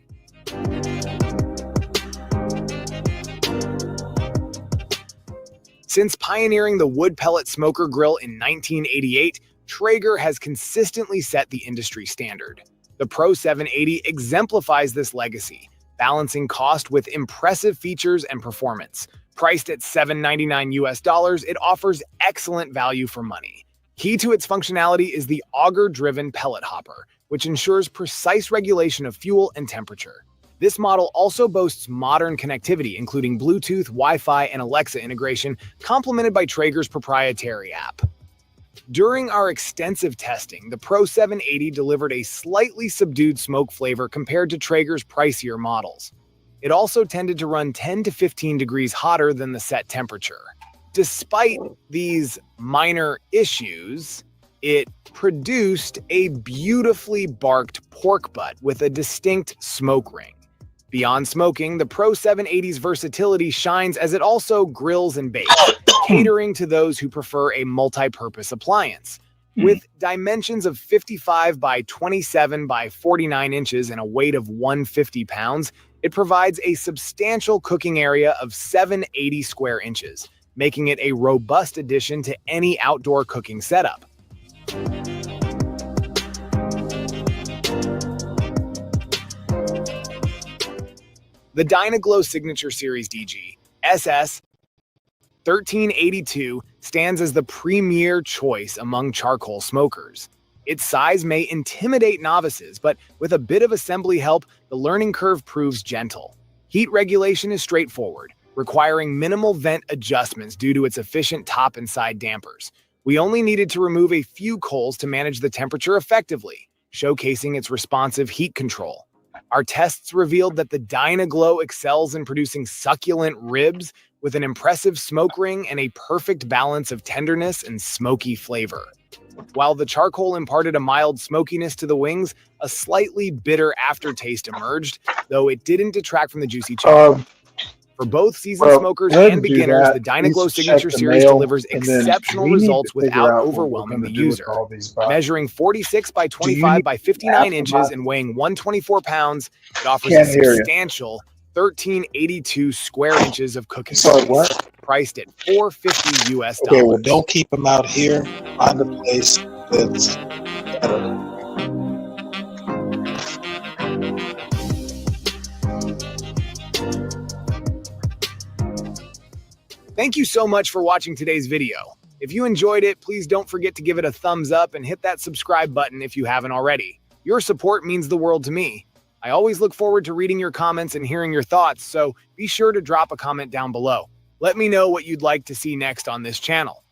Since pioneering the wood pellet smoker grill in 1988, Traeger has consistently set the industry standard. The Pro 780 exemplifies this legacy, balancing cost with impressive features and performance. Priced at $799 US, it offers excellent value for money. Key to its functionality is the auger-driven pellet hopper, which ensures precise regulation of fuel and temperature. This model also boasts modern connectivity, including Bluetooth, Wi-Fi, and Alexa integration, complemented by Traeger's proprietary app. During our extensive testing, the Pro 780 delivered a slightly subdued smoke flavor compared to Traeger's pricier models. It also tended to run 10 to 15 degrees hotter than the set temperature. Despite these minor issues, it produced a beautifully barked pork butt with a distinct smoke ring. Beyond smoking, the Pro 780's versatility shines as it also grills and bakes, catering to those who prefer a multi-purpose appliance. With dimensions of 55 by 27 by 49 inches and a weight of 150 pounds, it provides a substantial cooking area of 780 square inches, making it a robust addition to any outdoor cooking setup. The Dynaglow Signature Series DG SS 1382 stands as the premier choice among charcoal smokers. Its size may intimidate novices, but with a bit of assembly help, the learning curve proves gentle. Heat regulation is straightforward, requiring minimal vent adjustments due to its efficient top and side dampers. We only needed to remove a few coals to manage the temperature effectively, showcasing its responsive heat control. Our tests revealed that the Dynaglow excels in producing succulent ribs with an impressive smoke ring and a perfect balance of tenderness and smoky flavor. While the charcoal imparted a mild smokiness to the wings, a slightly bitter aftertaste emerged, though it didn't detract from the juicy chicken. For both seasoned Well, smokers go ahead and and do beginners, that. the Please Dynaglow check Signature the Series mail, delivers and then exceptional we need to results figure without out what we're overwhelming going to the do with user. all these boxes. Measuring 46 by Do you 25 need by an 59 app for inches my? and weighing 124 pounds, it offers a Can't hear you. substantial 1382 square inches of cooking Sorry, space, what? priced at $450 US. Okay, well, don't keep them out here. Find a place that's better. Thank you so much for watching today's video. If you enjoyed it, please don't forget to give it a thumbs up and hit that subscribe button if you haven't already. Your support means the world to me. I always look forward to reading your comments and hearing your thoughts, so be sure to drop a comment down below. Let me know what you'd like to see next on this channel.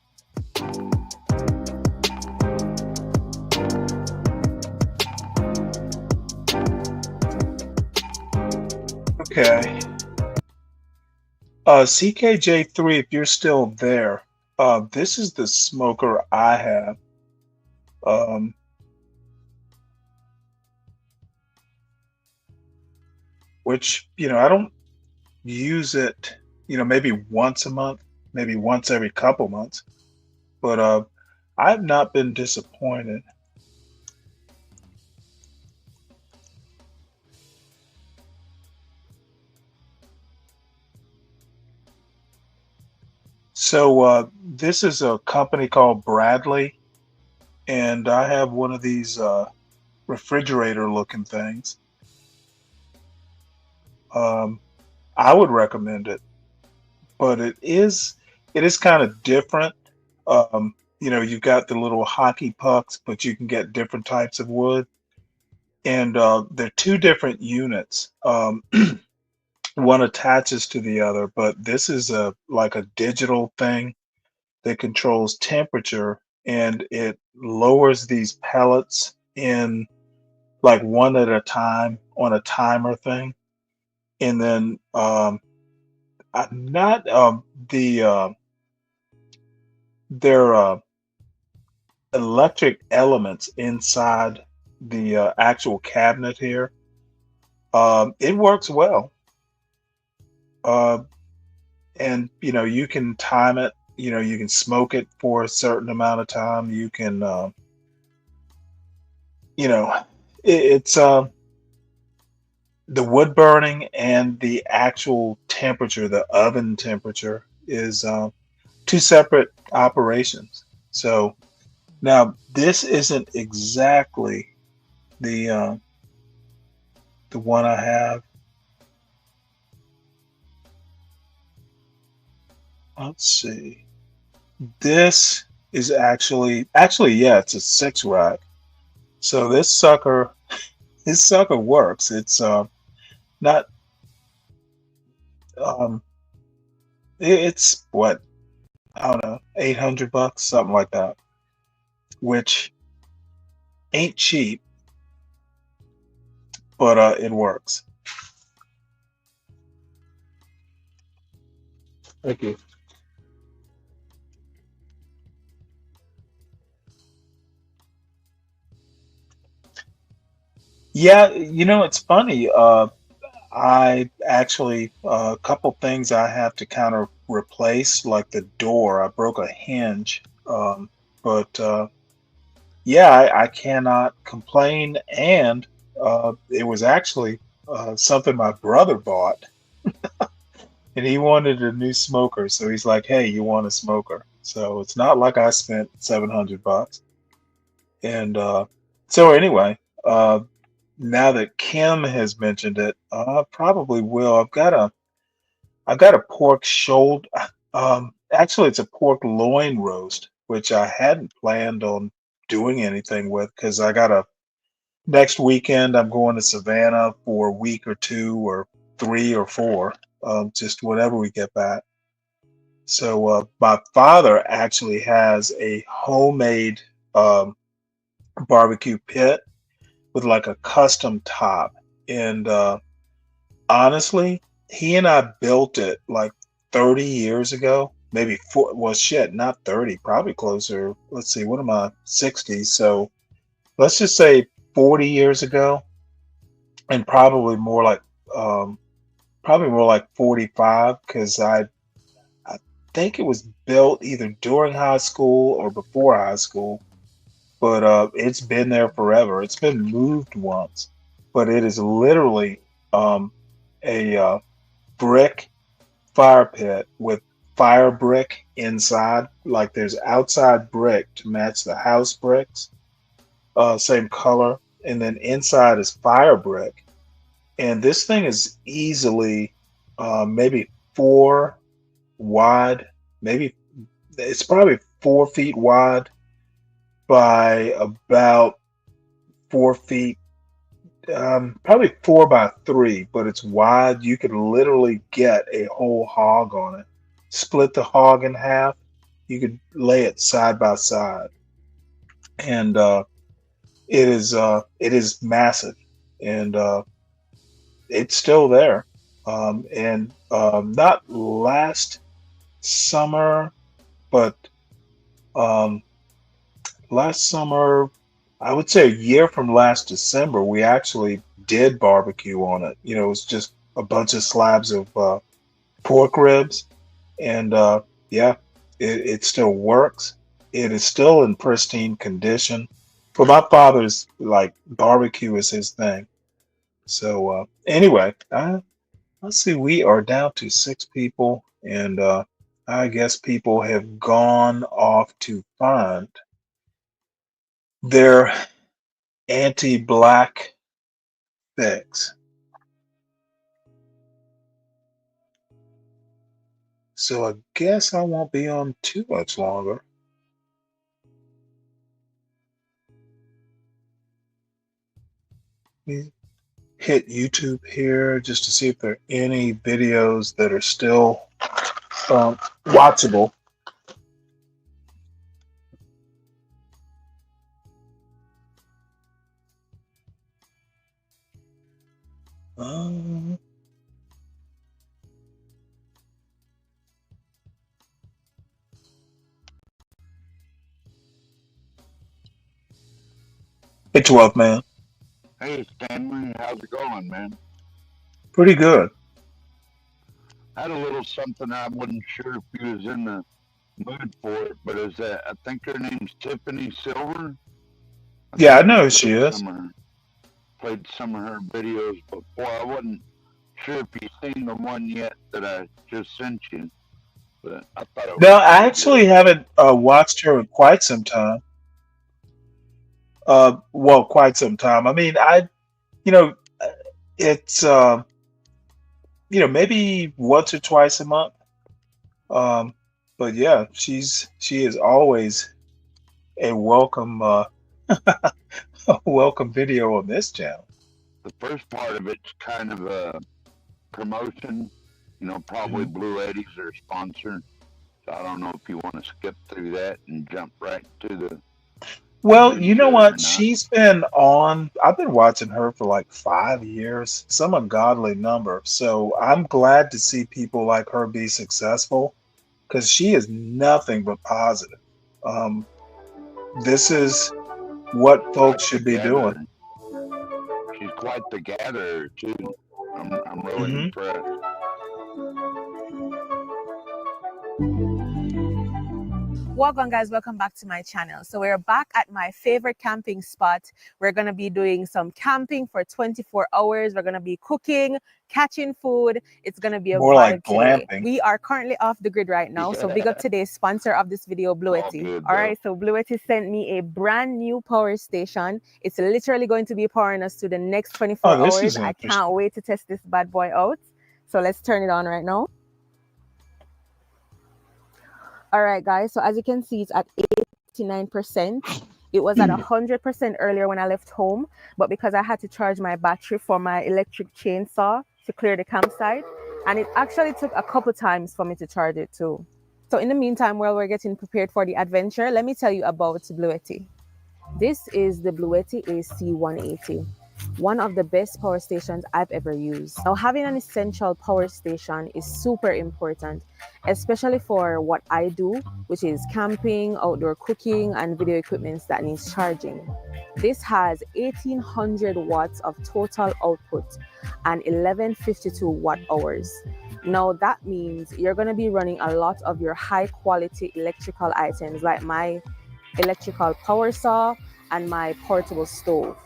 Okay. CKJ3, if you're still there, this is the smoker I have. Which, I don't use it, maybe once a month, maybe once every couple months. But I've not been disappointed. So this is a company called Bradley, and I have one of these refrigerator looking things. I would recommend it, but it is kind of different. You've got the little hockey pucks, but you can get different types of wood, and they're two different units. One attaches to the other, but this is like a digital thing that controls temperature, and it lowers these pellets in like one at a time on a timer thing. And then not their electric elements inside the actual cabinet here. It works well. And you can time it. You can smoke it for a certain amount of time. You can it's the wood burning and the actual temperature, the oven temperature, is two separate operations. So now this isn't exactly the one I have. Let's see. This is actually, yeah, it's a 6-rack. So this sucker works. It's not it's what, I don't know, $800, something like that, which ain't cheap, but it works. Thank you. Yeah, it's funny. I actually, a couple things I have to kind of replace, like the door. I broke a hinge, but yeah, I cannot complain. And it was actually something my brother bought, and he wanted a new smoker. So he's like, "Hey, you want a smoker?" So it's not like I spent $700. And so anyway, now that Kim has mentioned it, I probably will. I've got a pork shoulder. Actually, it's a pork loin roast, which I hadn't planned on doing anything with because I got a next weekend. I'm going to Savannah for a week or 2 or 3 or 4, just whenever we get back. So my father actually has a homemade um, barbecue pit with like a custom top, and honestly, he and I built it like 30 years ago, maybe four. Well, shit, not 30, probably closer. Let's see, what am I, 60? So let's just say 40 years ago, and um, probably more like 45, because I think it was built either during high school or before high school, but it's been there forever. It's been moved once, but it is literally a brick fire pit with fire brick inside. Like there's outside brick to match the house bricks, same color, and then inside is fire brick. And this thing is easily maybe 4 wide, maybe it's probably 4 feet wide by about 4 feet, probably 4 by 3, but it's wide. You could literally get a whole hog on it. Split the hog in half. You could lay it side by side, and it is massive, and it's still there. And not last summer, but um, last summer, I would say a year from last December, we actually did barbecue on it. It was just a bunch of slabs of pork ribs, and yeah, it still works. It is still in pristine condition. But my father's like barbecue is his thing. So anyway, let's see. We are down to 6 people, and I guess people have gone off to find their anti-black fix. So I guess I won't be on too much longer. Let me hit YouTube here just to see if there are any videos that are still watchable. Um, Hey, 12 man. Hey, Stanley, how's it going, man? Pretty good. I had a little something I wasn't sure if you was in the mood for it, but is that I think her name's Tiffany Silver. Yeah, I know who she is. Played some of her videos before. I wasn't sure if you've seen the one yet that I just sent you, but I thought it was. No, I actually haven't watched her in quite some time. Well, quite some time. I mean, you know, it's maybe once or twice a month. But yeah, she is always a welcome a welcome video on this channel. The first part of it's kind of a promotion, probably Blue Eddie's their sponsor. So I don't know if you want to skip through that and jump right to the. Well, you know what? She's been on, I've been watching her for like 5 years, some ungodly number. So I'm glad to see people like her be successful because she is nothing but positive. This is what folks should be doing. She's quite the gatherer, too. I'm really impressed. Welcome guys, welcome back to my channel. So we're back at my favorite camping spot. We're going to be doing some camping for 24 hours. We're going to be cooking, catching food. It's going to be a More vibe like today. glamping. We are currently off the grid right now. So big up today's sponsor of this video, Bluety. All right, so Bluety sent me a brand new power station. It's literally going to be powering us to the next 24 Oh, this hours. is I interesting. can't wait to test this bad boy out. So let's turn it on right now. All right, guys, so as you can see, it's at 89%. It was at 100% earlier when I left home, but because I had to charge my battery for my electric chainsaw to clear the campsite, and it actually took a couple times for me to charge it too. So in the meantime, while we're getting prepared for the adventure, let me tell you about Bluety. This is the Bluety AC180. One of the best power stations I've ever used. Now, having an essential power station is super important, especially for what I do, which is camping, outdoor cooking, and video equipment that needs charging. This has 1800 watts of total output and 1152 watt hours. Now, that means you're going to be running a lot of your high quality electrical items like my electrical power saw and my portable stove.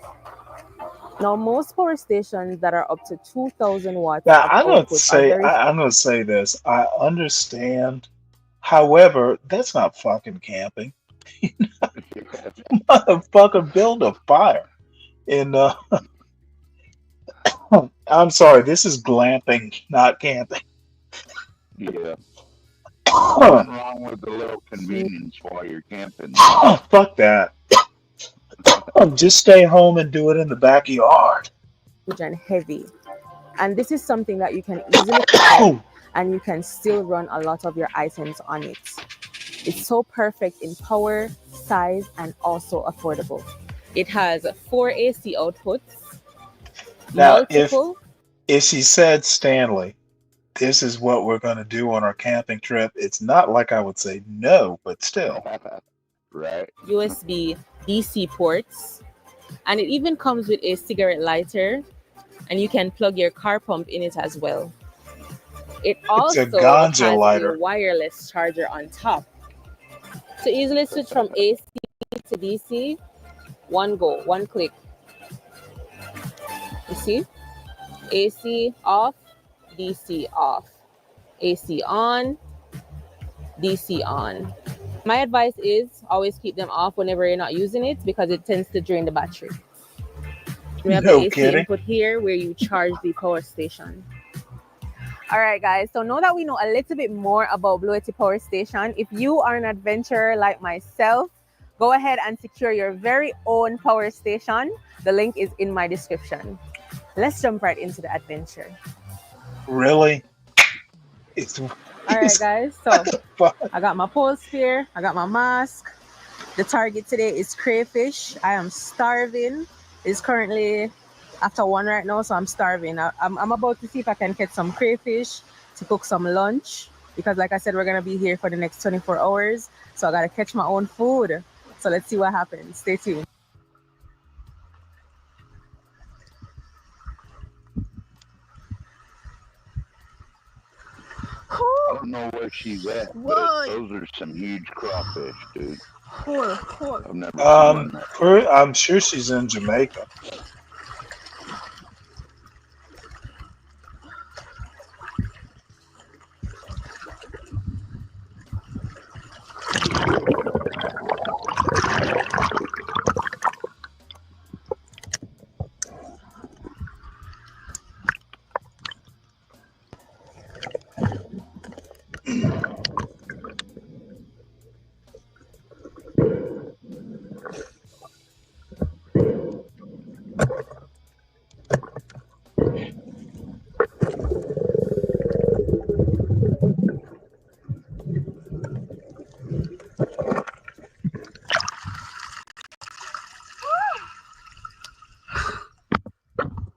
Now, most power stations that are up to 2000 watts Now, of output are very I'm gonna say this. I understand. However, that's not fucking camping. Motherfucker, build a fire. And I'm sorry, this is glamping, not camping. Yeah. Nothing wrong with a little convenience while you're camping. Fuck that. Just stay home and do it in the backyard. and heavy. And this is something that you can easily prepare and you can still run a lot of your items on it. It's so perfect in power, size, and also affordable. It has 4 AC outputs, Now, multiple. if she said, Stanley, this is what we're going to do on our camping trip, it's not like I would say no, but still. Right. USB DC ports, and it even comes with a cigarette lighter, and you can plug your car pump in it as well. It also ganja has lighter. a wireless charger on top. To easily switch from AC to DC, one go, one click. You see? AC off, DC off. AC on, DC on. My advice is always keep them off whenever you're not using it because it tends to drain the battery. We have the AC input here where you charge the power station. All right, guys, so now that we know a little bit more about Bluety Power Station, if you are an adventurer like myself, go ahead and secure your very own power station. The link is in my description. Let's jump right into the adventure. Really? All right, guys, so I got my pole spear, I got my mask. The target today is crayfish. I am starving. It's currently after 1 right now, so I'm starving. I'm about to see if I can catch some crayfish to cook some lunch because, like I said, we're gonna be here for the next 24 hours. So I gotta catch my own food. So let's see what happens. Stay tuned. I don't know where she's at, but those are some huge crawfish, dude. I've never seen one that. I'm sure she's in Jamaica.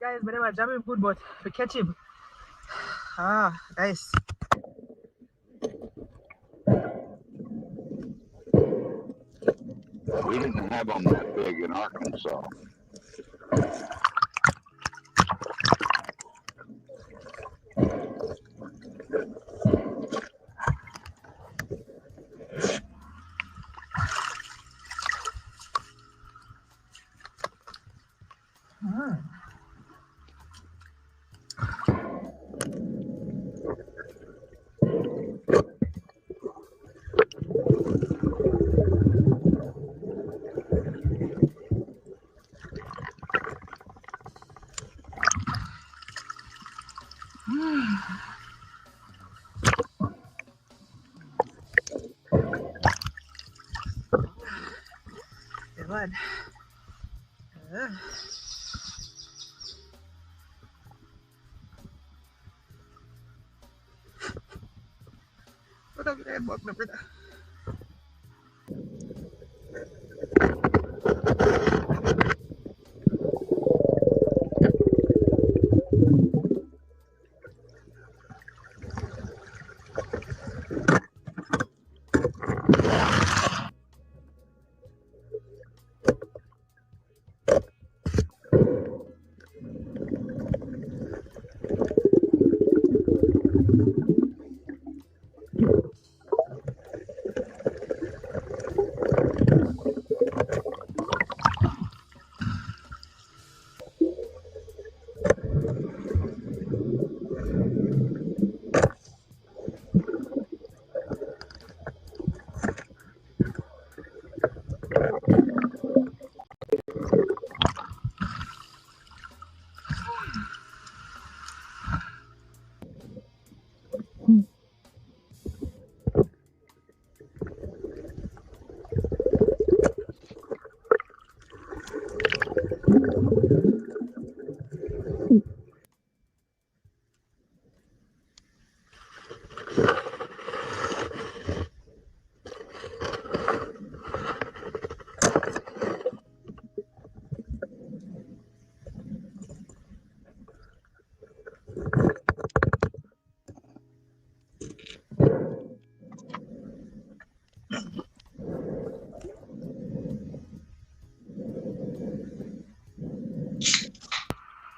Guys, but they were jamming food, but we catch him. Ah, nice. We didn't have them that big in Arkansas. Good. What up there, book number?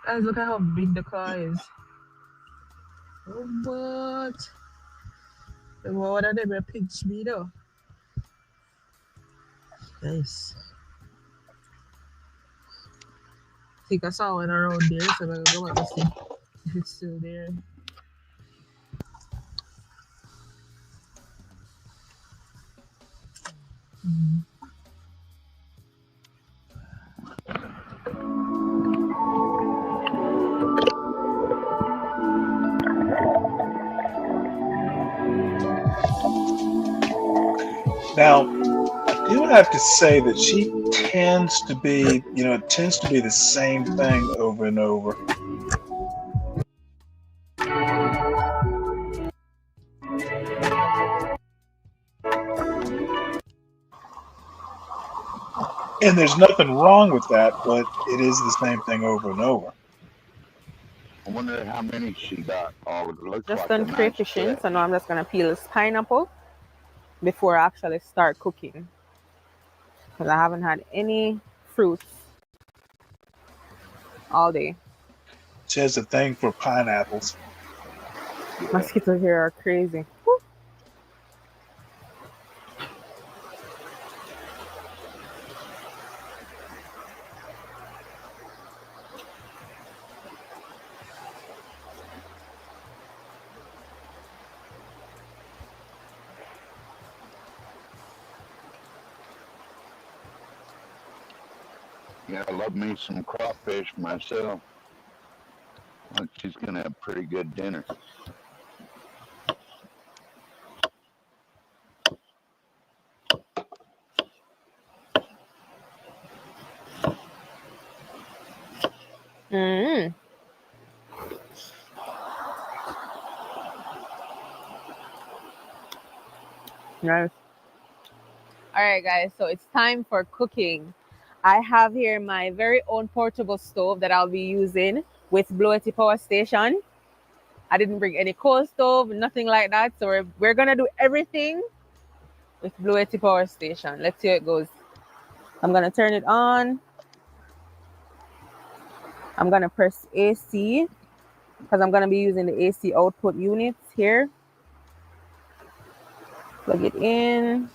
Guys, look at how big the car is. Oh, what? The water they were pitch me though. Nice. I think I saw one around there, so I'm gonna go back and see if it's still there. Now, I do have to say that she tends to be, it tends to be the same thing over and over. And there's nothing wrong with that, but it is the same thing over and over. I wonder how many she got. Oh, it looks Just like done a nice crayfishing, set. so now I'm just gonna peel this pineapple before I actually start cooking. Because I haven't had any fruits all day. She has a thing for pineapples. Mosquitoes here are crazy. Woo. Yeah, I love me some crawfish myself. Look, she's gonna have pretty good dinner. Mm-hmm. Nice. All right, guys, so it's time for cooking. I have here my very own portable stove that I'll be using with Bloety Power Station. I didn't bring any coal stove, nothing like that. So we're gonna do everything with Bloety Power Station. Let's see how it goes. I'm gonna turn it on. I'm gonna press AC because I'm gonna be using the AC output units here. Plug it in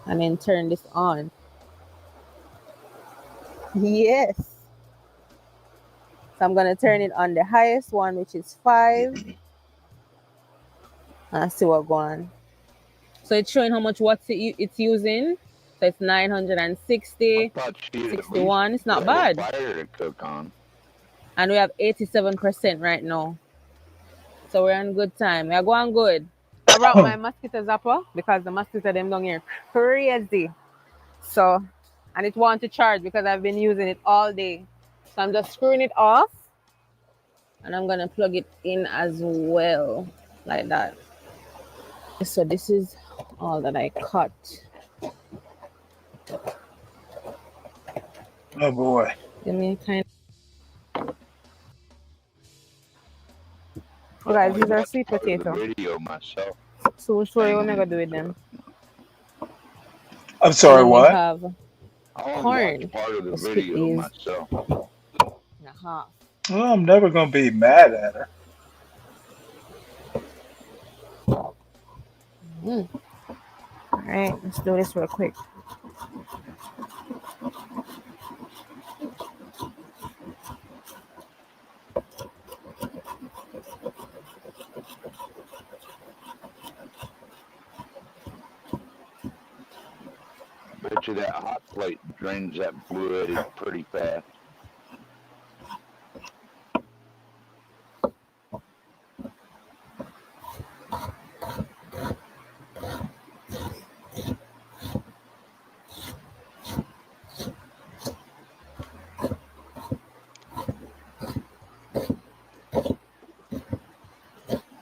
and then turn this on. Yes. So I'm gonna turn it on the highest one, which is 5. And see what going on. So it's showing how much watts it's using. So it's 960, 61. It's not bad. Fire to cook on. And we have 87% right now. So we're on good time. We're going good. I brought my mosquito zapper because the mosquito them down here crazy. So, and it wants to charge because I've been using it all day. So I'm just screwing it off. And I'm going to plug it in as well. Like that. So this is all that I cut. Oh boy. Give me kind. Oh guys, these are sweet Part of the potato. video myself. So we'll show you what I'm gonna do with them. I'm And sorry, then we what? have I only corn. watched part of the We'll split video these myself. in half. Well, I'm never gonna be mad at her. All right, let's do this real quick. Bet you that hot plate drains that fluid pretty fast.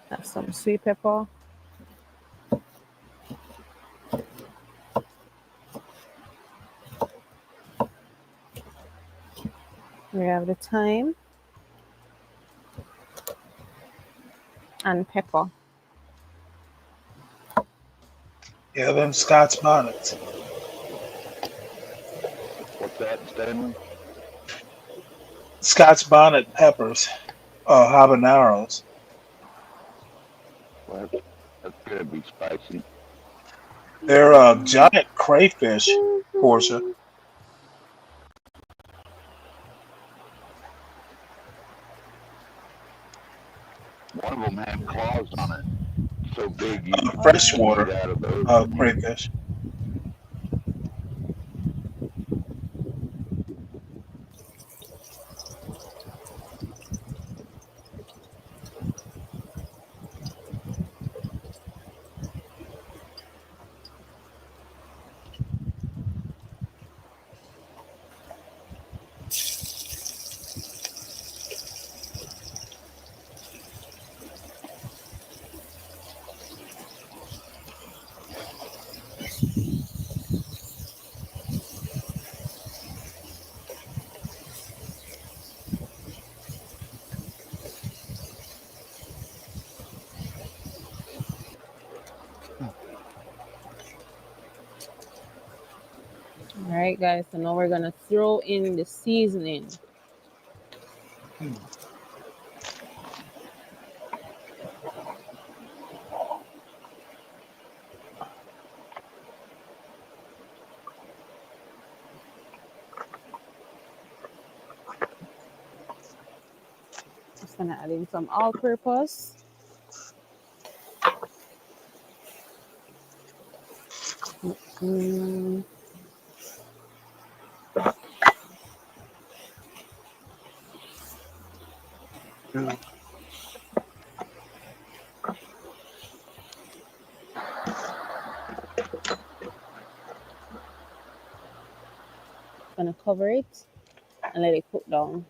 Have some sweet pepper. We have the thyme and pepper. Yeah, them Scott's bonnets. What's that, Stanley? Scott's bonnet peppers, habaneros. Well, that's gonna be spicy. They're a giant crayfish, Portia. One of them had claws on it, so big you could Freshwater eat out of those. crayfish. All right, guys. So now we're gonna throw in the seasoning. Just gonna add in some all-purpose. Gonna cover it and let it cook down.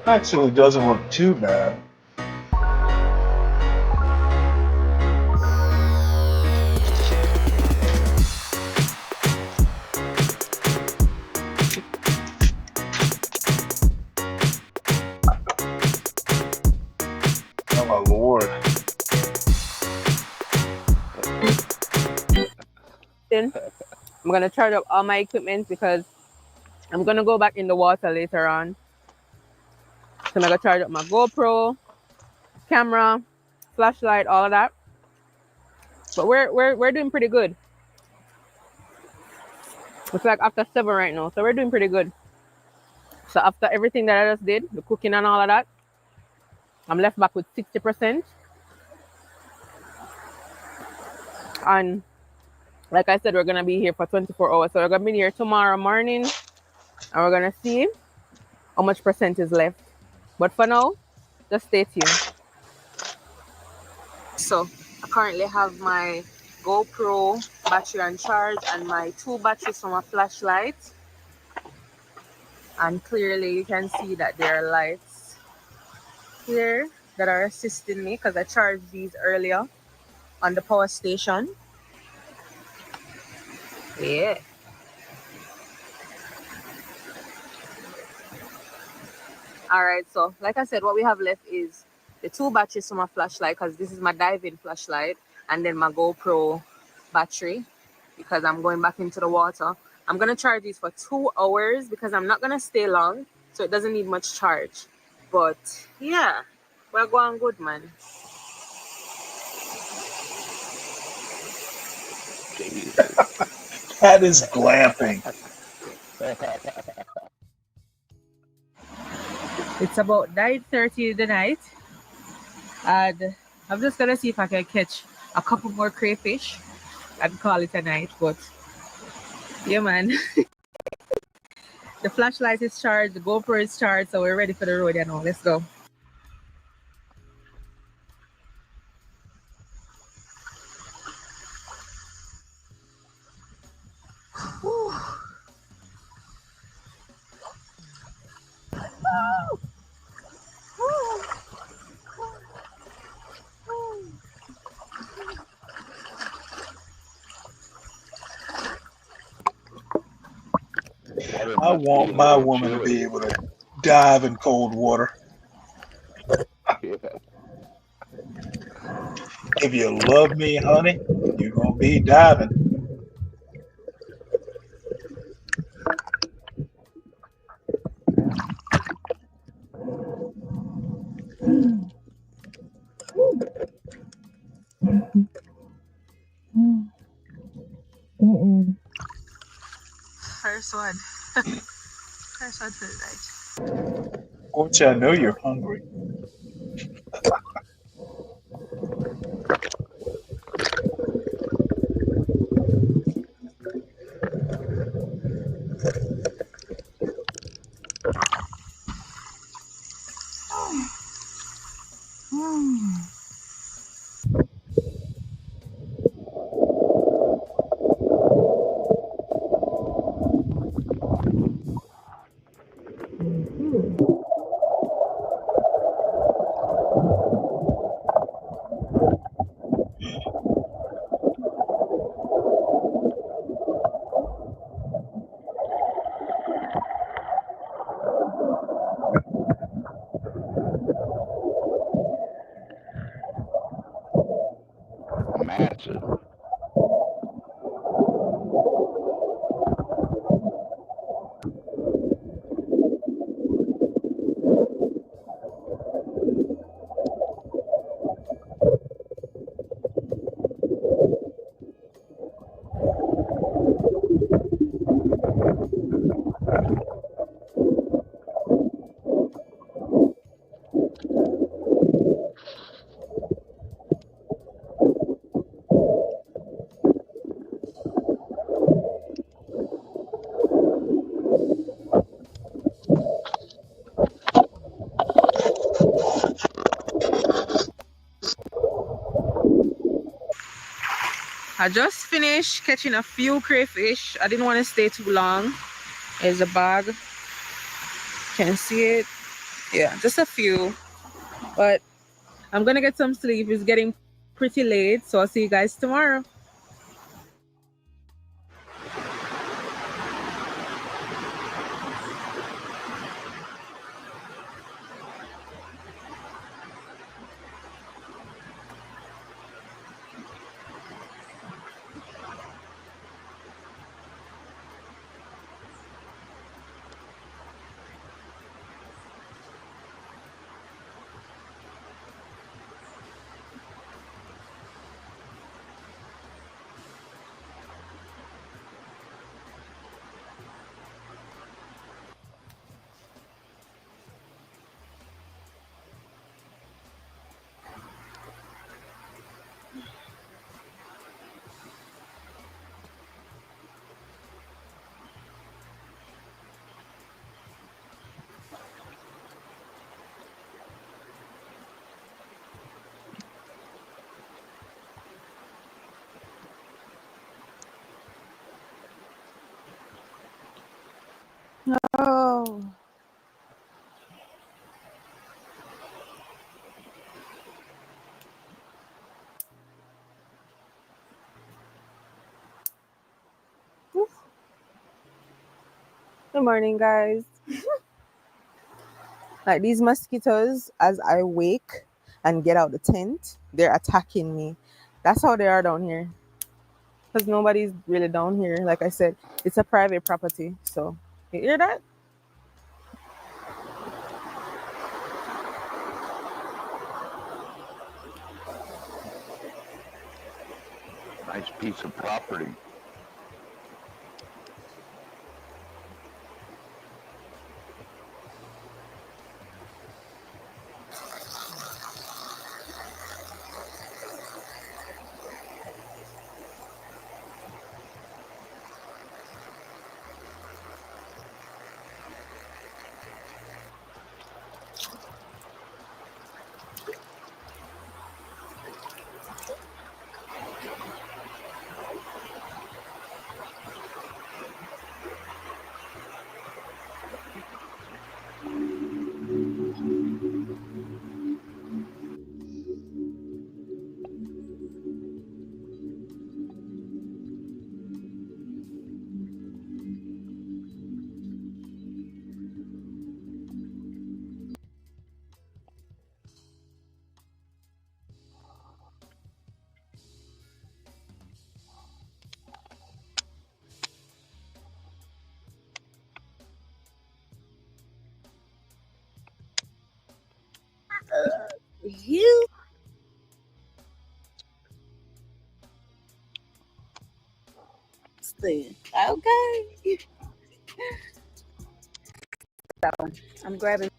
Actually, doesn't look too bad. Oh my lord. Then I'm gonna charge up all my equipment because I'm gonna go back in the water later on. So I'm gonna charge up my GoPro, camera, flashlight, all of that. But we're doing pretty good. It's like after 7 right now, so we're doing pretty good. So after everything that I just did, the cooking and all of that, I'm left back with 60%. And like I said, we're gonna be here for 24 hours. So we're gonna be here tomorrow morning, and we're gonna see how much percent is left. But for now, just stay tuned. So I currently have my GoPro battery on charge and my 2 batteries from a flashlight. And clearly you can see that there are lights here that are assisting me because I charged these earlier on the power station. Yeah. All right, so like I said, what we have left is the 2 batteries from my flashlight, because this is my diving flashlight, and then my GoPro battery because I'm going back into the water. I'm gonna charge these for 2 hours because I'm not gonna stay long, so it doesn't need much charge. But yeah, we're going good, man. That is glamping. It's about 9:30 in the night, and I'm just gonna see if I can catch a couple more crayfish and call it a night. But yeah, man. The flashlight is charged, the GoPro is charged, so we're ready for the road and all. Let's go. Whew. I want my woman to be able to dive in cold water. If you love me, honey, you're gonna be diving. First one. First one for the night. Coach, I know you're hungry. Massive. I just finished catching a few crayfish. I didn't want to stay too long. There's a bag. Can see it. Yeah, just a few. But I'm gonna get some sleep. It's getting pretty late, so I'll see you guys tomorrow. Good morning, guys. Like these mosquitoes, as I wake and get out the tent, they're attacking me. That's how they are down here. Because nobody's really down here. Like I said, it's a private property. So, you hear that? Nice piece of property. You. Stay. Okay. I'm grabbing.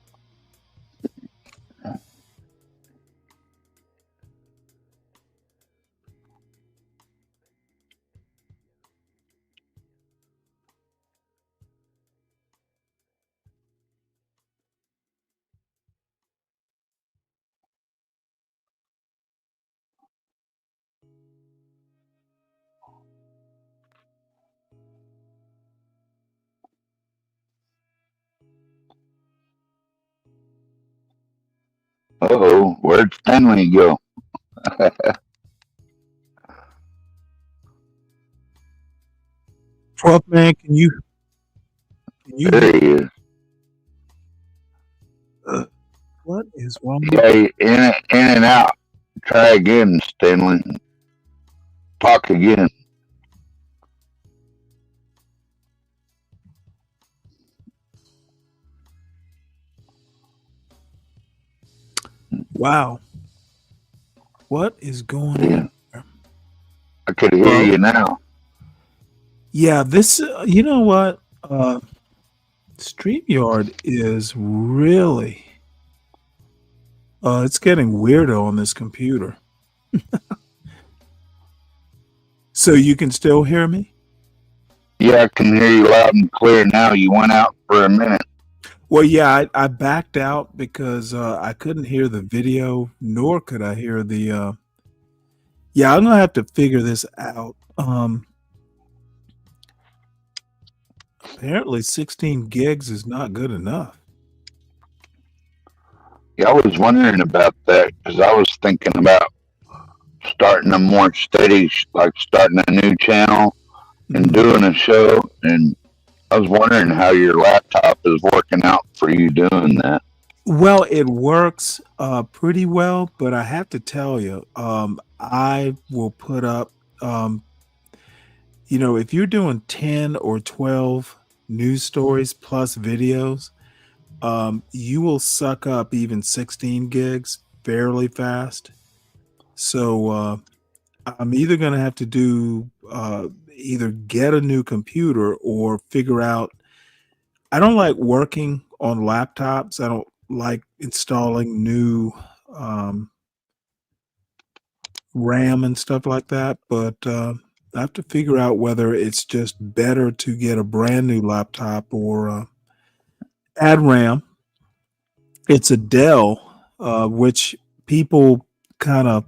Uh-oh, where'd Stanley go? Truck man, can you There hear? he is. What is wrong with? Yeah, in and out. Try again, Stanley. Talk again. Wow, what is going Yeah, on? I could hear Well, you now. yeah, this. You know what? StreamYard is really. It's getting weirdo on this computer. So you can still hear me? Yeah, I can hear you loud and clear now. You went out for a minute. Well, yeah, I backed out because I couldn't hear the video, nor could I hear the. Yeah, I'm gonna have to figure this out. Apparently, 16 gigs is not good enough. Yeah, I was wondering about that because I was thinking about starting a more steady, like starting a new channel and doing a show. And I was wondering how your laptop is working out for you doing that. Well, it works pretty well, but I have to tell you, I will put up, if you're doing 10 or 12 news stories plus videos, you will suck up even 16 gigs fairly fast. So I'm either going to have to do either get a new computer or figure out. I don't like working on laptops. I don't like installing new RAM and stuff like that. But I have to figure out whether it's just better to get a brand new laptop or add RAM. It's a Dell, which people kind of,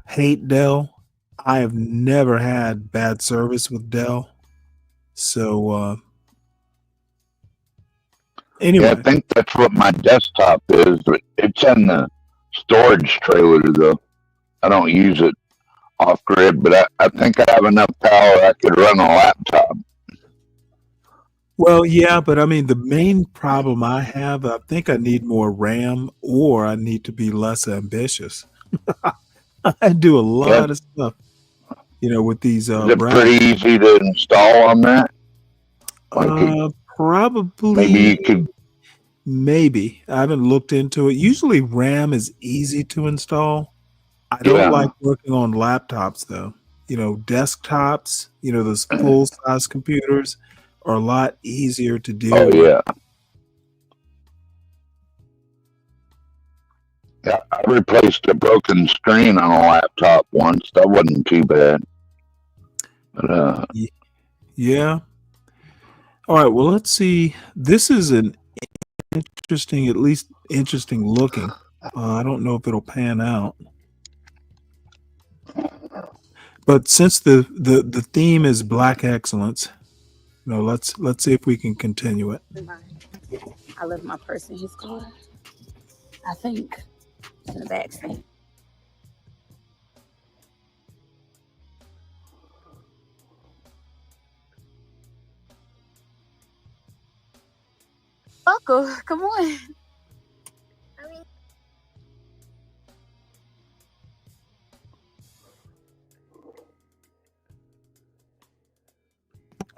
hate Dell. I have never had bad service with Dell. So Yeah, I anyway, think that's what my desktop is. But it's in the storage trailer, though. I don't use it off grid, but I think I have enough power I could run a laptop. Well, yeah, but I mean, the main problem I have, I think I need more RAM or I need to be less ambitious. I do a Yep. lot of stuff, with these Is it browsers. pretty easy to install on that? Like maybe you Probably, could. maybe. I haven't looked into it. Usually RAM is easy to install. I don't like Yeah. working on laptops though. Desktops, those full size computers are a lot easier to deal Oh with. yeah. Yeah. I replaced a broken screen on a laptop once. That wasn't too bad. But Yeah. All right. Well, let's see. This is an interesting, at least interesting looking. I don't know if it'll pan out, but since the theme is Black excellence, let's see if we can continue it. I love my purse in his car. I think in the back seat. Uncle, come on.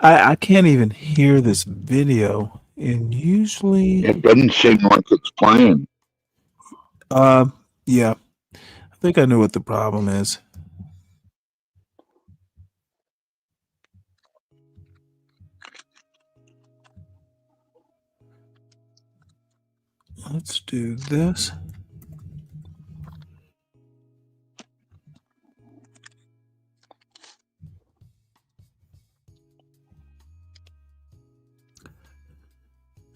I can't even hear this video, and usually, it doesn't seem like it's playing. yeah, I think I know what the problem is. Let's do this.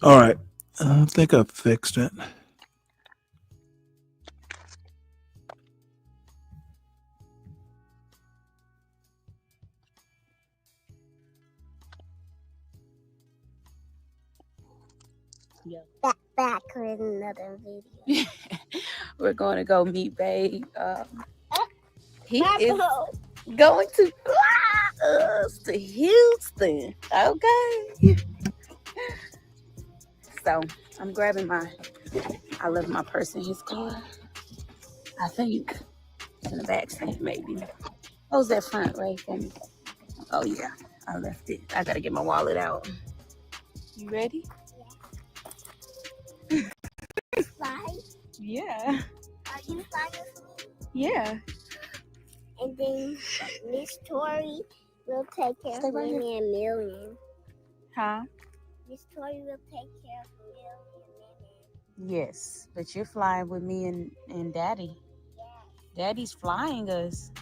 All right. I think I've fixed it. Back with another video. We're going to go meet Babe. He is going to fly us to Houston. Okay. So I'm grabbing I left my purse in his car. I think in the back seat, maybe. Close that front right for me. Oh yeah, I left it. I gotta get my wallet out. You ready? Fly? Yeah. Are you flying with me? Yeah. And then Miss Tori will take care Stay of right me and Million. Huh? Miss Tori will take care of Million. Yes, but you're flying with me and Daddy. Yeah. Daddy's flying us.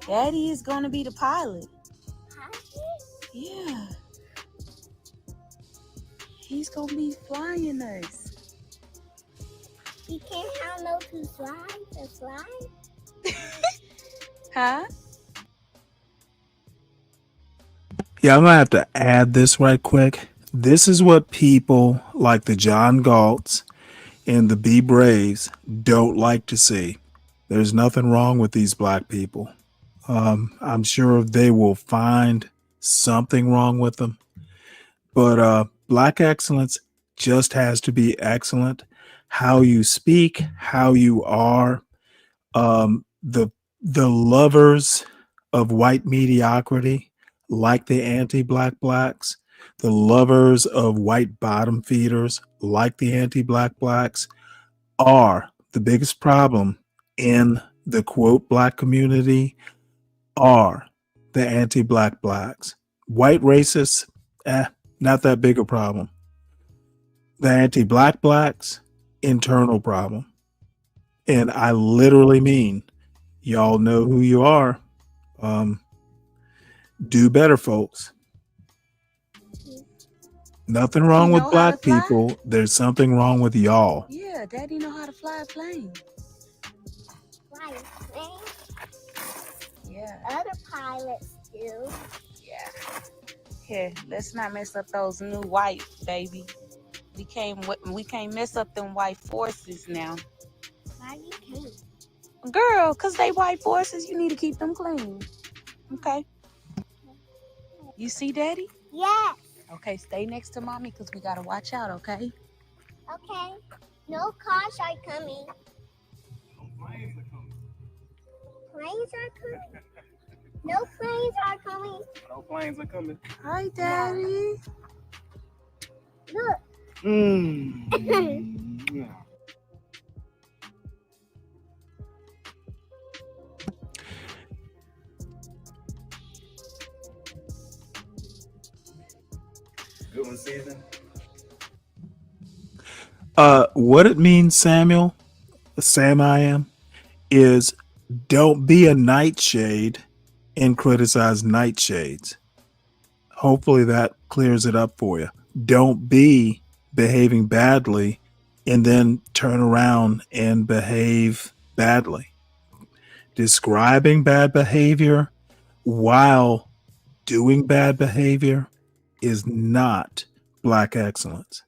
Daddy is gonna be the pilot. Pilot? Yeah. He's gonna be flying us. He can't have no to fly. Huh? Yeah, I'm gonna have to add this right quick. This is what people like the John Galts and the B Braves don't like to see. There's nothing wrong with these black people. I'm sure they will find something wrong with them, but black excellence just has to be excellent. How you speak, how you are. The lovers of white mediocrity, like the anti-black blacks, the lovers of white bottom feeders, like the anti-black blacks, are the biggest problem in the quote black community. Are the anti-black blacks. White racists, not that big a problem. The anti-black blacks, internal problem. And I literally mean, y'all know who you are. Do better, folks. Nothing wrong with black people. There's something wrong with y'all. Yeah, Daddy know how to fly a plane. Fly a plane? Yeah. Other pilots do. Yeah. Here, let's not mess up those new white, baby. We can't mess up them white forces now. Why you can't? Girl, cause they white forces, you need to keep them clean. Okay. You see Daddy? Yes. Okay, stay next to mommy because we gotta watch out, okay? Okay. No cars are coming. Planes are coming. No planes are coming. No planes are coming. Hi, Daddy. Look. Mm. Good one, season. What it means, Samuel, Sam I am, is don't be a nightshade and criticize nightshades. Hopefully that clears it up for you. Don't be behaving badly and then turn around and behave badly. Describing bad behavior while doing bad behavior is not Black excellence.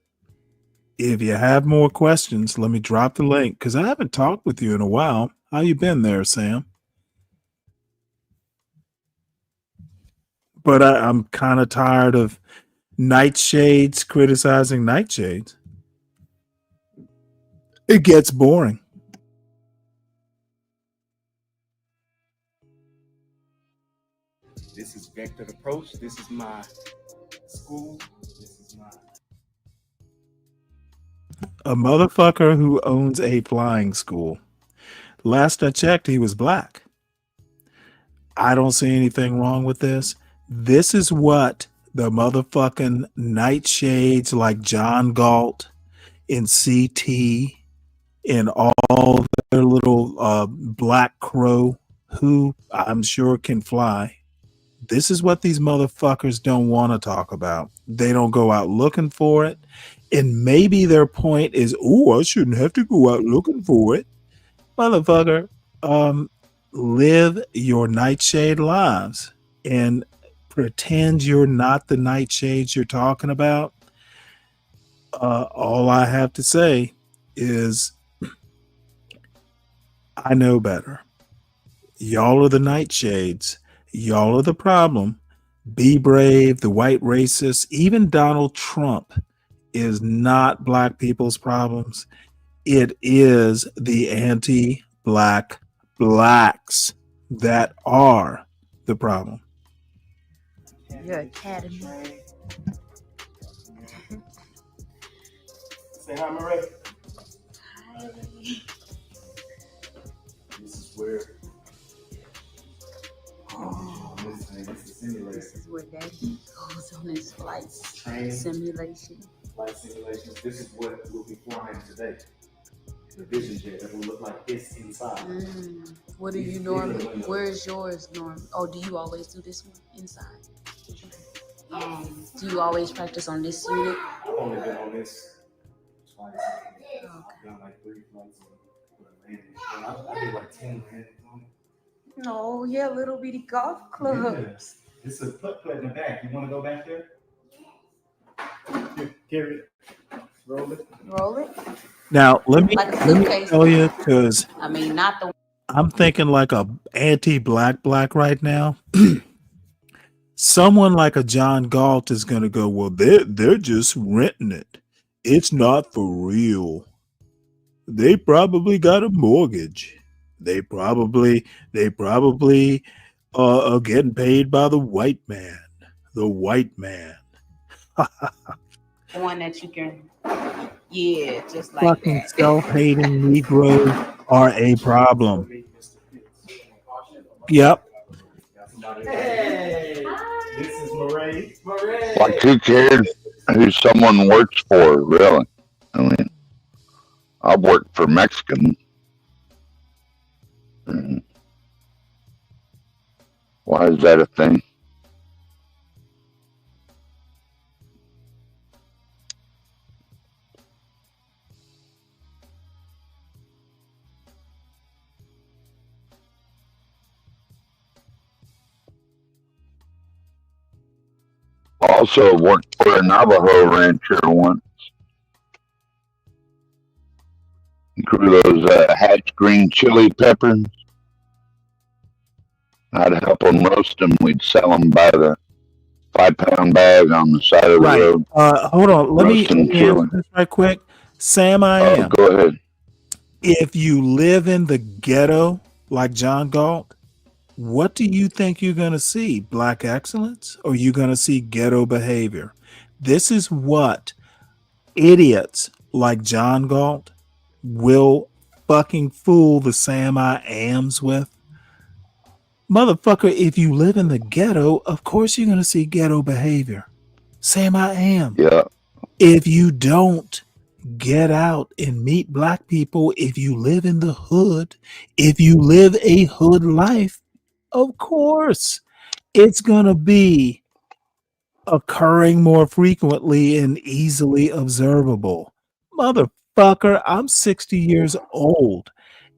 If you have more questions, let me drop the link because I haven't talked with you in a while. How you been there, Sam? But I'm kind of tired of nightshades criticizing nightshades. It gets boring. This is Vector Approach. This is my school. This is my... A motherfucker who owns a flying school. Last I checked, he was Black. I don't see anything wrong with this. This is what the motherfucking nightshades like John Galt and CT and all their little Black Crow, who I'm sure can fly. This is what these motherfuckers don't want to talk about. They don't go out looking for it. And maybe their point is, oh, I shouldn't have to go out looking for it. Motherfucker, live your nightshade lives and pretend you're not the nightshades you're talking about. All I have to say is I know better. Y'all are the nightshades. Y'all are the problem. Be brave, the white racists, even Donald Trump is not Black people's problems. It is the anti-Black Blacks that are the problem. Your academy. Say hi, Murray. Hi. This is where... Oh, this is where Daddy goes on his flights. Training. Simulation. Flight simulations. This is what we'll be flying today. The vision jet that will look like this inside. What do you normally? Where's yours, Norm? Oh, do you always do this one inside? Do you always practice on this unit? I've only been on this twice. I've done like 3 flights with a landing. I did like 10 landings on it. No, yeah, little bitty golf clubs. Yeah. It's a putt in the back. You want to go back there? Here, carry it. Roll it. Roll it. Now let me Like tell you, because I mean, not the. I'm thinking like a anti-Black right now. Someone like a John Galt is going to go, well, they're just renting it. It's not for real. They probably got a mortgage. They probably are getting paid by the white man. The white man. One that you can, yeah, just like Fucking that. self-hating Negroes are a problem. Yep. Hey, this is Murray. Like, who cares who someone works for, really? I mean, I've worked for Mexicans. Why is that a thing? Also worked for a Navajo rancher once. Grew those hatch green chili peppers. I'd help them roast them. We'd sell them by the 5-pound bag on the side of the Right. road, Hold on. Let me roasting, answer chilling. this right quick. Sam, I Oh, am. go ahead. If you live in the ghetto like John Galt, what do you think you're going to see? Black excellence, or you going to see ghetto behavior? This is what idiots like John Galt will fucking fool the Sam I Ams with. Motherfucker, if you live in the ghetto, of course you're going to see ghetto behavior. Sam I Am. Yeah. If you don't get out and meet black people, if you live in the hood, if you live a hood life, of course it's going to be occurring more frequently and easily observable. Motherfucker, I'm 60 years old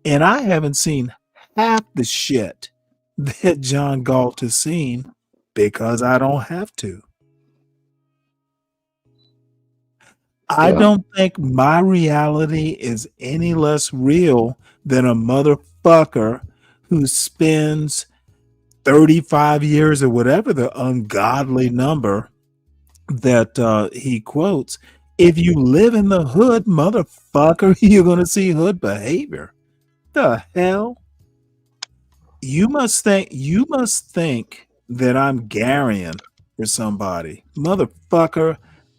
and I haven't seen half the shit that John Galt has seen because I don't have to. I Yeah. don't think my reality is any less real than a motherfucker who spends 35 years or whatever the ungodly number that he quotes. If you live in the hood, motherfucker, you're going to see hood behavior. The hell? You must think that I'm Garian for somebody. Motherfucker,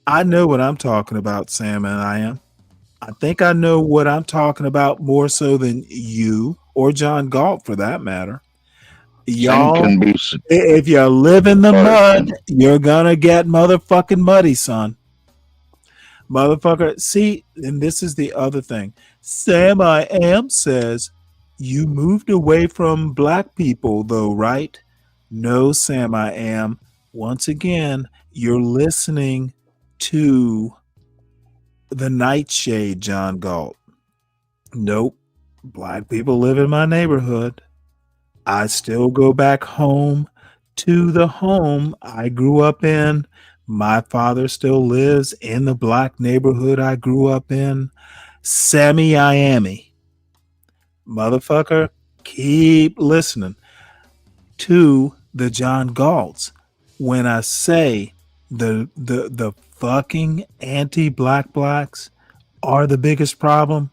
I know what I'm talking about, Sam, and I am. I think I know what I'm talking about more so than you or John Galt for that matter. Same Y'all, can be. if you live in the Sorry, mud, Stanley. you're gonna get motherfucking muddy, son. Motherfucker, see, and this is the other thing. Sam I Am says, you moved away from black people though, right? No, Sam I Am. Once again, you're listening to the nightshade, John Galt. Nope. Black people live in my neighborhood. I still go back home to the home I grew up in. My father still lives in the black neighborhood I grew up in. Sammy Miami. Motherfucker, keep listening to the John Galts when I say the fucking anti-black blacks are the biggest problem.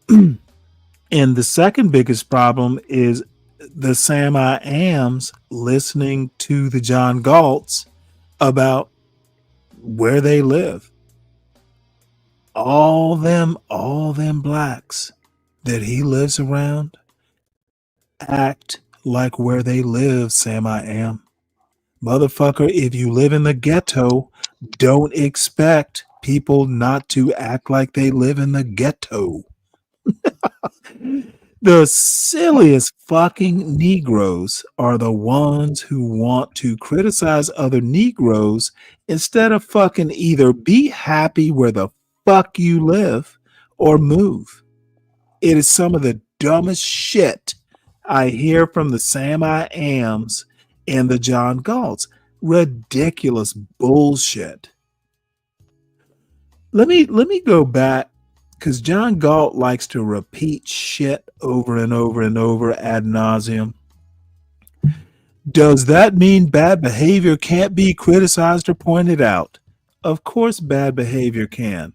And the second biggest problem is the Sam I Ams listening to the John Galts about where they live. All them blacks that he lives around act like where they live, Sam I Am. Motherfucker, if you live in the ghetto, don't expect people not to act like they live in the ghetto. The silliest fucking Negroes are the ones who want to criticize other Negroes instead of fucking either be happy where the fuck you live or move. It is some of the dumbest shit I hear from the Sam I Ams and the John Galts. Ridiculous bullshit. Let me go back because John Galt likes to repeat shit over and over and over ad nauseum. Does that mean bad behavior can't be criticized or pointed out? Of course, bad behavior can.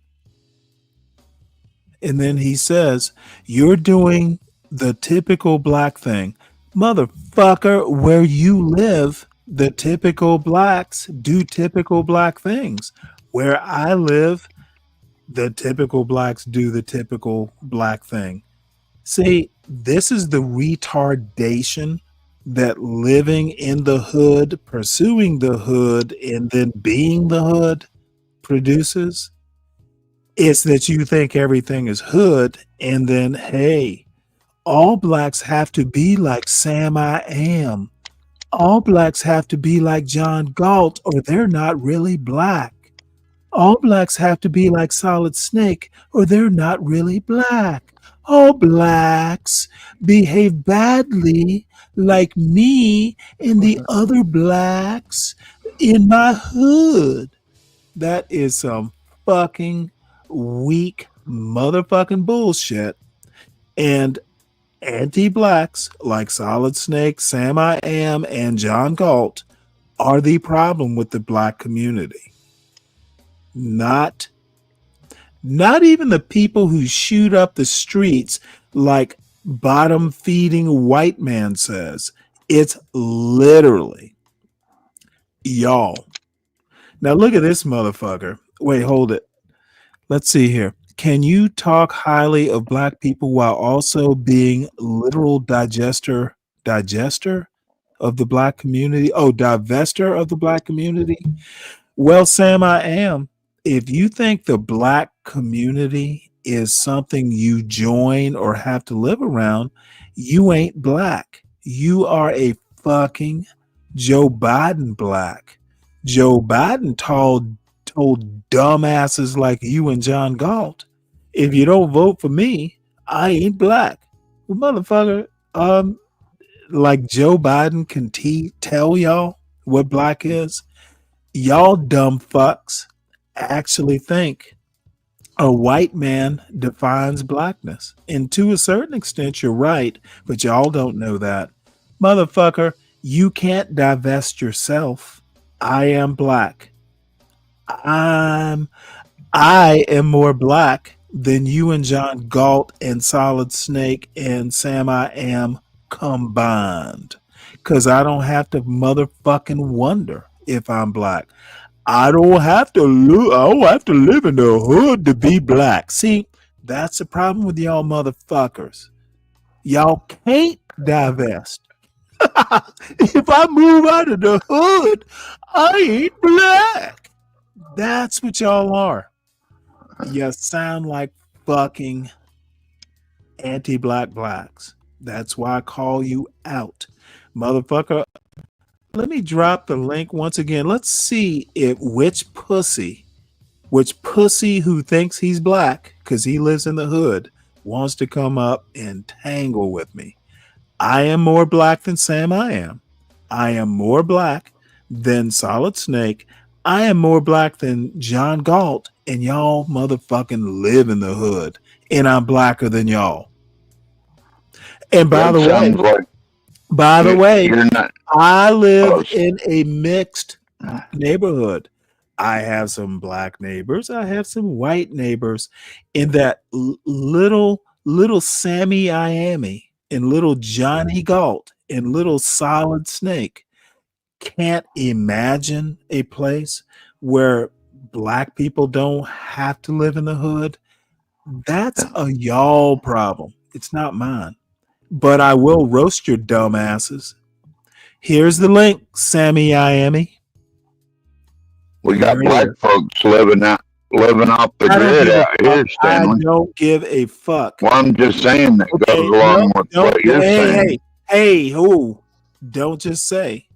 And then he says, you're doing the typical black thing. Motherfucker, where you live, the typical blacks do typical black things. Where I live, the typical blacks do the typical black thing. See, this is the retardation that living in the hood, pursuing the hood, and then being the hood produces. It's that you think everything is hood, and then, hey, all blacks have to be like Sam I Am. All blacks have to be like John Galt, or they're not really black. All blacks have to be like Solid Snake, or they're not really black. All blacks behave badly like me and the other blacks in my hood. That is some fucking weak motherfucking bullshit. And anti-blacks like Solid Snake, Sam I Am, and John Galt are the problem with the black community. Not even the people who shoot up the streets like bottom feeding white man says. It's literally y'all. Now look at this motherfucker. Wait, hold it. Let's see here. Can you talk highly of black people while also being literal digester of the black community? Oh, divester of the black community? Well, Sam, I am. If you think the black community is something you join or have to live around, you ain't black. You are a fucking Joe Biden black. Joe Biden told dumbasses like you and John Galt, if you don't vote for me, I ain't black. Well, motherfucker, like Joe Biden can tell y'all what black is. Y'all dumb fucks actually think a white man defines blackness. And to a certain extent, you're right, but y'all don't know that. Motherfucker, you can't divest yourself. I am black. I am more black than you and John Galt and Solid Snake and Sam I Am combined. Cause I don't have to motherfucking wonder if I'm black. I don't have to live in the hood to be black. See, that's the problem with y'all motherfuckers. Y'all can't divest. If I move out of the hood, I ain't black. That's what y'all are. You sound like fucking anti-black blacks. That's why I call you out. Motherfucker, let me drop the link once again. Let's see if which pussy who thinks he's black because he lives in the hood wants to come up and tangle with me. I am more black than Sam I Am. I am more black than Solid Snake. I am more black than John Galt, and y'all motherfucking live in the hood, and I'm blacker than y'all. And by the way, you're not. I live in a mixed neighborhood. I have some black neighbors. I have some white neighbors. In that little Sammy Iami and little Johnny Galt and little Solid Snake can't imagine a place where black people don't have to live in the hood. That's a y'all problem. It's not mine. But I will roast your dumbasses. Here's the link, Sammy Iami. We got black folks living off the grid out here, Stanley. I don't give a fuck. Well, I'm just saying that goes along with what you're saying. Hey, who? Don't just say.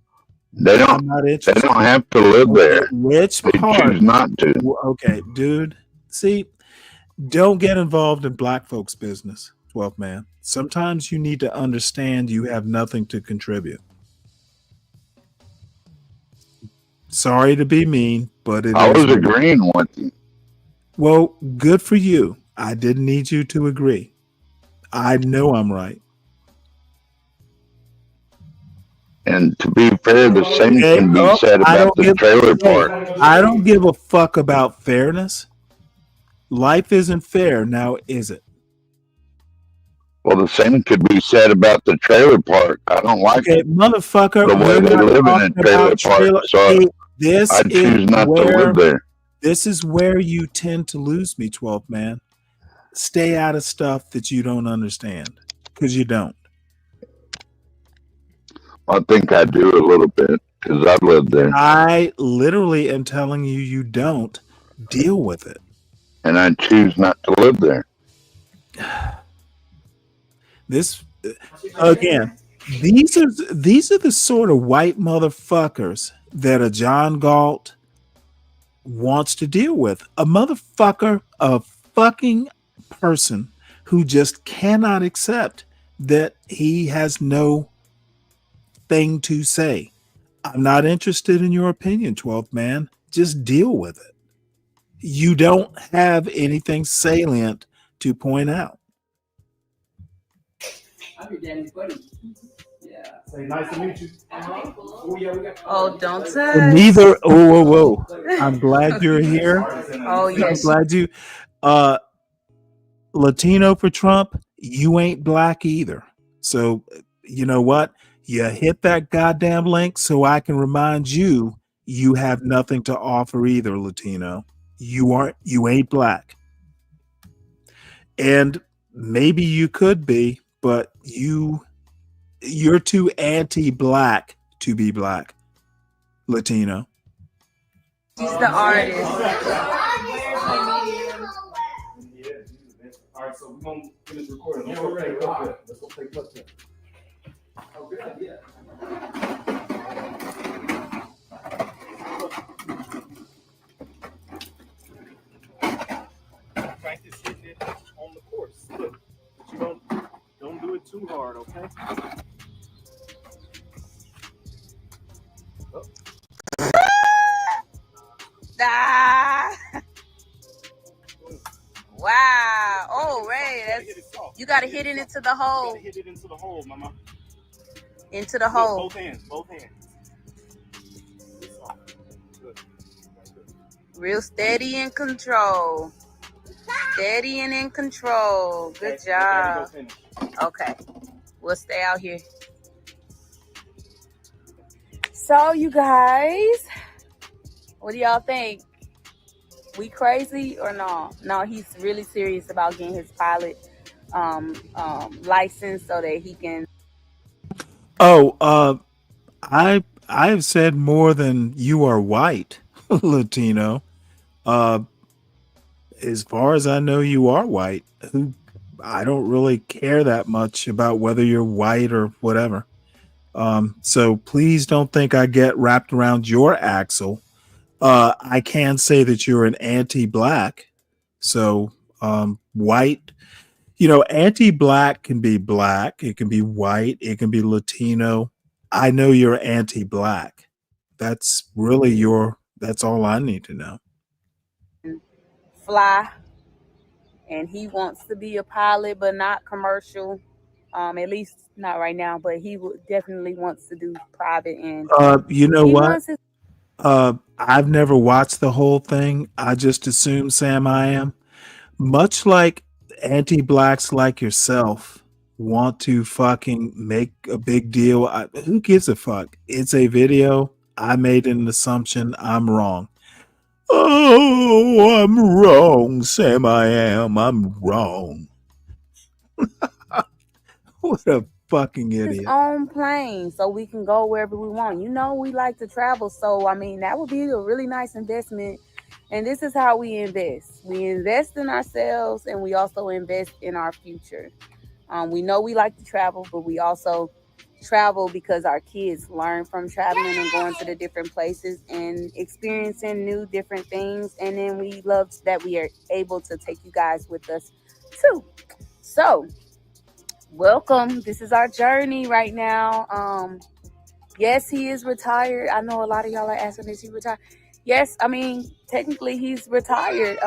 They don't. I'm not interested. They don't have to live there. Which they part? choose not to. Okay, dude. See, don't get involved in black folks' business, 12th man. Sometimes you need to understand you have nothing to contribute. Sorry to be mean, but I was agreeing with you. Well, good for you. I didn't need you to agree. I know I'm right. And to be fair, the same can be said about the trailer park. I don't give a fuck about fairness. Life isn't fair, now is it? Well, the same could be said about the trailer park. I don't like motherfucker, the way they live in a trailer park. So I choose not to live there. This is where you tend to lose me, 12th man. Stay out of stuff that you don't understand, because you don't. I think I do a little bit because I've lived there. I literally am telling you, you don't deal with it. And I choose not to live there. This again, these are the sort of white motherfuckers that a John Galt wants to deal with. A motherfucker, a fucking person who just cannot accept that he has no thing to say. I'm not interested in your opinion, 12th man. Just deal with it. You don't have anything salient to point out. Say nice to meet you. Oh, don't touch. Neither. Oh, whoa, whoa. I'm glad you're here. Oh, I'm yes. glad you. Latino for Trump, you ain't black either. So, you know what? You hit that goddamn link so I can remind you you have nothing to offer either, Latino. You ain't black. And maybe you could be, but you're too anti-black to be black, Latino. She's the artist. All right, so we're gonna finish recording. Let's go take Let's go take blood test. Oh, good idea. Practice hitting it on the course. Look, but you don't do it too hard, okay? Oh. Ah. Wow. Oh, Ray, you gotta hit it into the hole. Hit it into the hole, mama. Into the hole. Both hands, both hands. Good. Real steady and control. Steady and in control. Good job. Okay. We'll stay out here. So, you guys, what do y'all think? We crazy or no? No, he's really serious about getting his pilot license so that he can. Oh, I've said more than you are white, Latino. As far as I know, you are white. I don't really care that much about whether you're white or whatever. So please don't think I get wrapped around your axle. I can say that you're an anti-black. So white, anti-black can be black. It can be white. It can be Latino. I know you're anti-black. That's really that's all I need to know. Fly, and he wants to be a pilot, but not commercial. At least not right now, but he definitely wants to do private. And you know what? I've never watched the whole thing. I just assume Sam I am. Much like anti-blacks like yourself want to fucking make a big deal. Who gives a fuck? It's a video. I made an assumption. I'm wrong. Oh, I'm wrong, Sam I am. I'm wrong. What a fucking idiot. His own plane so we can go wherever we want. We like to travel. So, that would be a really nice investment. And this is how we invest. We invest in ourselves, and we also invest in our future. We know we like to travel, but we also travel because our kids learn from traveling and going to the different places and experiencing new different things. And then we love that we are able to take you guys with us too. So, welcome. This is our journey right now. Yes, he is retired. I know a lot of y'all are asking, is he retired? Yes, technically he's retired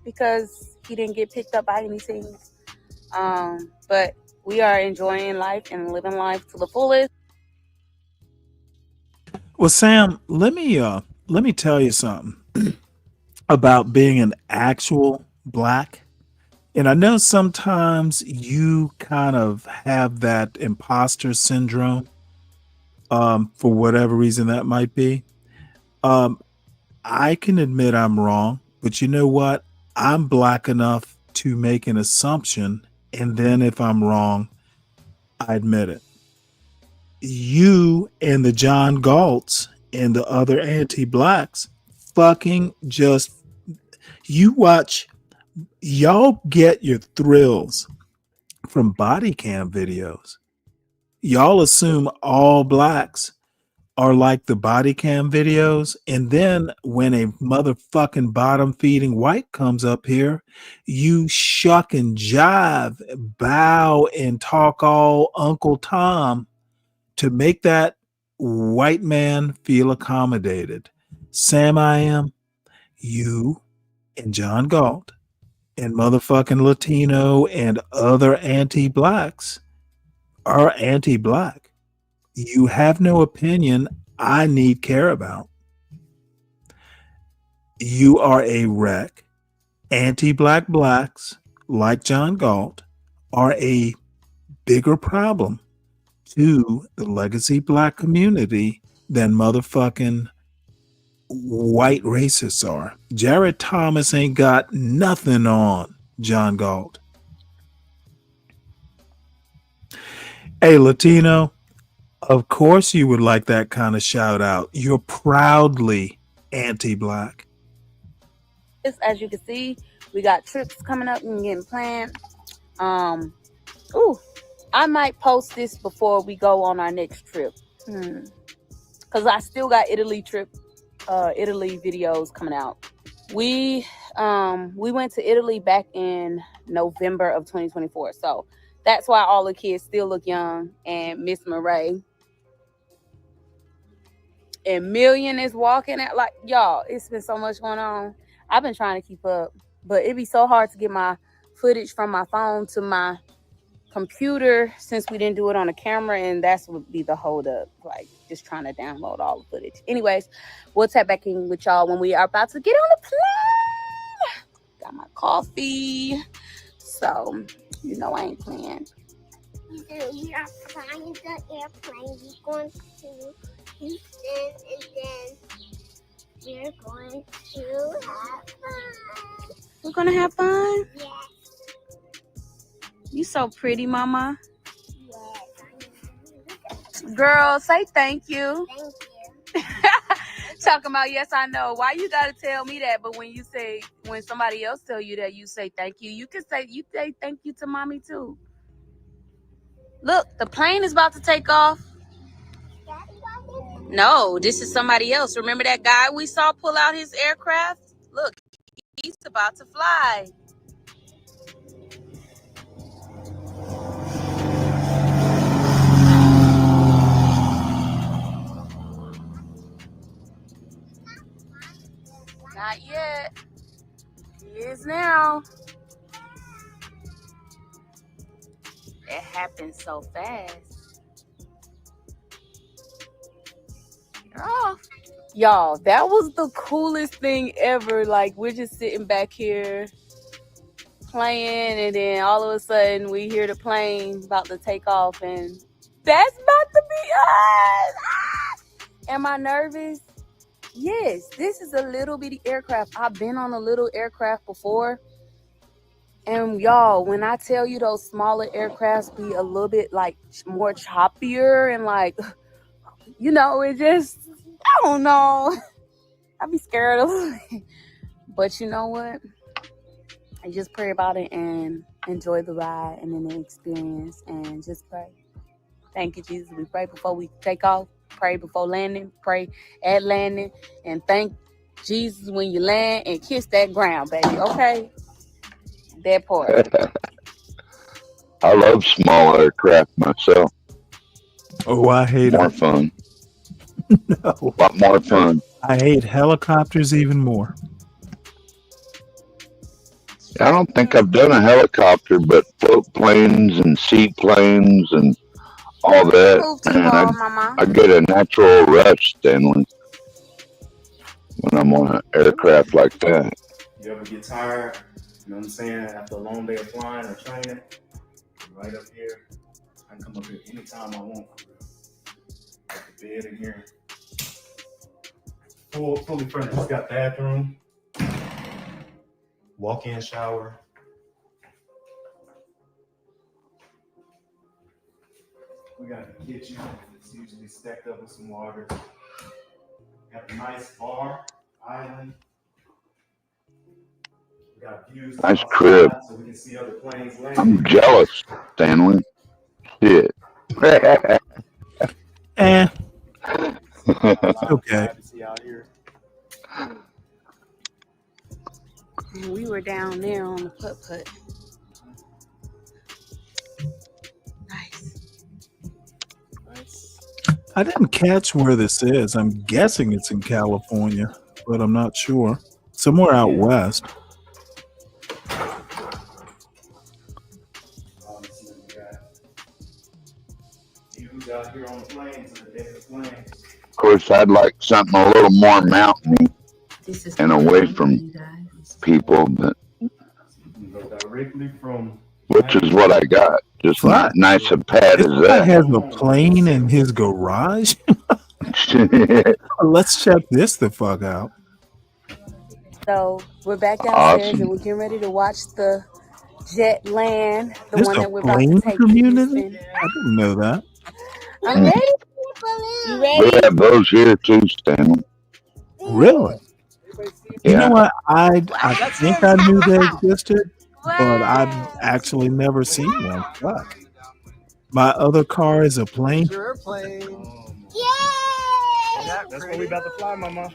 because he didn't get picked up by anything. But we are enjoying life and living life to the fullest. Well, Sam, let me tell you something about being an actual black. And I know sometimes you kind of have that imposter syndrome, for whatever reason that might be. I can admit I'm wrong, but you know what? I'm black enough to make an assumption, and then if I'm wrong, I admit it. You and the John Galts and the other anti-blacks fucking y'all get your thrills from body cam videos. Y'all assume all blacks are like the body cam videos, and then when a motherfucking bottom feeding white comes up here, you shuck and jive, bow and talk all Uncle Tom to make that white man feel accommodated. Sam I am, you and John Galt and motherfucking Latino and other anti-blacks are anti-black. You have no opinion I need care about. You are a wreck. Anti-black blacks, like John Galt, are a bigger problem to the legacy black community than motherfucking white racists are. Jared Thomas ain't got nothing on John Galt. Hey, Latino, of course you would like that kind of shout out. You're proudly anti-black. As you can see, we got trips coming up and getting planned. I might post this before we go on our next trip. Because I still got Italy videos coming out. We went to Italy back in November of 2024. So that's why all the kids still look young. And Miss Murray and Million is walking at, like, y'all, it's been so much going on. I've been trying to keep up, but it'd be so hard to get my footage from my phone to my computer since we didn't do it on a camera, and that's would be the hold up, like just trying to download all the footage. Anyways, we'll tap back in with y'all when we are about to get on the plane. Got my coffee, so you know I ain't playing. We are flying the airplane. We're going to Houston, and then we're going to have fun. We're gonna have fun? Yes. You so pretty, mama. Yes. Girl, say thank you. Thank you. Talking about yes, I know. Why you gotta tell me that? But when somebody else tell you that, you say thank you. You say thank you to mommy too. Look, the plane is about to take off. No, this is somebody else. Remember that guy we saw pull out his aircraft? Look, he's about to fly. Not yet. He is now. It happened so fast. You're off. Y'all, that was the coolest thing ever. Like, we're just sitting back here playing, and then all of a sudden we hear the plane about to take off, and that's about to be us. Am I nervous? Yes, this is a little bitty aircraft. I've been on a little aircraft before. And y'all, when I tell you those smaller aircrafts be a little bit like more choppier and like, you know, it just, I don't know. I be scared of it. But you know what? I just pray about it and enjoy the ride and then the experience and just pray. Thank you, Jesus. We pray before we take off. Pray before landing. Pray at landing. And thank Jesus when you land and kiss that ground, baby. Okay? That part. I love small aircraft myself. Oh, I hate more them. Fun. No. A lot more fun. I hate helicopters even more. I don't think I've done a helicopter, but float planes and seaplanes and all that. Man, I get a natural rush, Stanley, when I'm on an aircraft like that. You ever get tired, you know what I'm saying, after a long day of flying or training, right up here, I can come up here anytime I want. Got the bed in here, fully furnished. It's got bathroom, walk-in shower. We got the kitchen. It's usually stacked up with some water. Got a nice bar, island. We got views Nice crib. so we can see other planes land. I'm jealous, Stanley. Shit. Okay. We were down there on the putt-putt. Nice. I didn't catch where this is. I'm guessing it's in California, but I'm not sure. Somewhere out west. He's out here on the plains, the desert plains. Of course, I'd like something a little more mountainy and away from people, but You can go directly from which is what I got. Just Fuck. not nice a pad This as guy that. has a plane in his garage. Let's check this the fuck out. So we're back downstairs Awesome. and we're getting ready to watch the jet land, the There's one a that we're about to plane take to community? Houston. I didn't know that. I'm ready. You We ready? have those here too, Stanley. Really? You know Yeah. what? I think I knew they existed, but I've actually never seen one. Fuck. My other car is a plane. Your plane. That's where we about to fly, Mama.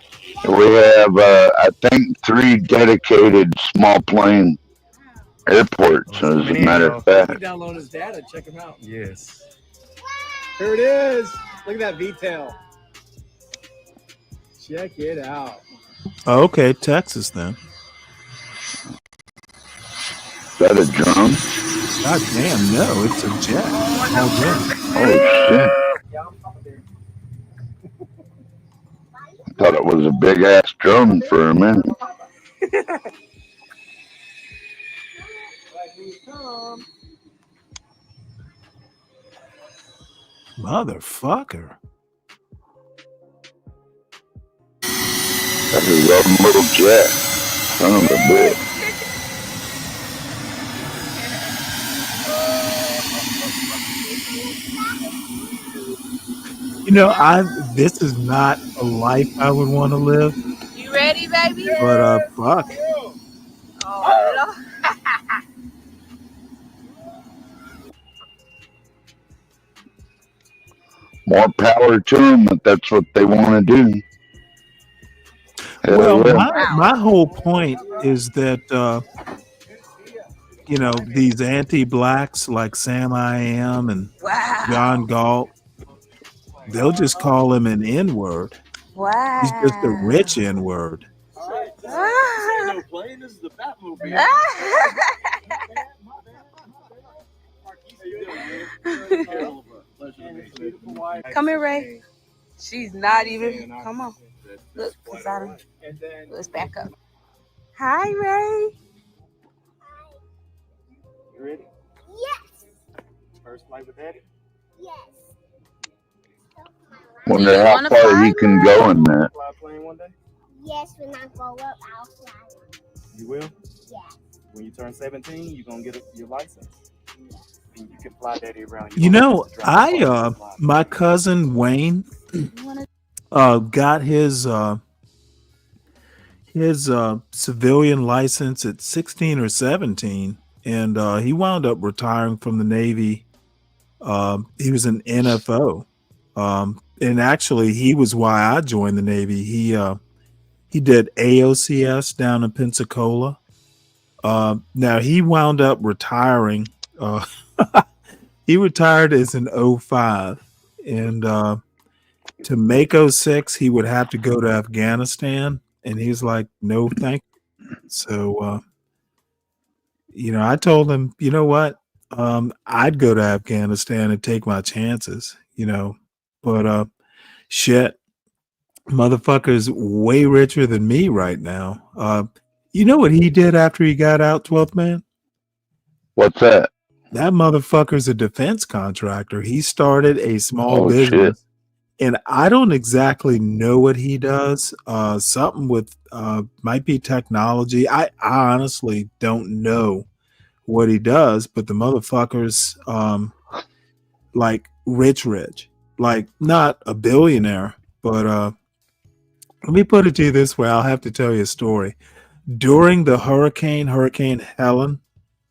We have, I think, 3 dedicated small plane airports, as a matter of fact. Download his data. Check him out. Yes. Here it is. Look at that V-tail. Check it out. Okay, Texas then. Is that a drum? God damn, no, it's a jet. Oh, Oh, shit. I thought it was a big ass drum for a minute. Motherfucker. That's his own little jet. Son of a bitch. You know, this is not a life I would want to live, You ready, baby? but fuck. Oh, Lord. More power to them if that's what they want to do. Hell Well, yeah. my whole point is that you know, these anti-blacks like Sam I Am and John Galt, they'll just call him an N-word. Wow. He's just a rich N-word. No plane. This is the Batmobile. Come here, Ray. She's not even. Come on. Look, let's back up. Hi, Ray. You ready? Yes. First flight with Daddy? Yes. Wonder you how wanna far fly, he can go in that. Fly a plane one day? Yes, when I grow up, I'll fly one. You will? Yes. When you turn 17, you're going to get your license. And you can fly Daddy around. You know, my cousin Wayne got his civilian license at 16 or 17, and he wound up retiring from the Navy. He was an NFO, and actually, he was why I joined the Navy. He did AOCS down in Pensacola. Now he wound up retiring. He retired as an 05, and to make 06, he would have to go to Afghanistan, and he's like, no, thank you. So, you know, I told him, you know what? I'd go to Afghanistan and take my chances, you know, but shit, motherfucker's way richer than me right now. You know what he did after he got out, 12th man? What's that? That motherfucker's a defense contractor. He started a small business. Shit. And I don't exactly know what he does. Something with might be technology. I honestly don't know what he does, but the motherfucker's like rich, like not a billionaire, but let me put it to you this way. I'll have to tell you a story. During the Hurricane Helen,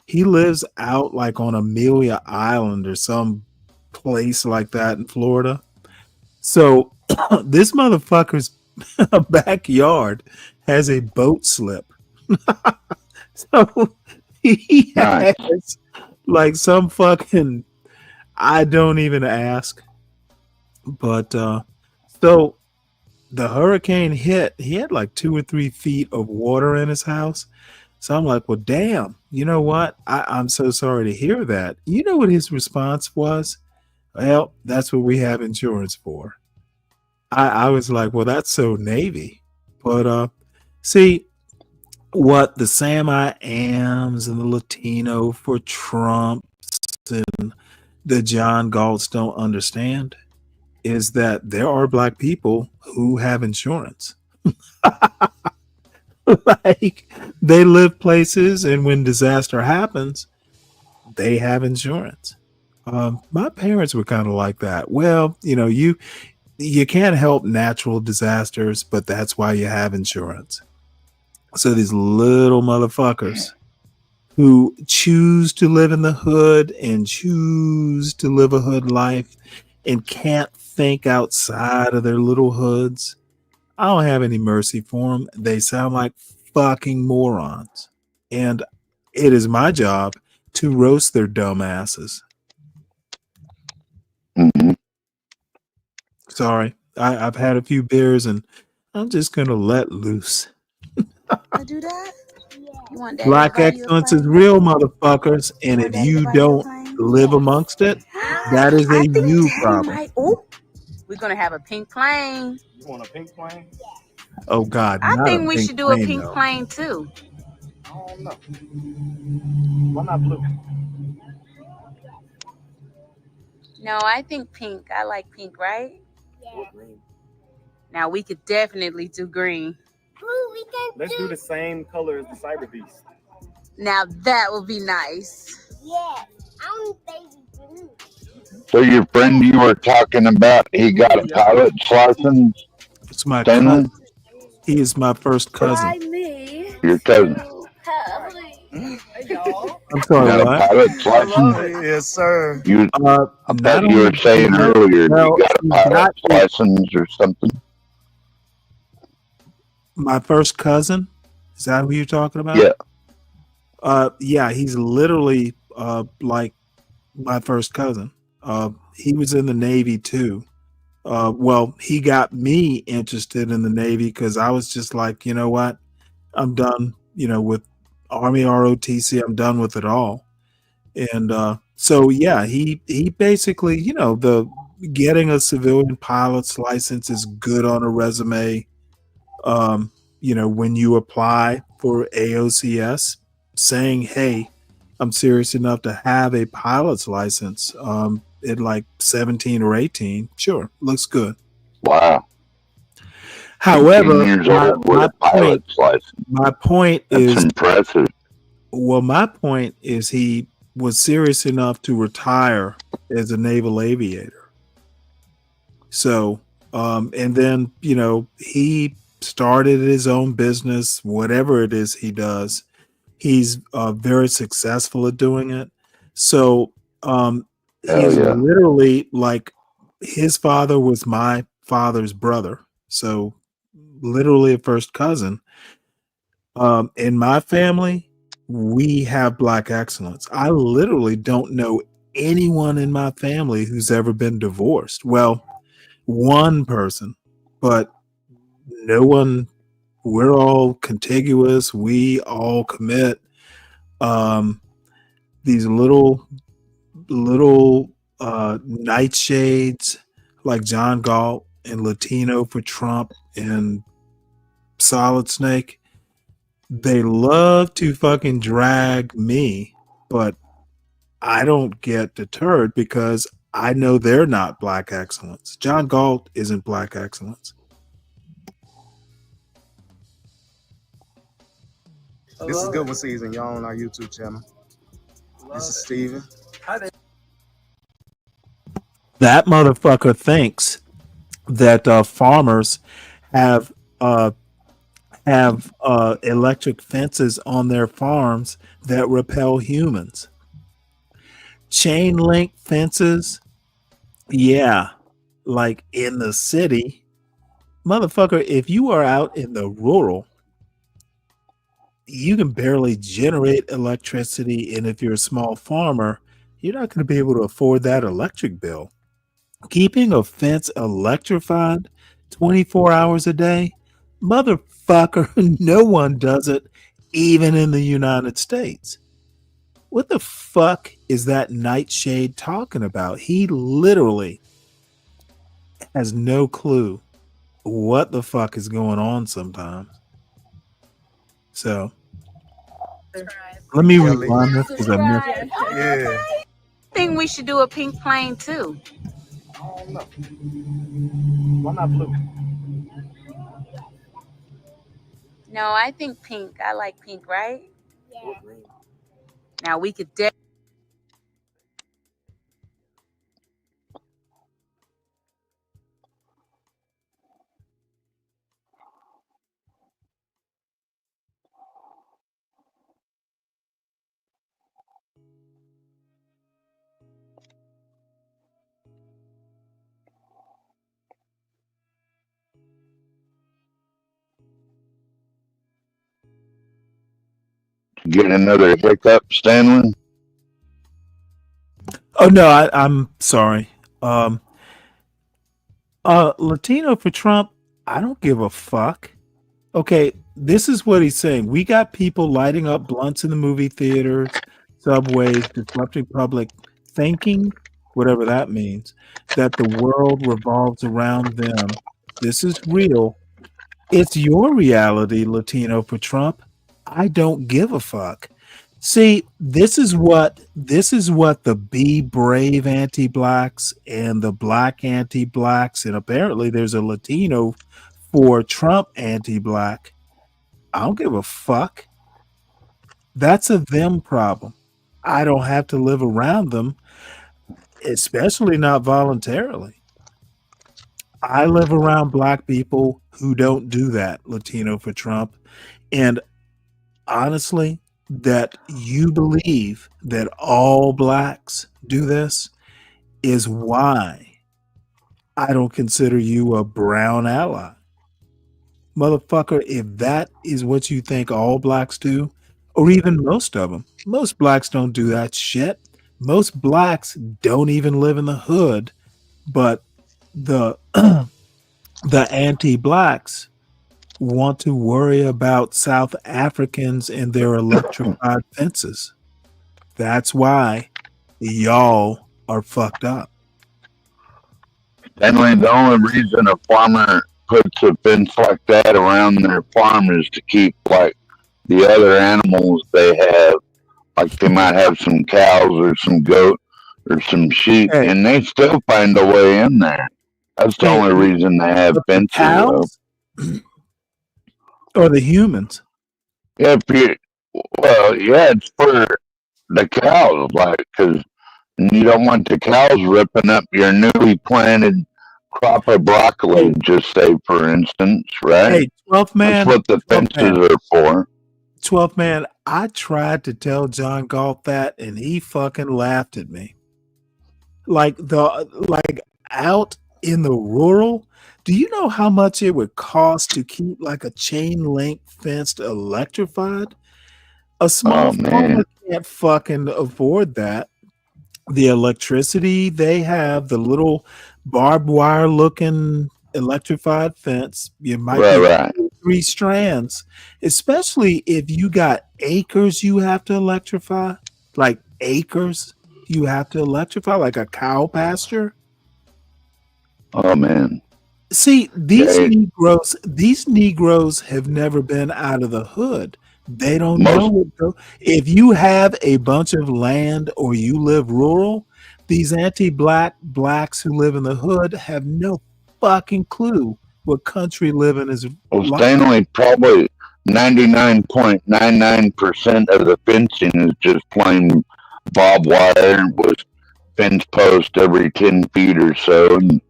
he lives out like on Amelia Island or some place like that in Florida. So this motherfucker's backyard has a boat slip. So he has like some fucking, I don't even ask. But so the hurricane hit, he had like 2 or 3 feet of water in his house. So I'm like, well, damn, you know what? I'm so sorry to hear that. You know what his response was? Well, that's what we have insurance for. I was like, well, that's so Navy. But see what the Sam I Ams and the Latino for Trumps and the John Galts don't understand is that there are black people who have insurance. Like they live places, and when disaster happens, they have insurance. My parents were kind of like that. Well, you can't help natural disasters, but that's why you have insurance. So these little motherfuckers who choose to live in the hood and choose to live a hood life and can't think outside of their little hoods, I don't have any mercy for them. They sound like fucking morons. And it is my job to roast their dumb asses. Mm-hmm. Sorry, I've had a few beers and I'm just going to let loose. I do that? You want daddy to Black buy you a excellence is plane? real, motherfuckers. And You if want daddy to you buy you a don't plane? live amongst it, that is I a think you daddy problem. might. Oh, we're gonna have a pink plane. You want a pink plane? Oh, God, I not a think we pink should do a plane, pink though. plane too. I don't know. Why not blue? No, I think pink. I like pink, right? Or green? Now we could definitely do green. Let's do the same color as the Cyber Beast. Now that would be nice. Yeah, I'm baby blue. So your friend you were talking about, he got a pilot's license, It's my Stanley? cousin. He is my first cousin. Me. Your cousin. Hey, y'all. I'm You sorry, got a what? pilot's I love license? it. Yes, sir. You, I Not thought you were only saying that, earlier you well, got a he got pilot's it. license or something. My first cousin. Is that who you're talking about? Yeah. Yeah, he's literally like my first cousin. He was in the Navy too. Well, he got me interested in the Navy because I was just like, you know what? I'm done, with Army ROTC. I'm done with it all. And so yeah, he basically, the getting a civilian pilot's license is good on a resume. When you apply for AOCS, saying, "Hey, I'm serious enough to have a pilot's license," at like 17 or 18, sure, looks good. Wow. 18 However, years old with a pilot's license. my point That's is, impressive. well, my point is he was serious enough to retire as a naval aviator. So, and then, he started his own business, whatever it is he does. He's very successful at doing it. So, he Hell is yeah. literally like his father was my father's brother. So, literally a first cousin. In my family, we have black excellence. I literally don't know anyone in my family who's ever been divorced. Well, one person, but no one. We're all contiguous. We all commit. These little nightshades like John Galt and Latino for Trump and Solid Snake. They love to fucking drag me, but I don't get deterred because I know they're not black excellence. John Galt isn't black excellence. This is Good One Season, y'all, on our YouTube channel. This is Steven. That motherfucker thinks that farmers have electric fences on their farms that repel humans. Chain link fences, yeah, like in the city. Motherfucker, if you are out in the rural, you can barely generate electricity. And if you're a small farmer, you're not going to be able to afford that electric bill. Keeping a fence electrified 24 hours a day, motherfucker, no one does it, even in the United States. What the fuck is that nightshade talking about? He literally has no clue what the fuck is going on sometimes. So let me Kelly. rewind this because I missed it. Yeah. I think we should do a pink plane too. I don't know. Why not blue? No, I think pink. I like pink, right? Yeah. Now we could Get another hiccup, Stanley? Oh no, I'm sorry. Latino for Trump, I don't give a fuck. Okay, this is what he's saying. We got people lighting up blunts in the movie theaters, subways, disrupting public thinking, whatever that means, that the world revolves around them. This is real. It's your reality, Latino for Trump. I don't give a fuck. See, this is what the Be Brave anti-blacks and the black anti-blacks, and apparently there's a Latino for Trump anti-black. I don't give a fuck. That's a them problem. I don't have to live around them, especially not voluntarily. I live around black people who don't do that, Latino for Trump. And honestly, that you believe that all blacks do this is why I don't consider you a brown ally. Motherfucker, if that is what you think all blacks do, or even most of them, most blacks don't do that shit. Most blacks don't even live in the hood, but the the anti-blacks want to worry about South Africans and their electrified fences. That's why y'all are fucked up. Stanley, the only reason a farmer puts a fence like that around their farm is to keep like the other animals they have. Like they might have some cows or some goat or some sheep, Hey, and they still find a way in there. That's the hey, only reason they have but the fences up. cows or the humans? Yeah, well, yeah, it's for the cows, like, because you don't want the cows ripping up your newly planted crop of broccoli, Hey, just say, for instance, right? hey, 12th That's man, what the 12th fences man, are for. 12th man. I tried to tell John Galt that, and he fucking laughed at me. Like out in the rural, do you know how much it would cost to keep like a chain link fenced electrified? A small Oh, man. farmer can't fucking afford that. The electricity they have, the little barbed wire looking electrified fence, it might Right, be right. 3 strands, especially if you got acres you have to electrify, like acres you have to electrify, like a cow pasture. Oh, man. See, Yeah, these Negroes have never been out of the hood. They don't most, know it though. If you have a bunch of land or you live rural, these anti-black blacks who live in the hood have no fucking clue what country living is well, like. Stanley, probably 99.99% of the fencing is just plain barbed wire with fence post every 10 feet or so. And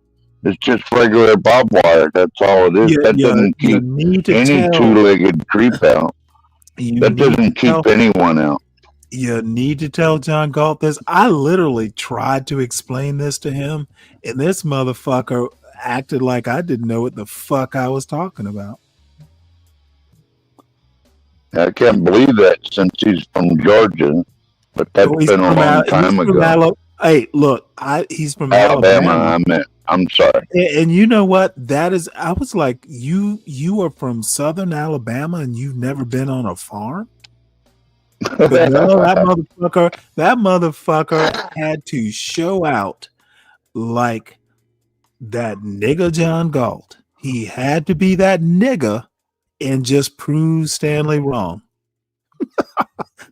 it's just regular barbed wire. That's all it is. You, That you, doesn't you keep need to any tell. two-legged creep out. You That need to doesn't keep tell. anyone out. You need to tell John Galt this. I literally tried to explain this to him, and this motherfucker acted like I didn't know what the fuck I was talking about. I can't believe that since he's from Georgia, but that's Oh, he's been a from long He's time from ago. Alabama. Hey, look, he's from Alabama, Alabama, I meant. I'm sorry. and you know what? That is. I was like, you are from Southern Alabama, and you've never been on a farm. But no, that motherfucker had to show out like that nigga John Galt. He had to be that nigga and just prove Stanley wrong.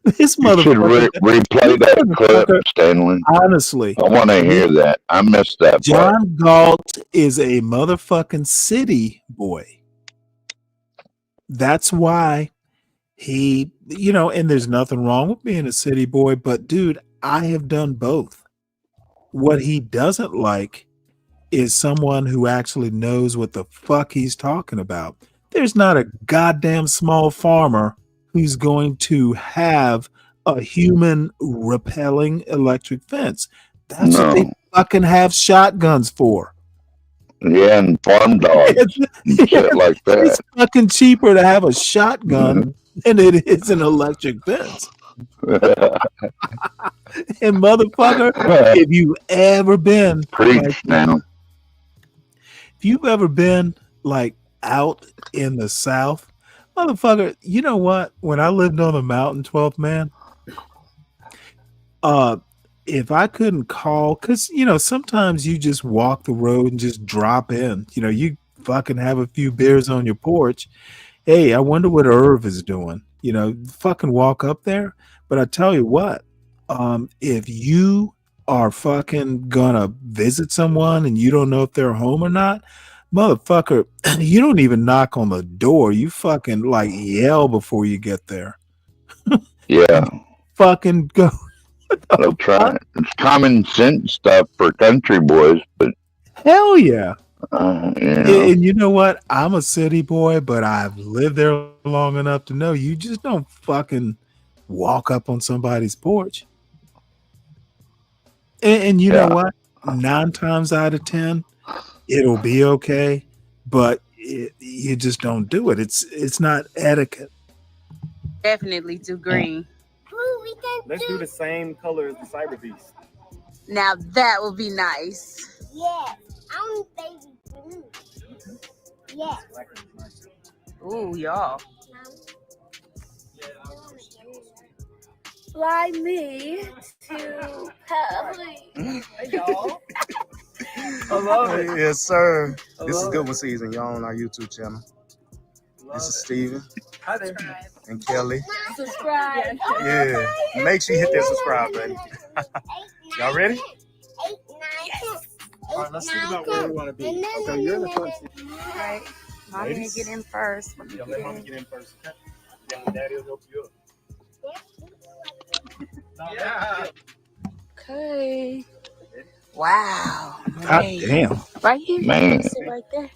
This You should motherfucker, replay that clip, Stanley. honestly, I want to hear that. I missed that part. John Galt is a motherfucking city boy. That's why he, and there's nothing wrong with being a city boy, but dude, I have done both. What he doesn't like is someone who actually knows what the fuck he's talking about. There's not a goddamn small farmer who's going to have a human repelling electric fence. That's what they fucking have shotguns for. Yeah, and farm dogs and shit like that. It's fucking cheaper to have a shotgun than it is an electric fence. And motherfucker, if you've ever been if you've ever been like out in the South, motherfucker, you know what? When I lived on the mountain, 12th man, if I couldn't call, because sometimes you just walk the road and just drop in. You fucking have a few beers on your porch. Hey, I wonder what Irv is doing. Fucking walk up there. But I tell you what, if you are fucking gonna visit someone and you don't know if they're home or not, motherfucker, you don't even knock on the door. You fucking like yell before you get there. Yeah. Fucking go. I'll try it. It's common sense stuff for country boys, but hell yeah. And you know what? I'm a city boy, but I've lived there long enough to know you just don't fucking walk up on somebody's porch. And you know what? 9 times out of 10, it'll be okay, but you just don't do it. It's not etiquette. Definitely do green. Let's do the same color as the Cyber Beast. Now that would be nice. Yeah, I'm baby blue. Yeah. Ooh, y'all. Fly me to Paris. Hey, y'all. I love it. Yes, sir. This is Good One Season. Y'all on our YouTube channel. This is Steven. Hi there. And Kelly. Subscribe. Yeah. Make sure you hit that subscribe button. Y'all ready? All right, let's think about where we want to be. Okay, you're in the front seat. Right. Mommy gonna get in first. Yeah, let Mommy get in first. Okay. Yeah, Daddy will help you up. Yeah. Okay. Wow. God damn. Right here. Man. Sit right there.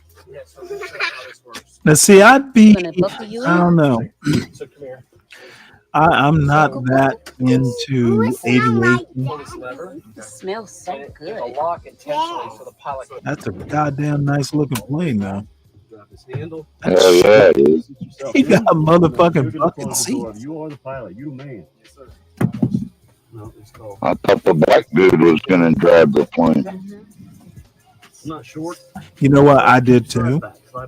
Now, see, I'd be, Gonna buckle you I don't know. So come here. I'm not that into aviation. It smells so good. The lock intentionally so the pilot can That's a goddamn nice looking plane, though. grab his handle. Hell yeah, it is. He got a motherfucking bucket seat. You are the pilot. You the man. Yes, sir. No, it's called. I thought the black dude was going to drive the plane. I'm not short. You know what? I did too.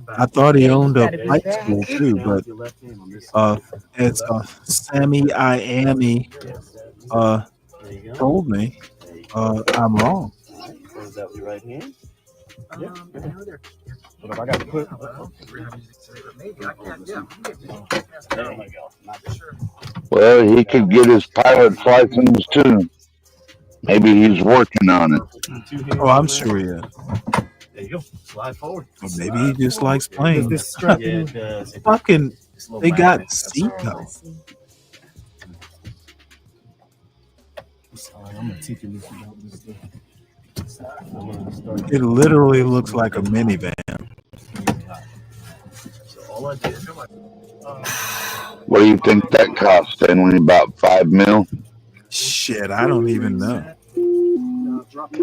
I thought he owned a flight school too, but it's Sammy Iami told me I'm wrong. Close out your right hand. Yeah. But if I got to put. There we go. Well, he could get his pilot's license too. Maybe he's working on it. Oh, I'm sure he is. There you go. Slide forward. Or maybe he just likes planes. Yeah, it does. Fucking, they got seatbelts. I'm gonna teach you about this stuff. It literally looks like a minivan. So all I did. What do you think that cost, Stanley? About $5 million? Shit, I don't even know. Drop it.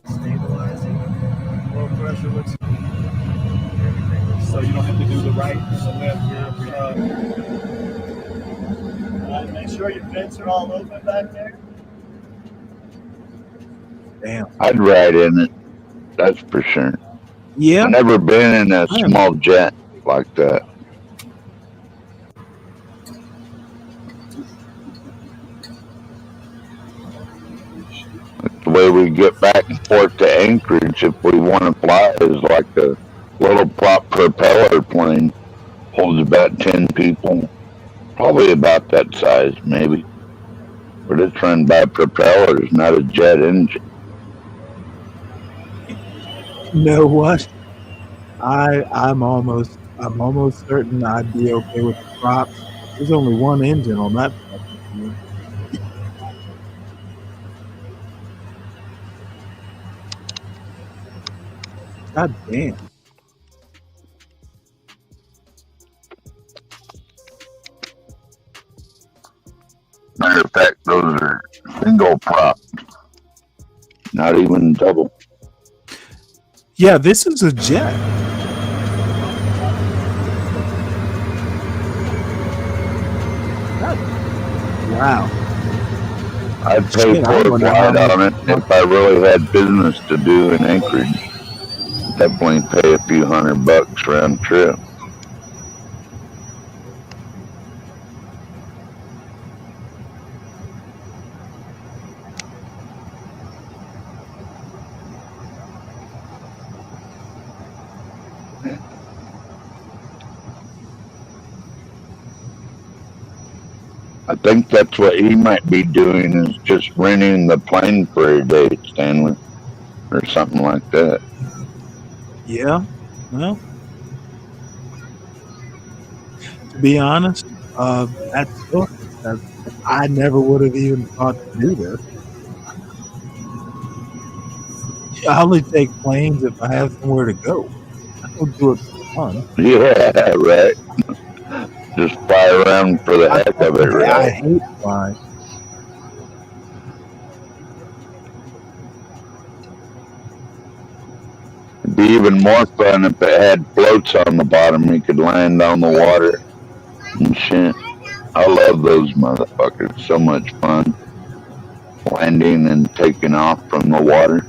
Stabilizing. Low pressure. So you don't have to do the right or the left. Make sure your vents are all open back there. Damn. I'd ride in it. That's for sure. Yeah. I've never been in a small jet like that. way we get back and forth to Anchorage if we want to fly is like a little prop propeller plane. Holds about 10 people, probably about that size, maybe. But it's run by propellers, not a jet engine. You know what? I'm almost certain I'd be okay with the props. There's only one engine on that fucking thing. God damn. Matter of fact, those are single prop, not even double. Yeah, this is a jet. Wow. I'd pay Shit, I for a wonder how flight much on it if I really had business to do in Anchorage. Definitely pay a few $100 round trip. I think that's what he might be doing is just renting the plane for a day, Stanley, or something like that. Yeah. Well, to be honest, that sucks. That I never would have even thought to do this. I only take planes if I have somewhere to go. I don't do it for fun. Yeah, right. Just fly around for the heck of it, I right? hate flying. It'd be even more fun if it had floats on the bottom. You could land on the water and shit. I love those motherfuckers. So much fun landing and taking off from the water.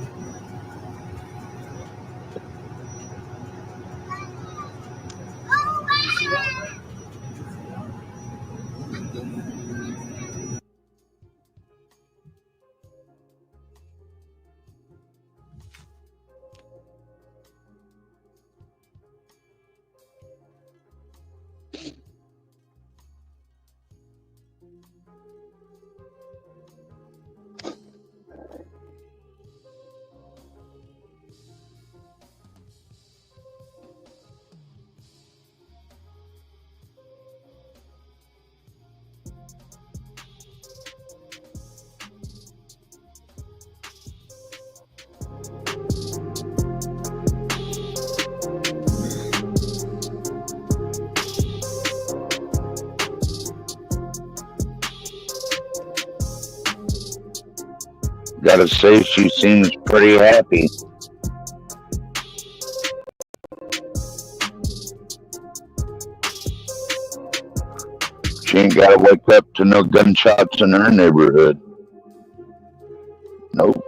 Gotta say, she seems pretty happy. She ain't gotta wake up to no gunshots in her neighborhood. Nope.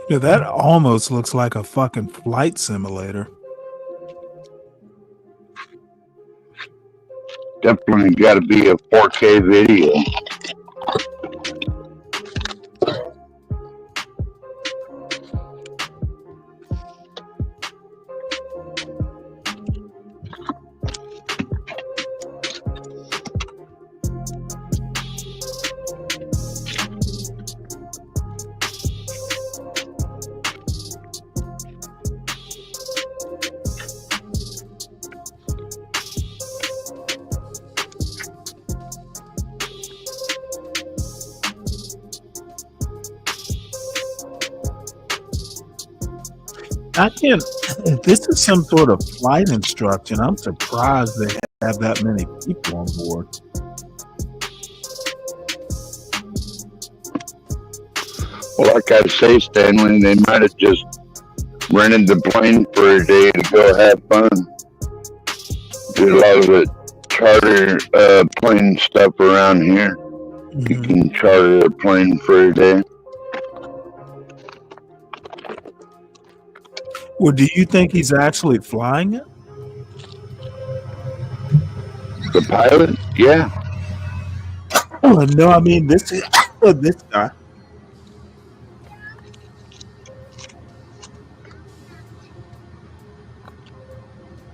Yeah, that almost looks like a fucking flight simulator. Definitely gotta be a 4K video. I can't. This is some sort of flight instruction. I'm surprised they have that many people on board. Well, like I say, Stanley, they might have just rented the plane for a day to go have fun. Do a lot of the charter plane stuff around here. You can charter a plane for a day. Well, do you think he's actually flying it? The pilot? Yeah. Oh, no, I mean this guy.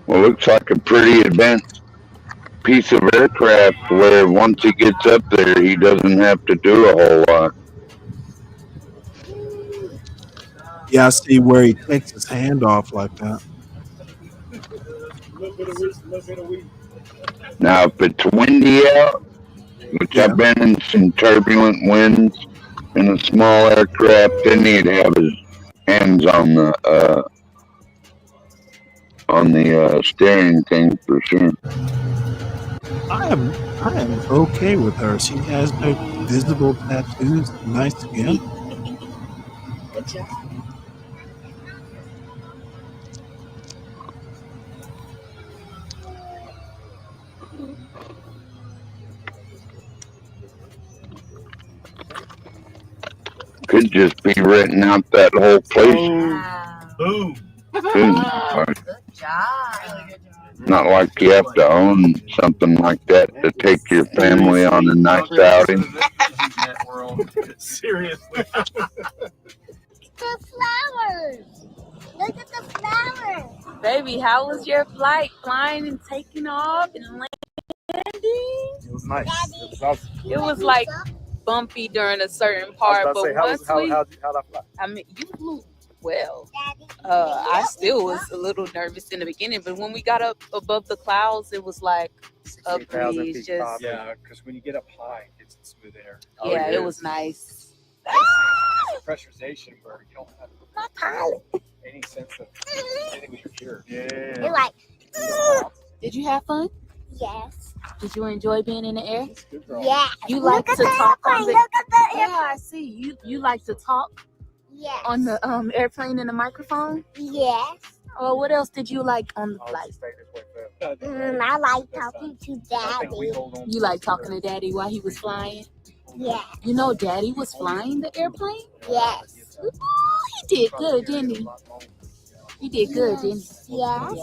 Well, looks like a pretty advanced piece of aircraft where once he gets up there, he doesn't have to do a whole lot. Yeah, I see where he takes his hand off like that. Now, if it's windy out, which I've been in some turbulent winds in a small aircraft, then he'd have his hands on the steering thing for sure. I am okay with her. She has no visible tattoos. Nice skin. Good job. Could just be renting out that whole place. Boom. Good job. Not like you have to own something like that to take your family on a nice outing. Seriously. The flowers. Look at the flowers. Baby, how was your flight? Flying and taking off and landing? It was nice. It was awesome. It was like bumpy during a certain part, but once we, how'd I fly? I mean, you flew well. I still was a little nervous in the beginning, but when we got up above the clouds, it was like a breeze. Just Yeah, because when you get up high, it's smooth air. yeah, it was nice. It's pressurization where you don't have My pilot. any sense of anything with your ear. You're like, Did you have fun? yes. Did you enjoy being in the air? Yeah. You like Look to at the talk on airplane. the Look at the Yeah, airplane. I see. You like to talk Yes. on the airplane and the microphone? Yes. Or what else did you like on the flight? I like talking to Daddy. You like talking to Daddy while he was flying? Yeah. You know Daddy was flying the airplane? Yes. Ooh, he did good, didn't he? He did good, didn't he? Yes.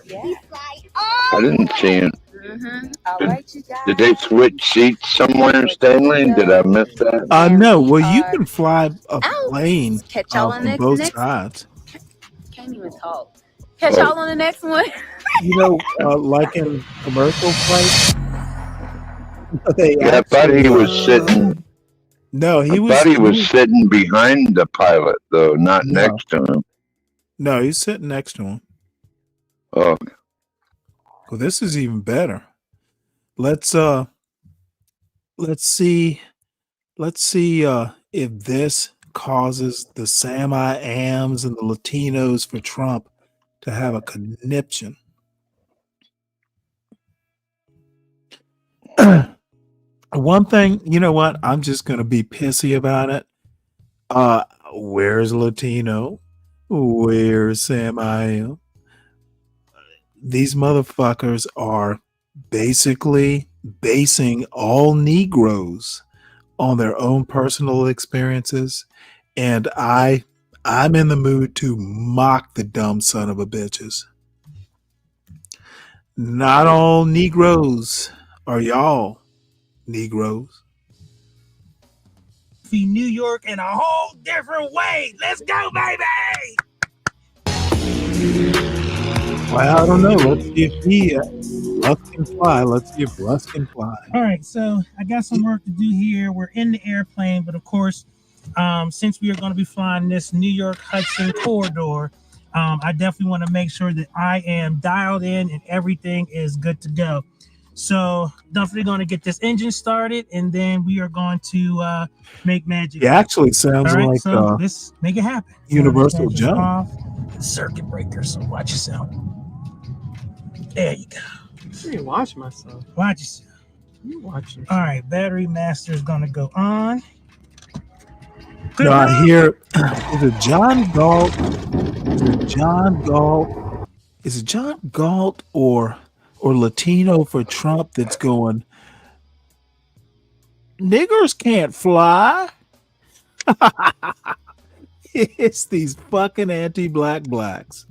Yeah. He's like, I didn't see him. All right, you guys. Did they switch seats somewhere, Stanley? Did I miss that? No. Well, you can fly a plane Catch y'all on from both next. sides. Can't even talk. Catch y'all on the next one. You know, like in commercial flights, they Yeah, I thought he was sitting. No, I thought he was sitting behind the pilot, though, not next to him. No, he's sitting next to him. Oh, Well, this is even better. Let's see if this causes the Sam I Ams and the Latinos for Trump to have a conniption. One thing, you know what? I'm just gonna be pissy about it. Where's Latino? Where's Sam I Am? These motherfuckers are basically basing all Negroes on their own personal experiences, and I'm in the mood to mock the dumb son of a bitches. Not all Negroes are y'all Negroes. See New York in a whole different way. Let's go, baby! Well, I don't know. Let's see if Russ can fly. Let's see if Russ can fly. All right, so I got some work to do here. We're in the airplane, but of course, since we are going to be flying this New York Hudson corridor, I definitely want to make sure that I am dialed in and everything is good to go. So definitely going to get this engine started, and then we are going to make magic. It actually sounds All right, like so let's make it happen. Universal Engine Jump. off. circuit breaker, so watch yourself. There you go. I didn't watch myself. Watch yourself. You watching? All right, battery master is gonna go on. No, I hear. Is it John Galt? Is it John Galt? Is it John Galt or Latino for Trump that's going? Niggers can't fly. It's these fucking anti-black blacks.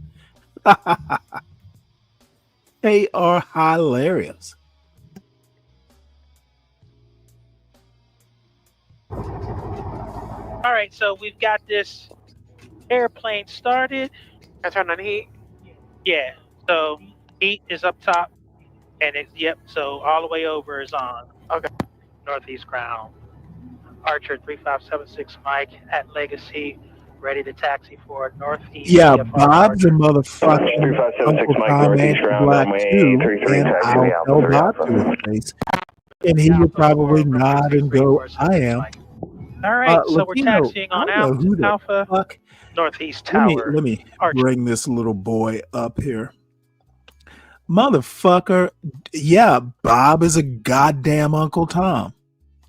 They are hilarious. All right, so we've got this airplane started. I turned on the heat. Yeah, so heat is up top, and it's so all the way over is on. Okay. Northeast ground. Archer 3576 Mike at Legacy, ready to taxi for Northeast. Yeah, CFR Bob's a Archer. motherfucking Uncle Tom anti-black too, and I'll tell Bob to his face, and he would probably nod and go, "I am." All right, so we're Latino, taxiing on I don't know who the Alpha fuck. Northeast Tower. Let me Archer. bring this little boy up here. Motherfucker, yeah, Bob is a goddamn Uncle Tom.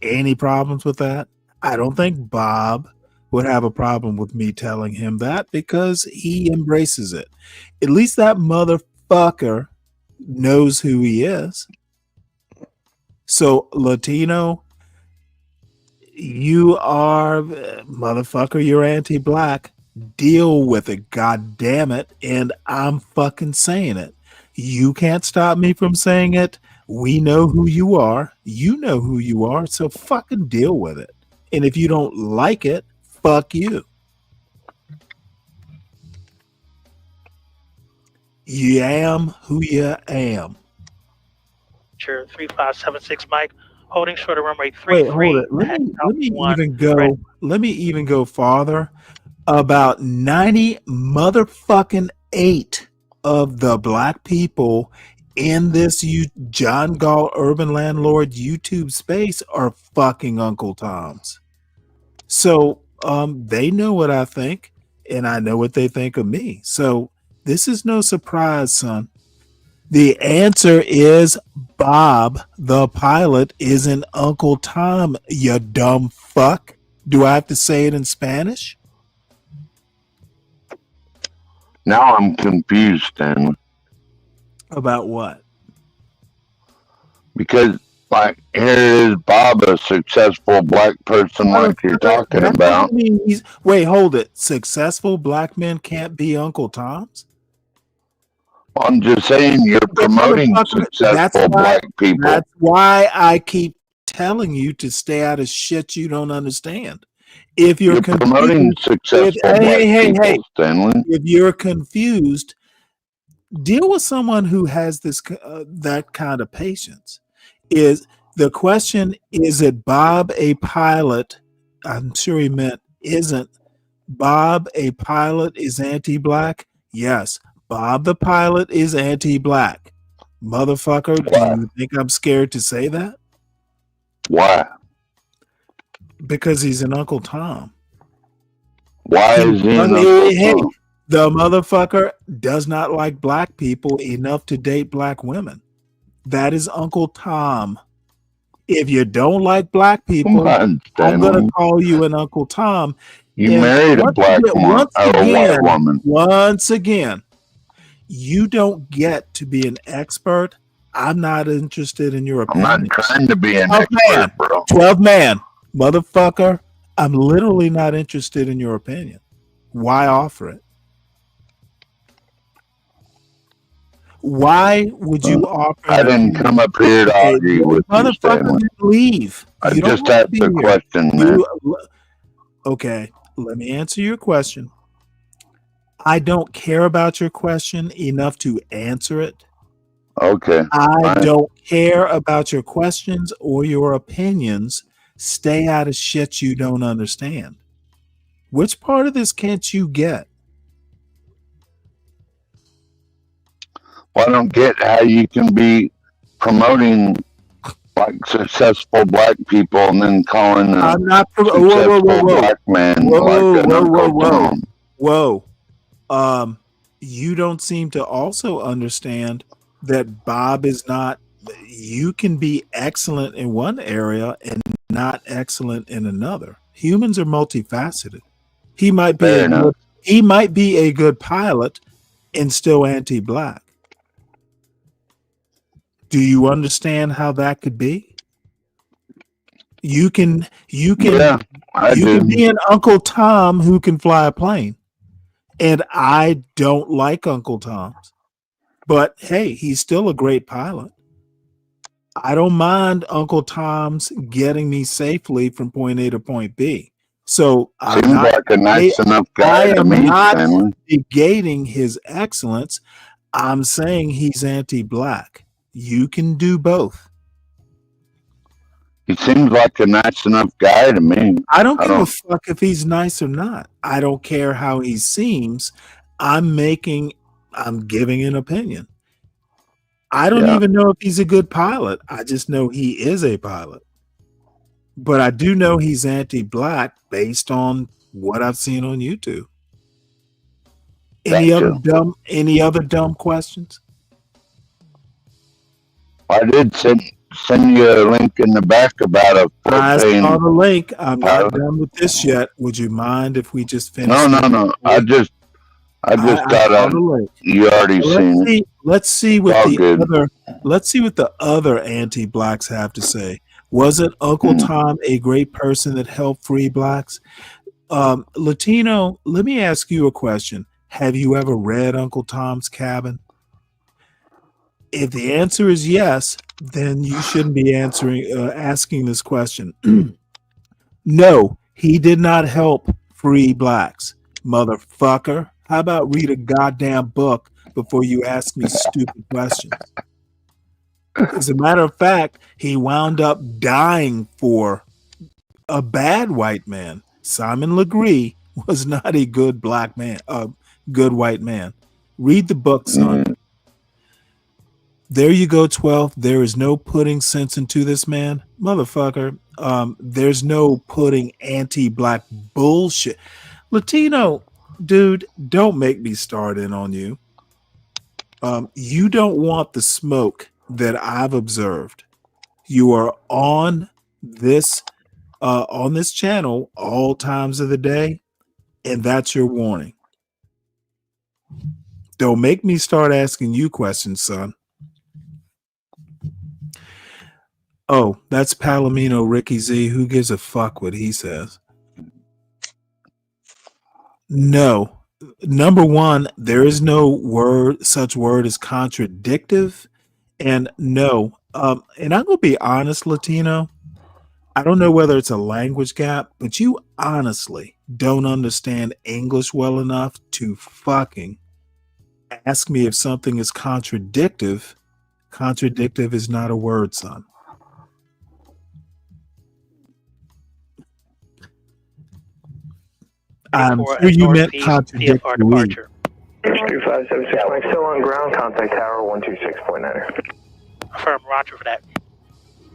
Any problems with that? I don't think Bob would have a problem with me telling him that because he embraces it. At least that motherfucker knows who he is. So, Latino, you are, motherfucker, you're anti-black. Deal with it, god damn it. And I'm fucking saying it. You can't stop me from saying it. We know who you are. You know who you are. So fucking deal with it. And if you don't like it, fuck you. You am who you am. Archer 3576 Mike, holding short of runway 33. Wait, hold it. Let me even go farther. About 90 motherfucking 8 of the black people in this John Gall Urban Landlord YouTube space are fucking Uncle Toms. So they know what I think, and I know what they think of me. So this is no surprise, son. The answer is Bob, the pilot, isn't Uncle Tom, you dumb fuck. Do I have to say it in Spanish? Now I'm confused, Stanley. About what? Because, like, here is Bob, a successful black person like you're talking about. Wait, hold it. Successful black men can't be Uncle Toms? I'm just saying you're promoting successful black people. That's why I keep telling you to stay out of shit you don't understand. If you're promoting successful black people, Stanley. If you're confused, deal with someone who has this that kind of patience. Is the question, is it Bob a pilot? I'm sure he meant, isn't Bob a pilot is anti-black? Yes. Bob the pilot is anti-black. Motherfucker, do you think I'm scared to say that? Why? Because he's an Uncle Tom. Why is he an Uncle Tom? The motherfucker does not like black people enough to date black women. That is Uncle Tom. If you don't like black people, I'm going to call you an Uncle Tom. You married a black woman or a white woman. Once again, you don't get to be an expert. I'm not interested in your opinion. I'm not trying to be an expert, bro. 12 man, motherfucker. I'm literally not interested in your opinion. Why offer it? Why would you offer? I didn't come up here to argue with you, Stanley. Leave. I just asked a question, man. Okay, let me answer your question. I don't care about your question enough to answer it. Okay. I don't care about your questions or your opinions. Stay out of shit you don't understand. Which part of this can't you get? Well, I don't get how you can be promoting like successful black people and then calling a successful black man like an Uncle Tom. Whoa. you don't seem to also understand that Bob is not, you can be excellent in one area and not excellent in another. Humans are multifaceted. He might be Fair a enough. good, he might be a good pilot and still anti-black. Do you understand how that could be? You can Yeah, I be do. an Uncle Tom who can fly a plane. And I don't like Uncle Tom's. But hey, he's still a great pilot. I don't mind Uncle Tom's getting me safely from point A to point B. So Seems like a nice enough I guy to am me, not Stanley. negating his excellence. I'm saying he's anti-black. You can do both. He seems like a nice enough guy to me. I don't I give a don't. fuck if he's nice or not. I don't care how he seems. I'm giving an opinion. I don't Yeah. even know if he's a good pilot. I just know he is a pilot. But I do know he's anti-black based on what I've seen on YouTube. Any Thank other you. dumb questions? I did send you a link in the back about a I saw propane the link. I'm not pilot. done with this yet. Would you mind if we just finish No, no, this? no. I just I thought saw the link. you already Let's seen it. see. Let's see It's what all the good. other anti-blacks have to say. Wasn't Uncle Tom a great person that helped free blacks? Latino, let me ask you a question. Have you ever read Uncle Tom's Cabin? If the answer is yes, then you shouldn't be asking this question. No, he did not help free blacks, motherfucker. How about read a goddamn book before you ask me stupid questions? As a matter of fact, he wound up dying for a bad white man. Simon Legree was not a good black man, a good white man. Read the book, son. There you go, 12. There is no putting sense into this man. Motherfucker, there's no putting anti-black bullshit. Latino, dude, don't make me start in on you. You don't want the smoke that I've observed. You are on this channel all times of the day, and that's your warning. Don't make me start asking you questions, son. Oh, that's Palomino Ricky Z. Who gives a fuck what he says? No. Number one, there is no such word as contradictive. And no. And I'm gonna be honest, Latino. I don't know whether it's a language gap, but you honestly don't understand English well enough to fucking ask me if something is contradictive. Contradictive is not a word, son. I'm sure you meant contradictory. departure. 2576 Mike, still on ground, contact tower 126.9. Affirm, roger for that.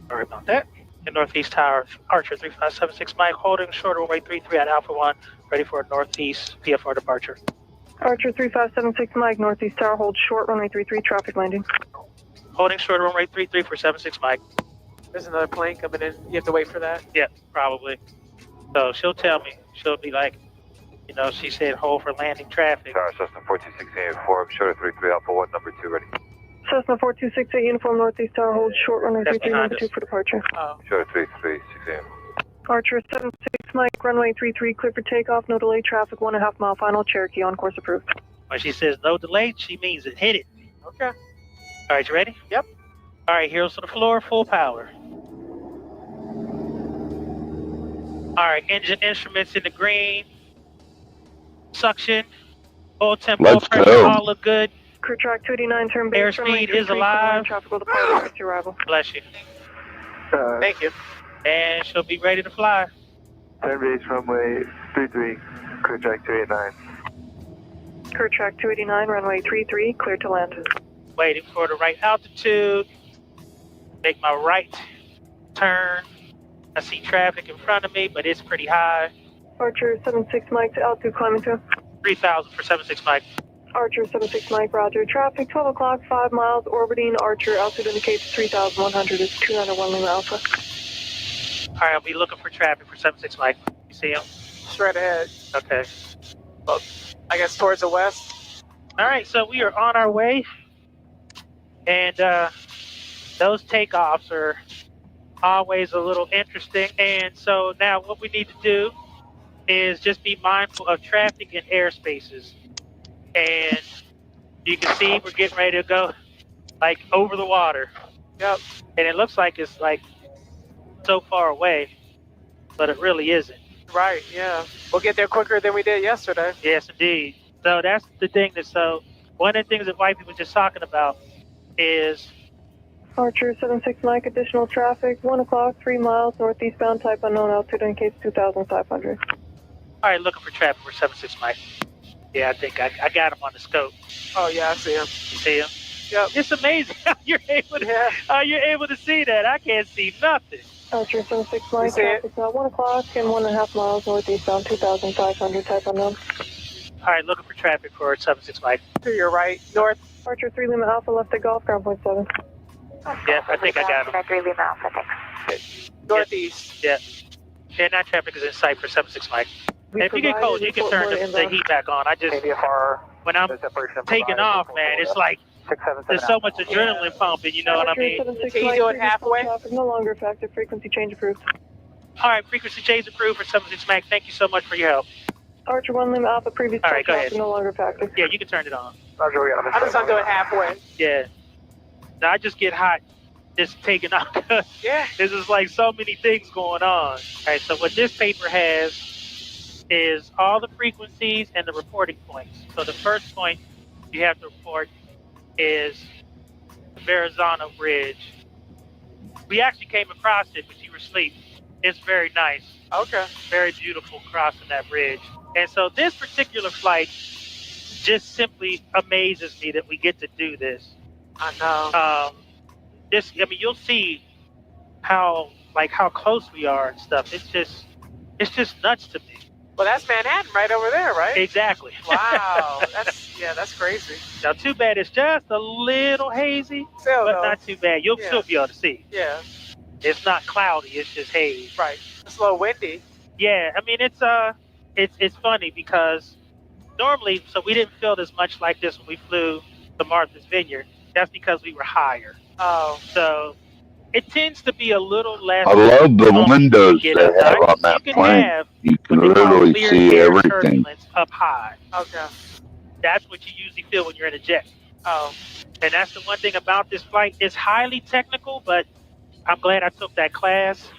Sorry about that. In Northeast Tower, Archer 3576 Mike, holding short runway 33 at Alpha 1, ready for a Northeast VFR departure. Archer 3576 Mike, Northeast Tower, hold short runway 33, traffic landing. Holding short runway 33 for 76 Mike. There's another plane coming in. You have to wait for that? Yeah, probably. So she'll tell me. She'll be like, you know, she said hold for landing traffic. Tower, Cessna 4268 inform, short 33 Alpha 1, number 2 ready. Cessna 4268 uniform, Northeast Tower, hold short runway 33, number 2 for departure. Short 3368. Archer 76 Mike, runway 33, clear for takeoff, no delay, traffic 1.5 mile final, Cherokee on course approved. When she says no delay, she means it. Hit it. Okay. All right, you ready? Yep. All right, heroes to the floor, full power. All right, engine instruments in the green. Suction. Oil tempo, Let's pressure, go. all look good. Crew track 289, turn base, Airspeed is alive. traffic will depart with your arrival. Bless you. Thank you. And she'll be ready to fly. Turn base runway 33, crew track 289. Crew track 289, runway 33, clear to land. Waiting for the right altitude. Make my right turn. I see traffic in front of me, but it's pretty high. Archer 76 Mike to altitude climbing to. 3,000 for 76 Mike. Archer 76 Mike, roger. Traffic 12 o'clock, 5 miles, orbiting Archer. Altitude indicates 3,100 is 291 Lima Alpha. All right, I'll be looking for traffic for 76 Mike. You see him? Straight ahead. Okay. Well, I guess towards the west. All right, so we are on our way. And those takeoffs are always a little interesting. And so now what we need to do is just be mindful of traffic and airspaces. And you can see we're getting ready to go like over the water. Yep. And it looks like it's like so far away, but it really isn't. Right, yeah. We'll get there quicker than we did yesterday. Yes, indeed. So that's the thing one of the things that white people were just talking about is Archer 76 Mike, additional traffic, 1 o'clock, 3 miles, northeastbound, type unknown, altitude indicates 2,500. All right, looking for traffic for 76 Mike. Yeah, I think I got him on the scope. Oh, yeah, I see him. You see him? Yep. It's amazing how you're able to see that. I can't see nothing. Archer 76 Mike, traffic now 1 o'clock and 1.5 miles, northeastbound, 2,500, type unknown. All right, looking for traffic for 76 Mike. To your right, north. Archer 3 Lima Alpha, left at golf, ground point 7. Yeah, I think I got him. 3 Lima Alpha, thanks. Northeast. Yeah. Yeah, that traffic is in sight for 76 Mike. And if you get cold, you can turn the heat back on. When I'm taking off, man, it's like there's so much adrenaline pumping, you know what I mean? Can you do it halfway? Traffic no longer effective, frequency change approved. All right, frequency change approved for 76 Mike. Thank you so much for your help. Archer 1 Lima Alpha, previous All right, go ahead. no longer effective. Yeah, you can turn it on. Roger, I'm just gonna do it halfway. Yeah. Now, I just get hot just taking off. Yeah. There's just like so many things going on. All right, so what this paper has is all the frequencies and the reporting points. So the first point you have to report is the Verrazano Bridge. We actually came across it, but you were asleep. It's very nice. Okay. Very beautiful crossing that bridge. And so this particular flight just simply amazes me that we get to do this. I know. You'll see how close we are and stuff. It's just nuts to me. Well, that's Manhattan right over there, right? Exactly. Wow. That's crazy. Now, too bad it's just a little hazy, but not too bad. You'll still be able to see. Yeah. It's not cloudy. It's just haze. Right. It's a little windy. Yeah. I mean, it's funny because normally, so we didn't feel as much like this when we flew to Martha's Vineyard. That's because we were higher. Oh. So it tends to be a little less. I love the windows they have on that plane. You can literally see everything. Up high. Okay. That's what you usually feel when you're in a jet. Oh. And that's the one thing about this flight. It's highly technical, but I'm glad I took that class.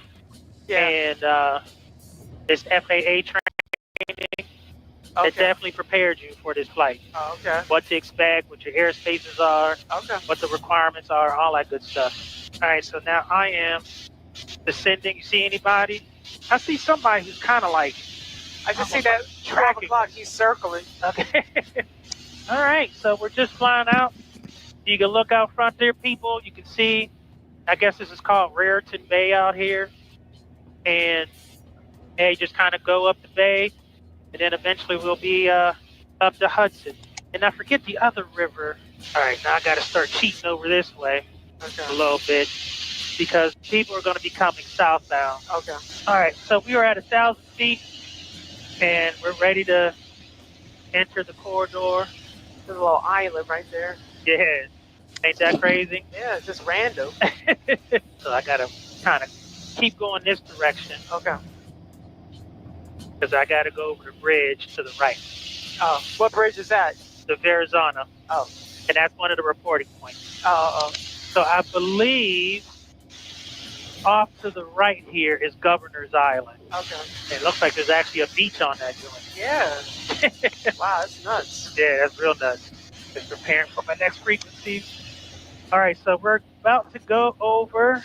Yeah. And this FAA training. Okay. It definitely prepared you for this flight. Oh, okay. What to expect, what your airspaces are, okay, what the requirements are, all that good stuff. All right, so now I am descending. You see anybody? I see somebody who's kind of like... I just see that 12 o'clock, he's circling. Okay. All right, so we're just flying out. You can look out front there, people. You can see, I guess this is called Raritan Bay out here. And they just kind of go up the bay. And then eventually we'll be up the Hudson. And I forget the other river. All right, now I got to start cheating over this way a little bit because people are going to be coming southbound. Okay. All right, so we are at 1,000 feet, and we're ready to enter the corridor. There's a little island right there. Yeah, ain't that crazy? Yeah, it's just random. So I got to kind of keep going this direction. Okay. Because I got to go over the bridge to the right. Oh, what bridge is that? The Verrazano. Oh. And that's one of the reporting points. Oh. So I believe off to the right here is Governor's Island. Okay. It looks like there's actually a beach on that joint. Yeah. Wow, that's nuts. Yeah, that's real nuts. Just preparing for my next frequency. All right, so we're about to go over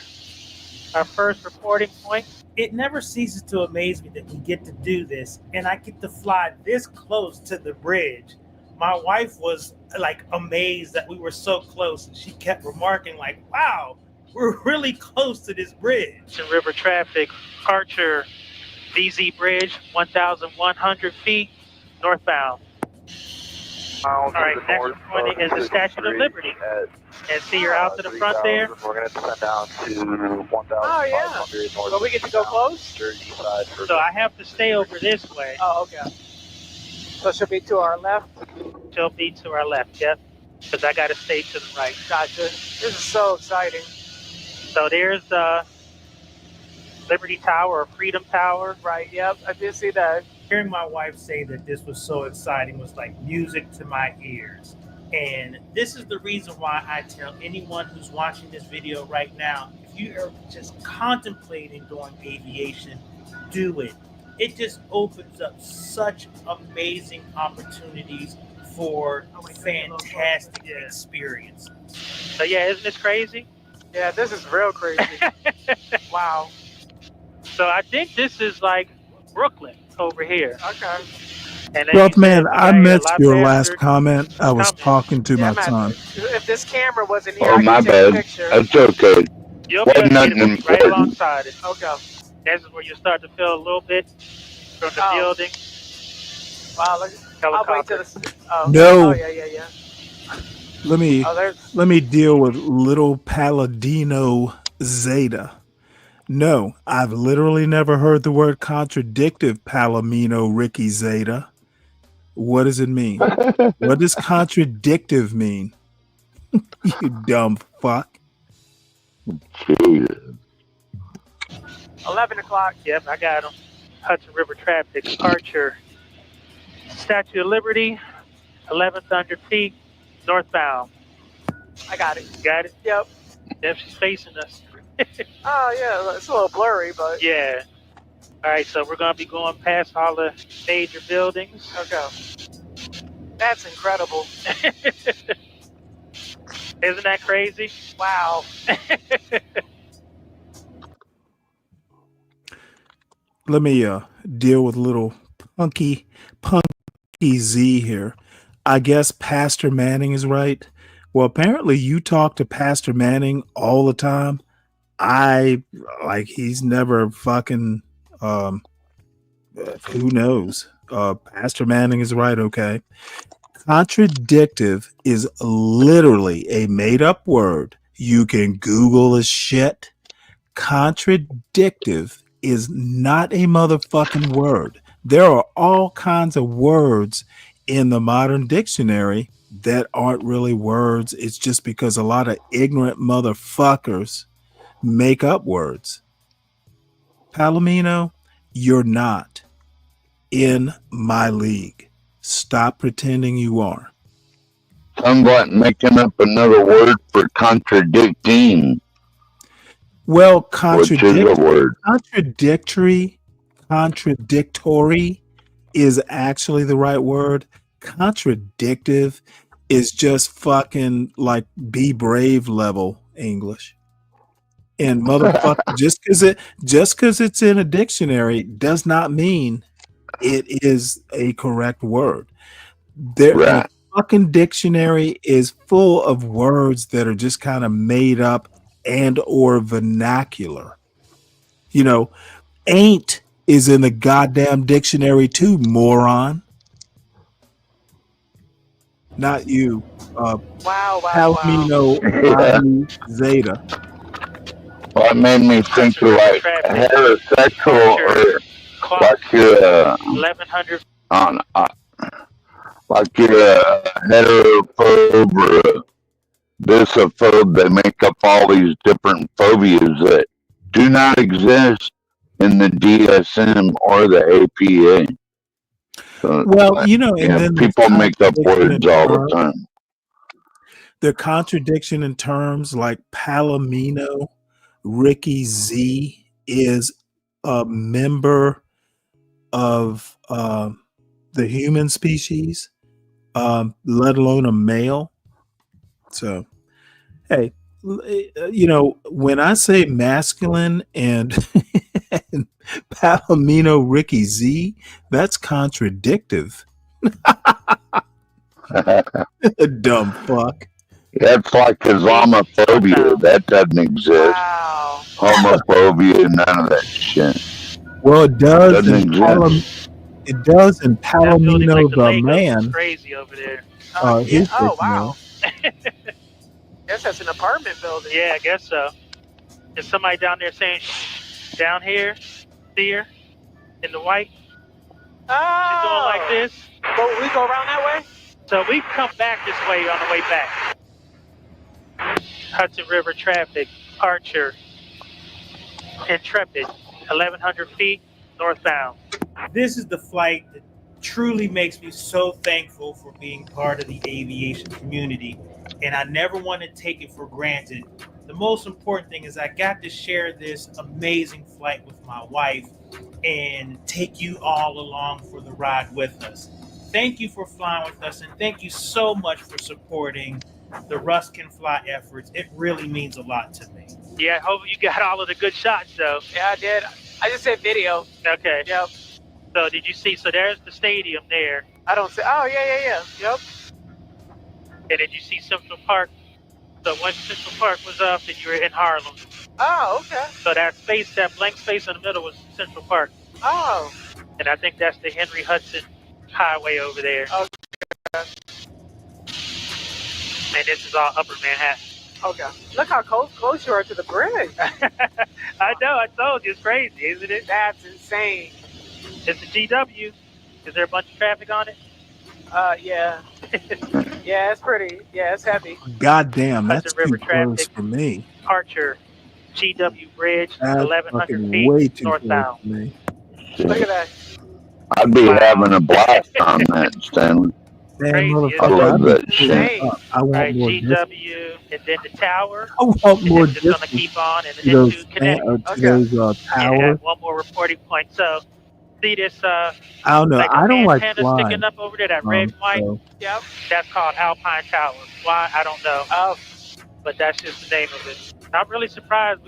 our first reporting point. It never ceases to amaze me that we get to do this, and I get to fly this close to the bridge. My wife was like amazed that we were so close, and she kept remarking like, wow, we're really close to this bridge. River traffic, Archer VZ Bridge, 1,100 feet, northbound. All right, next we're going to is the Statue of Liberty. And see, you're out to the front there. We're going to descend down to 1,500 Oh, yeah. north. Well, we get to go close? So I have to stay over this way. Oh, okay. So she'll be to our left? She'll be to our left, yep. Because I got to stay to the right. Gotcha. This is so exciting. So there's Liberty Tower or Freedom Tower. Right, yep. I did see that. Hearing my wife say that this was so exciting was like music to my ears. And this is the reason why I tell anyone who's watching this video right now, if you are just contemplating doing aviation, do it. It just opens up such amazing opportunities for fantastic experience. So yeah, isn't this crazy? Yeah, this is real crazy. Wow. So I think this is like Brooklyn over here. Okay. And Well, man, I missed your last comment. I was talking to my son. If this camera wasn't here, Oh, I my could take bad. a picture. That's okay. You'll be Wasn't able to nothing get it right important. alongside it. Okay. This is where you start to feel a little bit from the building. Wow, look. I'll wait till the... No. Oh, yeah. Let me deal with little Palladino Zeta. No, I've literally never heard the word contradictive Palomino Ricky Zeta. What does it mean? What does contradictive mean? You dumb fuck. 11 o'clock. Yep, I got them. Hudson River traffic departure. Statue of Liberty, 1100 feet, northbound. I got it. Got it? Yep. Yep, she's facing us. Oh, yeah, it's a little blurry, but... Yeah. All right, so we're going to be going past all the major buildings. Okay. That's incredible. Isn't that crazy? Wow. Let me deal with little punky Z here. I guess Pastor Manning is right. Well, apparently you talk to Pastor Manning all the time. He's never fucking who knows? Pastor Manning is right, okay. Contradictive is literally a made-up word. You can Google this shit. Contradictive is not a motherfucking word. There are all kinds of words in the modern dictionary that aren't really words. It's just because a lot of ignorant motherfuckers make up words. Palomino, you're not in my league. Stop pretending you are. Sounds like making up another word for contradicting. Well, which is a word. Contradictory is actually the right word. Contradictive is just fucking like be brave level English. And motherfucker, just because it's in a dictionary does not mean it is a correct word. The fucking dictionary is full of words that are just kind of made up and or vernacular. You know, ain't is in the goddamn dictionary too, moron. Not you. Palomino Zeta. Well, it made me think of like heterosexual or like you're 1100. Like you're a heterophobe or a bisophobe. They make up all these different phobias that do not exist in the DSM or the APA. So, well, you know, and then people make up words all the time. The contradiction in terms like Palomino Ricky Z is a member of the human species, let alone a male. So, hey, you know, when I say masculine and, and Palomino Ricky Z, that's contradictive. Dumb fuck. That's like Islamophobia. That doesn't exist. Homophobia, none of that shit. Well, it does. It does in That building like Palomino the the Legos is Man. crazy over there. Yeah. His Oh, brick wow. mill. Guess that's an apartment building. Yeah, I guess so. There's somebody down there saying shh down here, in the white. Oh. She's doing like this. But we go around that way? So we've come back this way on the way back. Hudson River traffic, Archer, Intrepid, 1,100 feet northbound. This is the flight that truly makes me so thankful for being part of the aviation community, and I never want to take it for granted. The most important thing is I got to share this amazing flight with my wife and take you all along for the ride with us. Thank you for flying with us, and thank you so much for supporting the Russ Can Fly efforts. It really means a lot to me. Yeah, I hope you got all of the good shots, though. Yeah, I did. I just said video. Okay. Yep. So did you see? So there's the stadium there. I don't say. Oh, yeah. Yep. And did you see Central Park? So once Central Park was up, then you were in Harlem. Oh, okay. So that space, that blank space in the middle was Central Park. Oh. And I think that's the Henry Hudson Highway over there. Okay. And this is all Upper Manhattan. Okay. Look how close you are to the bridge. I know, I told you, it's crazy, isn't it? That's insane. It's the GW. Is there a bunch of traffic on it? Yeah. Yeah, it's pretty. Yeah, it's heavy. God damn, that's Hudson River too close traffic. for me. Archer, GW Bridge, That's 1,100 feet way too northbound. close for me. Look at that. I'd be having a blast on that, Stanley. Man, Crazy, motherfucker, I love I'd be that shit. pulling up. I want Right, more distance. GW, and then the tower. I want And more then it's going to distance keep on and to those, into Connecticut. to those Yeah, towers. one more reporting point. So, see this, I don't know. like I a don't like antenna flying. sticking up over there, that red and white? So, Yep. That's called Alpine Tower. Why? I don't know. Oh. But that's just the name of it. I'm really surprised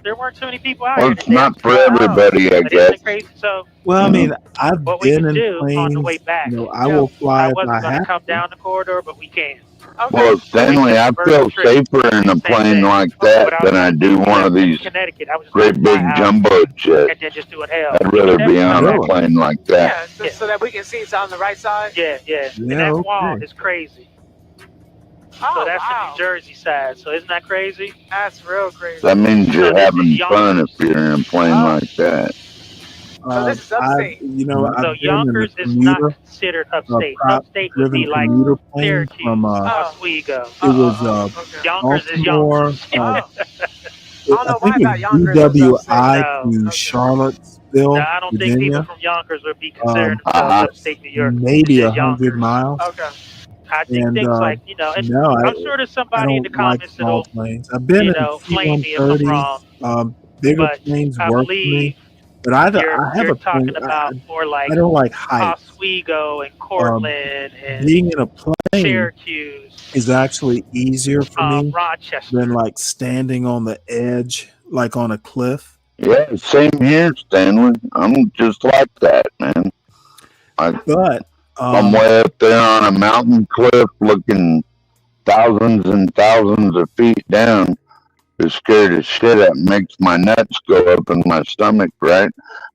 there weren't too many people out Well, here it's today. not for everybody, I But isn't guess. it crazy? So, well, I mean, I've what we been can in do on the way planes. back, You know, I will fly I if wasn't I going to have come to. down the corridor, but we can. Okay. Well, Stanley, I feel safer in a Same plane thing. like But that I than was I going to do one of these Connecticut. I was just great going to fly big out jumbo jets. and then just do an L. I'd rather be on a plane like that. Yeah, so that we can see it's on the right side. Yeah. And Yeah, that wall okay. is crazy. Oh, So that's wow. the New Jersey side. So isn't that crazy? That's real crazy. That means So you're this is having fun if Yonkers. you're in a plane like that. So this is upstate. You know, So I've been in Yonkers the is not commuter, considered upstate. Upstate would prop-driven be like commuter plane Syracuse, from Oswego. it was Yonkers is Baltimore. Yonkers. I don't know why think I thought it Yonkers was was DWI upstate. to Charlottesville, No, I don't think people Virginia. from Yonkers would be considered themselves upstate New York. Maybe It's just 100 Yonkers. miles. Okay. I think And things like, and no, I'm sure there's I somebody in the don't like comments small that'll, planes. I've been in flame me if I'm wrong. C-130s. Bigger But planes I work for believe me. But I have you're a talking thing. about more like I don't like height. Oswego and Cortland and Being in a plane Syracuse, is actually easier for me Rochester. than like standing on the edge, like on a cliff. Yeah, same here, Stanley. I'm just like that, man. But I'm way up there on a mountain cliff looking thousands and thousands of feet down. It's scared as shit. It makes my nuts go up in my stomach, right?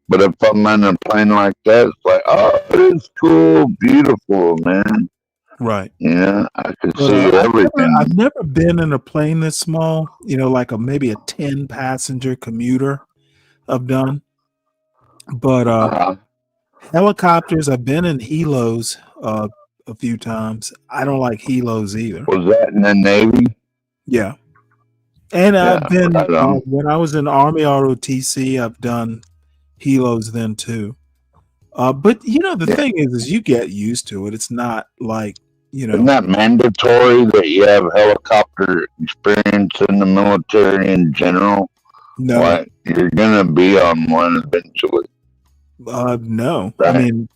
But if I'm in a plane like that, it's like, oh, it's cool, beautiful, man. Right. You know, I can But, see everything. I've never been in a plane this small. You know, like maybe a 10-passenger commuter. I've done, but helicopters. I've been in helos a few times. I don't like helos either. Was that in the Navy? Yeah. And I've been right on. when I was in Army ROTC, I've done helos then too. But the thing is you get used to it. It's not like Isn't that mandatory that you have helicopter experience in the military in general? No. Like, you're gonna be on one eventually. No. Right. I mean,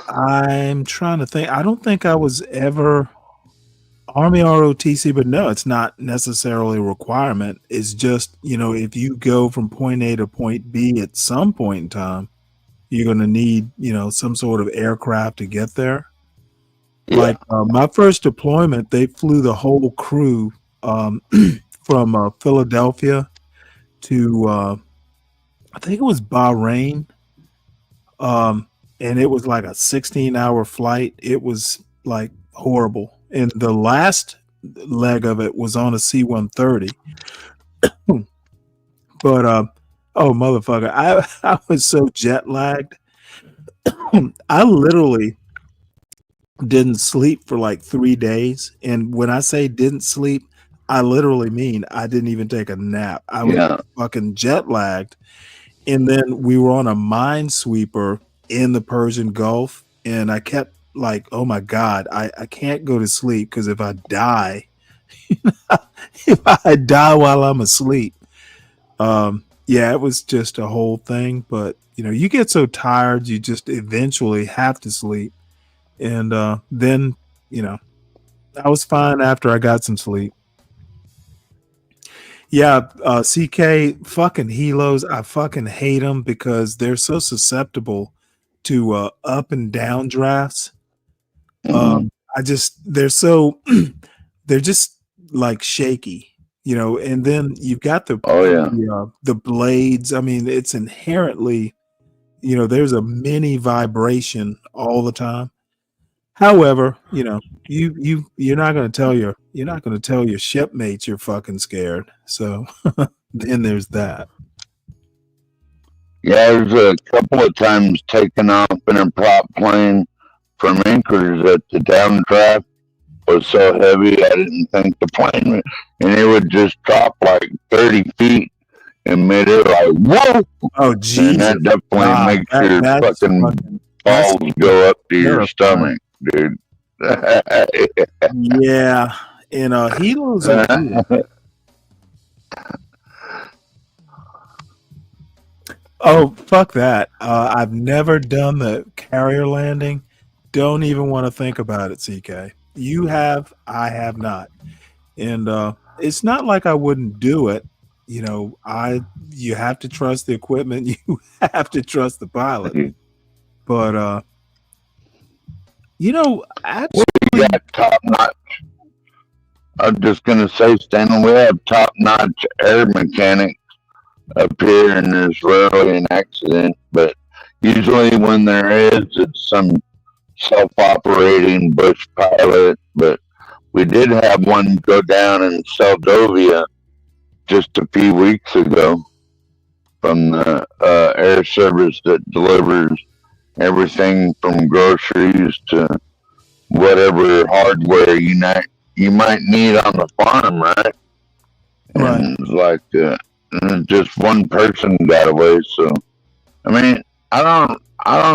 I'm trying to think. I don't think I was ever Army ROTC, but no, it's not necessarily a requirement. It's just, if you go from point A to point B at some point in time, you're going to need, some sort of aircraft to get there. Yeah. Like my first deployment, they flew the whole crew from Philadelphia to I think it was Bahrain. And it was like a 16-hour flight. It was like horrible. And the last leg of it was on a C-130. But oh motherfucker, I was so jet lagged. I literally didn't sleep for like 3 days. And when I say didn't sleep, I literally mean I didn't even take a nap. I was fucking jet lagged. And then we were on a minesweeper in the Persian Gulf, and I kept like, oh my God, I can't go to sleep because if I die, if I die while I'm asleep, yeah, it was just a whole thing. But you know, you get so tired, you just eventually have to sleep. And then, you know, I was fine after I got some sleep. Yeah, CK, fucking helos, I fucking hate them because they're so susceptible to up and down drafts. They're so they're just like shaky, you know. And then you've got the blades. I mean, it's inherently, you know, there's a mini vibration all the time. However, you know, you're not going to tell your shipmates you're fucking scared. So then there's that. Yeah, there's a couple of times taking off in a prop plane from Anchorage that the downdraft was so heavy I didn't think the plane would, and it would just drop like 30 feet in midair, like whoa! Oh Jesus! And that definitely makes your fucking balls go up to your stomach, dude. Yeah, and helos are weird. Oh, fuck that. I've never done the carrier landing. Don't even want to think about it, CK. You have, I have not. And it's not like I wouldn't do it. You know, you have to trust the equipment. You have to trust the pilot. But, you know, actually. We got top notch. I'm just going to say, Stanley, we have top notch air mechanics up here, and there's rarely an accident. But usually when there is, it's some self-operating bush pilot. But we did have one go down in Seldovia just a few weeks ago from the air service that delivers everything from groceries to whatever hardware you might need on the farm, right? And like just one person got away. So I mean, I don't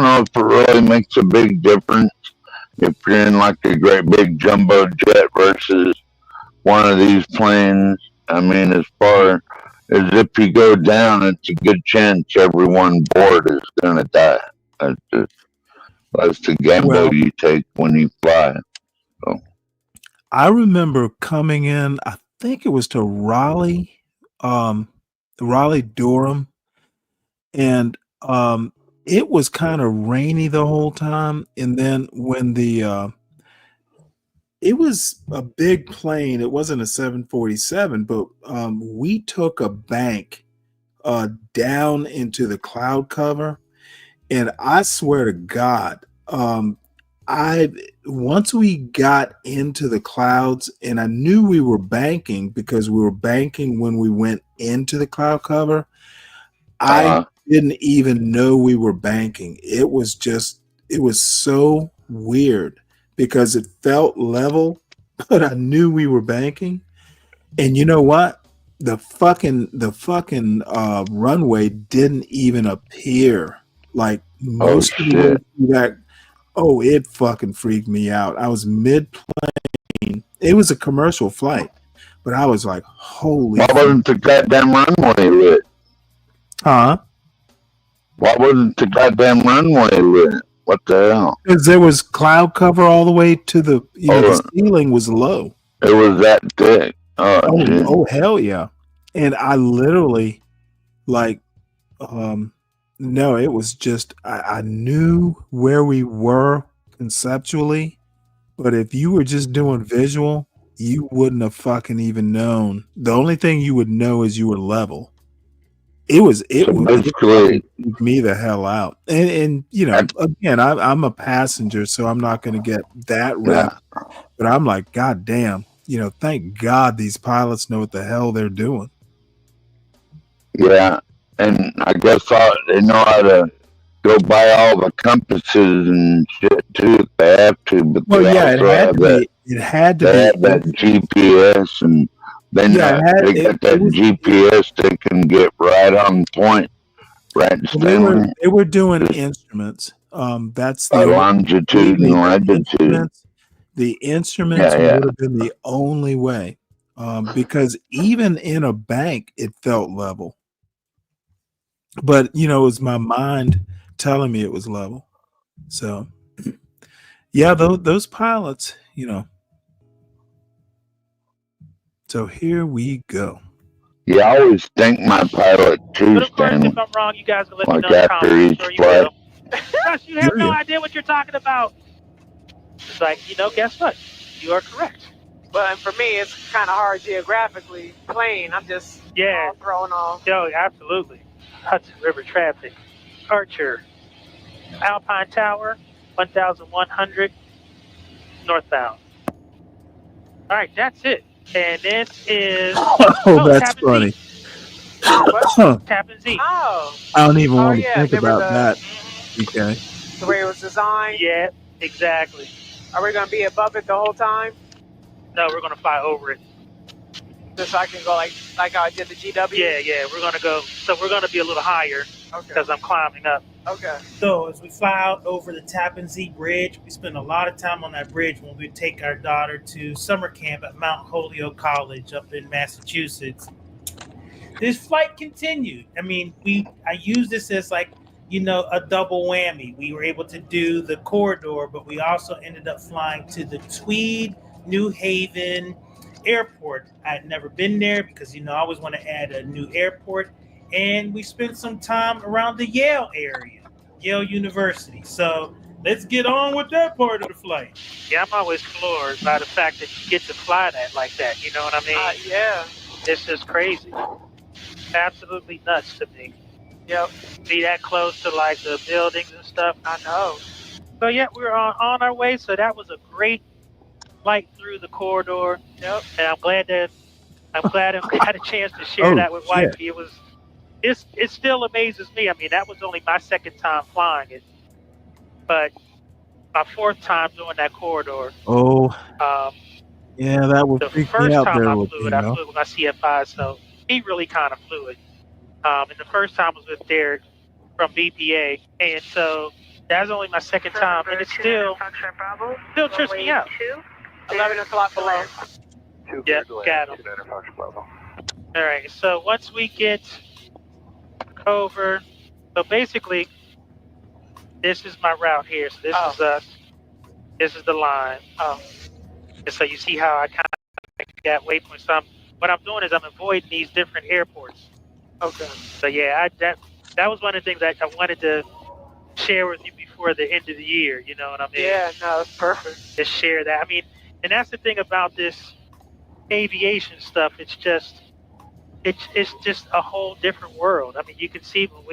know if it really makes a big difference if you're in like a great big jumbo jet versus one of these planes. I mean, as far as if you go down, it's a good chance everyone board is gonna die. That's the gamble you take when you fly. So. I remember coming in, I think it was to Raleigh, Durham, and it was kind of rainy the whole time. And then when it was a big plane, it wasn't a 747, but we took a bank down into the cloud cover, and I swear to God, once we got into the clouds, and I knew we were banking because we were banking when we went into the cloud cover. I didn't even know we were banking. It was so weird because it felt level, but I knew we were banking. And you know what? The fucking runway didn't even appear. Like most of the way through that. Oh, it fucking freaked me out. I was mid-plane. It was a commercial flight, but I was like, holy. Why wasn't the goddamn runway lit? Huh? Why wasn't the goddamn runway lit? What the hell? Because there was cloud cover all the way to the, the ceiling was low. It was that thick. Oh, hell yeah. And I literally, like, no, it was just I knew where we were conceptually, but if you were just doing visual, you wouldn't have fucking even known. The only thing you would know is you were level. It So basically, freaked me the hell out. And you know, again, I'm a passenger, so I'm not going to get that yeah, rep. But I'm like, God damn, you know, thank God these pilots know what the hell they're doing. yeah, and I guess they know how to go by all the compasses and shit too if they have to, but Well, they yeah, also have that. it had to They be. have that GPS, and Yeah, they got that GPS. They can get right on point, right in Stanley. They were doing instruments. That's the Longitude and latitude. The instruments Yeah, yeah. would have been the only way, because even in a bank, it felt level. But you know, it was my mind telling me it was level. So, yeah, those pilots, you know. So here we go. Yeah, I always thank my pilot too, But of course, if Stanley. I'm wrong, you guys can let me Like know in the after comments. I'm each sure you flight. will. Gosh, you have no idea what you're talking about. It's like, you know, guess what? You are correct. But for me, it's kind of hard geographically. Plain, I'm just all thrown off. Yo, absolutely. Hudson River traffic. Archer. Alpine Tower, 1100 northbound. All right, that's it. And this is That's funny. Tappan Z. Oh. I don't even Oh, want to yeah, think remember about that. Okay. the way it was designed? Yeah, exactly. Are we going to be above it the whole time? No, we're going to fly over it. Just so I can go like how I did the GW? Yeah, we're going to go. So we're going to be a little higher because I'm climbing up. Okay. So as we fly out over the Tappan Zee Bridge, we spend a lot of time on that bridge when we take our daughter to summer camp at Mount Holyoke College up in Massachusetts. This flight continued. I mean, I use this as like, you know, a double whammy. We were able to do the corridor, but we also ended up flying to the Tweed New Haven airport. I had never been there because, you know, I always want to add a new airport. And we spent some time around the Yale area, Yale University. So let's get on with that part of the flight. Yeah, I'm always floored by the fact that you get to fly that like that. You know what I mean? Yeah. It's just crazy. Absolutely nuts to me. Yep. Be that close to like the buildings and stuff. I know. So yeah, we're on our way. So that was a great flight through the corridor. Yep. And I'm glad I had a chance to share that with wifey. It still amazes me. I mean, that was only my second time flying it, but my fourth time doing that corridor. Oh. Yeah, that would the freak first me out time there. I flew it, I flew it with my CF5, so he really kind of flew it. And the first time was with Derek from BPA, and so that's only my second time, and it still trips me out. 11 o'clock below. Yeah, got him. All right, so once we get over, so basically, this is my route here. So this is us. This is the line. And so you see how I kind of got waypoints. So what I'm doing is I'm avoiding these different airports. Okay. So yeah, that was one of the things that I wanted to share with you before the end of the year. You know what I mean? Yeah, no, it's perfect. Just share that. I mean, and that's the thing about this aviation stuff. It's just a whole different world. I mean, you can see when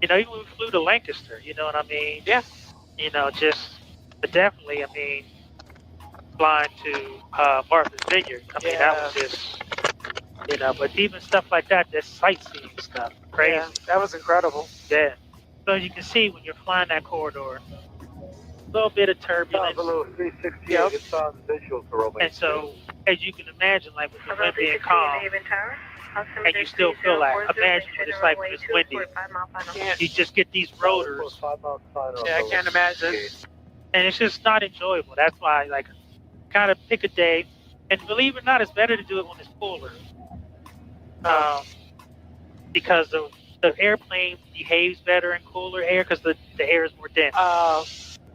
even when we flew to Lancaster. You know what I mean? Yeah. You know, but definitely, I mean, flying to Martha's Vineyard. I mean, that was just, but even stuff like that, that's sightseeing stuff. Crazy. Yeah, that was incredible. Yeah. So you can see when you're flying that corridor, a little bit of turbulence. Below 368, it's on visual for rolling. And so, as you can imagine, like with the wind being calm, and you still feel like, imagine what it's like when it's windy. You just get these rotors. Yeah, I can't imagine. And it's just not enjoyable. That's why, like, kind of pick a day. And believe it or not, it's better to do it when it's cooler. Because the airplane behaves better in cooler air because the air is more dense.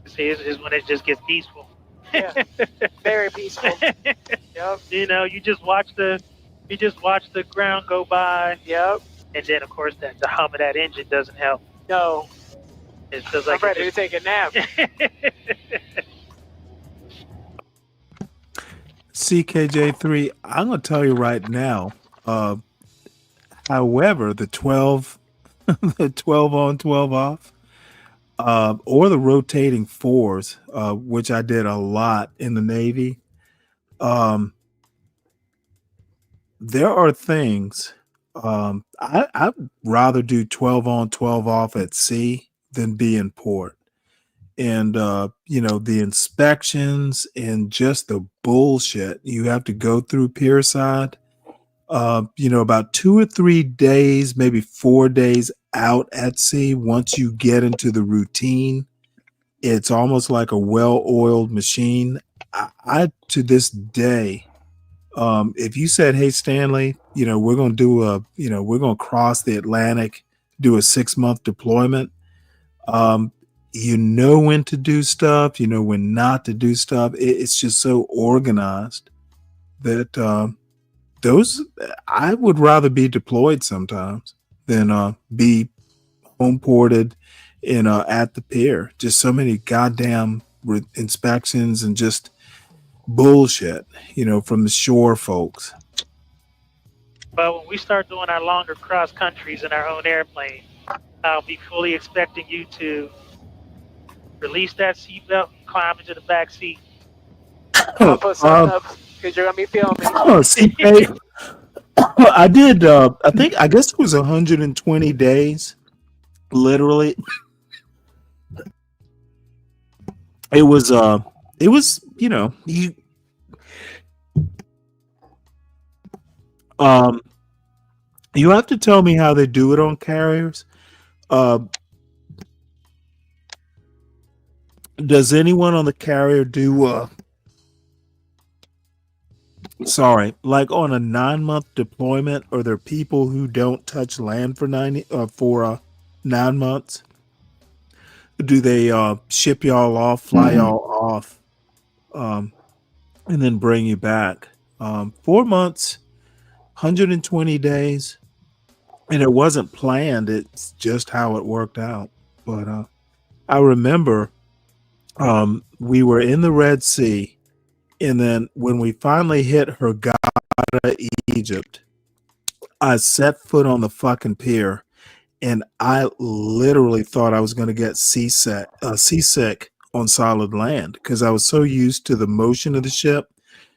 See, is when it just gets peaceful. Yeah, very peaceful. Yep. You know, you just watch the ground go by. Yep. And then, of course, the hum of that engine doesn't help. No. It feels like I'm ready to take a nap. CKJ3, I'm going to tell you right now, However, the 12 the 12 on 12 off, or the rotating fours, which I did a lot in the Navy. There are things, I'd rather do 12 on 12 off at sea than be in port. And the inspections and just the bullshit you have to go through pierside, about 2 or 3 days, maybe 4 days out at sea. Once you get into the routine, it's almost like a well-oiled machine. I to this day, if you said, "Hey, Stanley, we're going to we're going to cross the Atlantic, do a 6-month deployment," you know when to do stuff, you know when not to do stuff. It's just so organized that those I would rather be deployed sometimes than be home ported in at the pier. Just so many goddamn inspections and just bullshit, from the shore folks. But when we start doing our longer cross countries in our own airplane, I'll be fully expecting you to release that seatbelt and climb into the back seat. I'll put something up because you're gonna be filming. I did. I guess it was 120 days. Literally, it was. You have to tell me how they do it on carriers. Does anyone on the carrier do? Like on a 9-month deployment, are there people who don't touch land for 9 months? Do they ship y'all off, fly y'all off, and then bring you back? 4 months, 120 days, and it wasn't planned. It's just how it worked out. But I remember we were in the Red Sea. And then when we finally hit Hurghada, Egypt, I set foot on the fucking pier, and I literally thought I was going to get seasick on solid land because I was so used to the motion of the ship.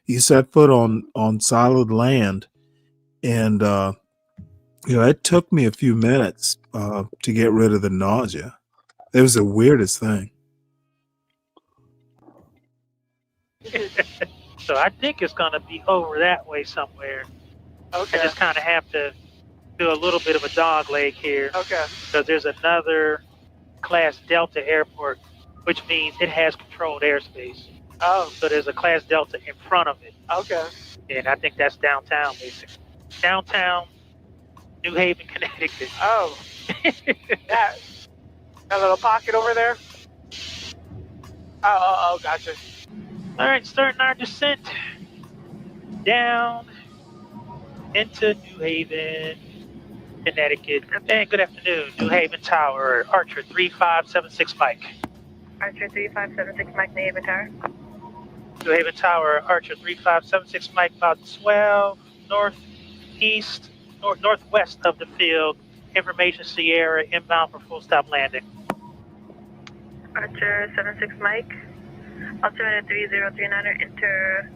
You set foot on solid land, and it took me a few minutes to get rid of the nausea. It was the weirdest thing. So I think it's going to be over that way somewhere. Okay. I just kind of have to do a little bit of a dog leg here. Okay. So there's another Class Delta airport, which means it has controlled airspace. Oh. So there's a Class Delta in front of it. Okay. And I think that's downtown, basically. Downtown New Haven, Connecticut. Oh. that little pocket over there? Oh, gotcha. All right, starting our descent down into New Haven, Connecticut. And good afternoon, New Haven Tower, Archer 3576 Mike. Archer 3576 Mike, New Haven Tower. New Haven Tower, Archer 3576 Mike, about 12 northwest of the field. Information Sierra, inbound for full stop landing. Archer 76 Mike. Altimeter 3039er, enter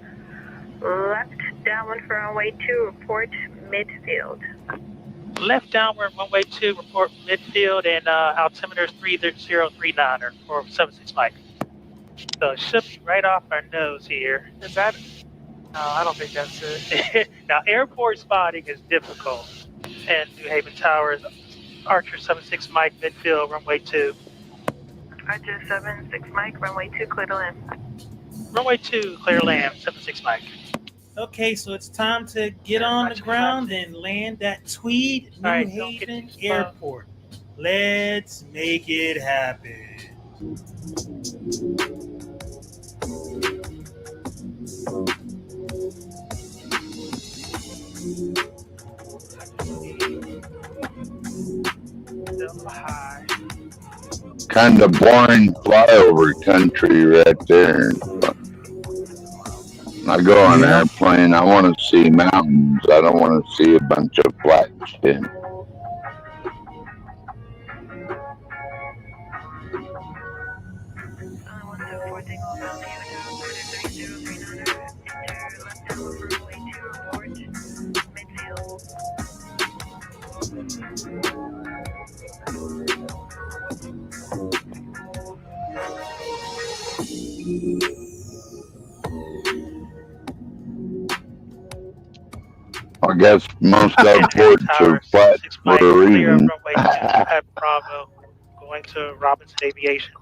left downwind for runway 2, report midfield. Left downward, runway 2, report midfield, and altimeter 3039er for 76 Mike. So it should be right off our nose here. Is that? No, I don't think that's it. Now, airport spotting is difficult. And New Haven Tower, Archer 76 Mike, midfield, runway 2. Archer 76 Mike, runway 2, clear to land. Runway 2, clear land, 76 Mike. Okay, so it's time to get on the ground and land at Tweed, New Haven Airport. Let's make it happen. Kind of boring flyover country right there. I go on an Yeah. airplane. I want to see mountains. I don't want to see a bunch of flat shit. I guess most airports are Tower flat 76 for Mike, a clear reason. runway 2 at Bravo, going to Robinson Aviation.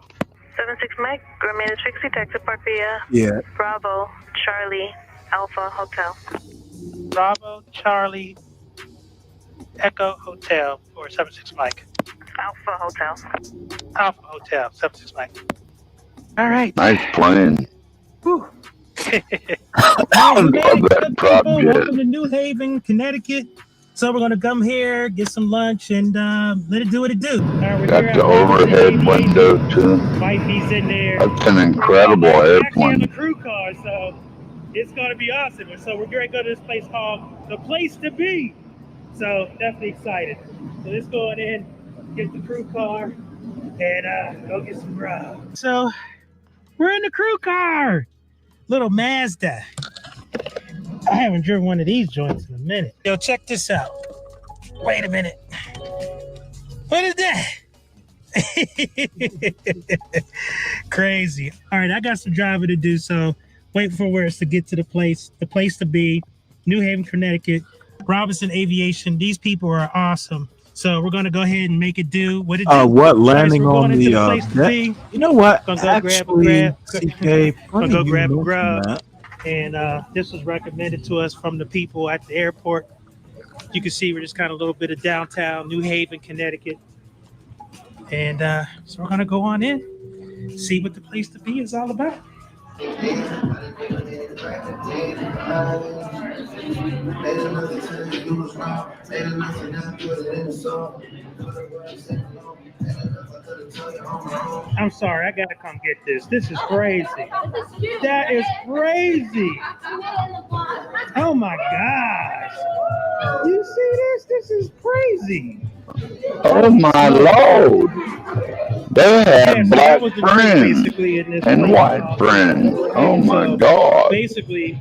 76 Mike, remain at 60, taxi park via Yeah. Bravo, Charlie, Alpha Hotel. Bravo, Charlie, Echo Hotel for 76 Mike. Alpha Hotel. Alpha Hotel, 76 Mike. All right. Nice plane. All right, we made Love it, that good prop people. jet. Welcome to New Haven, Connecticut. So we're gonna come here, get some lunch, and let it do what it do. All right, we're Got here the at Robinson overhead window Aviation. too. Wifey's in there. That's an incredible We actually have a airplane. crew car, so it's gonna be awesome. And so we're gonna go to this place called The Place to Be. So definitely excited. So let's go on in, get the crew car, and go get some grub. So we're in the crew car. Little Mazda. I haven't driven one of these joints in a minute. Yo, check this out. Wait a minute. What is that? Crazy. All right, I got some driving to do, so wait for us to get to the place to be, New Haven, Connecticut, Robinson Aviation. These people are awesome. So we're gonna go ahead and make it do what it do. What All right, so landing we're on going into the the place to be. You know what? Gonna go Actually, CK, gonna funny go you grab a mention grub. that. And this was recommended to us from the people at the airport. You can see we're just kind of a little bit of downtown New Haven, Connecticut. And so we're gonna go on in, see what the place to be is all about. I'm sorry, I gotta come get this. This is crazy. That is crazy. Oh my gosh. You see this? This is crazy. Oh my lord! They have Yeah, so black that was the drink friends basically in this and place. white friends. Oh my So god! basically,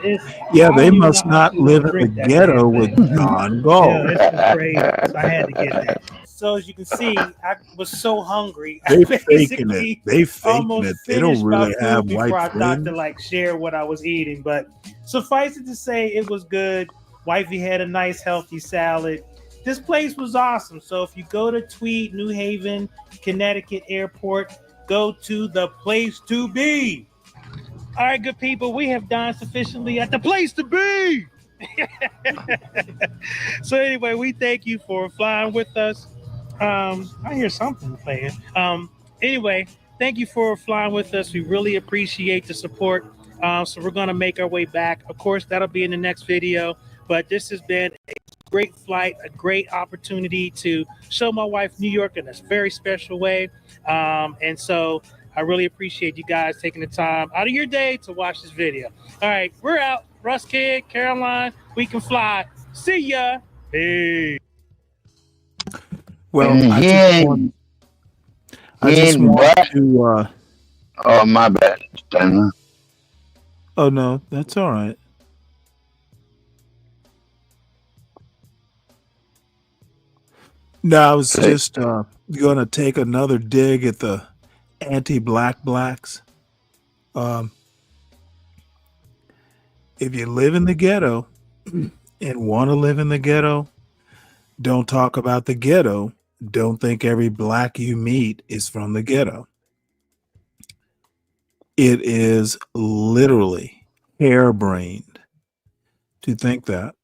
it's Yeah, I they don't even know must how not she's gonna live in the drink that ghetto damn with thing. John Galt. Yeah, it's been crazy. So I had to get that. So as you can see, I was so hungry. I They faking it. basically They faking almost it. They don't finished my really food have before white I thought friends. to like share what I was eating. But suffice it to say, it was good. Wifey had a nice healthy salad. This place was awesome. So if you go to Tweed, New Haven, Connecticut Airport, go to the place to be. All right, good people, we have dined sufficiently at the place to be. So anyway, we thank you for flying with us. I hear something playing. Anyway, thank you for flying with us. We really appreciate the support. So we're gonna make our way back. Of course, that'll be in the next video. But this has been a great flight, a great opportunity to show my wife New York in a very special way. And so I really appreciate you guys taking the time out of your day to watch this video. All right, we're out. Russ Kid, Caroline, we can fly. See ya. Hey. Well, And I he just want black. to. Oh my bad, Stanley. Oh no, that's all right. No, I was just going to take another dig at the anti-black blacks. If you live in the ghetto and want to live in the ghetto, don't talk about the ghetto. Don't think every black you meet is from the ghetto. It is literally harebrained to think that.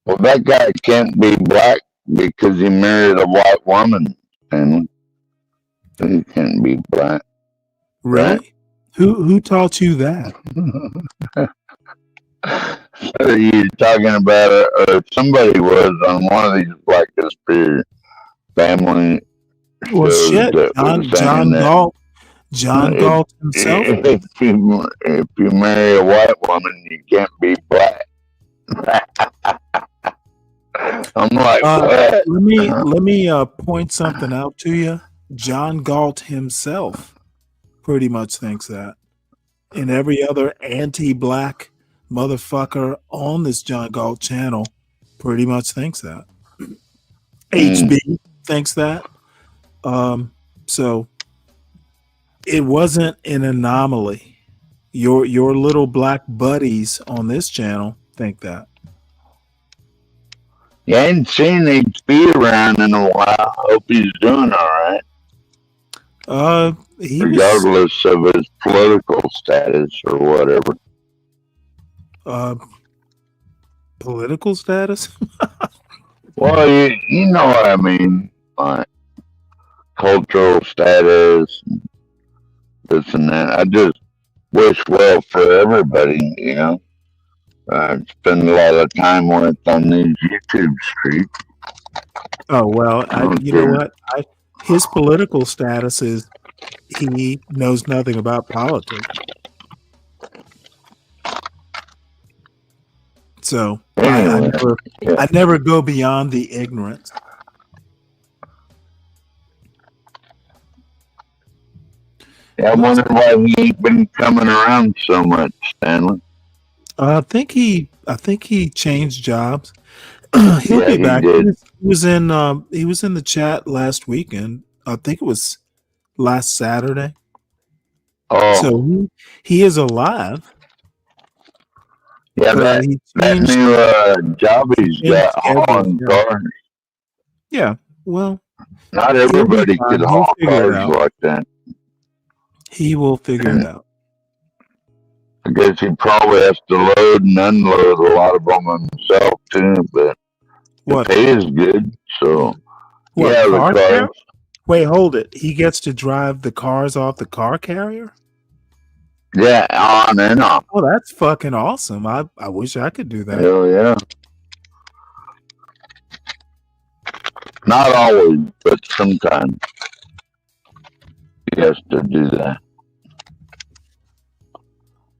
Well, that guy can't be black because he married a white woman, and he can't be black. Really? Right? Who taught you that? So you're talking about, or somebody was on one of these Black Conspiracy family Well, shows shit. that was saying John that. Galt. John Galt himself. If you marry a white woman, you can't be black. I'm like, what? Let me point something out to you. John Galt himself pretty much thinks that, and every other anti-black motherfucker on this John Galt channel pretty much thinks that. HB thinks that. So it wasn't an anomaly. Your little black buddies on this channel think that. You ain't seen HB around in a while. Hope he's doing all right. Regardless of his political status or whatever. Political status? Well, you know what I mean. Like cultural status, this and that. I just wish well for everybody, you know. I spend a lot of time with on these YouTube streets. Oh, well, you know what? His political status is he knows nothing about politics. So anyway, I never go beyond the ignorance. Yeah, I wonder why he ain't been coming around so much, Stanley. I think he changed jobs. He'll be back. He was in the chat last weekend. I think it was last Saturday. Oh, so he is alive. Yeah, that new job he's got hauling cars. Yeah, well, not everybody can haul cars like that. He will figure it out. I guess he probably has to load and unload a lot of them himself too, but the pay is good. So yeah, the cars. Wait, hold it. He gets to drive the cars off the car carrier? Yeah, on and off. Oh, that's fucking awesome. I wish I could do that. Hell yeah. Not always, but sometimes he has to do that.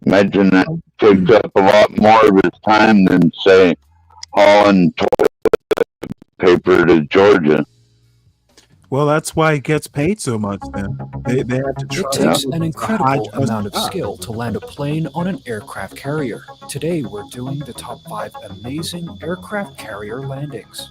Imagine that takes up a lot more of his time than, say, hauling toilet paper to Georgia. Well, that's why he gets paid so much then. They have to It takes an incredible amount of skill to land a plane on an aircraft carrier. Today, we're doing the top 5 amazing aircraft carrier landings.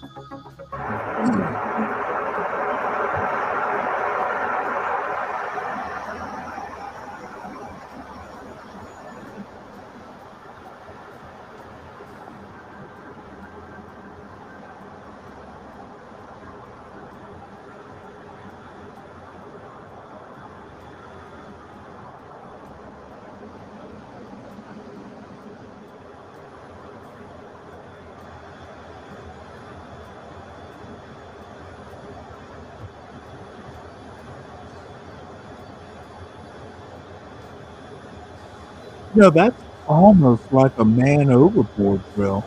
No, that's almost like a man overboard drill.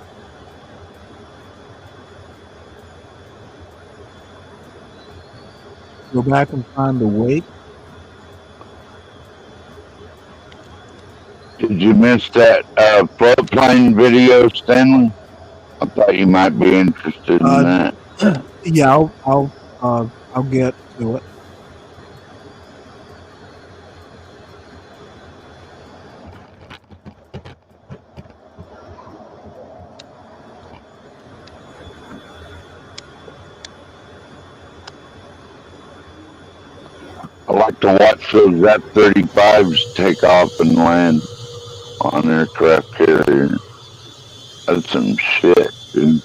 Go back and find the wake. Did you miss that floodplain video, Stanley? I thought you might be interested in that. Yeah, I'll get to it. I like to watch those F-35s take off and land on aircraft carrier. That's some shit, dude.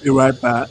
Be right back.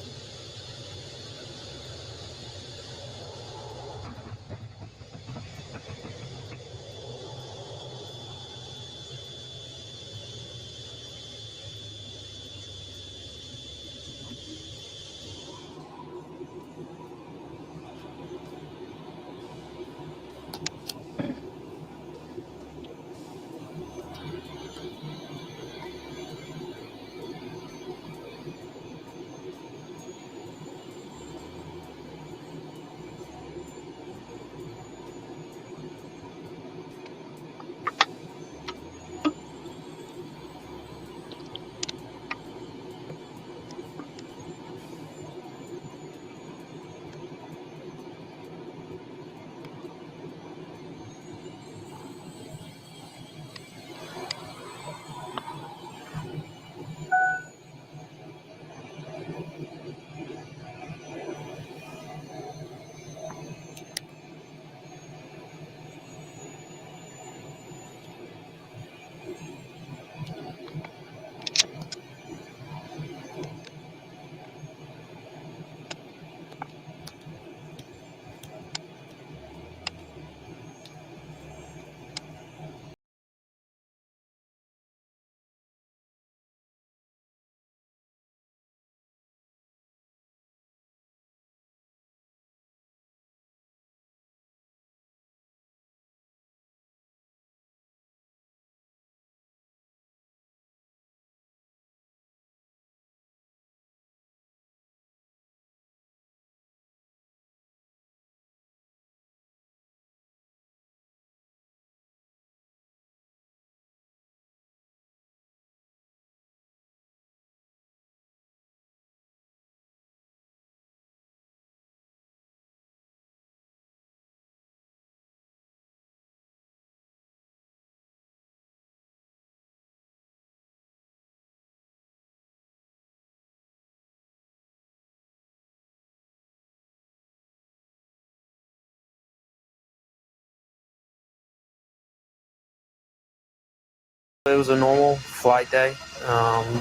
It was a normal flight day.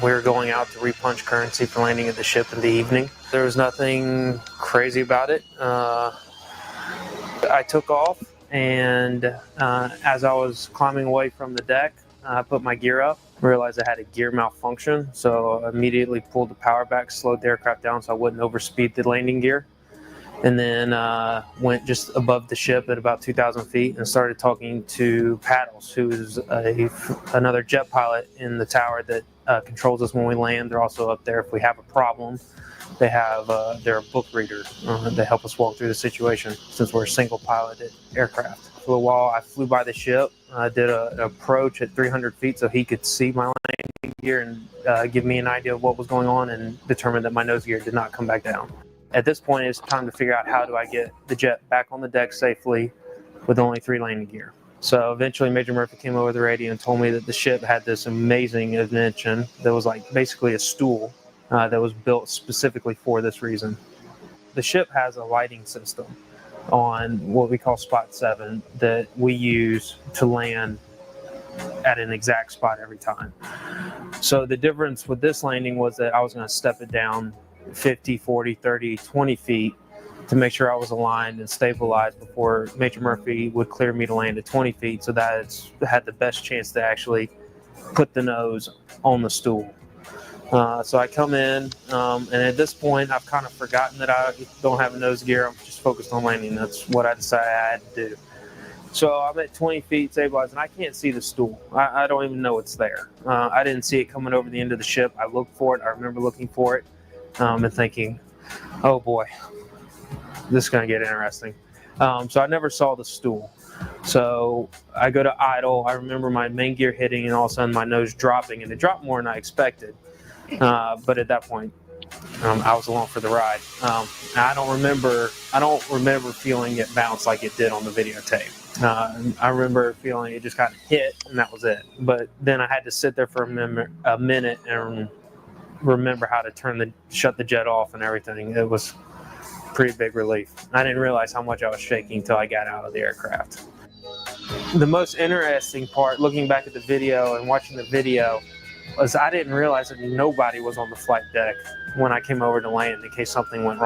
We were going out to repunch currency for landing at the ship in the evening. There was nothing crazy about it. I took off, and as I was climbing away from the deck, I put my gear up, realized I had a gear malfunction, so I immediately pulled the power back, slowed the aircraft down so I wouldn't overspeed the landing gear, and then went just above the ship at about 2,000 feet and started talking to Paddles, who is another jet pilot in the tower that controls us when we land. They're also up there if we have a problem. They have their book readers that help us walk through the situation since we're a single piloted aircraft. For a while, I flew by the ship. I did an approach at 300 feet so he could see my landing gear and give me an idea of what was going on, and determined that my nose gear did not come back down. At this point, it's time to figure out how do I get the jet back on the deck safely with only 3 landing gear. So eventually Major Murphy came over the radio and told me that the ship had this amazing invention that was like basically a stool that was built specifically for this reason. The ship has a lighting system on what we call spot 7 that we use to land at an exact spot every time. So the difference with this landing was that I was going to step it down 50, 40, 30, 20 feet to make sure I was aligned and stabilized before Major Murphy would clear me to land at 20 feet, so that it's had the best chance to actually put the nose on the stool. So I come in, and at this point, I've kind of forgotten that I don't have a nose gear. I'm just focused on landing. That's what I decided I had to do. So I'm at 20 feet stabilized, and I can't see the stool. I don't even know it's there. I didn't see it coming over the end of the ship. I looked for it. I remember looking for it and thinking, oh boy, this is going to get interesting. So I never saw the stool. So I go to idle. I remember my main gear hitting, and all of a sudden my nose dropping, and it dropped more than I expected. But at that point, I was along for the ride. I don't remember feeling it bounce like it did on the videotape. I remember feeling it just kind of hit, and that was it. But then I had to sit there for a minute and remember how to shut the jet off and everything. It was a pretty big relief. I didn't realize how much I was shaking until I got out of the aircraft. The most interesting part, looking back at the video and watching the video, was I didn't realize that nobody was on the flight deck when I came over to land in case something went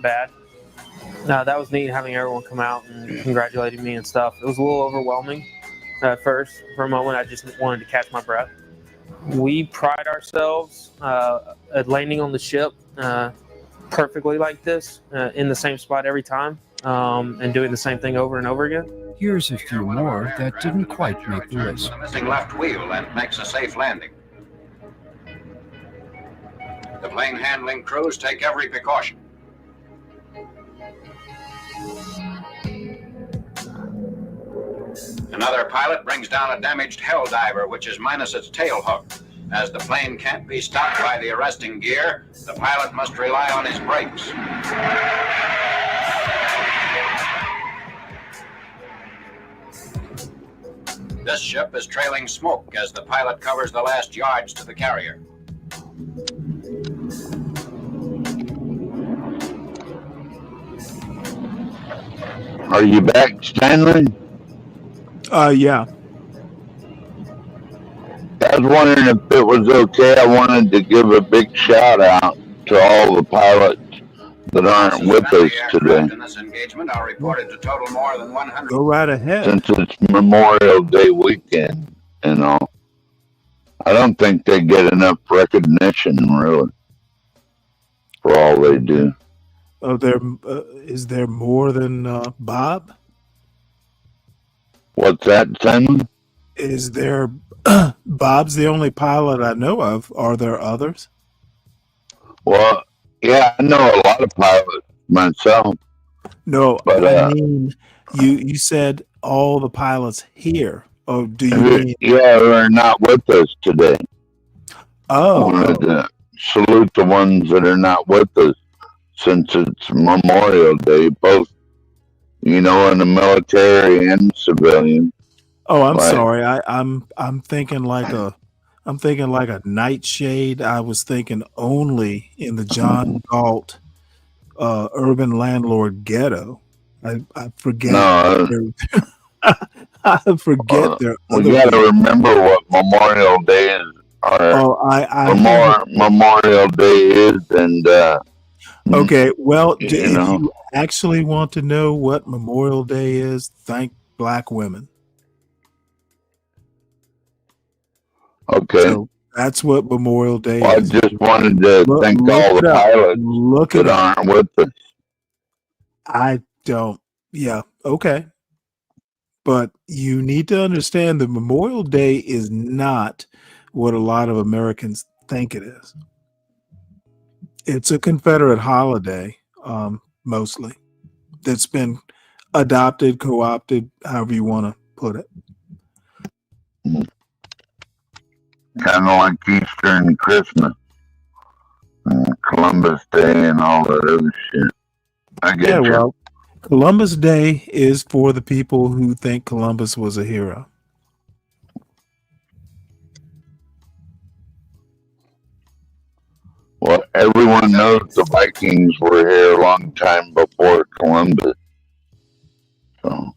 bad. That was neat having everyone come out and congratulating me and stuff. It was a little overwhelming at first. For a moment, I just wanted to catch my breath. We pride ourselves at landing on the ship perfectly like this, in the same spot every time, and doing the same thing over and over again. Here's a few more that didn't quite make the list. The missing left wheel and makes a safe landing. The plane handling crews take every precaution. Another pilot brings down a damaged hell diver, which is minus its tail hook. As the plane can't be stopped by the arresting gear, the pilot must rely on his brakes. This ship is trailing smoke as the pilot covers the last yards to the carrier. Are you back, Stanley? Yeah. I was wondering if it was okay. I wanted to give a big shout out to all the pilots that aren't with us today. In this engagement are reported to total more than 100. Go right ahead. Since it's Memorial Day weekend, I don't think they get enough recognition, really, for all they do. Oh, is there more than Bob? What's that, Stanley? Is there Bob's the only pilot I know of? Are there others? Well, yeah, I know a lot of pilots myself. No, but I mean, you said all the pilots here. Oh, do you mean? Yeah, they're not with us today. Oh. I wanted to salute the ones that are not with us since it's Memorial Day, both, in the military and civilian. Oh, I'm sorry. I'm thinking like a nightshade. I was thinking only in the John Galt urban landlord ghetto. I forget. No, I forget there. We got to remember what Memorial Day is. Memorial Day is, and okay. Well, if you actually want to know what Memorial Day is, thank Black women. Okay. So that's what Memorial Day is. I just wanted to thank all the pilots that aren't with us. I don't. Yeah. Okay. But you need to understand that Memorial Day is not what a lot of Americans think it is. It's a Confederate holiday, mostly, that's been adopted, co-opted, however you want to put it. Kind of like Easter and Christmas, Columbus Day, and all that other shit. I get you. Well, Columbus Day is for the people who think Columbus was a hero. Well, everyone knows the Vikings were here a long time before Columbus. So.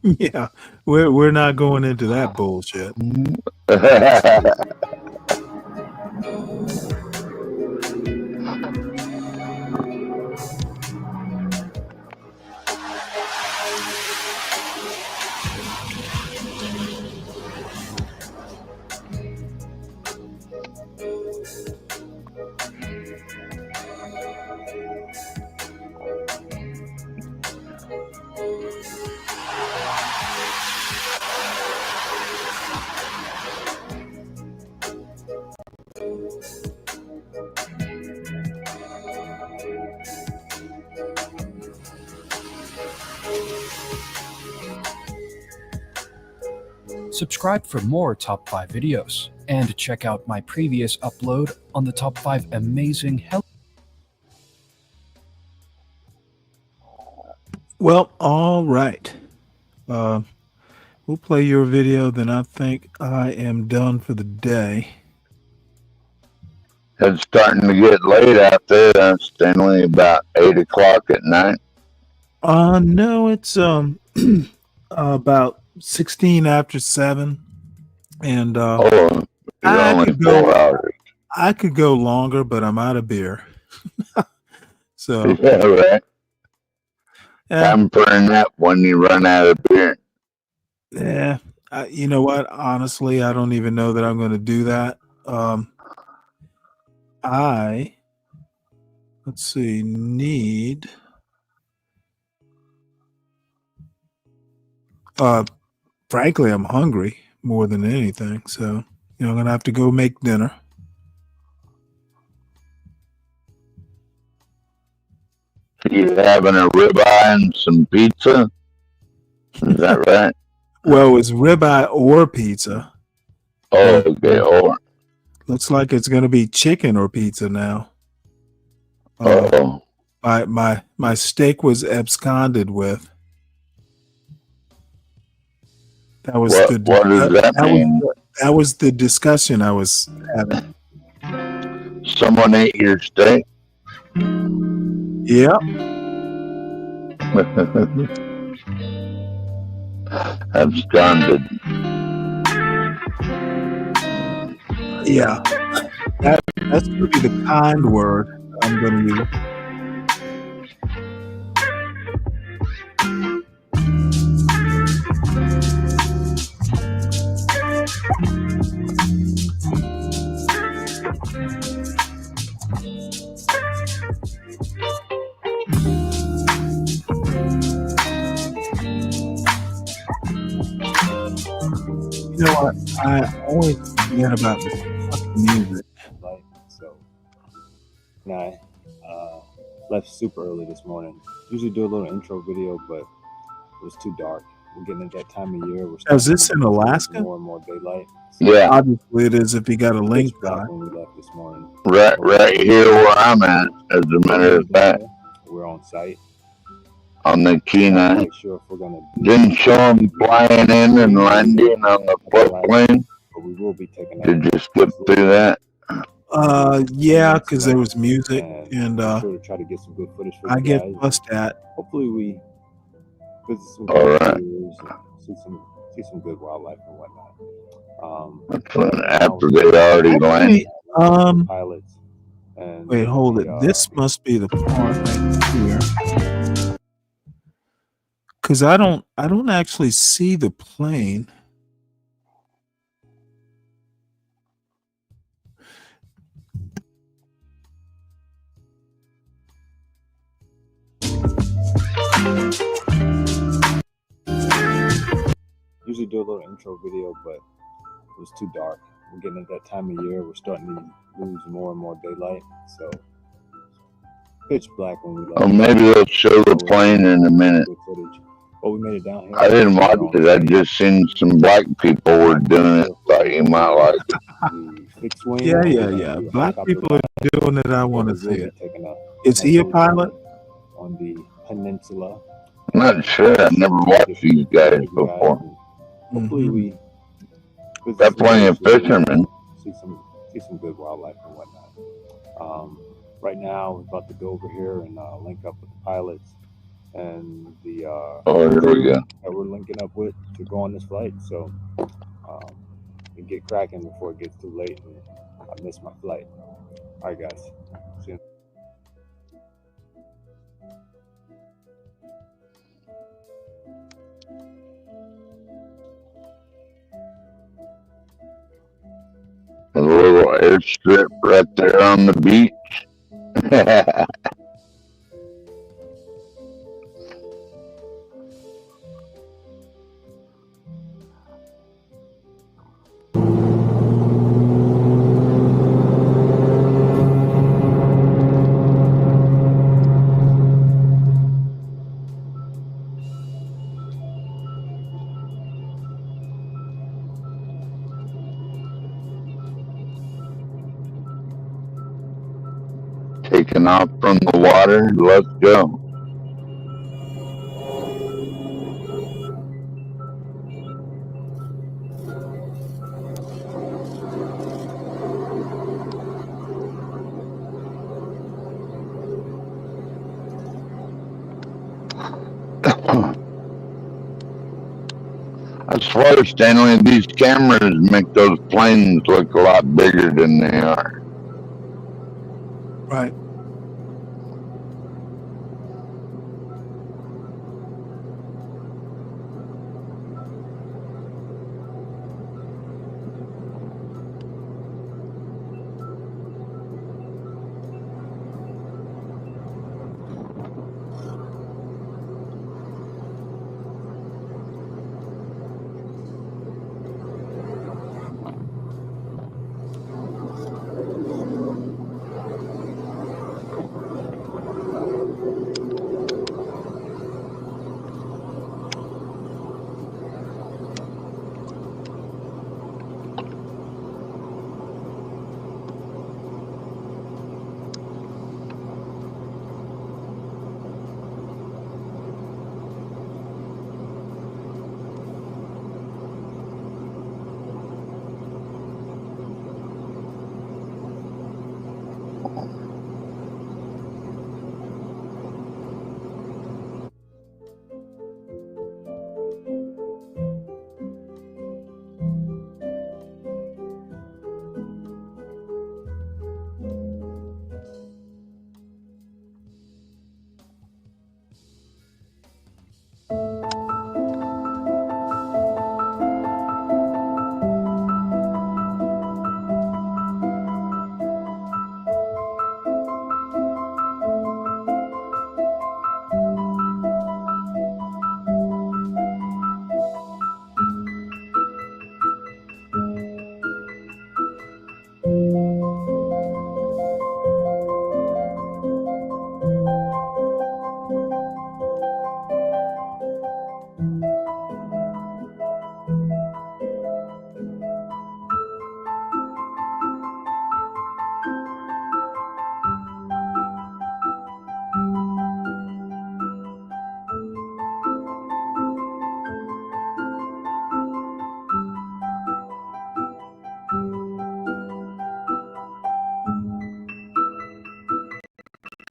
Yeah, we're not going into that bullshit. Subscribe for more Top 5 videos, and check out my previous upload on the Top 5 amazing Well, all right. We'll play your video, then I think I am done for the day. It's starting to get late out there, Stanley, about 8 o'clock at night. No, it's about 16 after 7. And Oh, I it's only could 4 go. hours. I could go longer, but I'm out of beer. So Yeah, right. yeah, Time for a nap when you run out of beer. yeah. You know what? Honestly, I don't even know that I'm going to do that. Let's see, need. Frankly, I'm hungry more than anything. So, I'm going to have to go make dinner. You having a ribeye and some pizza? Is that right? Well, it's ribeye or pizza. Oh, But, okay. Or looks like it's going to be chicken or pizza now. oh, My steak was absconded with. That was what does that mean? that was the discussion I was having. Someone ate your steak? Yep. Absconded. Yeah. That's going to be the kind word I'm going to use. You know what? I always forget about the fucking music. So, and I left super early this morning. Usually do a little intro video, but it was too dark. We're getting at that time of year. Is this in Alaska? More and more daylight. So yeah. Obviously it is if you got a link guy. When we left this morning. Right here where I'm at, as a matter of fact. We're on site. On the Kenai. Sure if we're gonna didn't show them flying in and landing on the floodplain. But we will be taking. Did you skip through that? Yeah, because there was music and sure to try to get some good footage for I you get guys. fussed at. Hopefully we visit some All right. areas and see some good wildlife and whatnot. After they already landed. Pilots. And Wait, hold it. This must be the part right here. Because I don't actually see the plane. Usually do a little intro video, but it was too dark. We're getting at that time of year. We're starting to lose more and more daylight. So pitch black when we left. Oh, maybe they'll show the plane in a minute. Oh, we made it down here. I didn't watch it. I just seen some black people were doing it. Thought you might like it. Yeah. Black people are doing it. I want to see it. Is he a pilot? On the peninsula. I'm not sure. I've never watched these guys before. Hopefully we got plenty of fishermen. See some good wildlife and whatnot. Right now we're about to go over here and link up with the pilots and the oh, here we go. that we're linking up with to go on this flight. So and get cracking before it gets too late and I miss my flight. All right, guys. See you. A little airstrip right there on the beach. Taking off from the water, let's go. I swear, Stanley, these cameras make those planes look a lot bigger than they are. Right.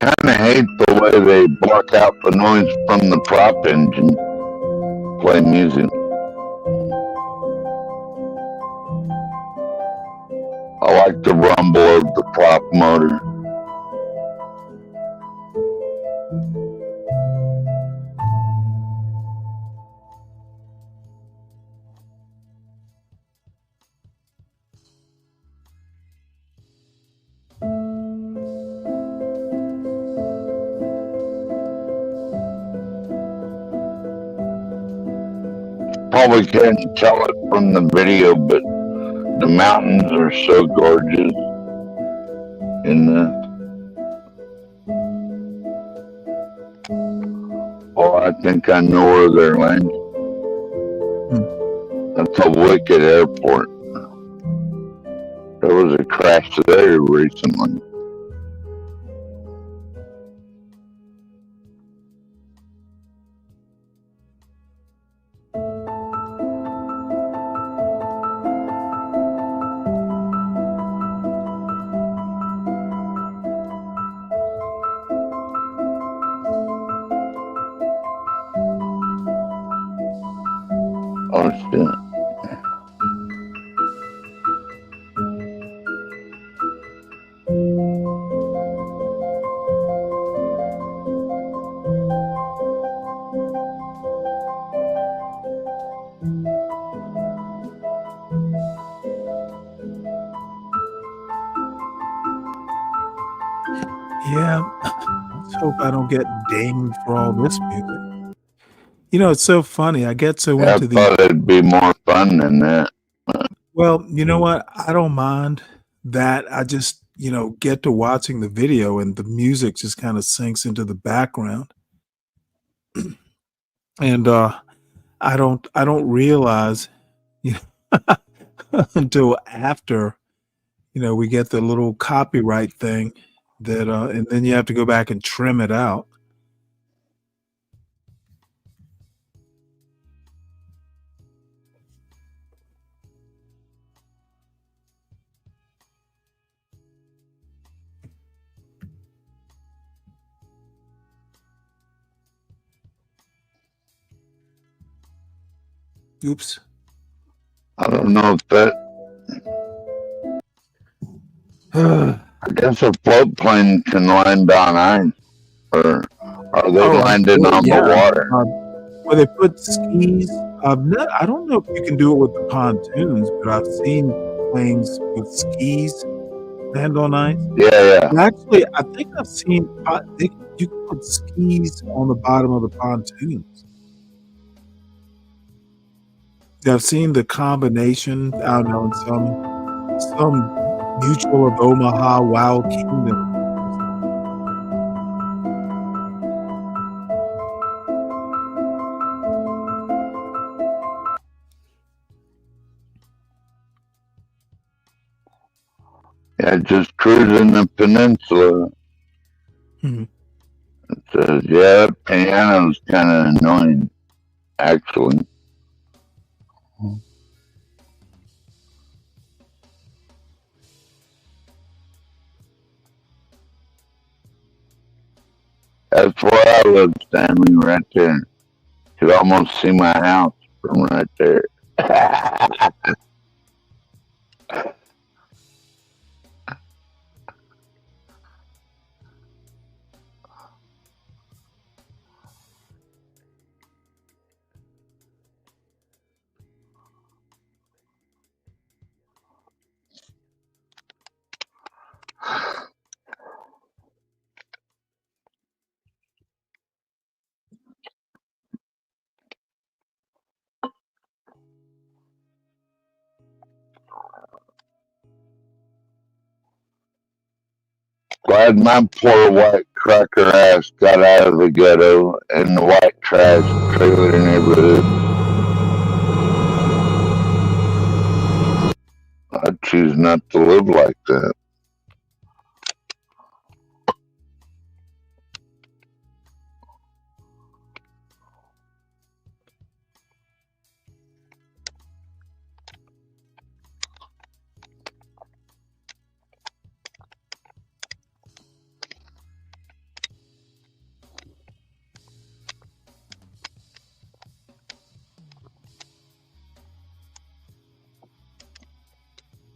Kind of hate the way they block out the noise from the prop engine. Play music. I like the rumble of the prop motor. Probably can't tell it from the video, but the mountains are so gorgeous in the. Oh, I think I know where they're landing. That's a wicked airport. There was a crash there recently. Oh shit. Yeah. Let's hope I don't get dinged for all this music. You know, it's so funny. I get so Yeah, into I thought it'd be more fun than that. Well, you know what? I don't mind that. I just, get to watching the video and the music just kind of sinks into the background. And I don't realize, you know, until after, we get the little copyright thing that and then you have to go back and trim it out. Oops. I don't know if that. I guess a float plane can land on ice, or are they landing on the water? Where they put skis. I don't know if you can do it with the pontoons, but I've seen planes with skis land on ice. Yeah. And actually, I think I've seen you can put skis on the bottom of the pontoons. I've seen the combination. I don't know, in some Mutual of Omaha Wild Kingdom. Yeah, just cruising the peninsula. It says, yeah, that piano's kind of annoying, actually. That's where I live, Stanley, right there. You could almost see my house from right there. Glad my poor white cracker ass got out of the ghetto and the white trash trailer neighborhood. I choose not to live like that.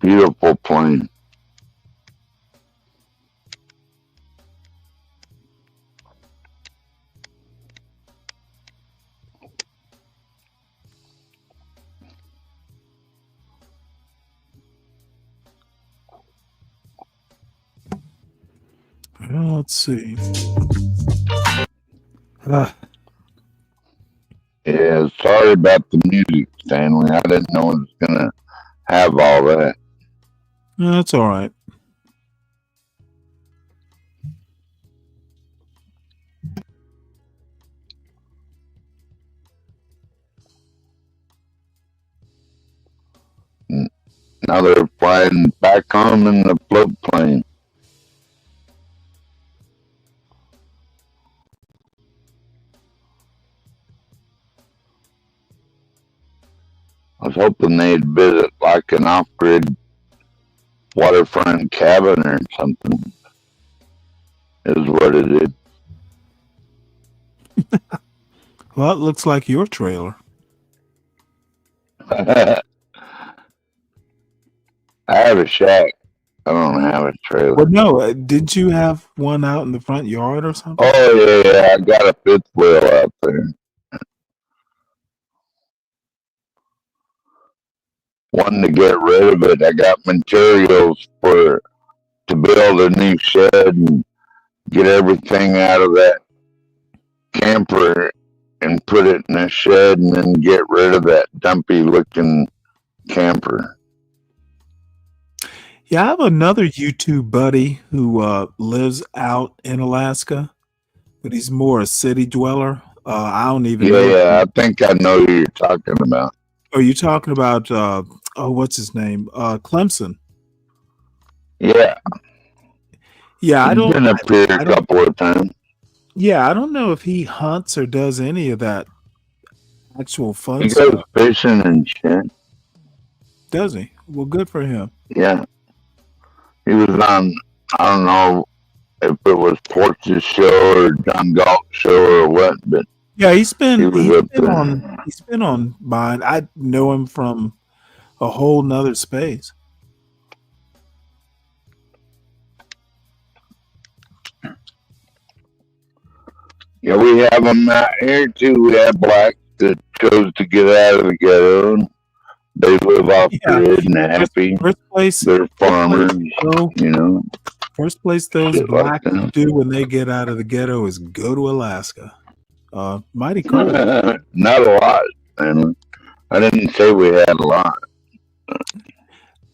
Beautiful plane. Well, let's see. Yeah, sorry about the music, Stanley. I didn't know it was gonna have all that. No, that's all right. Now they're flying back home in the float plane. I was hoping they'd visit like an off-grid waterfront cabin or something. Is what it is. Well, it looks like your trailer. I have a shack. I don't have a trailer. Well, no, didn't you have one out in the front yard or something? Oh, yeah. I got a fifth wheel out there. Wanting to get rid of it. I got materials to build a new shed and get everything out of that camper and put it in a shed and then get rid of that dumpy looking camper. Yeah, I have another YouTube buddy who lives out in Alaska, but he's more a city dweller. I don't even know. Yeah, I think I know who you're talking about. Are you talking about, what's his name? Clemson. Yeah. Yeah, I He's don't. been up here a couple of times. Yeah, I don't know if he hunts or does any of that actual fun He stuff. goes fishing and shit. Does he? Well, good for him. Yeah. He was on, I don't know if it was Porch's show or John Galt's show or what, but yeah, he's been up there. on mine. I know him from a whole nother space. Yeah, we have them out here too. We have blacks that chose to get out of the ghetto. And they live off Yeah. grid and happy. First place, They're farmers, you know. First place those Shit like blacks that. do when they get out of the ghetto is go to Alaska. Mighty cold. Not a lot, man. I didn't say we had a lot.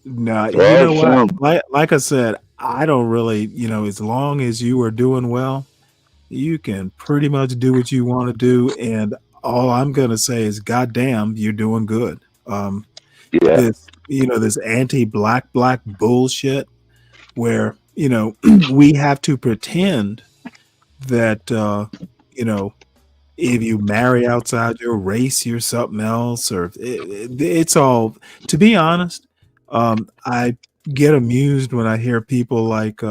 No, you Well, know what? some. Like I said, I don't really, as long as you are doing well, you can pretty much do what you want to do. And all I'm gonna say is, goddamn, you're doing good. Yeah. This anti-black bullshit where we have to pretend that if you marry outside your race, you're something else, or it's all. To be honest, I get amused when I hear people like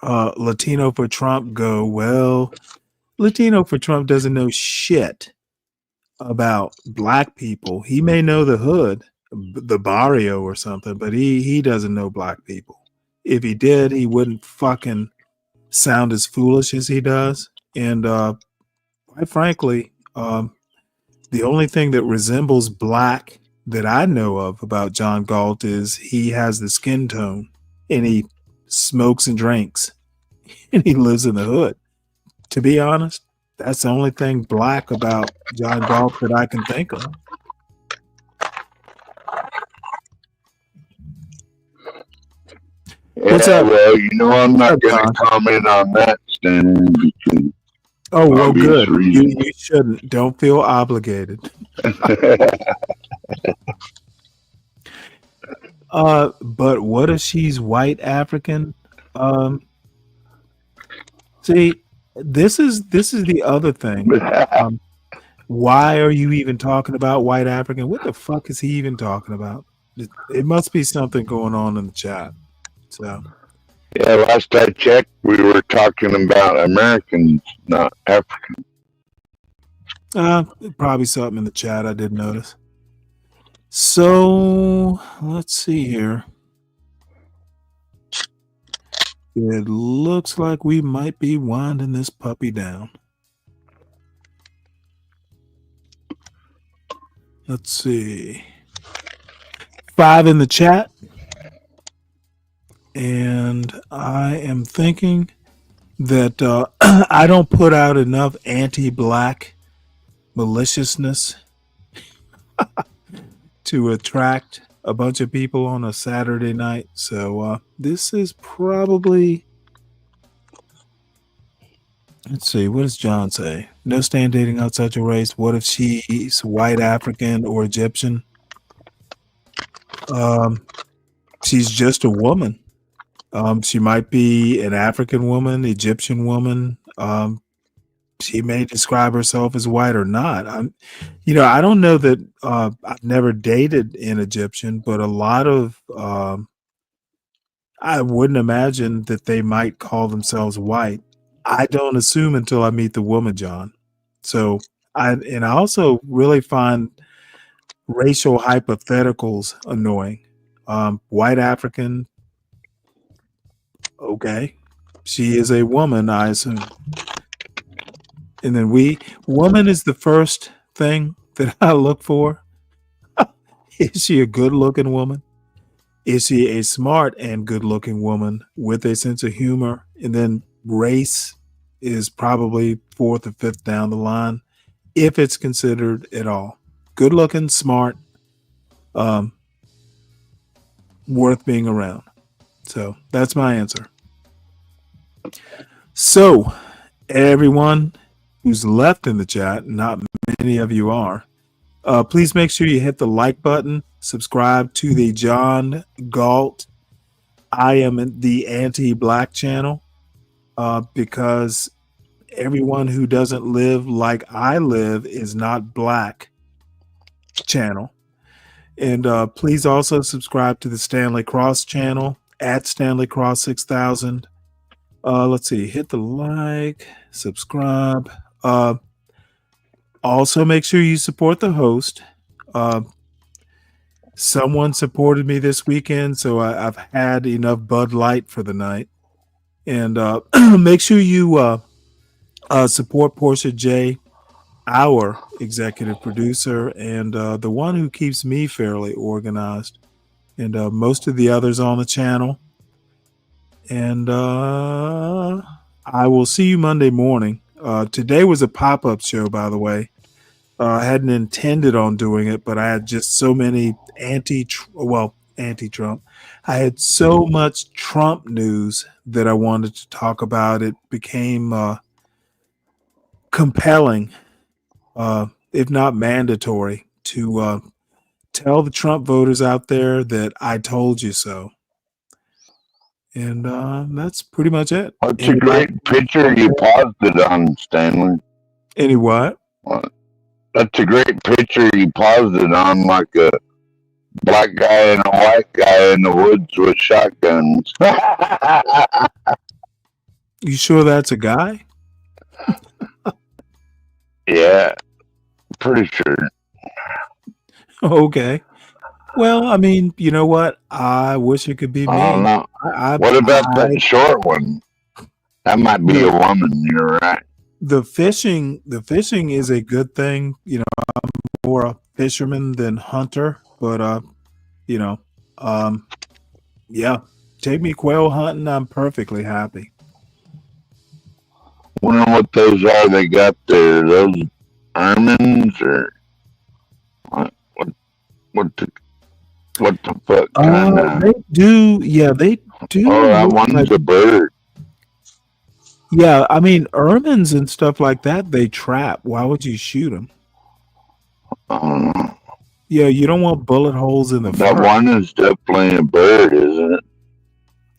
Latino for Trump go, well, Latino for Trump doesn't know shit about black people. He may know the hood, the barrio or something, but he doesn't know black people. If he did, he wouldn't fucking sound as foolish as he does. And quite frankly, the only thing that resembles black that I know of about John Galt is he has the skin tone and he smokes and drinks and he lives in the hood. To be honest, that's the only thing black about John Galt that I can think of. Yeah, What's up? well, I'm not going to comment on that, Stanley, because Oh, well, obvious good. reasons. You shouldn't. Don't feel obligated. But what if she's white African? See, this is the other thing. Why are you even talking about white African? What the fuck is he even talking about? It must be something going on in the chat. So Yeah, last I checked, we were talking about Americans, not Africans. probably something in the chat I didn't notice. So let's see here. It looks like we might be winding this puppy down. Let's see. 5 in the chat. And I am thinking that I don't put out enough anti-black maliciousness to attract a bunch of people on a Saturday night. So this is probably, let's see, what does John say? No stand dating outside your race. What if she's white African or Egyptian? She's just a woman. She might be an African woman, Egyptian woman. She may describe herself as white or not. I don't know that I've never dated an Egyptian, but a lot of I wouldn't imagine that they might call themselves white. I don't assume until I meet the woman, John. So I also really find racial hypotheticals annoying. White African, okay. She is a woman, I assume. And then woman is the first thing that I look for. Is she a good looking woman? Is she a smart and good looking woman with a sense of humor? And then race is probably 4th or 5th down the line, if it's considered at all. Good looking, smart, worth being around. So that's my answer. So everyone who's left in the chat, not many of you are, please make sure you hit the like button, subscribe to the John Galt I Am the Anti-Black channel, because everyone who doesn't live like I live is not black channel. And please also subscribe to the Stanley Cross channel at Stanley Cross 6000. Let's see, hit the like, subscribe. Also make sure you support the host. someone supported me this weekend, so I've had enough Bud Light for the night. And make sure you support Portia J, our executive producer, and the one who keeps me fairly organized, and most of the others on the channel. And I will see you Monday morning. Today was a pop-up show, by the way. I hadn't intended on doing it, but I had just so many anti-Trump. I had so much Trump news that I wanted to talk about. It became compelling, if not mandatory, to tell the Trump voters out there that I told you so. And that's pretty much it. That's a great picture you paused it on, Stanley. Any what? That's a great picture you paused it on, like a black guy and a white guy in the woods with shotguns. You sure that's a guy? Yeah, pretty sure. Okay. Well, I mean, you know what? I wish it could be me. I don't know. What about that short one? That might be a woman. You're right. The fishing is a good thing. You know, I'm more a fisherman than hunter, but yeah, take me quail hunting. I'm perfectly happy. Wonder what those are they got there. Those ermines or what the fuck kind of? They do. Yeah, they do. Oh, that one's a bird. Yeah, I mean, ermines and stuff like that, they trap. Why would you shoot them? I don't know. Yeah, you don't want bullet holes in the That fur. one is definitely a bird, isn't it?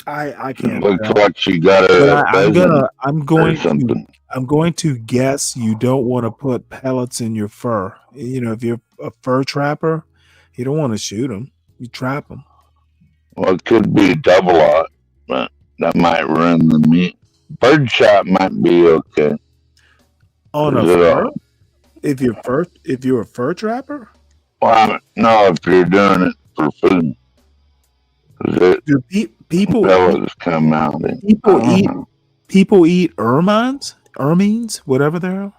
I can't. It looks like she got a I'm going to guess you don't want to put pellets in your fur. You know, if you're a fur trapper, you don't want to shoot them. You trap them. Well, it could be double lot, but that might ruin the meat. Birdshot might be okay. On a fur? If you're a fur trapper? Well, no, if you're doing it for food. Do people pellets come out? People eat ermines, whatever they are.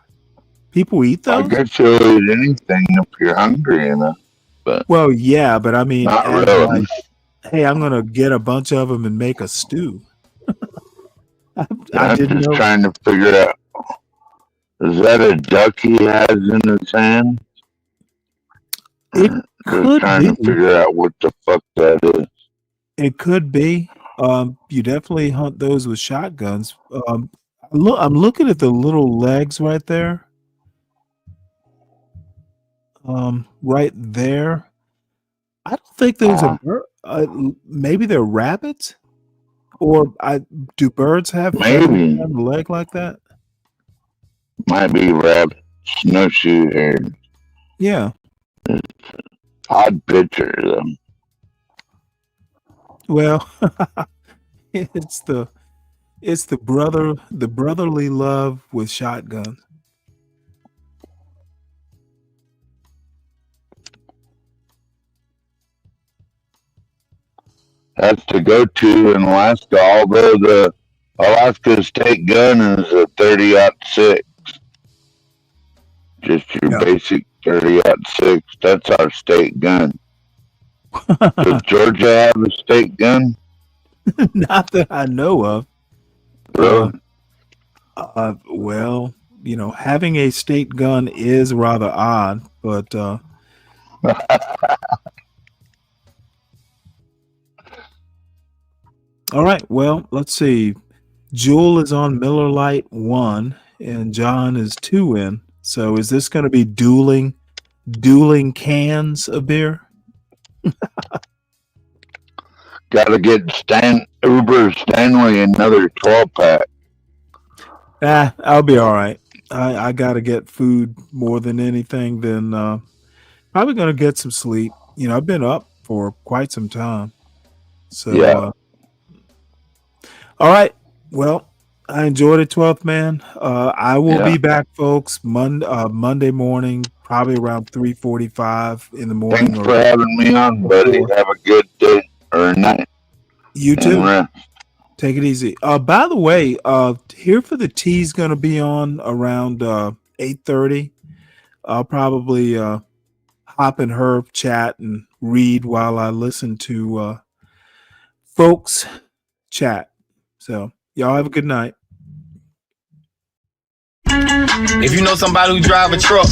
People eat those. I guess you'll eat anything if you're hungry enough. But well, yeah, but I mean, not really. Like, hey, I'm gonna get a bunch of them and make a stew. I'm just trying to figure out. Is that a duck he has in his hand? It could trying to figure out what the fuck that is. It could be. You definitely hunt those with shotguns. Look, I'm looking at the little legs right there. Right there. I don't think there's a bird. Maybe they're rabbits, or do birds have feathers on the leg like that? Might be rabbit, snowshoe hair. Yeah. Odd picture though. Well, it's the brotherly love with shotguns. That's the go-to in Alaska, although the Alaska state gun is a 30-06. Just your basic 30-06. That's our state gun. Does Georgia have a state gun? Not that I know of. Really? Well, you know, having a state gun is rather odd, but all right, well, let's see. Jewel is on Miller Lite 1 and John is 2 in. So is this going to be dueling cans of beer? Gotta get Uber Stanley another 12-pack. I'll be all right. I got to get food more than anything. Then probably going to get some sleep. You know, I've been up for quite some time. So, yeah. All right. Well, I enjoyed it, 12th man. I will be back, folks, Monday morning, probably around 3:45 in the morning. Thanks for having me on, buddy. Have a good day or night. You too. Take it easy. By the way, Here for the Tea's going to be on around 8:30. I'll probably hop in her chat and read while I listen to folks chat. So y'all have a good night. If you know somebody who drive a truck,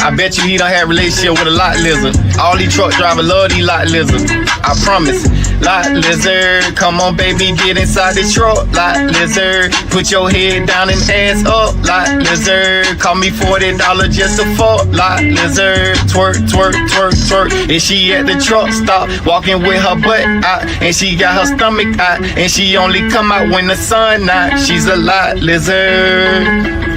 I bet you he done had a relationship with a lot lizard. All these truck drivers love these lot lizards. I promise. Lot lizard, come on baby, get inside the truck. Lot lizard, put your head down and ass up. Lot lizard, call me $40 just to fuck. Lot lizard, twerk, twerk, twerk, twerk. And she at the truck stop, walking with her butt out, and she got her stomach out, and she only come out when the sun out. She's a lot lizard.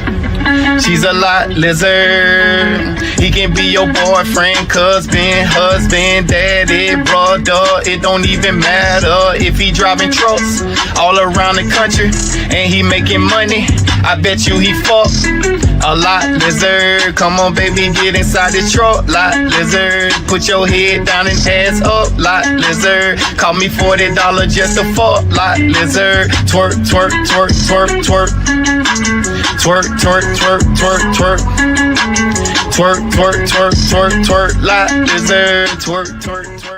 She's a lot lizard. He can be your boyfriend, cousin, husband, daddy, brother. It don't even matter if he driving trucks all around the country and he making money. I bet you he fuck a lot lizard. Come on, baby, get inside the truck. Lot lizard. Put your head down and ass up. Lot lizard. Call me $40 just to fuck. Lot lizard. Twerk, twerk, twerk, twerk, twerk. Twerk, twerk, twerk, twerk, twerk. Twerk, twerk, twerk, twerk, twerk. Lot lizard. Twerk, twerk, twerk.